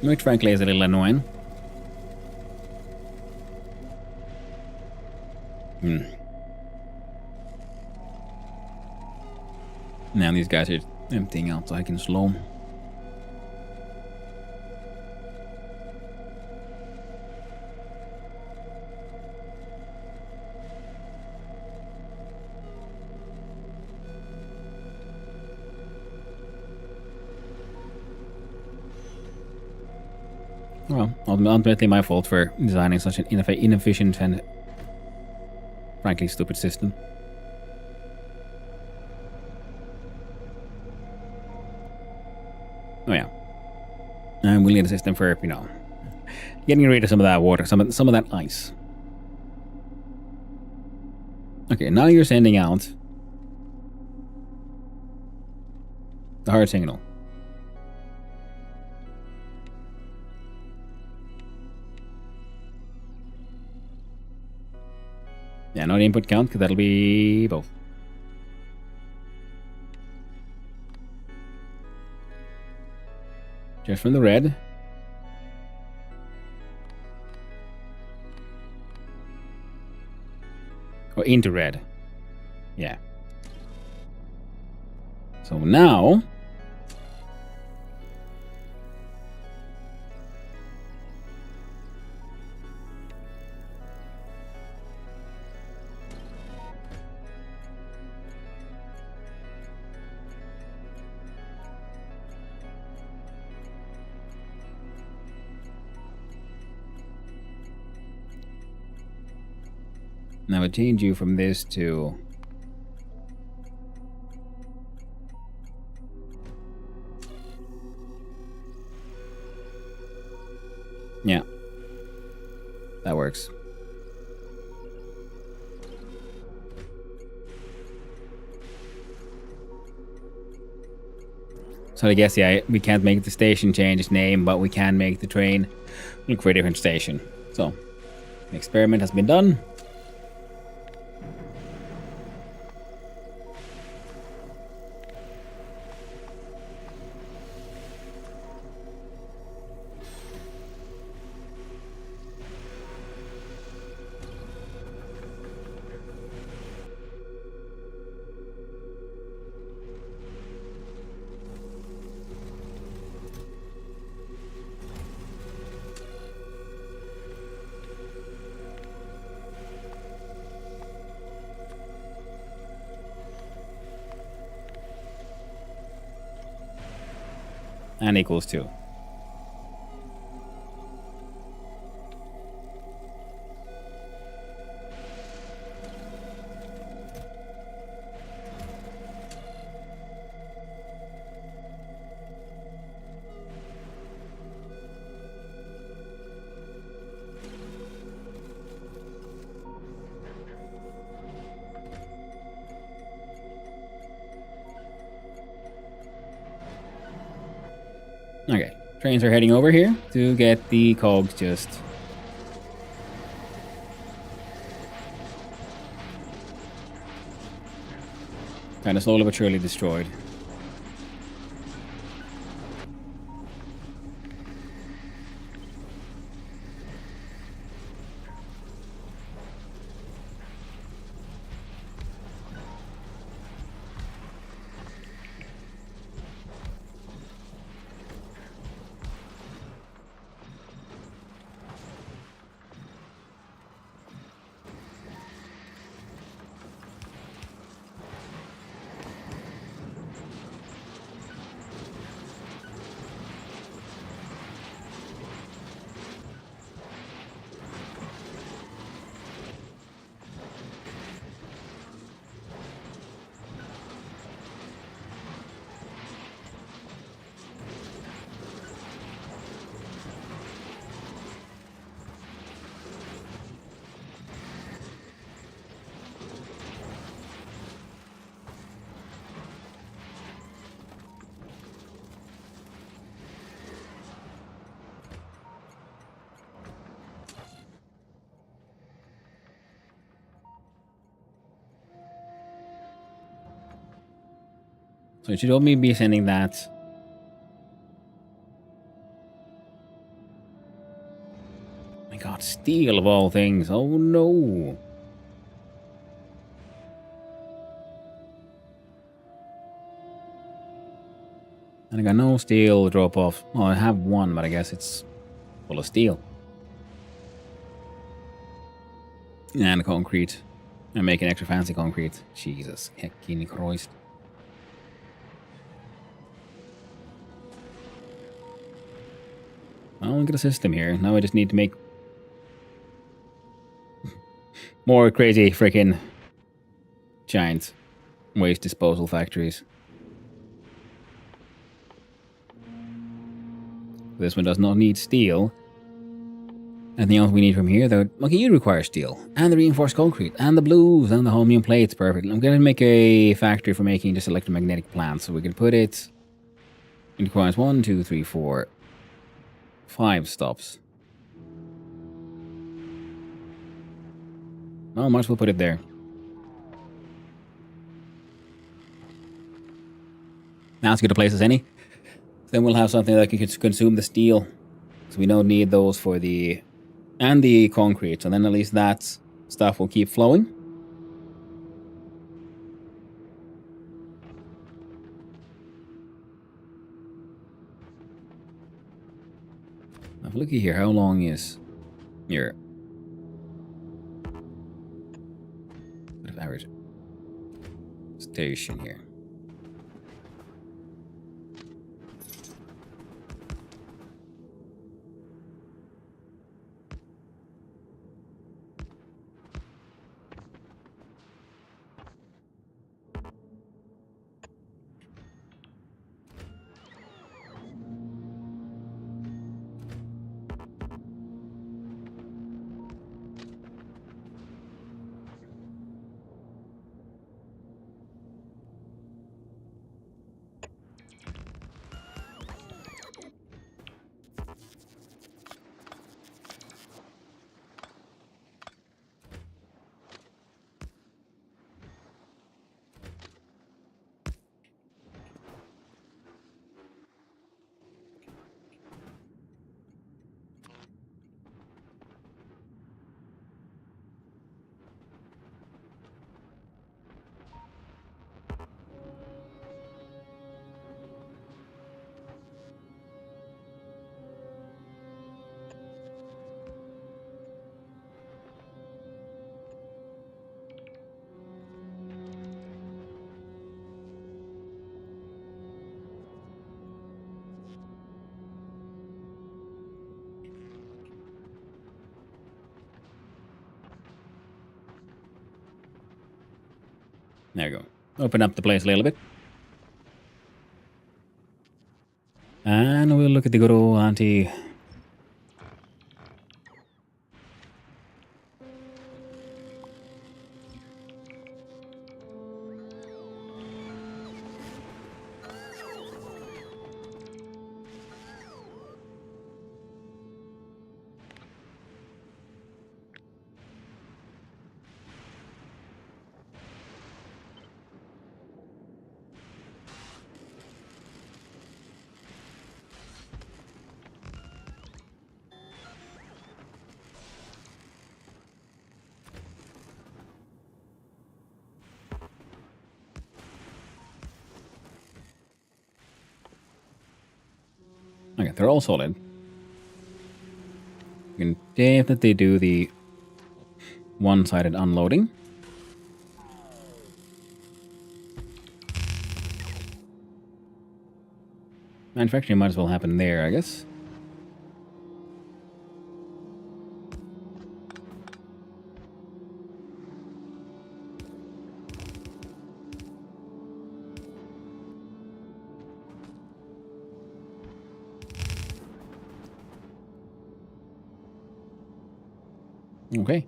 Which frankly is a little annoying. Now these guys are emptying out so I can slow. Well, ultimately my fault for designing such an inefficient and frankly stupid system. Oh yeah. And we'll need a system for, you know, getting rid of some of that water, some of that ice. Okay, now you're sending out the hard signal. Yeah, not input count, because that'll be both. Just from the red. Or into red. Yeah. So now... Now I change you from this to... Yeah. That works. So I guess, yeah, we can't make the station change its name, but we can make the train look for a different station. So, the experiment has been done. And equals 2. Okay, trains are heading over here to get the cogs just... kind of slowly but surely destroyed. So it should only be sending that. Oh my god, steel of all things. Oh no. And I got no steel drop off. Oh, I have one, but I guess it's full of steel. And concrete. I'm making extra fancy concrete. Jesus, heckin' Christ. Well, we got a system here. Now I just need to make more crazy freaking giant waste disposal factories. This one does not need steel. Anything else we need from here, though? Okay, you require steel, and the reinforced concrete, and the blues, and the holmium plates. Perfect. I'm gonna make a factory for making just electromagnetic plants, so we can put it. It requires 1, 2, 3, 4, 5 stops. Well, might as well put it there. Now it's good to place as any. Then we'll have something that can consume the steel. So we don't need those for the... and the concrete. So then at least that stuff will keep flowing. Now looky here, how long is your... bit of average station here? There you go. Open up the place a little bit. And we'll look at the good old auntie. Okay, they're all solid. You can definitely do the one-sided unloading. Manufacturing might as well happen there, I guess. Okay.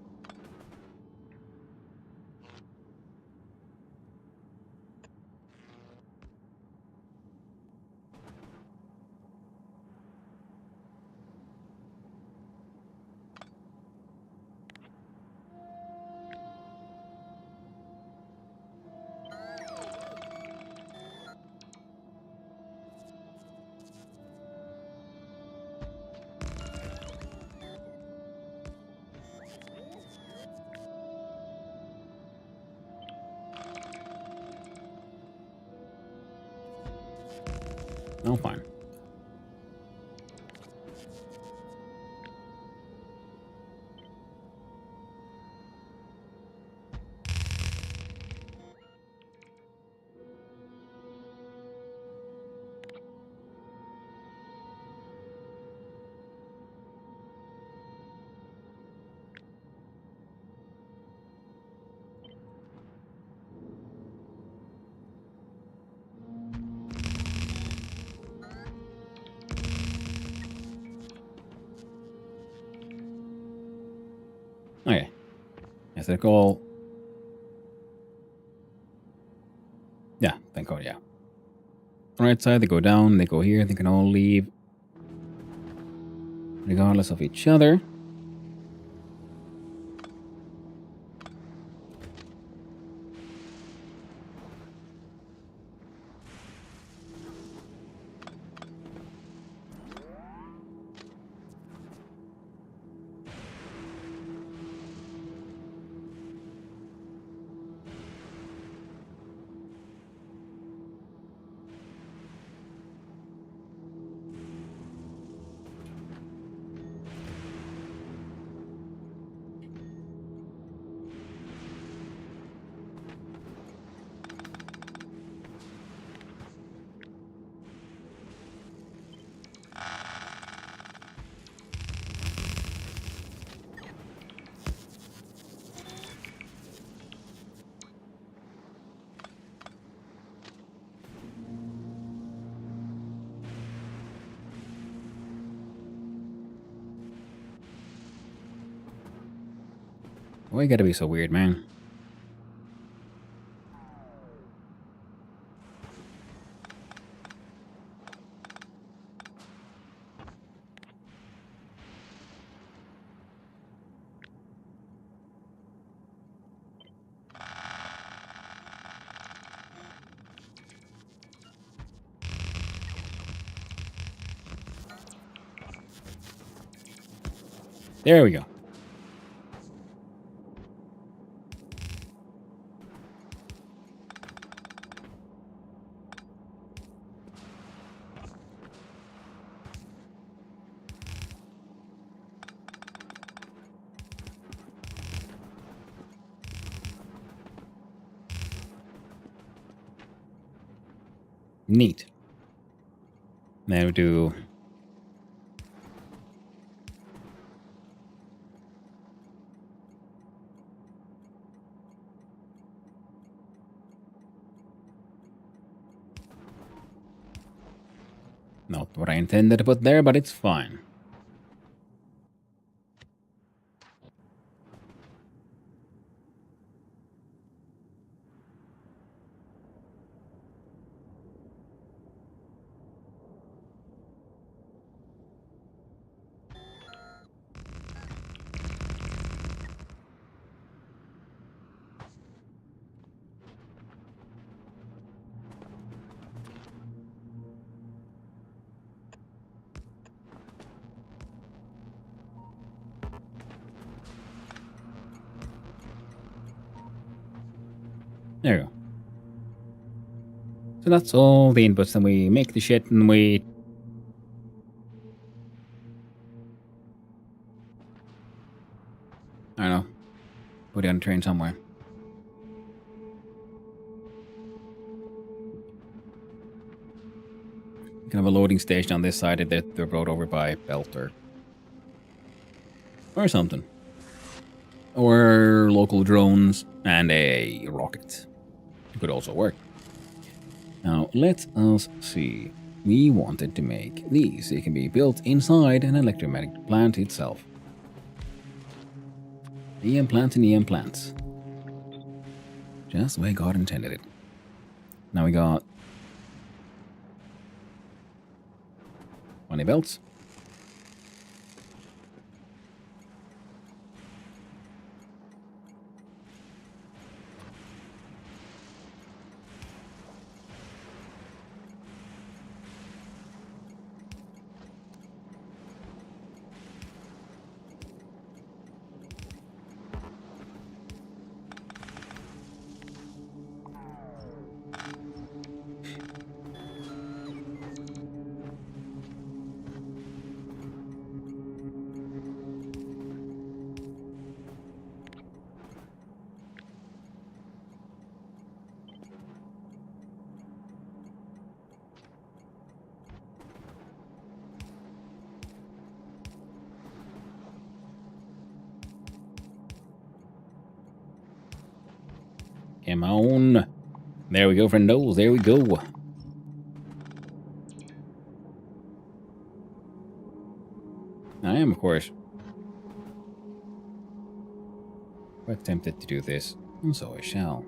Oh, fine. Okay. Yes, they're all... Yeah, thank God, yeah. On the right side, they go down, they go here, they can all leave. Regardless of each other. Why you gotta be so weird, man? There we go. Neat. Then we do... Not what I intended to put there, but it's fine. There you go. So that's all the inputs. Then we make the shit and we... I don't know. Put it on a train somewhere. We can have a loading station on this side that they're brought over by Belter. Or something. Or local drones and a rocket. It could also work. Now, let us see. We wanted to make these. They can be built inside an electromagnetic plant itself. EM plants and EM plants. Just the way God intended it. Now we got 20 belts. Come on. There we go, friendos. There we go. I am, of course, quite tempted to do this, and so I shall.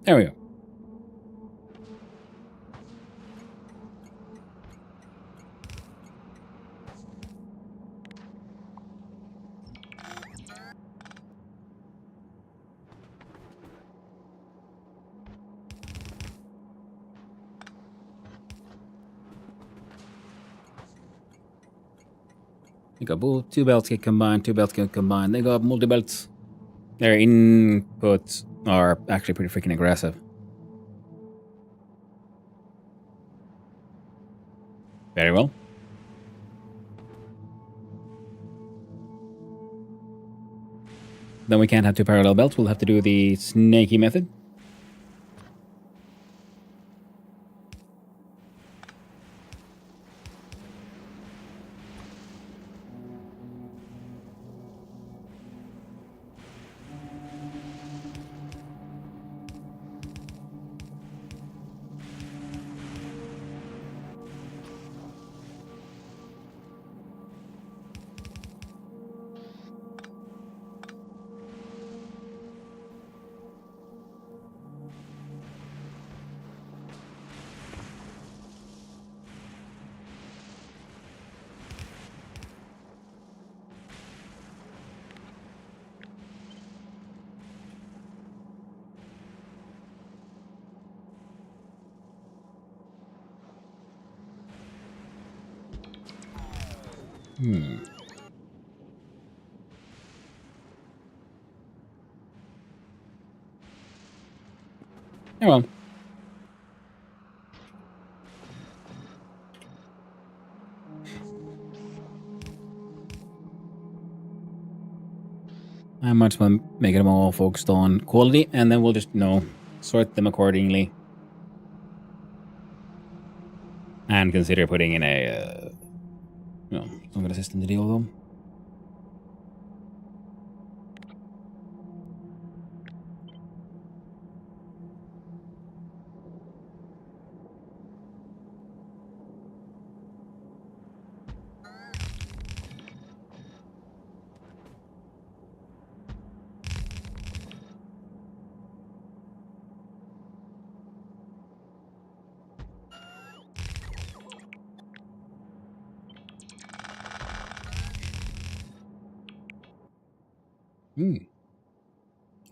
There we go. You got both. Two belts get combined, two belts get combined. They got multi-belts. Their inputs are actually pretty freaking aggressive. Very well. Then we can't have two parallel belts. We'll have to do the snaky method. Oh well. I might as well make them all focused on quality, and then we'll just, sort them accordingly. And consider putting in a, some kind of system to deal with them.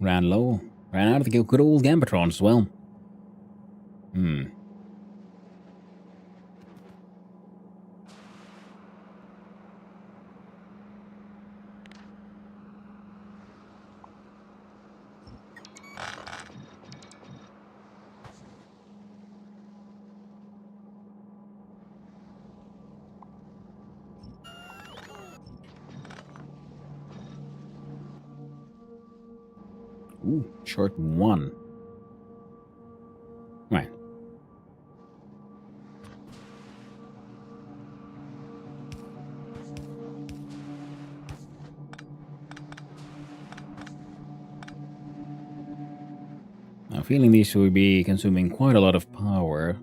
Ran low. Ran out of the good old Gambatrons as well. Ooh, short one. Right. I'm feeling these will be consuming quite a lot of power.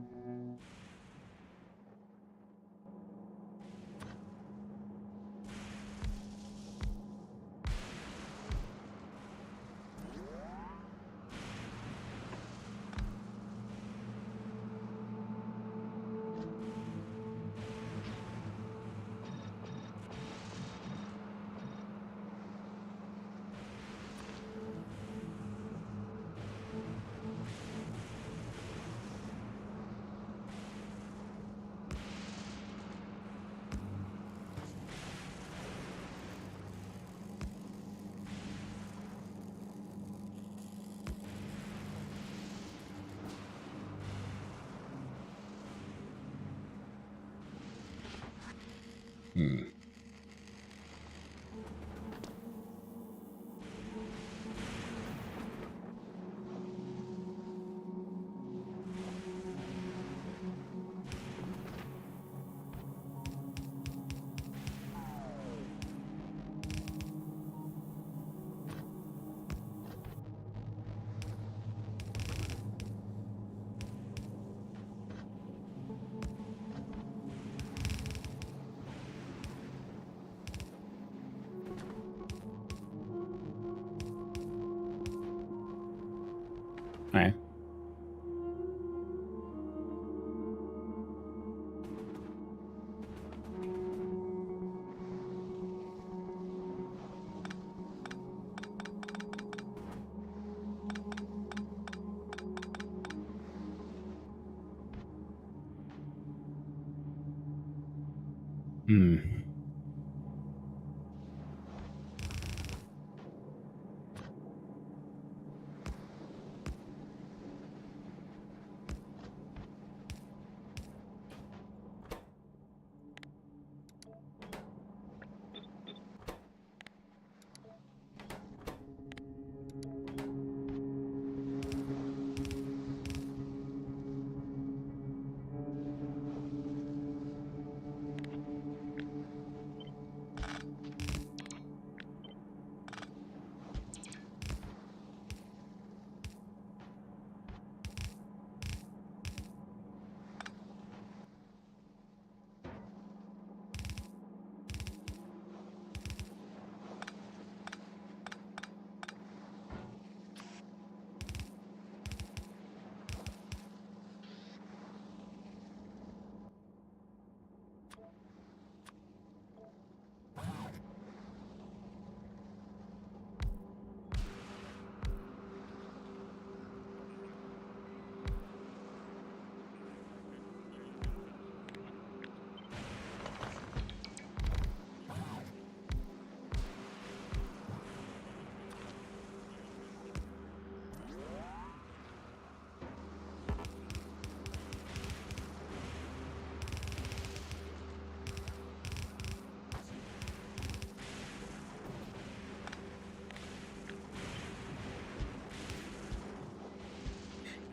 Alright.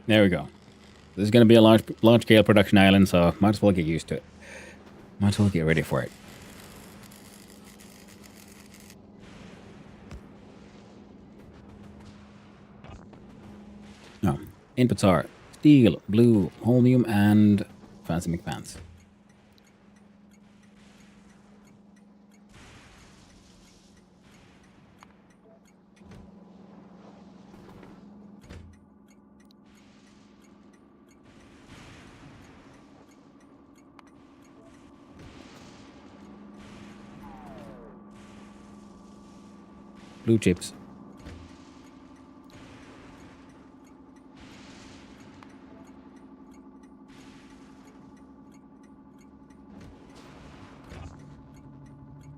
There we go. This is going to be a large scale production island, so might as well get used to it. Might as well get ready for it. No. Inputs are steel, blue, holmium, and fancy McPants. Blue chips.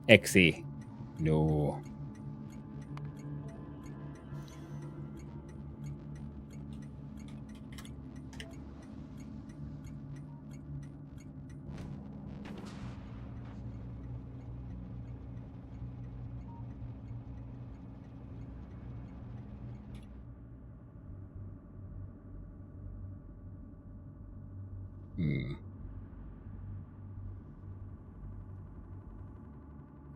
XE. No.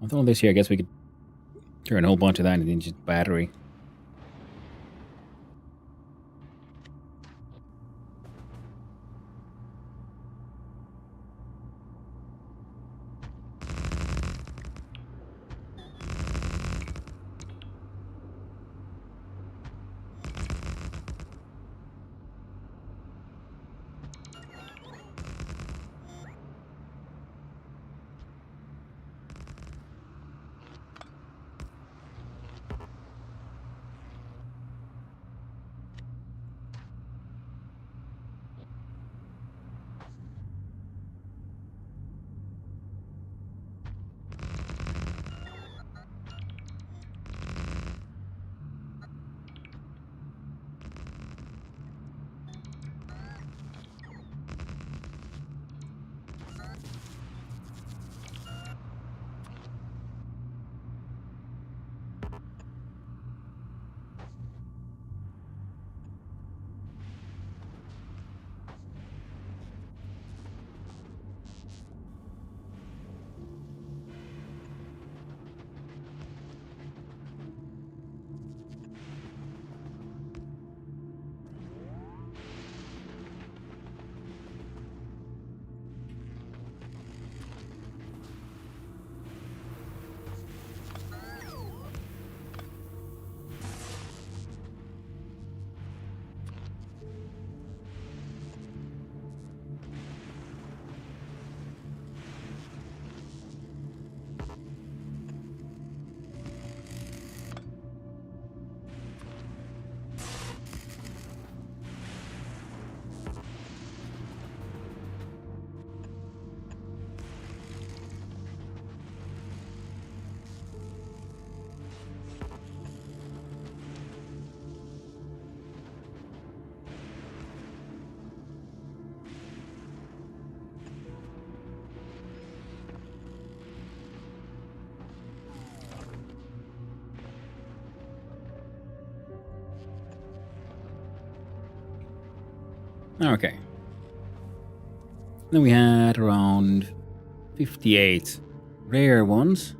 With all this here, I guess we could turn a whole bunch of that into just battery. Okay. Then we had around 58 rare ones.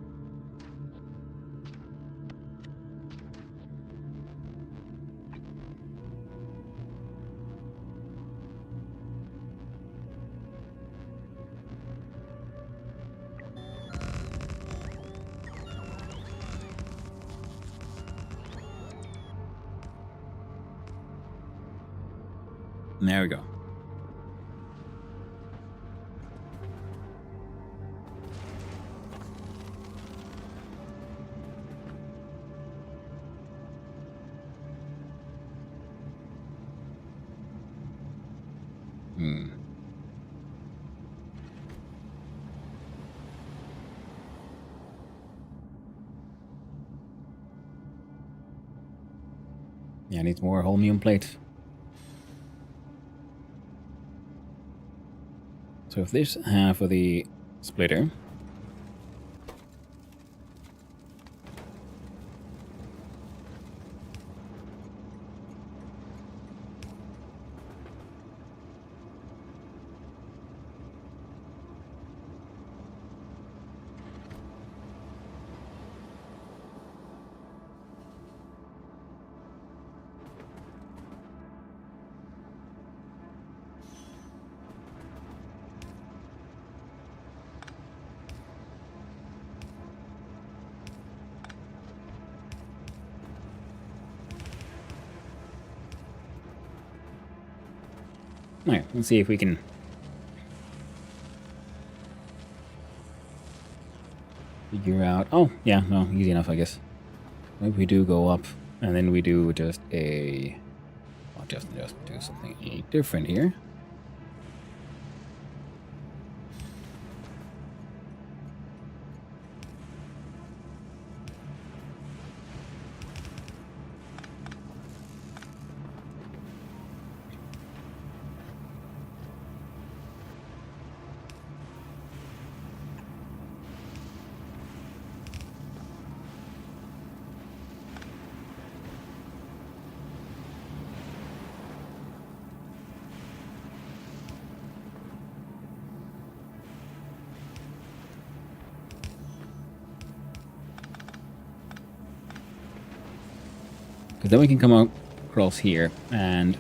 There we go. Yeah, needs more holmium plates. So if this half of the splitter Alright, let's see if we can... figure out... Oh, yeah, no, easy enough, I guess. Maybe we do go up, and then we do just a... I'll just do something different here. Because then we can come across here and...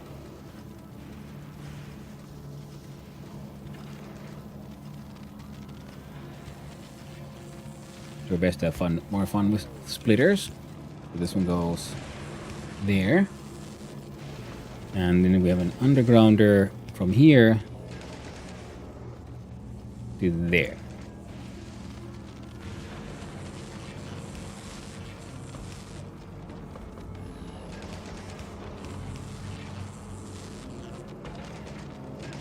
do our best to have more fun with splitters. So this one goes there. And then we have an undergrounder from here to there.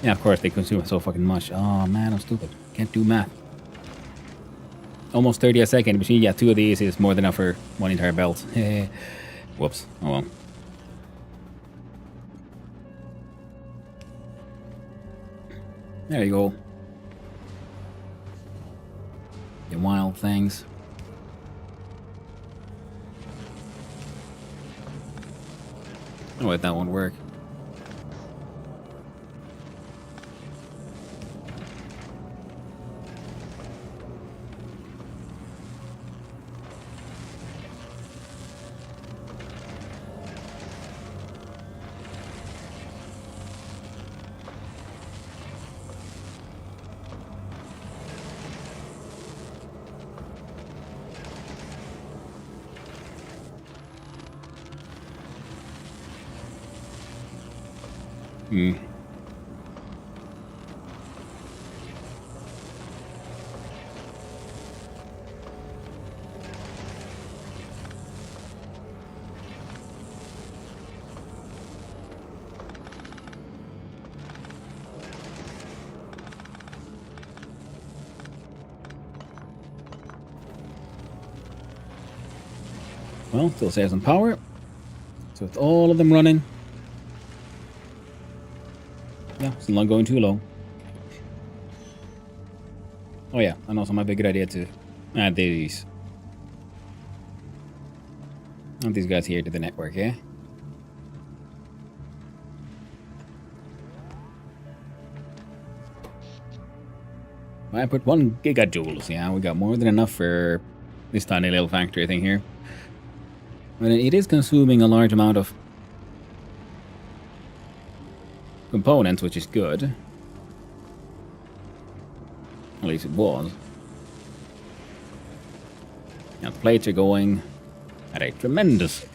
Yeah, of course, they consume so fucking much. Oh, man, I'm stupid. Can't do math. Almost 30 a second. But yeah, 2 of these is more than enough for 1 entire belt. Whoops. Oh, well. There you go. You wild things. Oh, wait, that won't work. Hmm. Well, still saves some power. So with all of them running. Yeah, still not going too low. Oh yeah, and also might be a good idea to add these. Add these guys here to the network, yeah? I put 1 gigajoules, yeah, we got more than enough for this tiny little factory thing here. But it is consuming a large amount of components, which is good. At least it was. Now the plates are going at a tremendous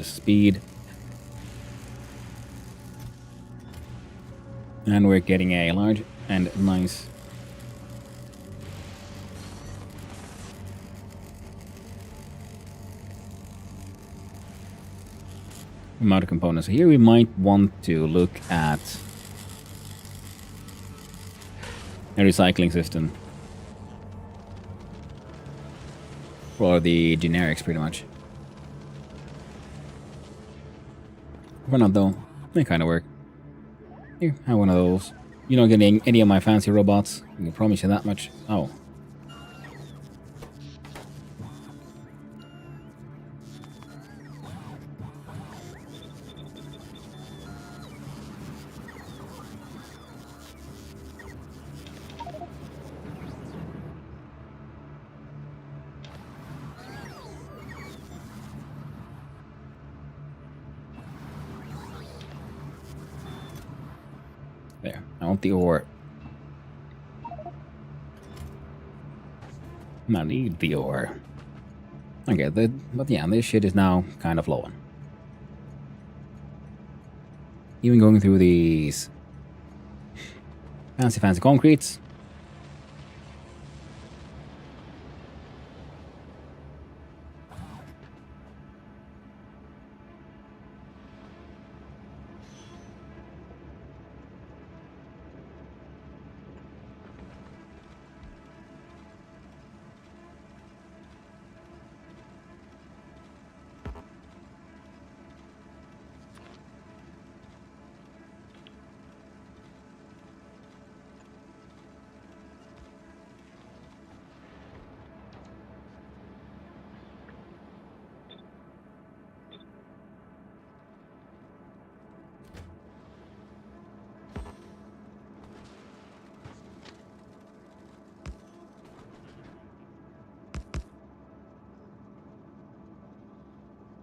speed. And we're getting a large and nice amount of components. So here we might want to look at a recycling system for the generics, pretty much. For now, though, they kind of work. Here, have one of those. You're not getting any of my fancy robots. I can promise you that much. Oh. There, I want the ore. I need the ore. Okay, but yeah, this shit is now kind of low. Even going through these Fancy concretes.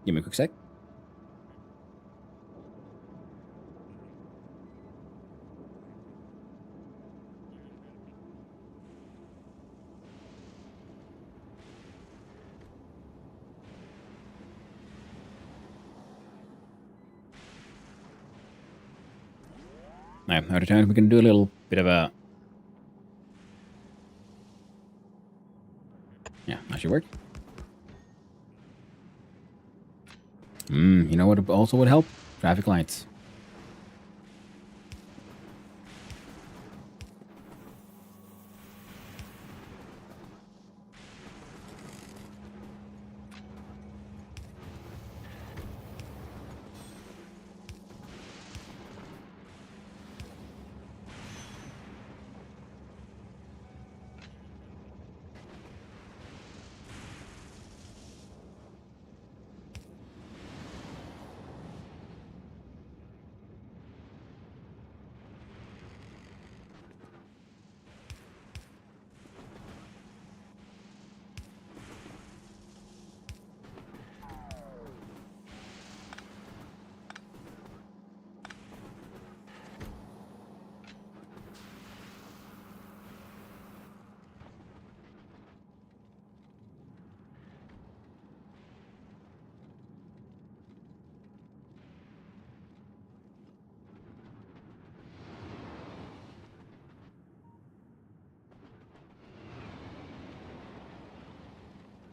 Give me a quick sec. Now, out of time, we can do a little bit of a... Yeah, that should work. You know what also would help? Traffic lights.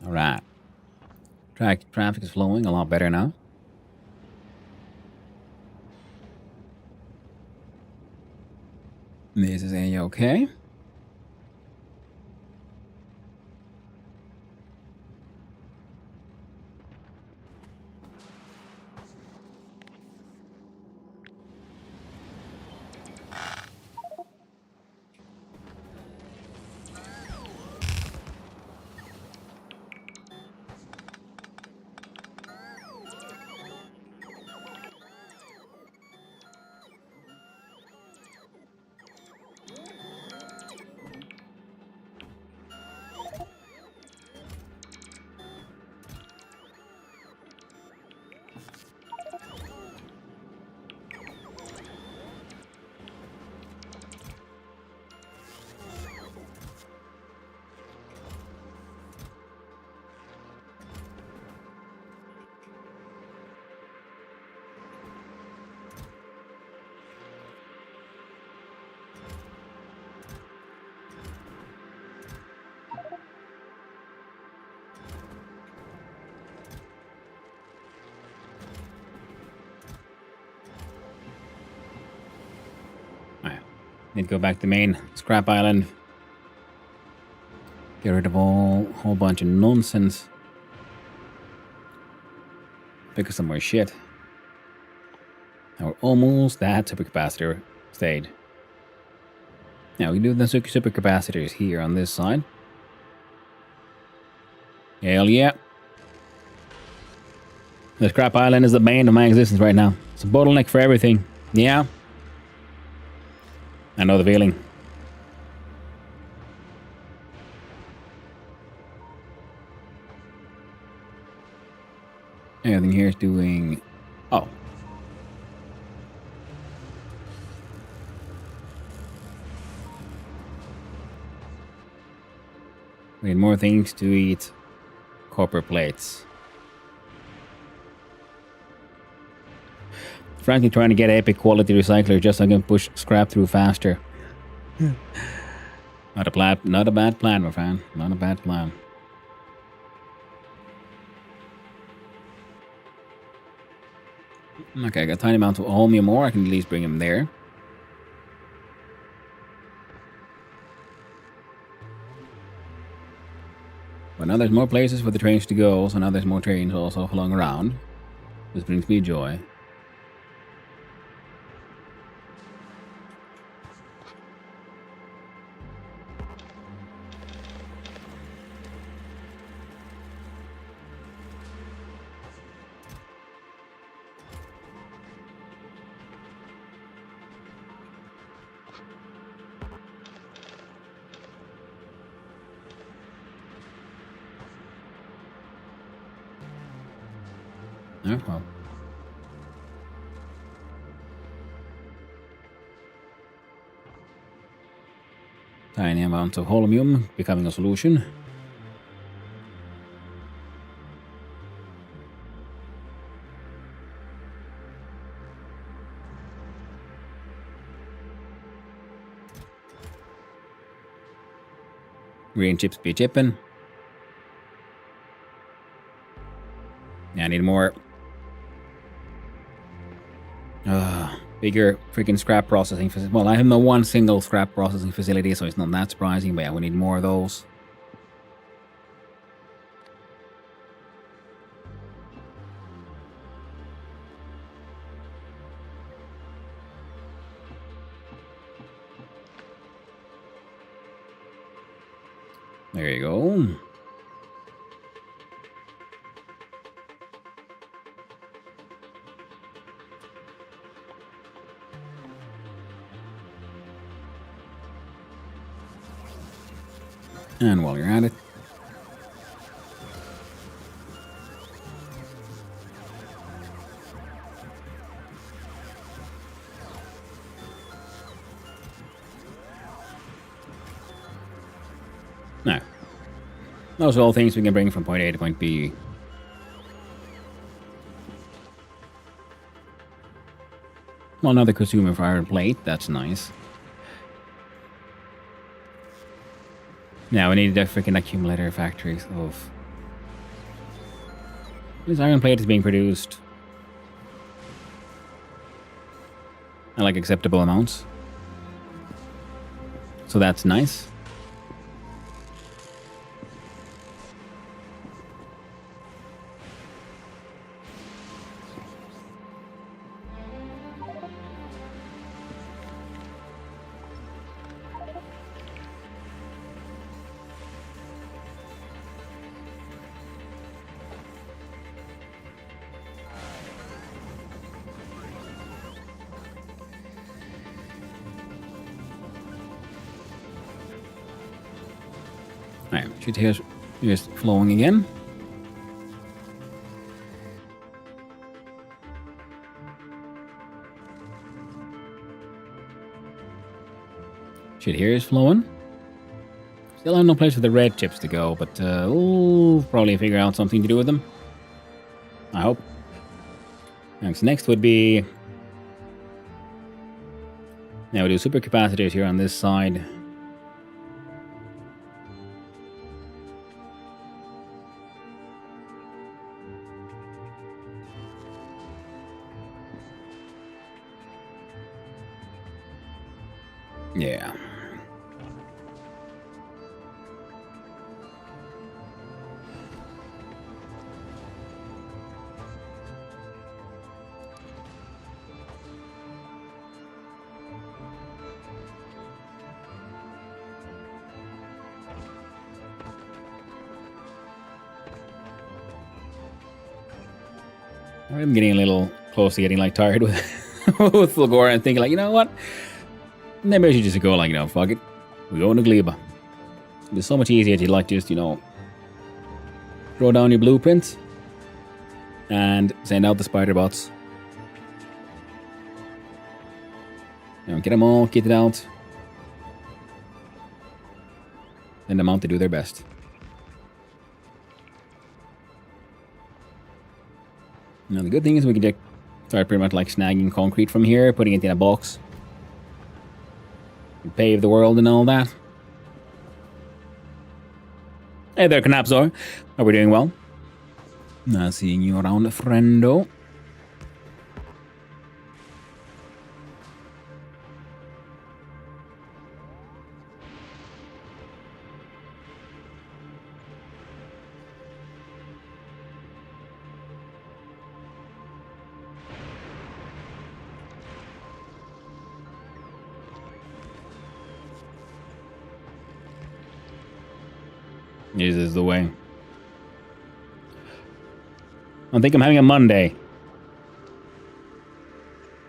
All right. Traffic is flowing a lot better now. This is A-okay. Need to go back to the main scrap island. Get rid of whole bunch of nonsense. Pick up some more shit. Now we're almost at supercapacitor stage. Now we do the supercapacitors here on this side. Hell yeah. The scrap island is the bane of my existence right now. It's a bottleneck for everything. Yeah. I know the feeling. Everything here is doing... Oh. We need more things to eat. Copper plates. Frankly, trying to get epic quality recycler just so I can push scrap through faster. Not a bad plan, my friend. Not a bad plan. Okay, I got a tiny amount of holmium ore. I can at least bring him there. But now there's more places for the trains to go, so now there's more trains also flowing around. This brings me joy. Oh, well. Tiny amount of holmium becoming a solution. Green chips be chipping. Yeah, I need more. Bigger freaking scrap processing facility. Well, I have no one single scrap processing facility, so it's not that surprising, but yeah, we need more of those. There you go. And while you're at it, now, those are all things we can bring from point A to point B. Well, another consumer for iron plate, that's nice. Now we need a freaking accumulator factories of... This iron plate is being produced at like acceptable amounts. So that's nice. Alright, should here's just flowing again. Shit here is flowing. Still have no place for the red chips to go, but we'll probably figure out something to do with them. I hope. Next would be... Now we do supercapacitors here on this side. Yeah. I'm getting a little close to getting like tired with with Fulgora and thinking like, you know what? Maybe I should just go like, you know, fuck it. We go to Gleba. It's so much easier to like just, you know, throw down your blueprints and send out the spider bots. You know, get them all kitted out. Send them out to do their best. Now the good thing is we can just start pretty much like snagging concrete from here, putting it in a box. pave the world and all that. Hey there, Knapzor. Are we doing well? Not seeing you around, friendo. This is the way. I think I'm having a Monday.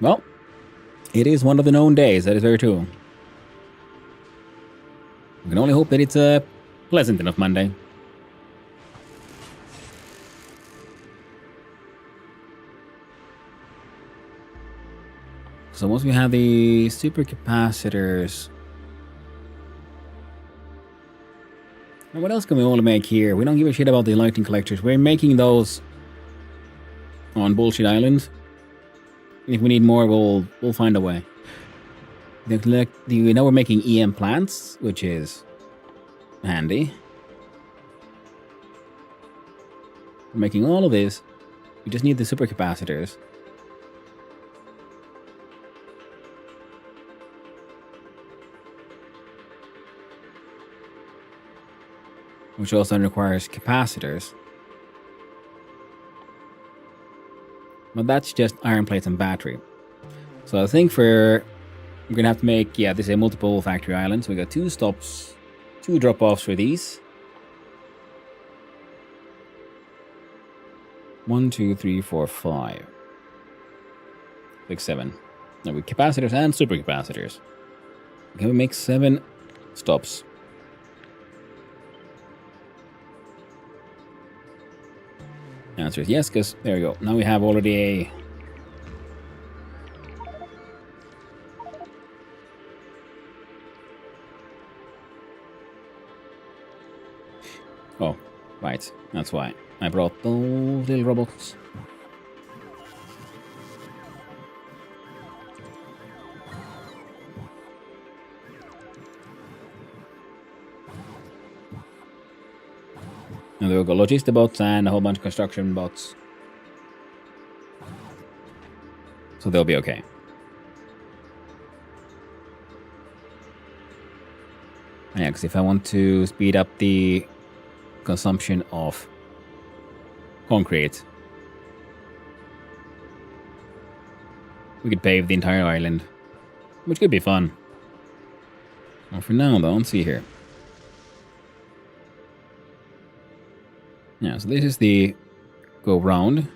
Well, it is one of the known days. That is very true. We can only hope that it's a pleasant enough Monday. So once we have the supercapacitors. Now what else can we only make here? We don't give a shit about the lightning collectors. We're making those on Bullshit Island. If we need more, we'll find a way. Now we're making EM plants, which is handy. We're making all of this. We just need the supercapacitors. Which also requires capacitors. But that's just iron plates and battery. So I think we're gonna have to make, this is a multiple factory island. So we got 2 stops, 2 drop-offs for these. 1, 2, 3, 4, 5. 6, 7. Now with capacitors and supercapacitors. Can we make 7 stops? The answer is yes, because there we go. Now we have already a... Oh, right. That's why I brought those little robots. And there we go, logistic bots and a whole bunch of construction bots. So they'll be okay. Yeah, because if I want to speed up the consumption of concrete, we could pave the entire island, which could be fun. Well, for now, though, let's see here. Yeah, so this is the go round.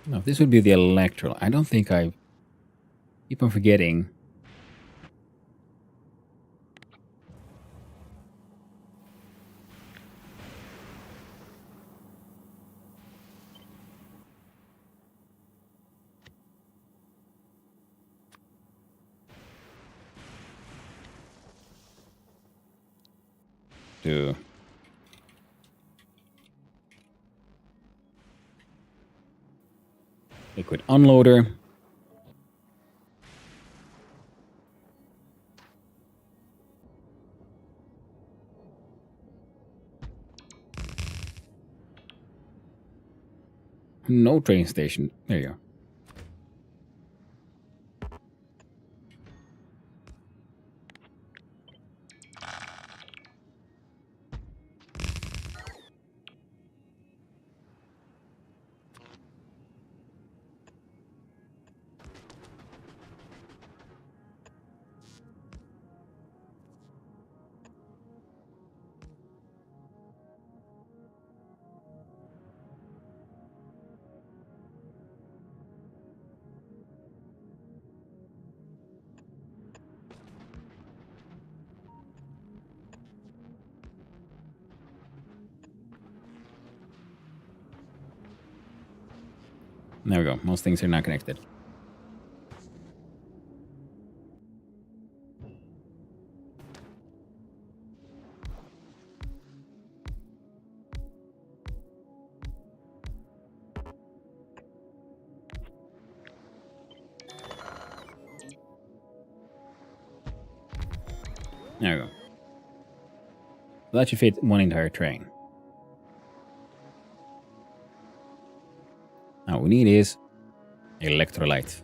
No, this would be the electro. I don't think I keep on forgetting. To liquid unloader. No train station. There you go. There we go. Most things are not connected. There we go. So that should fit one entire train. Now what we need is electrolyte.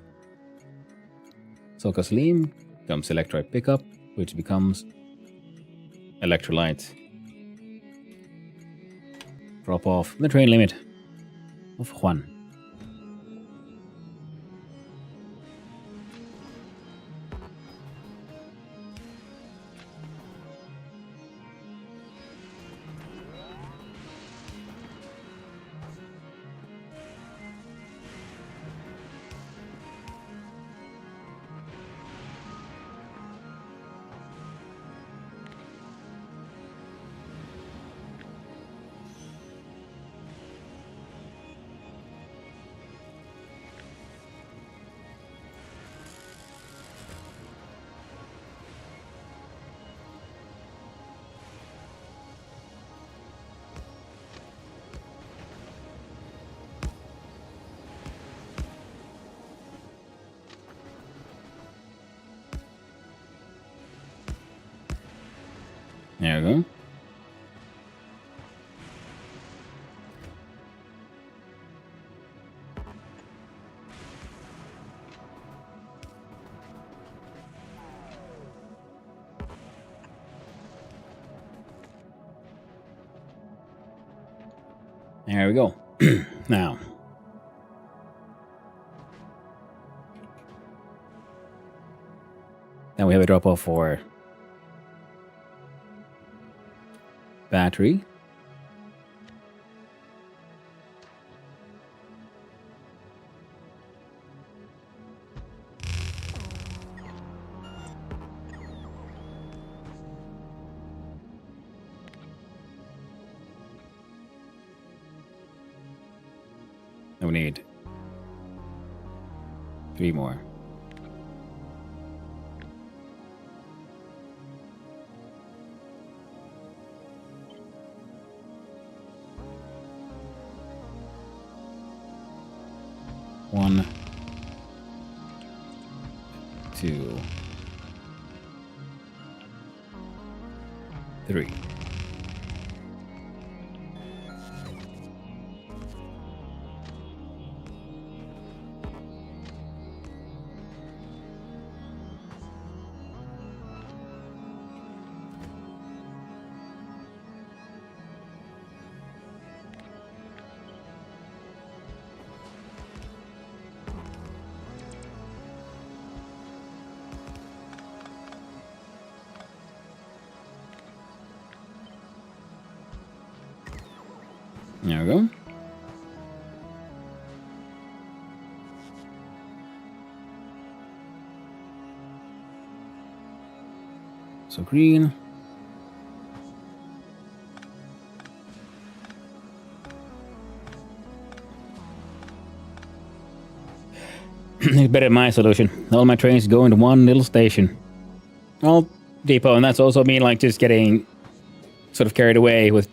So gasoline becomes electrolyte pickup, which becomes electrolyte drop off the train limit of 1. There we go. There we go. Now. Then we have a drop off for battery. And we need 3 more. One, 2, 3. There we go. So green. It's better than my solution. All my trains go into one little station. All depot, and that's also me like just getting sort of carried away with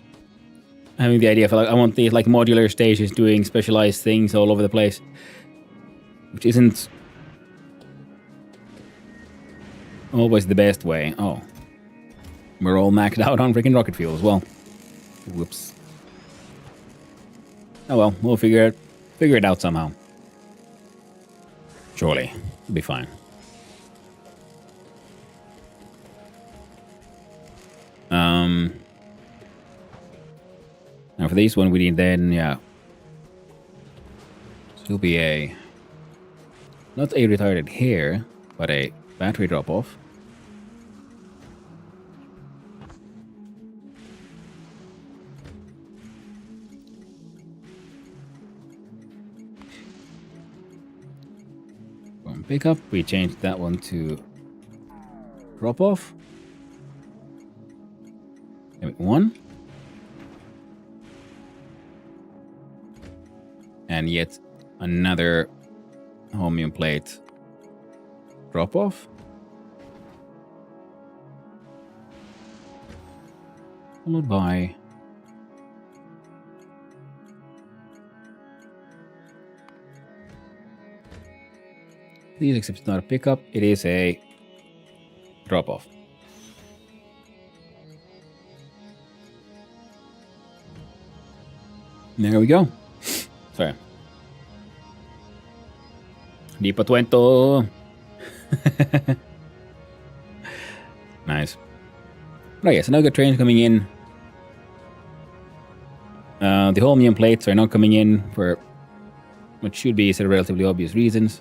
having the idea of like I want these like modular stations doing specialized things all over the place, which isn't always the best way. Oh, we're all maxed out on freaking rocket fuel as well. Whoops. Oh well, we'll figure it out somehow. Surely, it'll be fine. Now for this one we need then, yeah. So it'll be a, not a retarded here, but a battery drop off. One pickup, we changed that one to drop off. One. And yet another Holmium plate drop off. Followed by please accept it's not a pickup, it is a drop off. There we go. Sorry. Di patuento. Nice. Right, yeah, so now we got trains coming in. The Holmium plates are not coming in for what should be sort of relatively obvious reasons.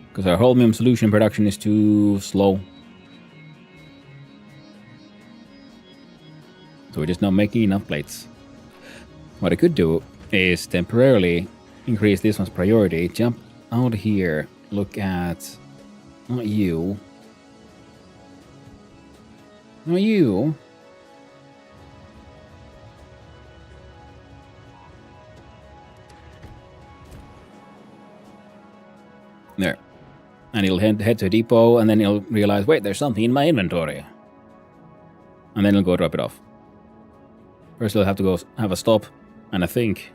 Because our Holmium solution production is too slow. So we're just not making enough plates. What I could do is temporarily increase this one's priority. Jump out here. Look at... Not you. Not you. There. And he'll head to a depot, and then he'll realize, wait, there's something in my inventory. And then he'll go drop it off. First he'll have to go have a stop and a think.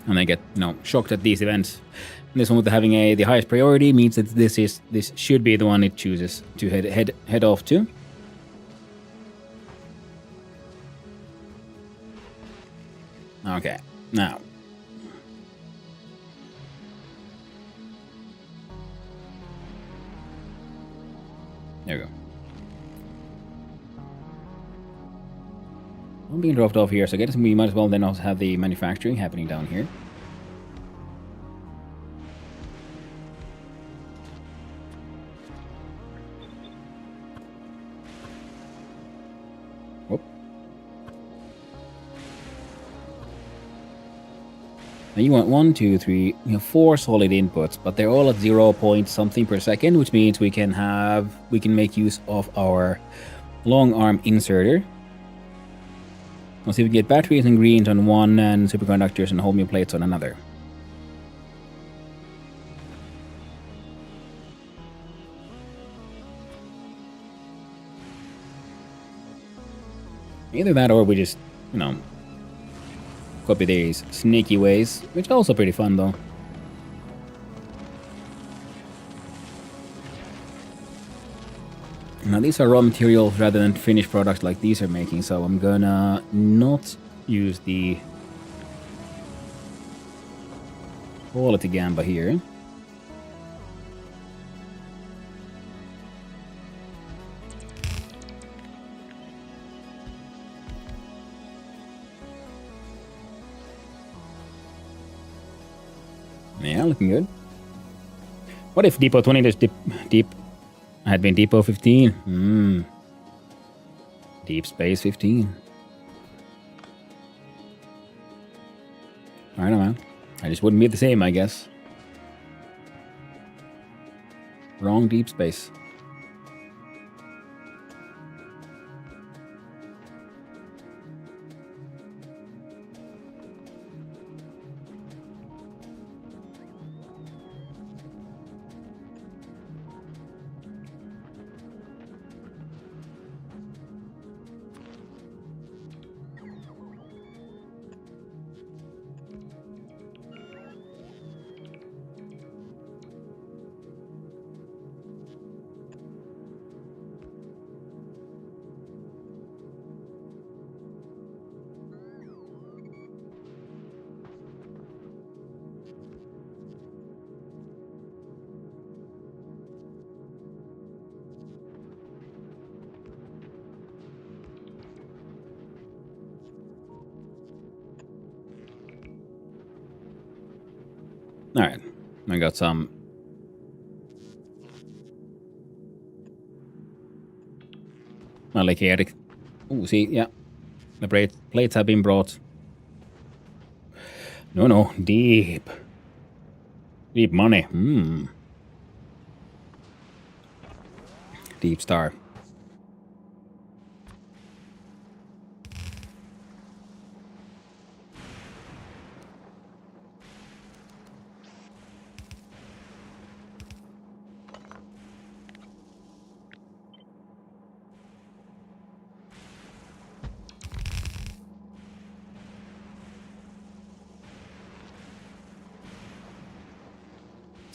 And then get, shocked at these events. And this one with having the highest priority means that this should be the one it chooses to head off to. Okay, now. There we go. I'm being dropped off here, so I guess we might as well then also have the manufacturing happening down here. Whoop. Now you want 1, 2, 3, 4 solid inputs, but they're all at 0 point something per second, which means we can make use of our long arm inserter. We'll see if we can get batteries and greens on one and superconductors and Holmium plates on another. Either that or we just, copy these sneaky ways, which are also pretty fun though. Now these are raw materials rather than finished products like these are making, so I'm gonna not use the quality gamba here. Yeah, looking good. What if Depot 20 is deep had been Depot 15? Deep Space 15. I don't know. I just wouldn't be the same, I guess. Wrong Deep Space. Alright, I got some like Eric. Oh, see, yeah. The plates have been brought. No, deep. Deep money. Deep Star.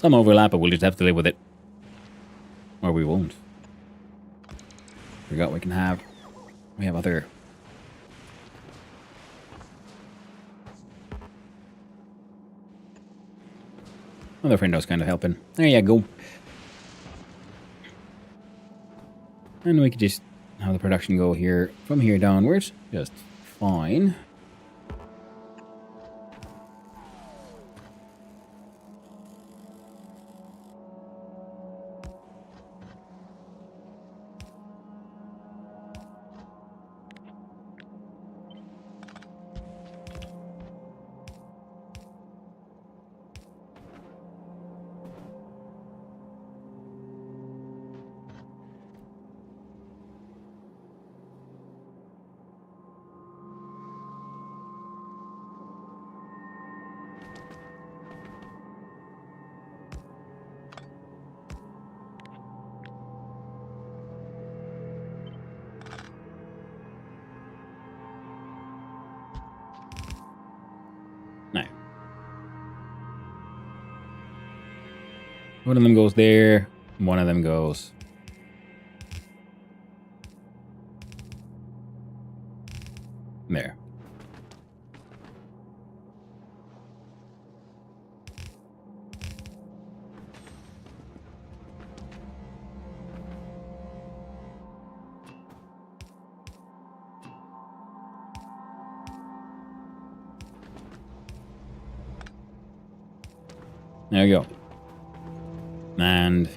some overlap, but we'll just have to live with it. Or we won't. Forgot we can have... We have other... Other friendos kind of helping. There you go. And we could just have the production go here, from here downwards. Just fine. Now. One of them goes there. One of them goes... there. There you go. And...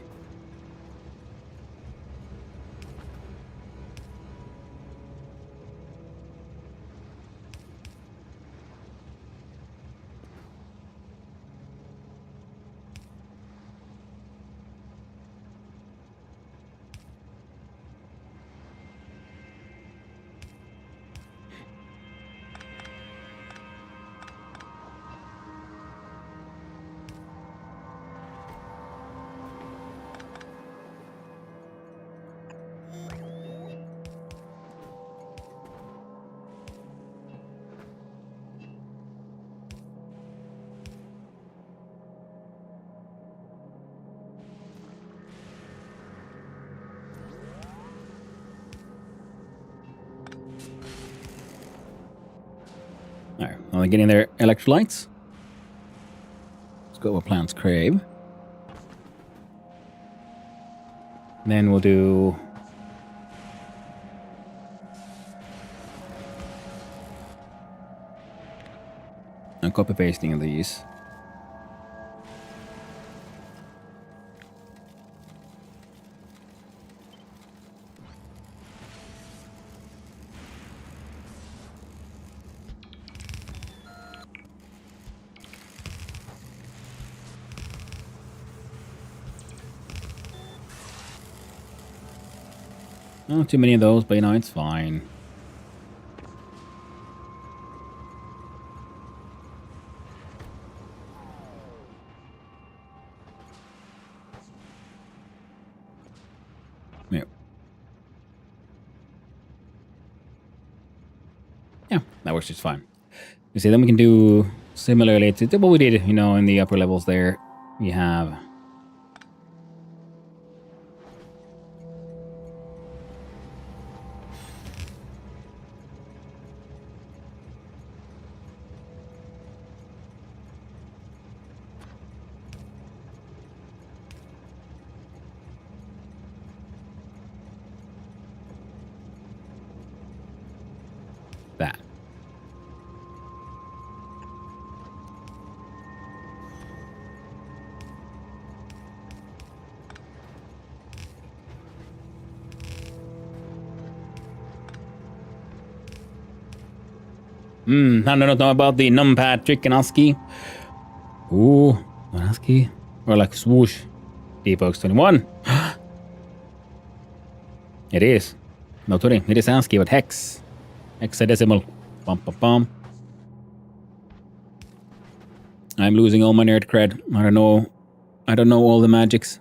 Alright, only getting their electrolytes. Let's go with plants crave. Then we'll do... I'm copy pasting of these. Not too many of those, but you know, it's fine. Yeah. Yeah, that works just fine. You see, then we can do similarly to what we did, you know, in the upper levels there. We have... that. I don't know about the numpad trick and ASCII. Ooh, an ASCII. Or like swoosh. Debug's 21. It is. No, 20. It is ASCII with hex. Hexadecimal. Bum, bum, bum. I'm losing all my nerd cred. I don't know. I don't know all the magics.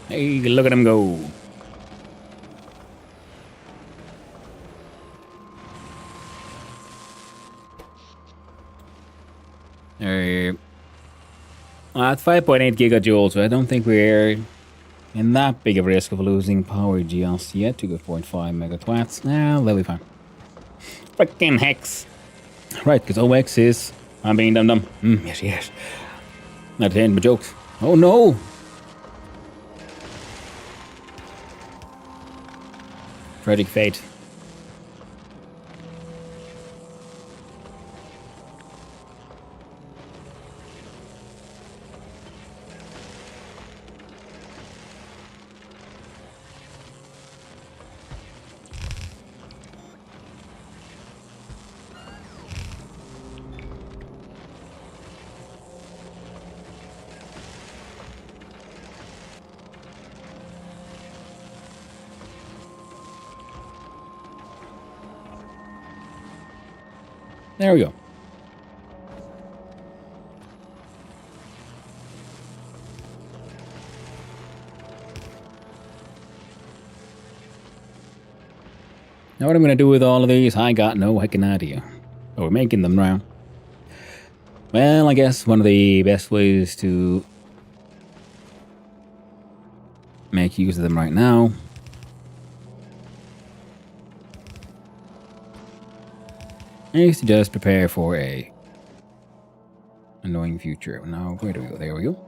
Hey, look at him go. At 5.8 gigajoules, so I don't think we're in that big of a risk of losing power just yet. 2.5 megatwatts. Nah, they'll be fine. Freaking hex. Right, because OX is... I'm being dumb. Yes, yes. Not to end my jokes. Oh no! Tragic fate. There we go. Now what I'm going to do with all of these, I got no heckin' idea. Oh, we're making them now. Well, I guess one of the best ways to make use of them right now is to just prepare for a annoying future. Now, where do we go? There we go.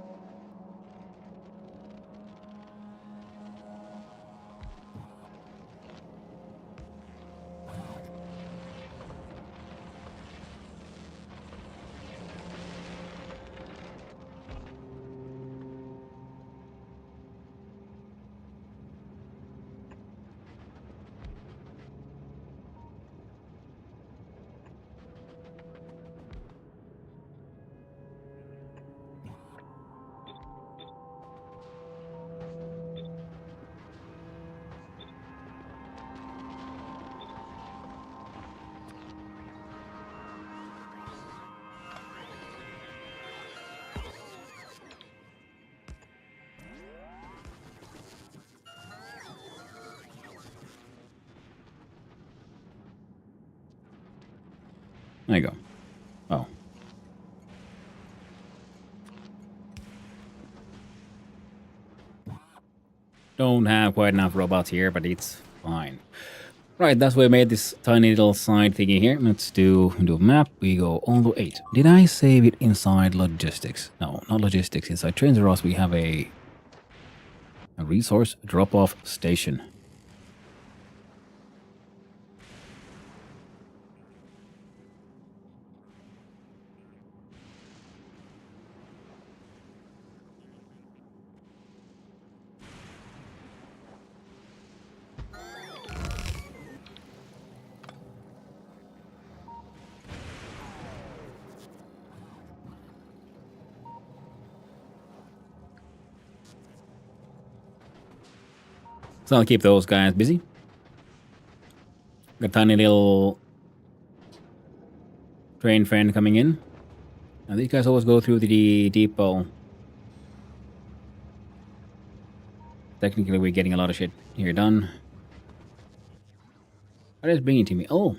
There you go. Oh. Don't have quite enough robots here, but it's fine. Right, that's why I made this tiny little side thingy here. Let's do a map. We go all the 8. Did I save it inside logistics? No, not logistics. Inside Transoros we have a resource drop-off station. So I'll keep those guys busy. Got a tiny little train friend coming in. Now these guys always go through the depot. Technically we're getting a lot of shit here done. What is bringing to me? Oh,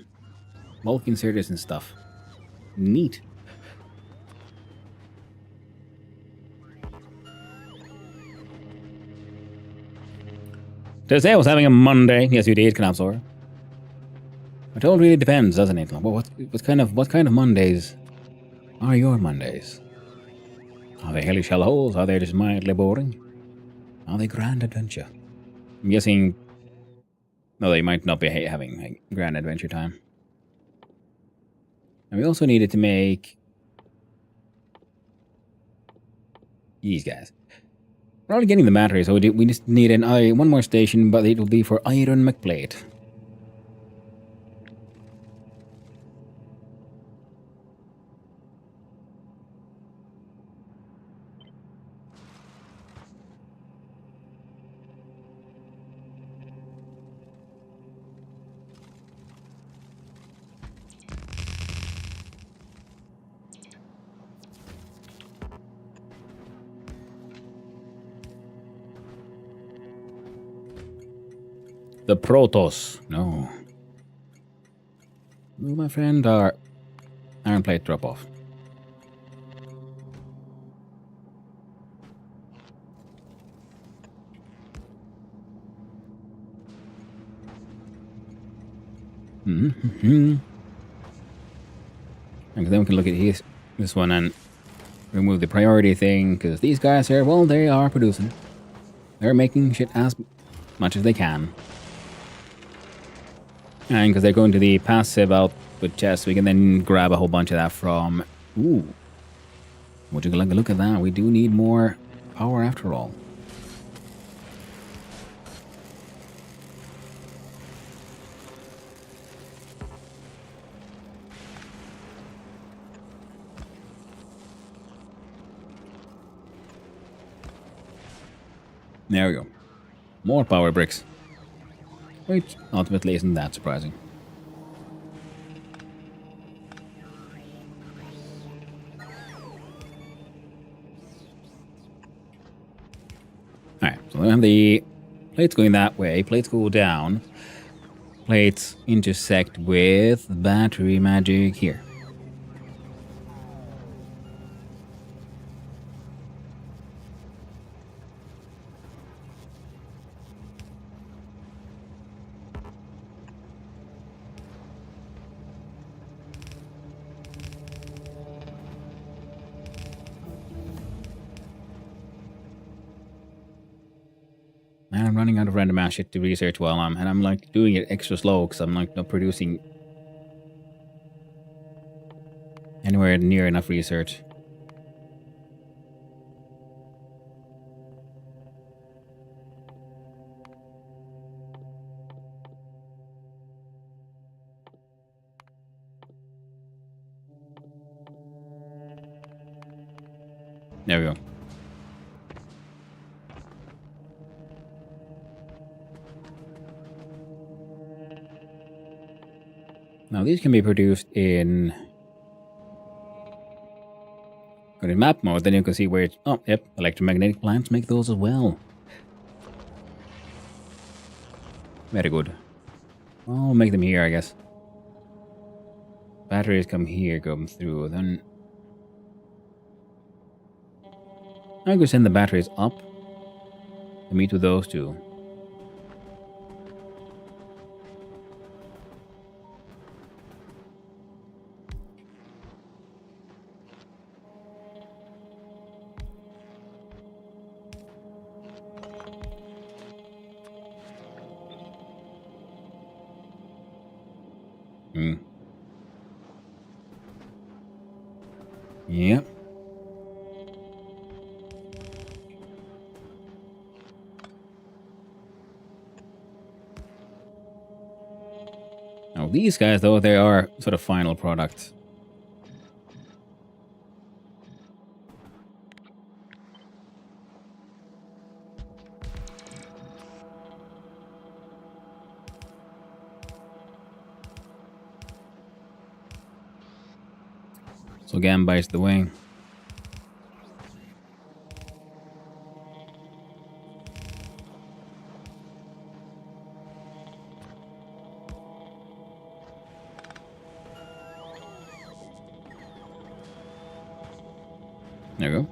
bulk inserters and stuff. Neat. Did I say I was having a Monday? Yes, you did, Knapsor. It all really depends, doesn't it? What kind of Mondays are your Mondays? Are they hellish hellholes? Are they just mildly boring? Are they grand adventure? I'm guessing... No, they might not be having a grand adventure time. And we also needed to make... these guys. We're already getting the battery, so we just need one more station, but it will be for iron McPlate. The Protoss. No. Move, my friend, our iron plate drop off. And then we can look at this one and remove the priority thing, because these guys here, well, they are producing. They're making shit as much as they can. And because they're going to the passive output chest, we can then grab a whole bunch of that from... Ooh. Would you like to look at that? We do need more power after all. There we go. More power bricks. Which ultimately isn't that surprising. Alright, so we have the plates going that way. Plates go down. Plates intersect with battery magic here. And I'm running out of random ass shit to research while I'm like doing it extra slow because I'm like not producing anywhere near enough research. There we go. Now these can be produced in map mode, then you can see where it's... Oh, yep, electromagnetic plants make those as well. Very good. I'll make them here, I guess. Batteries come here, come through, then... I'm gonna send the batteries up to meet with those two. Yep. Now these guys, though, they are sort of final products. So Gamba is the way. There we go.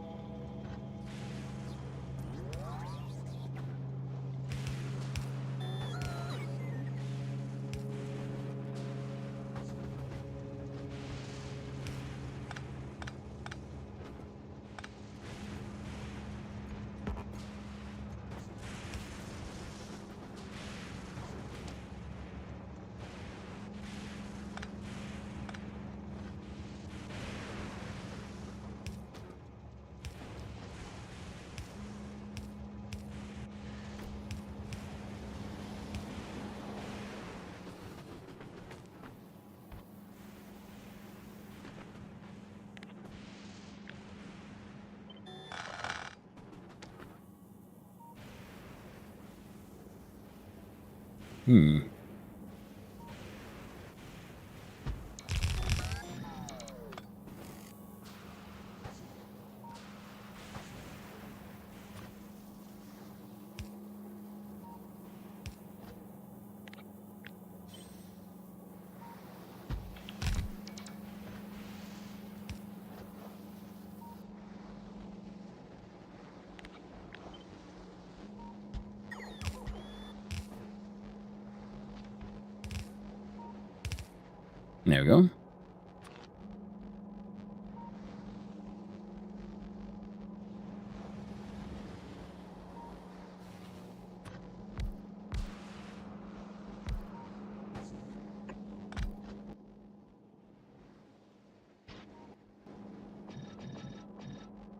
There we go.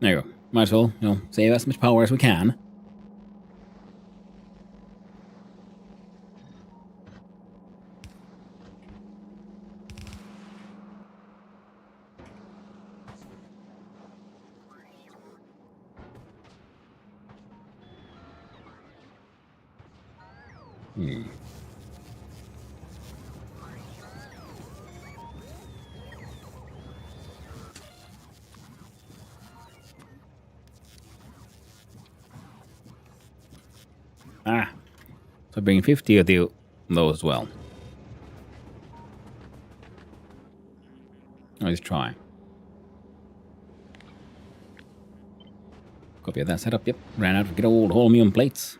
There you go. Might as well, save as much power as we can. Ah. So bring 50 of those as well. Let's try. Copy of that setup. Yep. Ran out of good old holmium plates.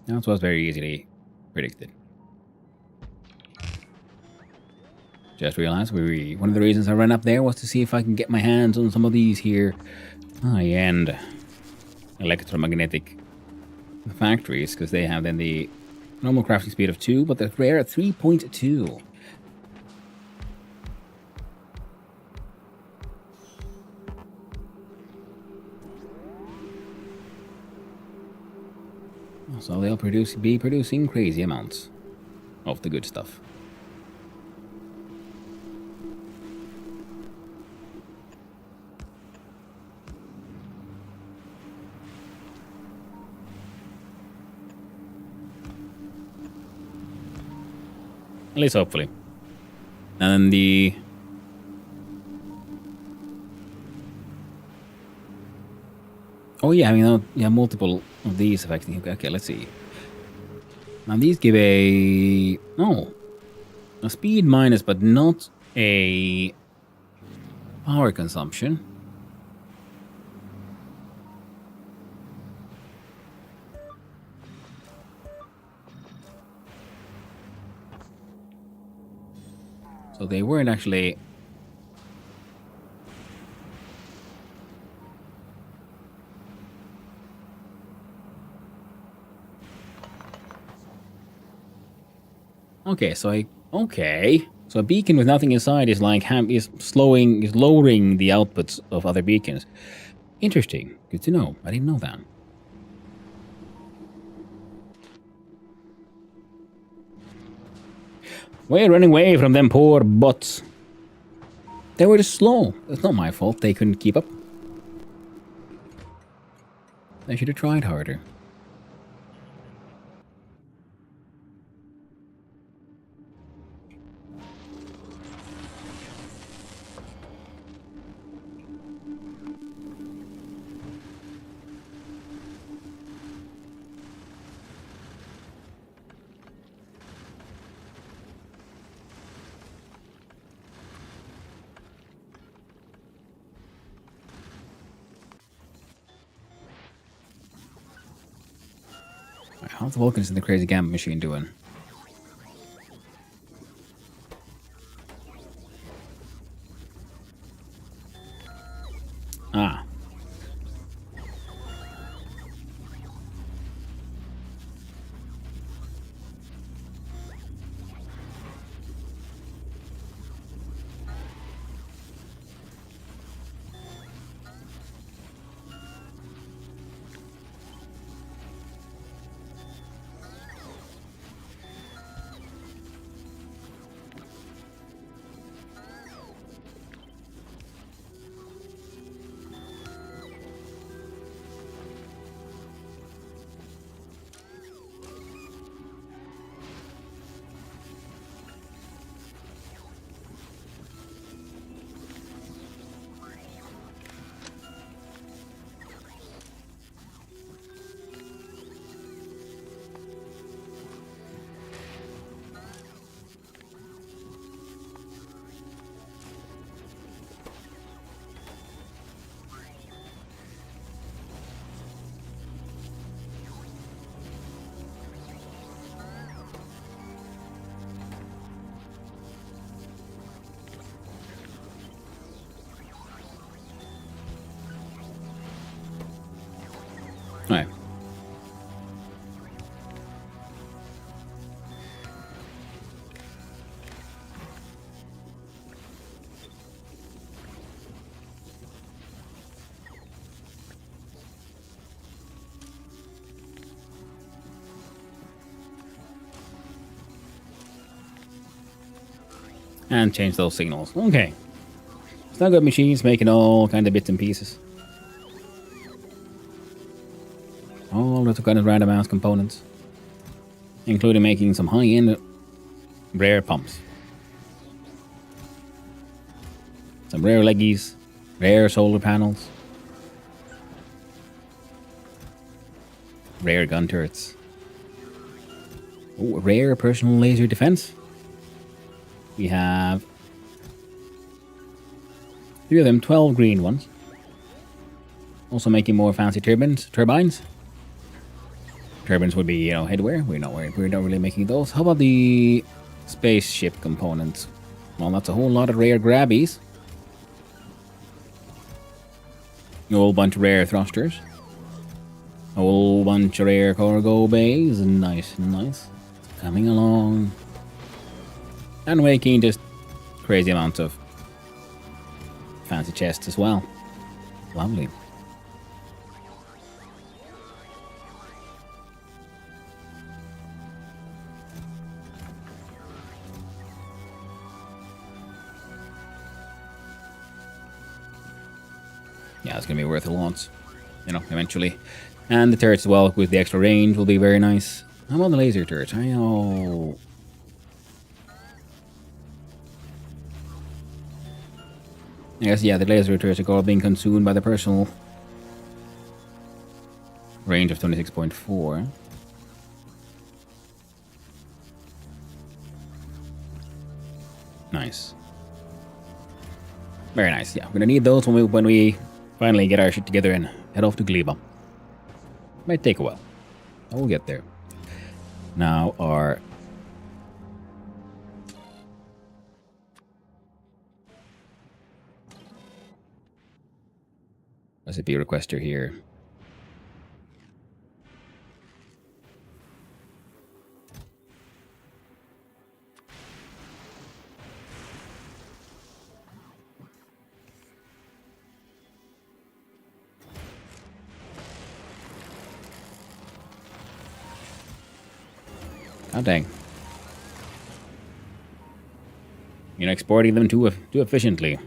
That was very easily predicted. Just realized one of the reasons I ran up there was to see if I can get my hands on some of these here high-end electromagnetic factories, because they have then the normal crafting speed of 2, but the rare at 3.2. So they'll be producing crazy amounts of the good stuff. At least hopefully. And then the... Oh yeah, I mean, yeah, multiple of these effects. Okay, let's see. Now these give a speed minus, but not a power consumption. So they weren't actually... Okay, so so a beacon with nothing inside is like is lowering the outputs of other beacons. Interesting. Good to know. I didn't know that. We're running away from them poor bots. They were just slow. It's not my fault they couldn't keep up. They should have tried harder. How's the Vulcans in the crazy gambit machine doing? Ah. And change those signals. Okay. It's not good machines making all kind of bits and pieces. All little kind of random ass components. Including making some high-end rare pumps. Some rare leggies. Rare solar panels. Rare gun turrets. Ooh, rare personal laser defense. We have 3 of them, 12 green ones. Also making more fancy turbines. Turbines would be, you know, headwear. We're not really making those. How about the spaceship components? Well, that's a whole lot of rare grabbies. A whole bunch of rare thrusters. A whole bunch of rare cargo bays. Nice. Coming along. And making just crazy amounts of fancy chests as well. Lovely. Yeah, it's gonna be worth a lot, you know, eventually. And the turrets as well, with the extra range, will be very nice. How about the laser turrets? I know. I guess, yeah, the laser turrets are all being consumed by the personal range of 26.4. Nice. Very nice, yeah. We're gonna need those when we finally get our shit together and head off to Gleba. Might take a while. I will get there. Now our recipe requester here. Oh dang. You're not exporting them too efficiently.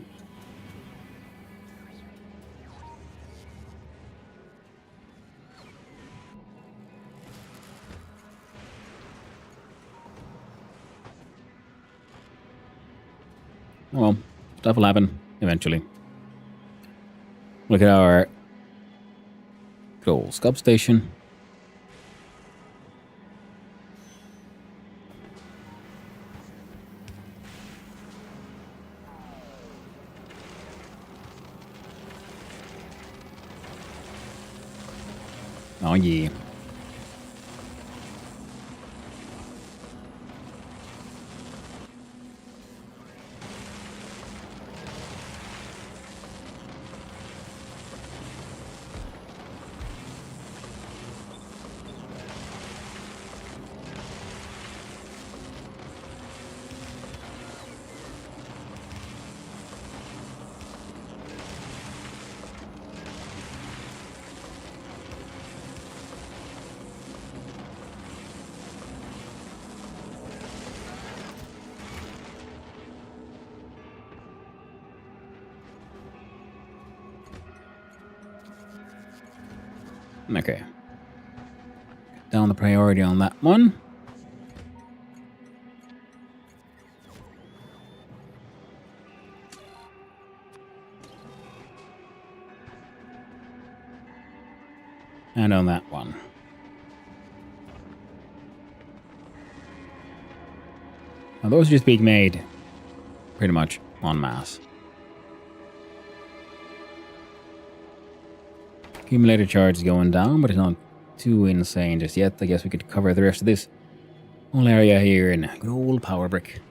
Oh well, stuff will happen eventually. Look at our goal scub station. Oh yeah. Okay. Down the priority on that one. And on that one. Now those are just being made pretty much en masse. Accumulator charge is going down, but it's not too insane just yet. I guess we could cover the rest of this whole area here in good old power brick.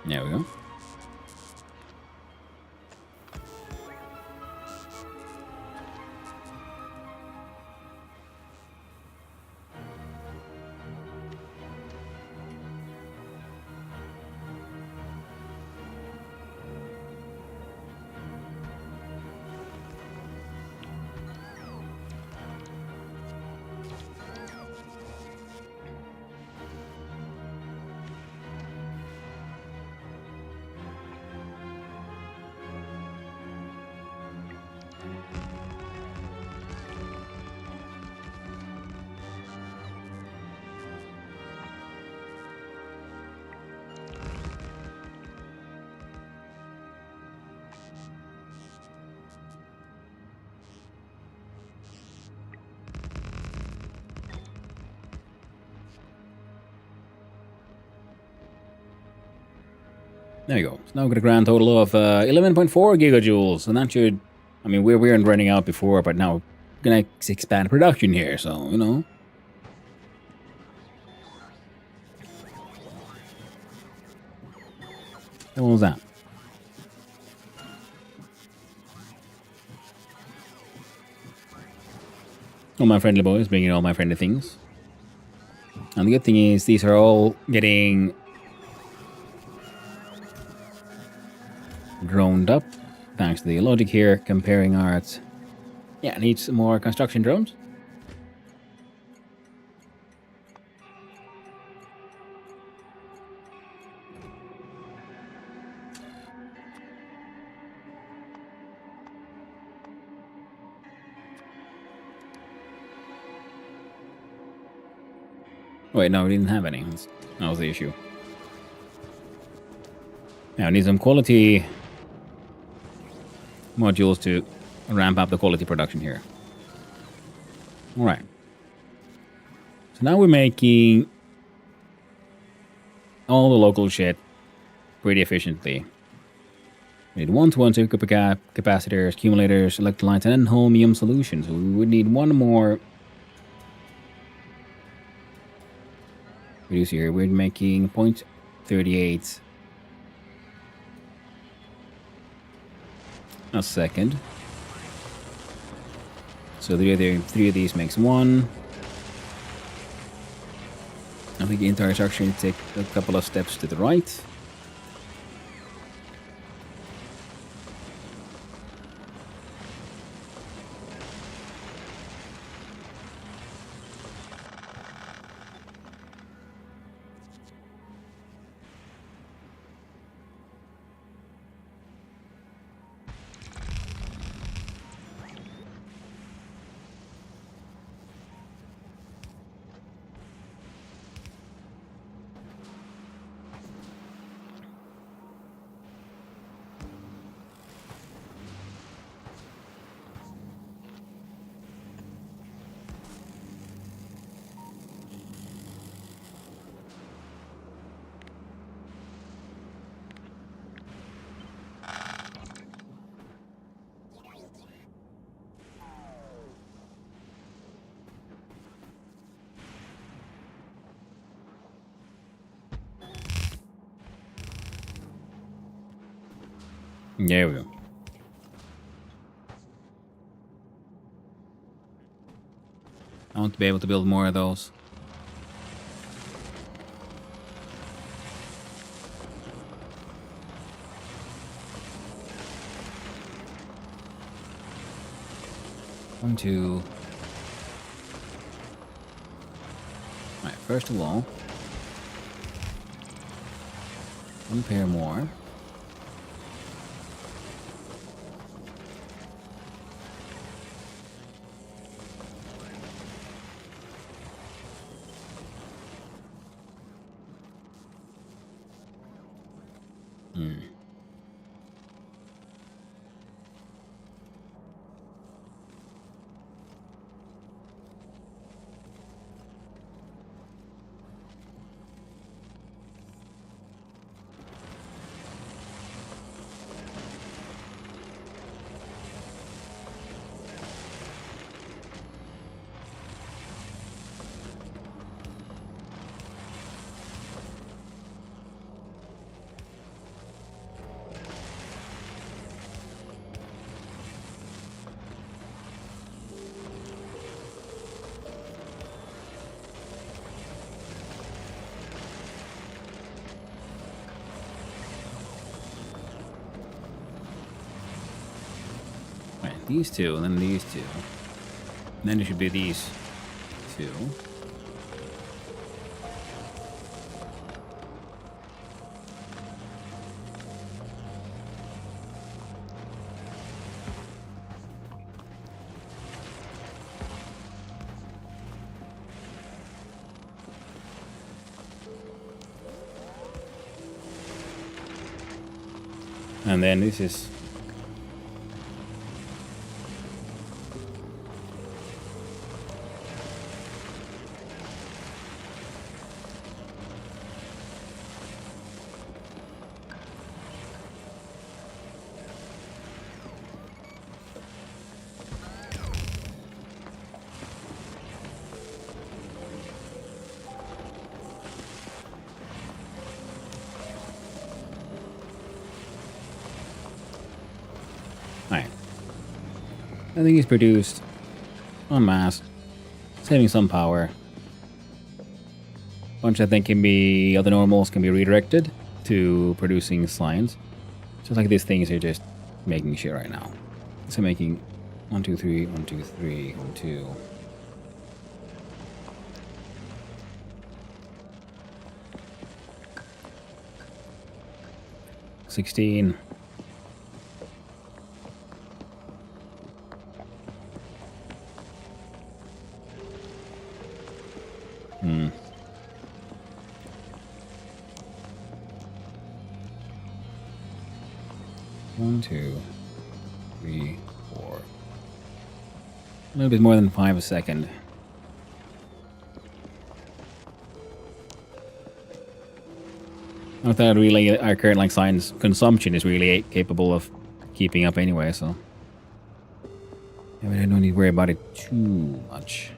There we go. There you go. So now we've got a grand total of 11.4 gigajoules, and that should... I mean, we weren't running out before, but now we're gonna expand production here, so, you know. What was that? All my friendly boys bringing all my friendly things. And the good thing is, these are all getting droned up, thanks to the logic here, comparing art. Yeah, needs more construction drones. Wait, no, we didn't have any. That was the issue. Now, I need some quality modules to ramp up the quality production here. Alright. So now we're making all the local shit pretty efficiently. We need 1 to 1 super capacitors, accumulators, electrolytes, and holmium solutions. So we would need one more. Reduce here. We're making 0.38 a second. So three of these makes 1. I think the entire structure needs to take a couple of steps to the right. There we go. I want to be able to build more of those. One, two. Alright, first of all, one pair more. these two, and then these two. And then it should be these two. And then this is... Alright. I think he's produced en masse, saving some power. Bunch I think can be, other normals can be redirected to producing slimes. Just like these things are just making shit right now. So making 1, 2, 3, 1, 2, 3, 1, 2. $16. One, 2, 3, 4. A little bit more than 5 a second. Not that really our current like science consumption is really capable of keeping up anyway, so yeah, but I don't need to worry about it too much.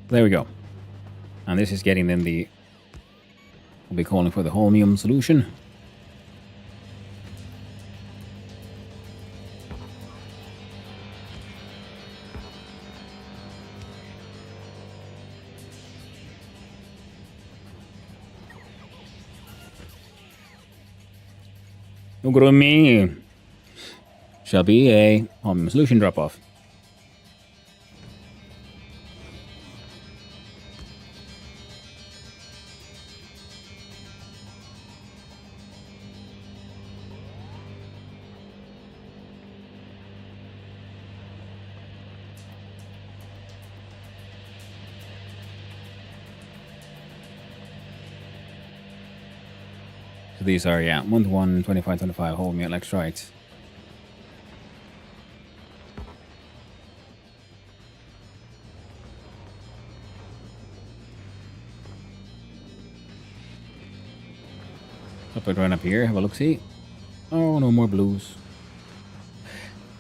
There we go. And this is getting then the... We'll be calling for the holmium solution. Ugurumi shall be a holmium solution drop-off. So these are, yeah, 1 to 1, 25, 25, holmium electrolytes. Up and run up here, have a look-see. Oh, no more blues.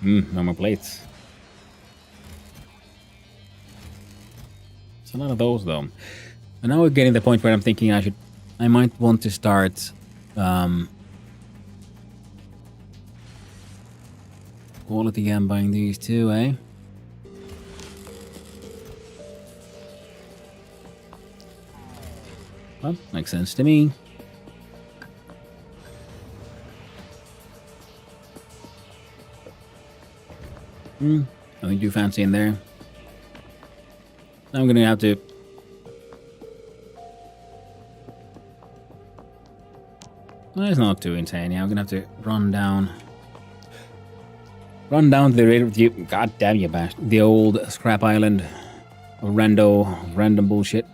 No more plates. It's a lot of those, though. And now we're getting to the point where I'm thinking I might want to start quality again buying these too, eh? Well, makes sense to me. Nothing too fancy in there. I'm gonna have to... Well, it's not too insane. Yeah, I'm gonna have to run down to the rate. God damn you, bastard! The old scrap island, of random bullshit.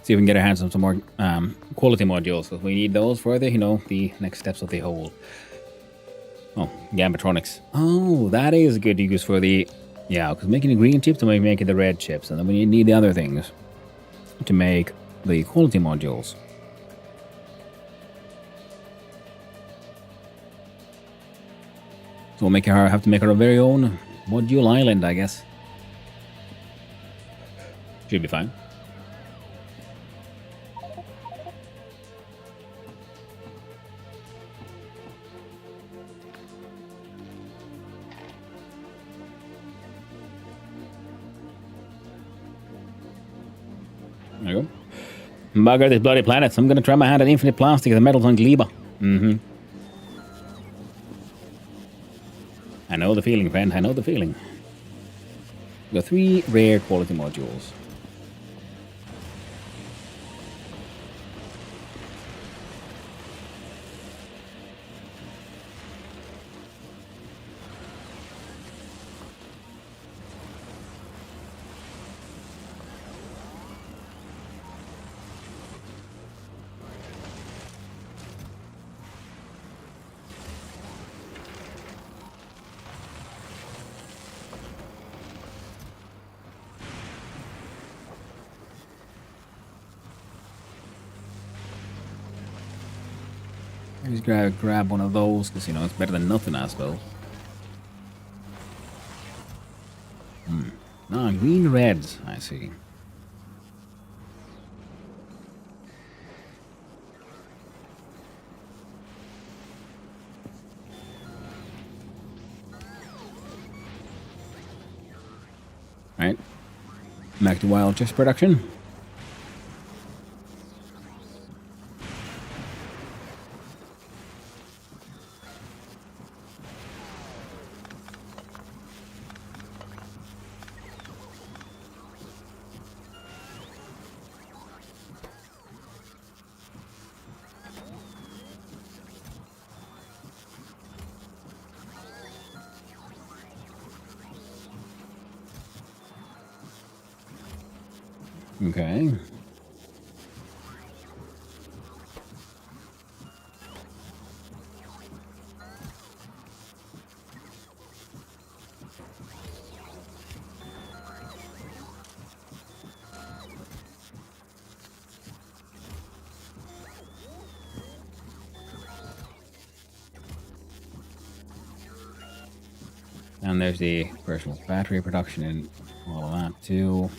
See if we can get our hands on some more quality modules, because we need those for the, the next steps of the whole. Oh, Gambatronics. Oh, that is good use for the... Yeah, because making the green chips and making the red chips, and then we need the other things to make the quality modules. So we'll have to make our very own module island, I guess. Should be fine. There you go. Bugger this bloody planet. I'm gonna try my hand at infinite plastic and the metals on Gleba. I know the feeling, friend. I know the feeling. We got 3 rare quality modules. Just grab one of those, because, it's better than nothing, I suppose. Green reds, I see. Alright. Back to wild chest production. Okay. And there's the personal battery production and all of that too.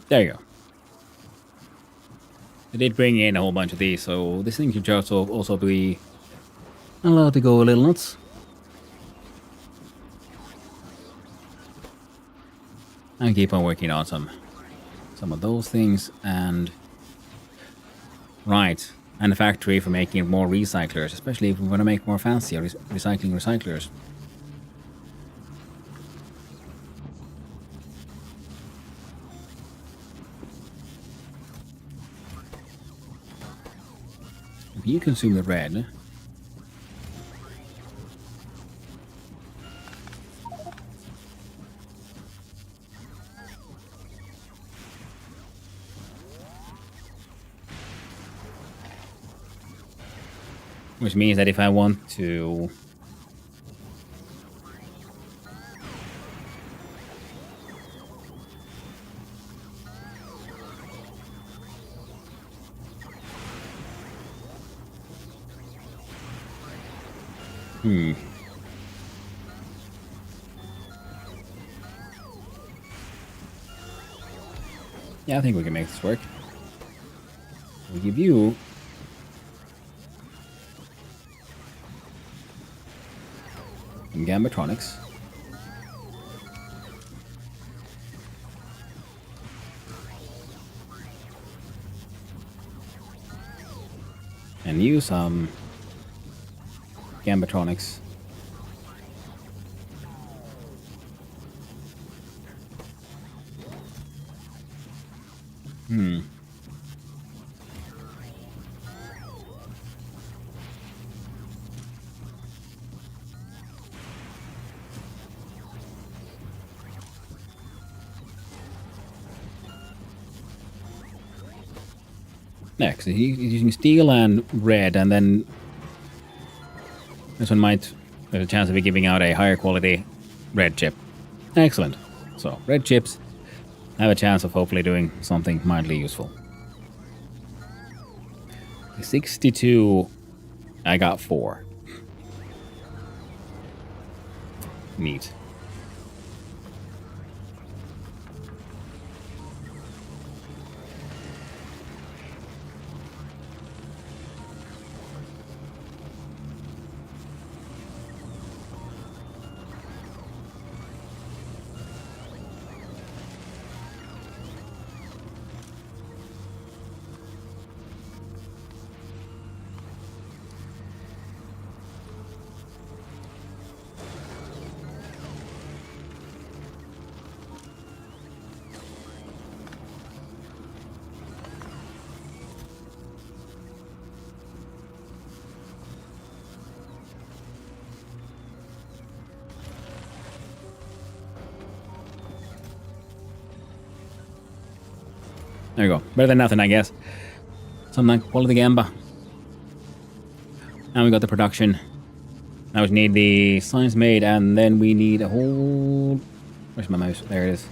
There you go. I did bring in a whole bunch of these, so this thing should just also be allowed to go a little nuts. And keep on working on some of those things, and right, and the factory for making more recyclers, especially if we want to make more fancy recyclers. If you consume the red, which means that if I want to yeah, I think we can make this work. We'll give you some Gambatronics. And use some Gambatronics. Next, he's using steel and red, and then this one might there's a chance of it giving out a higher quality red chip. Excellent. So red chips have a chance of hopefully doing something mildly useful. 62. I got 4. Neat. There you go. Better than nothing, I guess. Something like quality gamba. Now we got the production. Now we need the science made, and then we need a whole... Where's my mouse? There it is.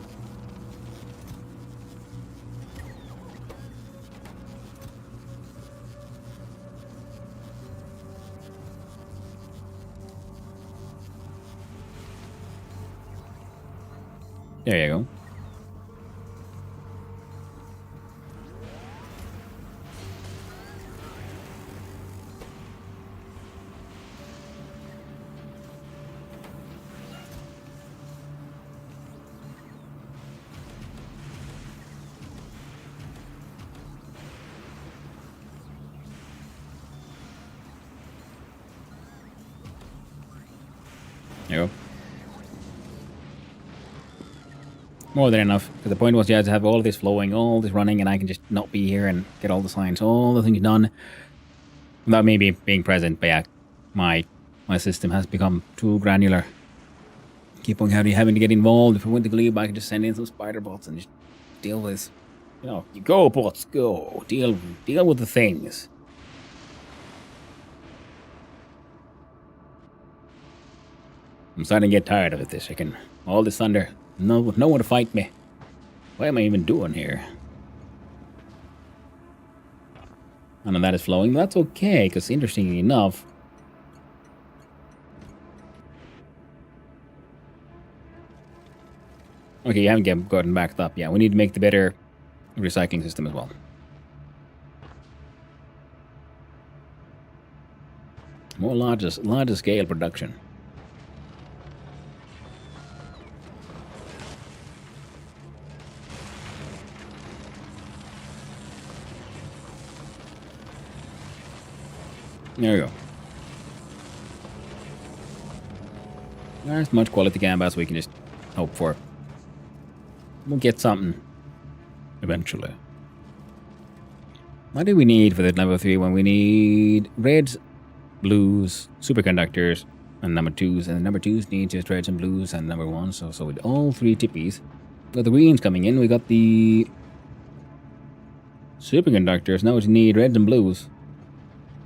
There you go. There you go. More than enough. Because the point was, yeah, to have all this flowing, all this running, and I can just not be here and get all the science, all the things done without maybe being present. But yeah, my system has become too granular. Keep on having to get involved. If I went to Glebe, I could just send in some spider bots and just deal with, you know, you go bots, go deal with the things. I'm starting to get tired of it. This chicken, all this thunder, no one to fight me. What am I even doing here? None of that is flowing. That's okay, because interestingly enough, okay, you haven't gotten backed up. Yeah, we need to make the better recycling system as well. More larger scale production. There we go. There's much quality gamba as we can just hope for. We'll get something eventually. What do we need for the level 3 when we need reds, blues, superconductors, and number 2s? And the number 2s need just reds and blues and number 1s. So with all 3 tippies, we got the greens coming in. We got the superconductors. Now we just need reds and blues.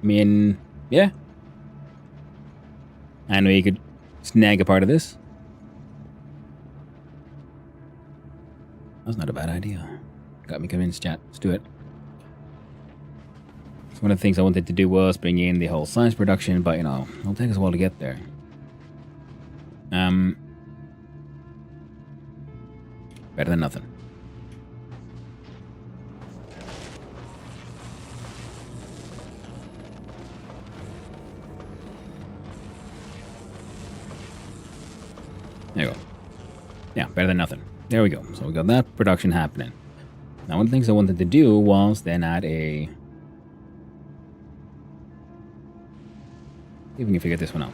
I mean, yeah. And we could snag a part of this. That's not a bad idea. Got me convinced, chat. Let's do it. So one of the things I wanted to do was bring in the whole science production, but you know, it'll take us a while to get there. Better than nothing. There you go. Yeah, better than nothing. There we go. So we got that production happening. Now one of the things I wanted to do was then add a See if we can figure this one out.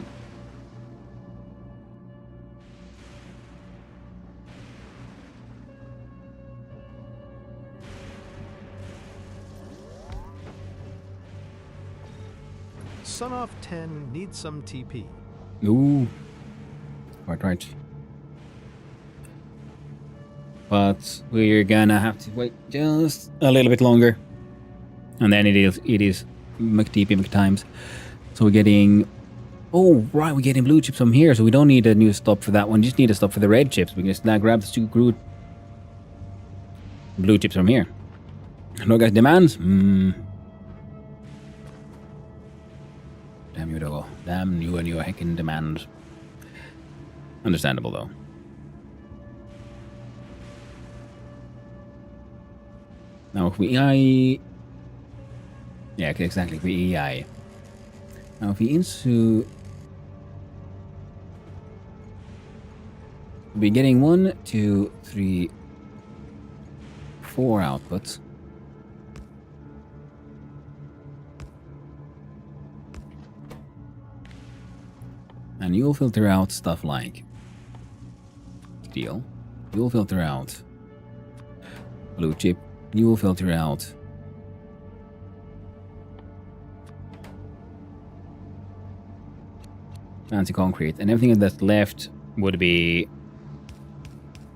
Son off 10 needs some TP. Ooh. Right. But we're gonna have to wait just a little bit longer. And then it is McTP McTimes. So we're getting... Oh, right, we're getting blue chips from here, so we don't need a new stop for that one. Just need a stop for the red chips. We can just now grab the two blue chips from here. No guys, demands? Damn you, doggo. Damn you and your heckin' demands. Understandable, though. Now, if we EI... Yeah, exactly, if we EI. Now, if we into... We'll be getting 1, 2, 3, 4 outputs. And you'll filter out stuff like steel. You'll filter out blue chip. You will filter out fancy concrete. And everything that's left would be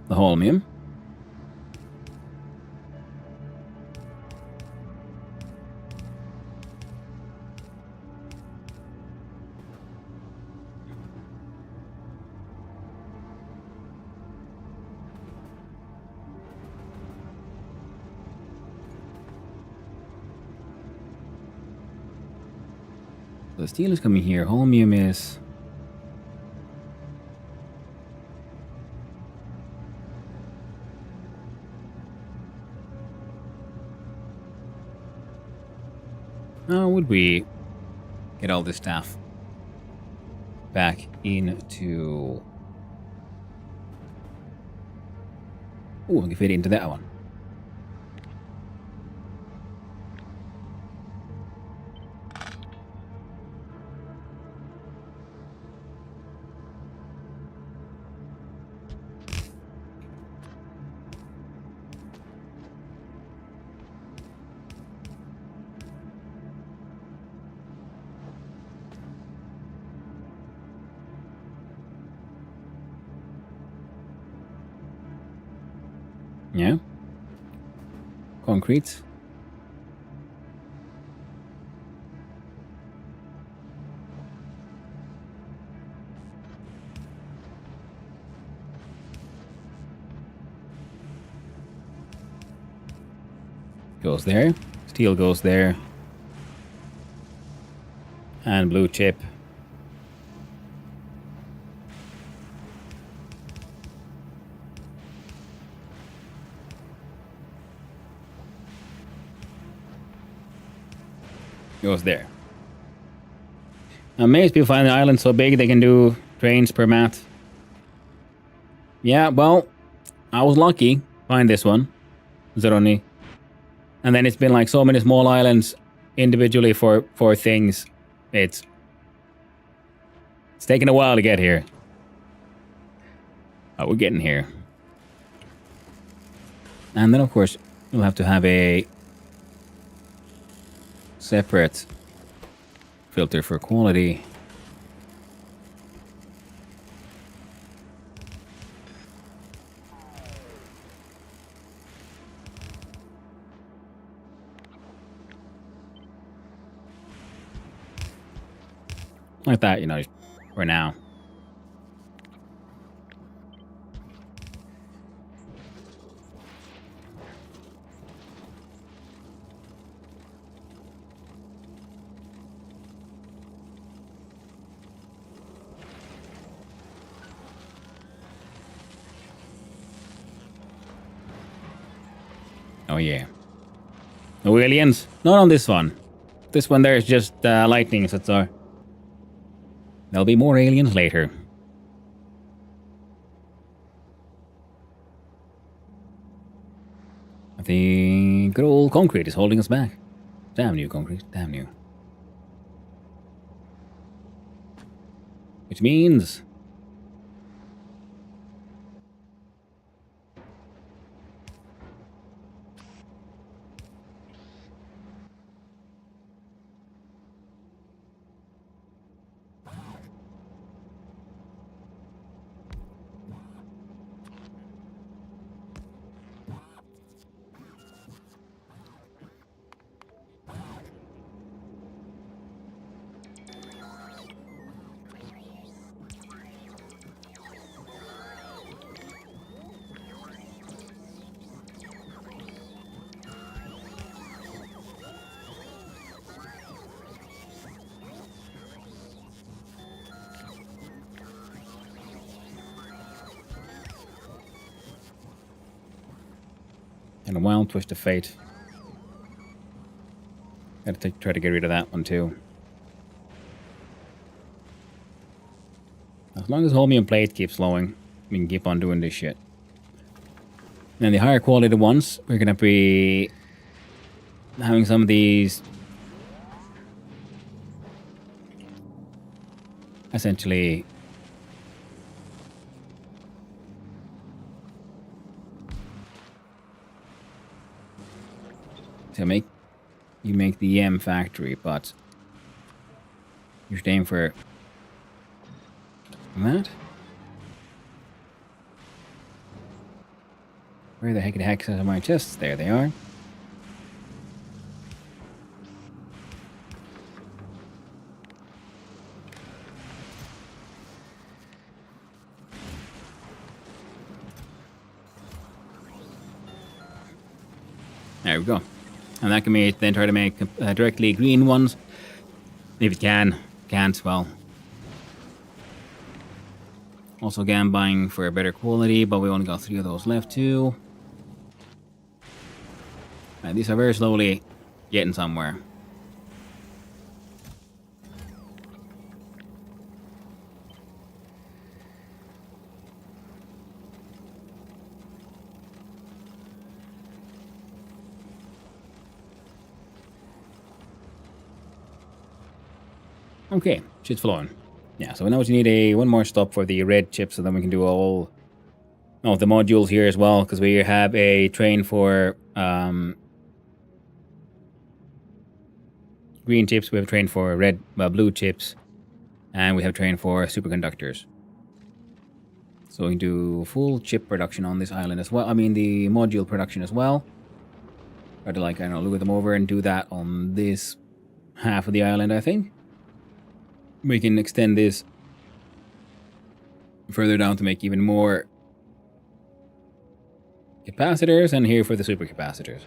the holmium. So steel is coming here. Holmium is... How would we get all this stuff back into... Oh, we can fit it into that one. Yeah. Concrete. Goes there. Steel goes there. And blue chip. Goes there. Amazed people find the island so big they can do trains per mat. Yeah, well, I was lucky. Find this one. Zeroni. And then it's been like so many small islands individually for things. It's taken a while to get here. Oh, we're getting here. And then of course you'll have to have a separate filter for quality. Like that, you know, for now. Oh yeah. No aliens? Not on this one. This one there is just lightning, so it's there'll be more aliens later. I think good old concrete is holding us back. Damn you, concrete. Damn you. Which means... And a wild twist of fate. Gotta try to get rid of that one too. As long as holmium plate keeps flowing, we can keep on doing this shit. And the higher quality ones, we're gonna be having some of these essentially to make you make the M factory, but you're staying for that? Where the heck are my chests? There they are. There we go. And that can be then try to make directly green ones. If it can. Can't, well. Also again buying for a better quality, but we only got 3 of those left too. Right, these are very slowly getting somewhere. Okay, shit's flowing. Yeah, so now we need one more stop for the red chips, so then we can do all the modules here as well, because we have a train for green chips, we have a train for blue chips, and we have a train for superconductors. So we can do full chip production on this island as well. I mean the module production as well. Try to like, I don't know, lure them over and do that on this half of the island, I think. We can extend this further down to make even more capacitors, and here for the supercapacitors.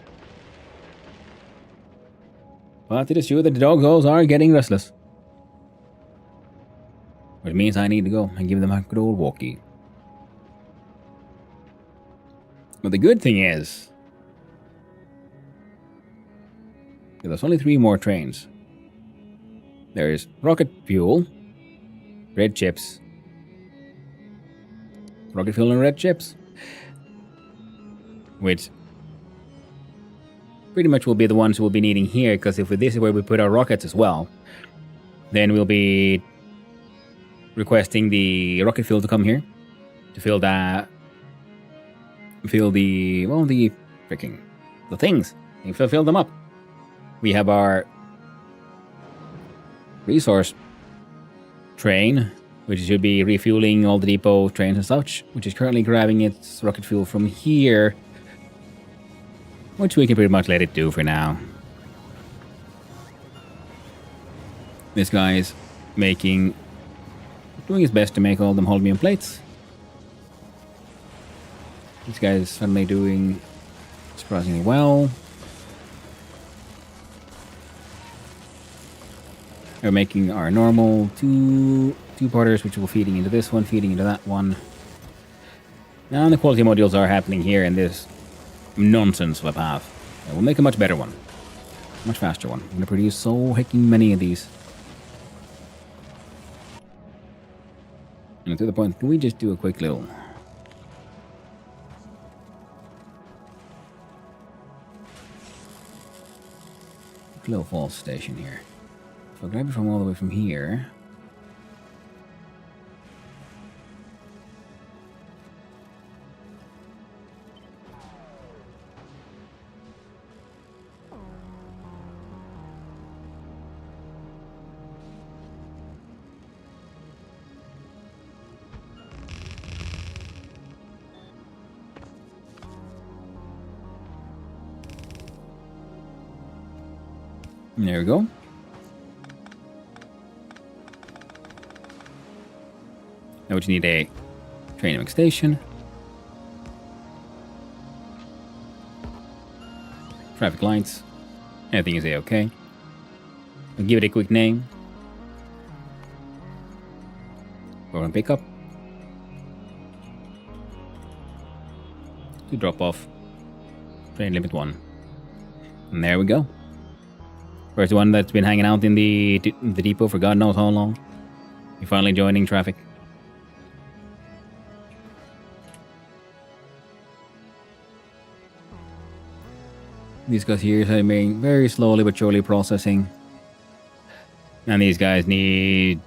But it is true that the doggos are getting restless. Which means I need to go and give them a good old walkie. But the good thing is, there's only 3 more trains. There's rocket fuel, red chips, rocket fuel and red chips, which pretty much will be the ones we'll be needing here, because if this is where we put our rockets as well, then we'll be requesting the rocket fuel to come here to fill the things. You fill them up. We have our resource train, which should be refueling all the depot trains and such, which is currently grabbing its rocket fuel from here, which we can pretty much let it do for now. This guy's doing his best to make all them holmium plates. This guy's suddenly doing surprisingly well. We're making our normal two-parters, which will feeding into this one, feeding into that one. Now the quality modules are happening here in this nonsense of a path. We'll make a much better one. Much faster one. I'm going to produce so hecking many of these. And to the point, can we just do a quick little fall station here? So I'll grab it from all the way from here. There we go. Now we just need a training station. Traffic lights. Everything is A-okay. I'll give it a quick name. Go and pick up. To drop off. Train limit 1. And there we go. Where's the one that's been hanging out in the depot for God knows how long? You're finally joining traffic. These guys here are being very slowly but surely processing. And these guys need...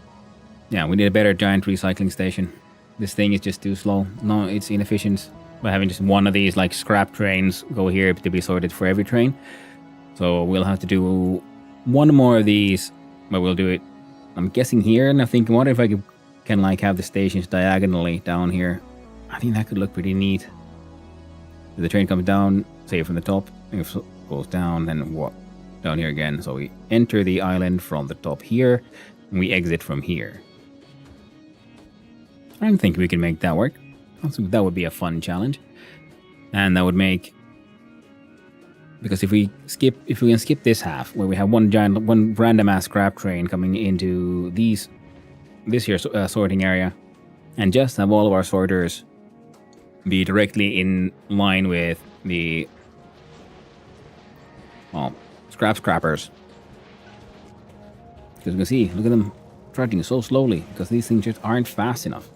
Yeah, we need a better giant recycling station. This thing is just too slow. No, it's inefficient. By having just one of these like scrap trains go here to be sorted for every train. So we'll have to do one more of these, but we'll do it, I'm guessing here, and I'm thinking, what if I can like have the stations diagonally down here? I think that could look pretty neat. If the train comes down, say from the top, and it goes down, then what? Down here again. So we enter the island from the top here, and we exit from here. I think we can make that work. That would be a fun challenge. And that would make... Because if we can skip this half, where we have one random ass scrap train coming into this here sorting area, and just have all of our sorters be directly in line with the scrappers. Because you can see, look at them trudging so slowly, because these things just aren't fast enough.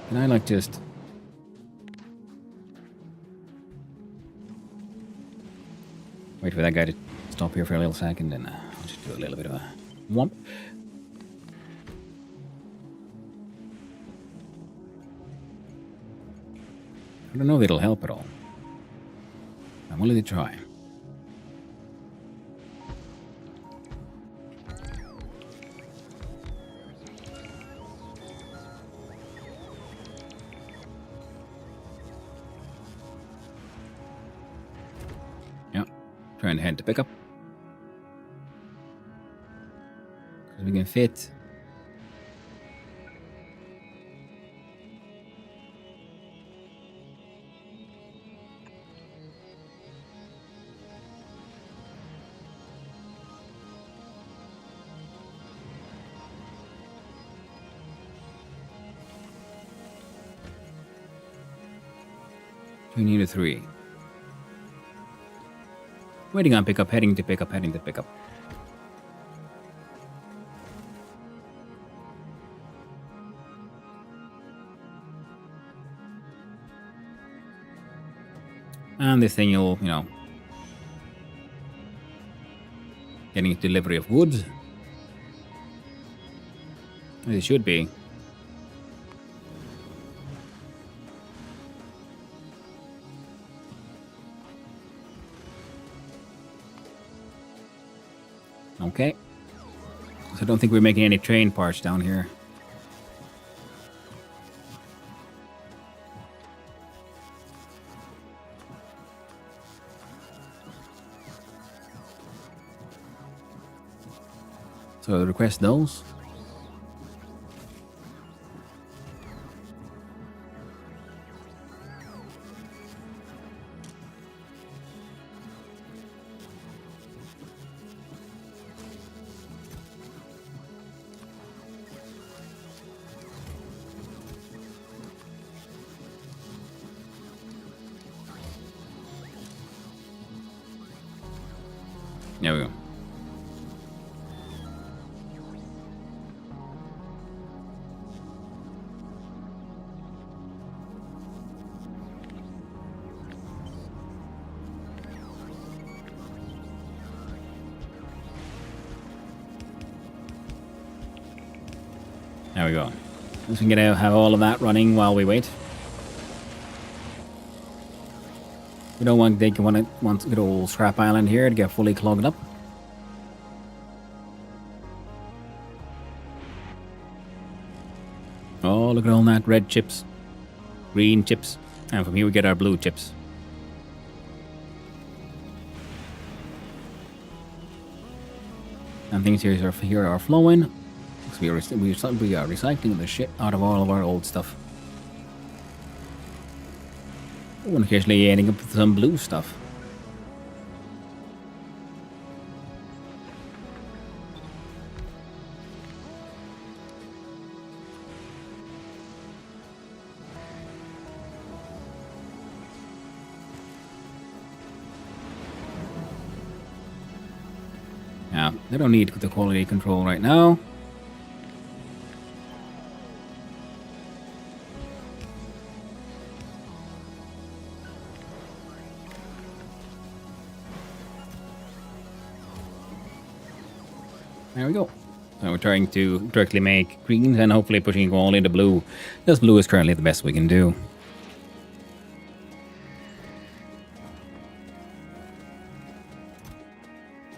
Can I like just... Wait for that guy to stop here for a little second, and I'll just do a little bit of a whomp. I don't know if it'll help at all. I'm willing to try. Trying to head to pick up. Because we can fit. We need a 3. Waiting on pickup, heading to pickup, heading to pickup. And this thing will, getting a delivery of wood. As it should be. Okay. So I don't think we're making any train parts down here. So request those. There we go. There we go. Just gonna have all of that running while we wait. We don't want to want good old scrap island here to get fully clogged up. Oh, look at all that red chips. green chips. And from here we get our blue chips. And things here are flowing. We are recycling the shit out of all of our old stuff. Oh, and occasionally ending up with some blue stuff. Yeah, they don't need the quality control right now. There we go. So we're trying to directly make greens and hopefully pushing all into blue. This blue is currently the best we can do.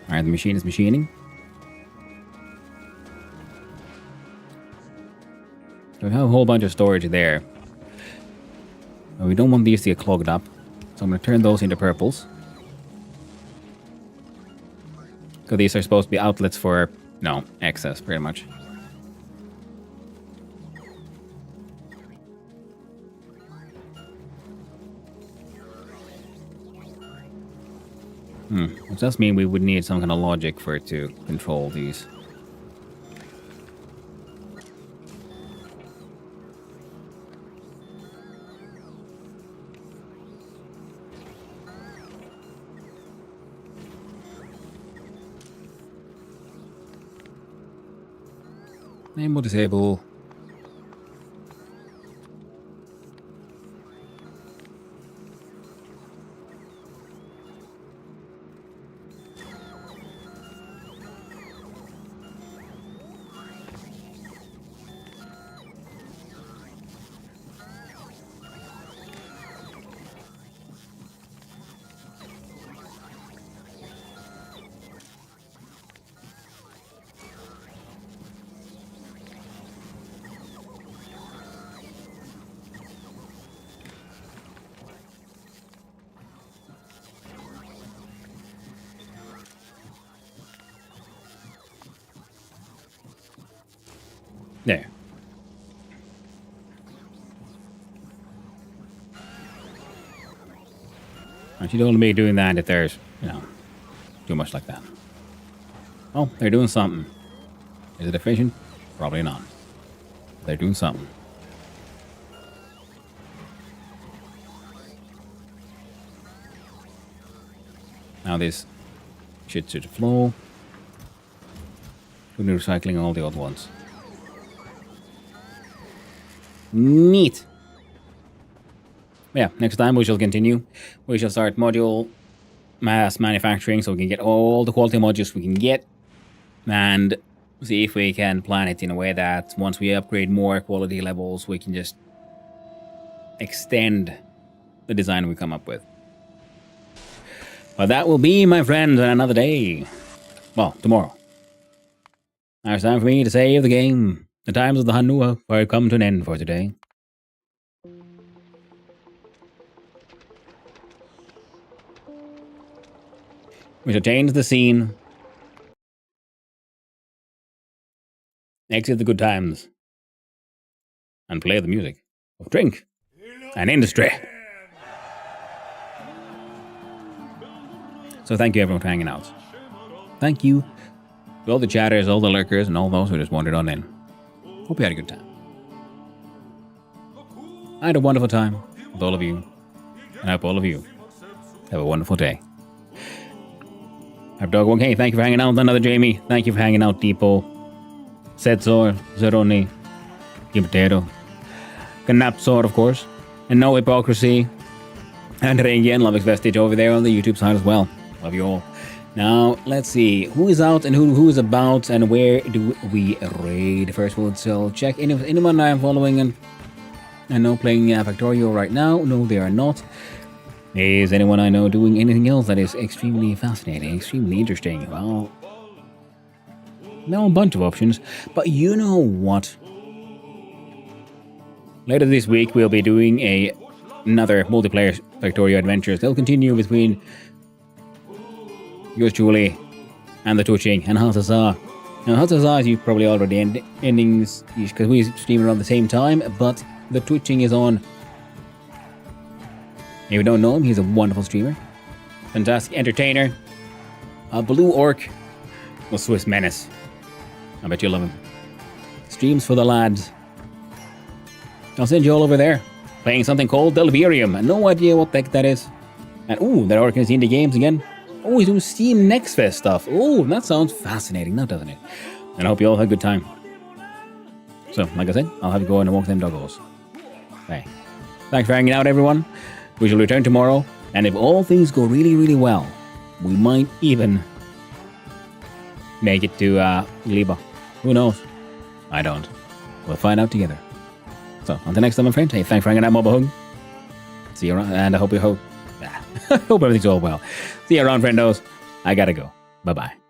Alright, the machine is machining. So we have a whole bunch of storage there. But we don't want these to get clogged up. So I'm going to turn those into purples. So these are supposed to be outlets for, no, excess, pretty much. Which does mean we would need some kind of logic for it to control these. Enable, disable. There. You don't want to be doing that if there's, too much like that. Oh, they're doing something. Is it efficient? Probably not. They're doing something. Now this shit should flow. We're recycling all the old ones. Neat. Yeah, next time we shall continue. We shall start module mass manufacturing so we can get all the quality modules we can get and see if we can plan it in a way that once we upgrade more quality levels, we can just extend the design we come up with. But that will be, my friends, on another day. Well, tomorrow. Now it's time for me to save the game. The times of the Hanua have come to an end for today. We shall change the scene. Exit the good times. And play the music of drink and industry. So thank you everyone for hanging out. Thank you to all the chatters, all the lurkers, and all those who just wandered on in. Hope you had a good time. I had a wonderful time with all of you, and I hope all of you have a wonderful day. I've Dog 1K, thank you for hanging out. Another Jamie, thank you for hanging out. Deepo, Setsor, Zeroni, Gimpotero, Canapsor, of course, and No Hypocrisy, and Regian, Lovex Vestige over there on the YouTube side as well. Love you all. Now, let's see who is out and who is about and where do we raid. First, we'll check anyone I am following and I know playing Factorio right now. No, they are not. Is anyone I know doing anything else that is extremely fascinating, extremely interesting? Well, no, a bunch of options, but you know what? later this week we'll be doing another multiplayer Factorio adventures. They'll continue between yours truly and the Twitching and Hazazah. Now Hazazah, as you probably already endings because we stream around the same time, but the Twitching is on. If you don't know him, he's a wonderful streamer, fantastic entertainer, a blue orc, a Swiss menace. I bet you'll love him. Streams for the lads. I'll send you all over there. Playing something called Delvirium. No idea what the heck that is. And ooh, that orc is into games again. Oh, he's doing Steam Next Fest stuff. Oh, that sounds fascinating, now doesn't it? And I hope you all had a good time. So, like I said, I'll have you go and walk them doggos. Hey. Thanks for hanging out, everyone. We shall return tomorrow. And if all things go really, really well, we might even make it to Liba. Who knows? I don't. We'll find out together. So, until next time, my friend, hey, thanks for hanging out, Mobile Hug. See you around, and I hope everything's all well. See you around, friendos. I gotta go. Bye-bye.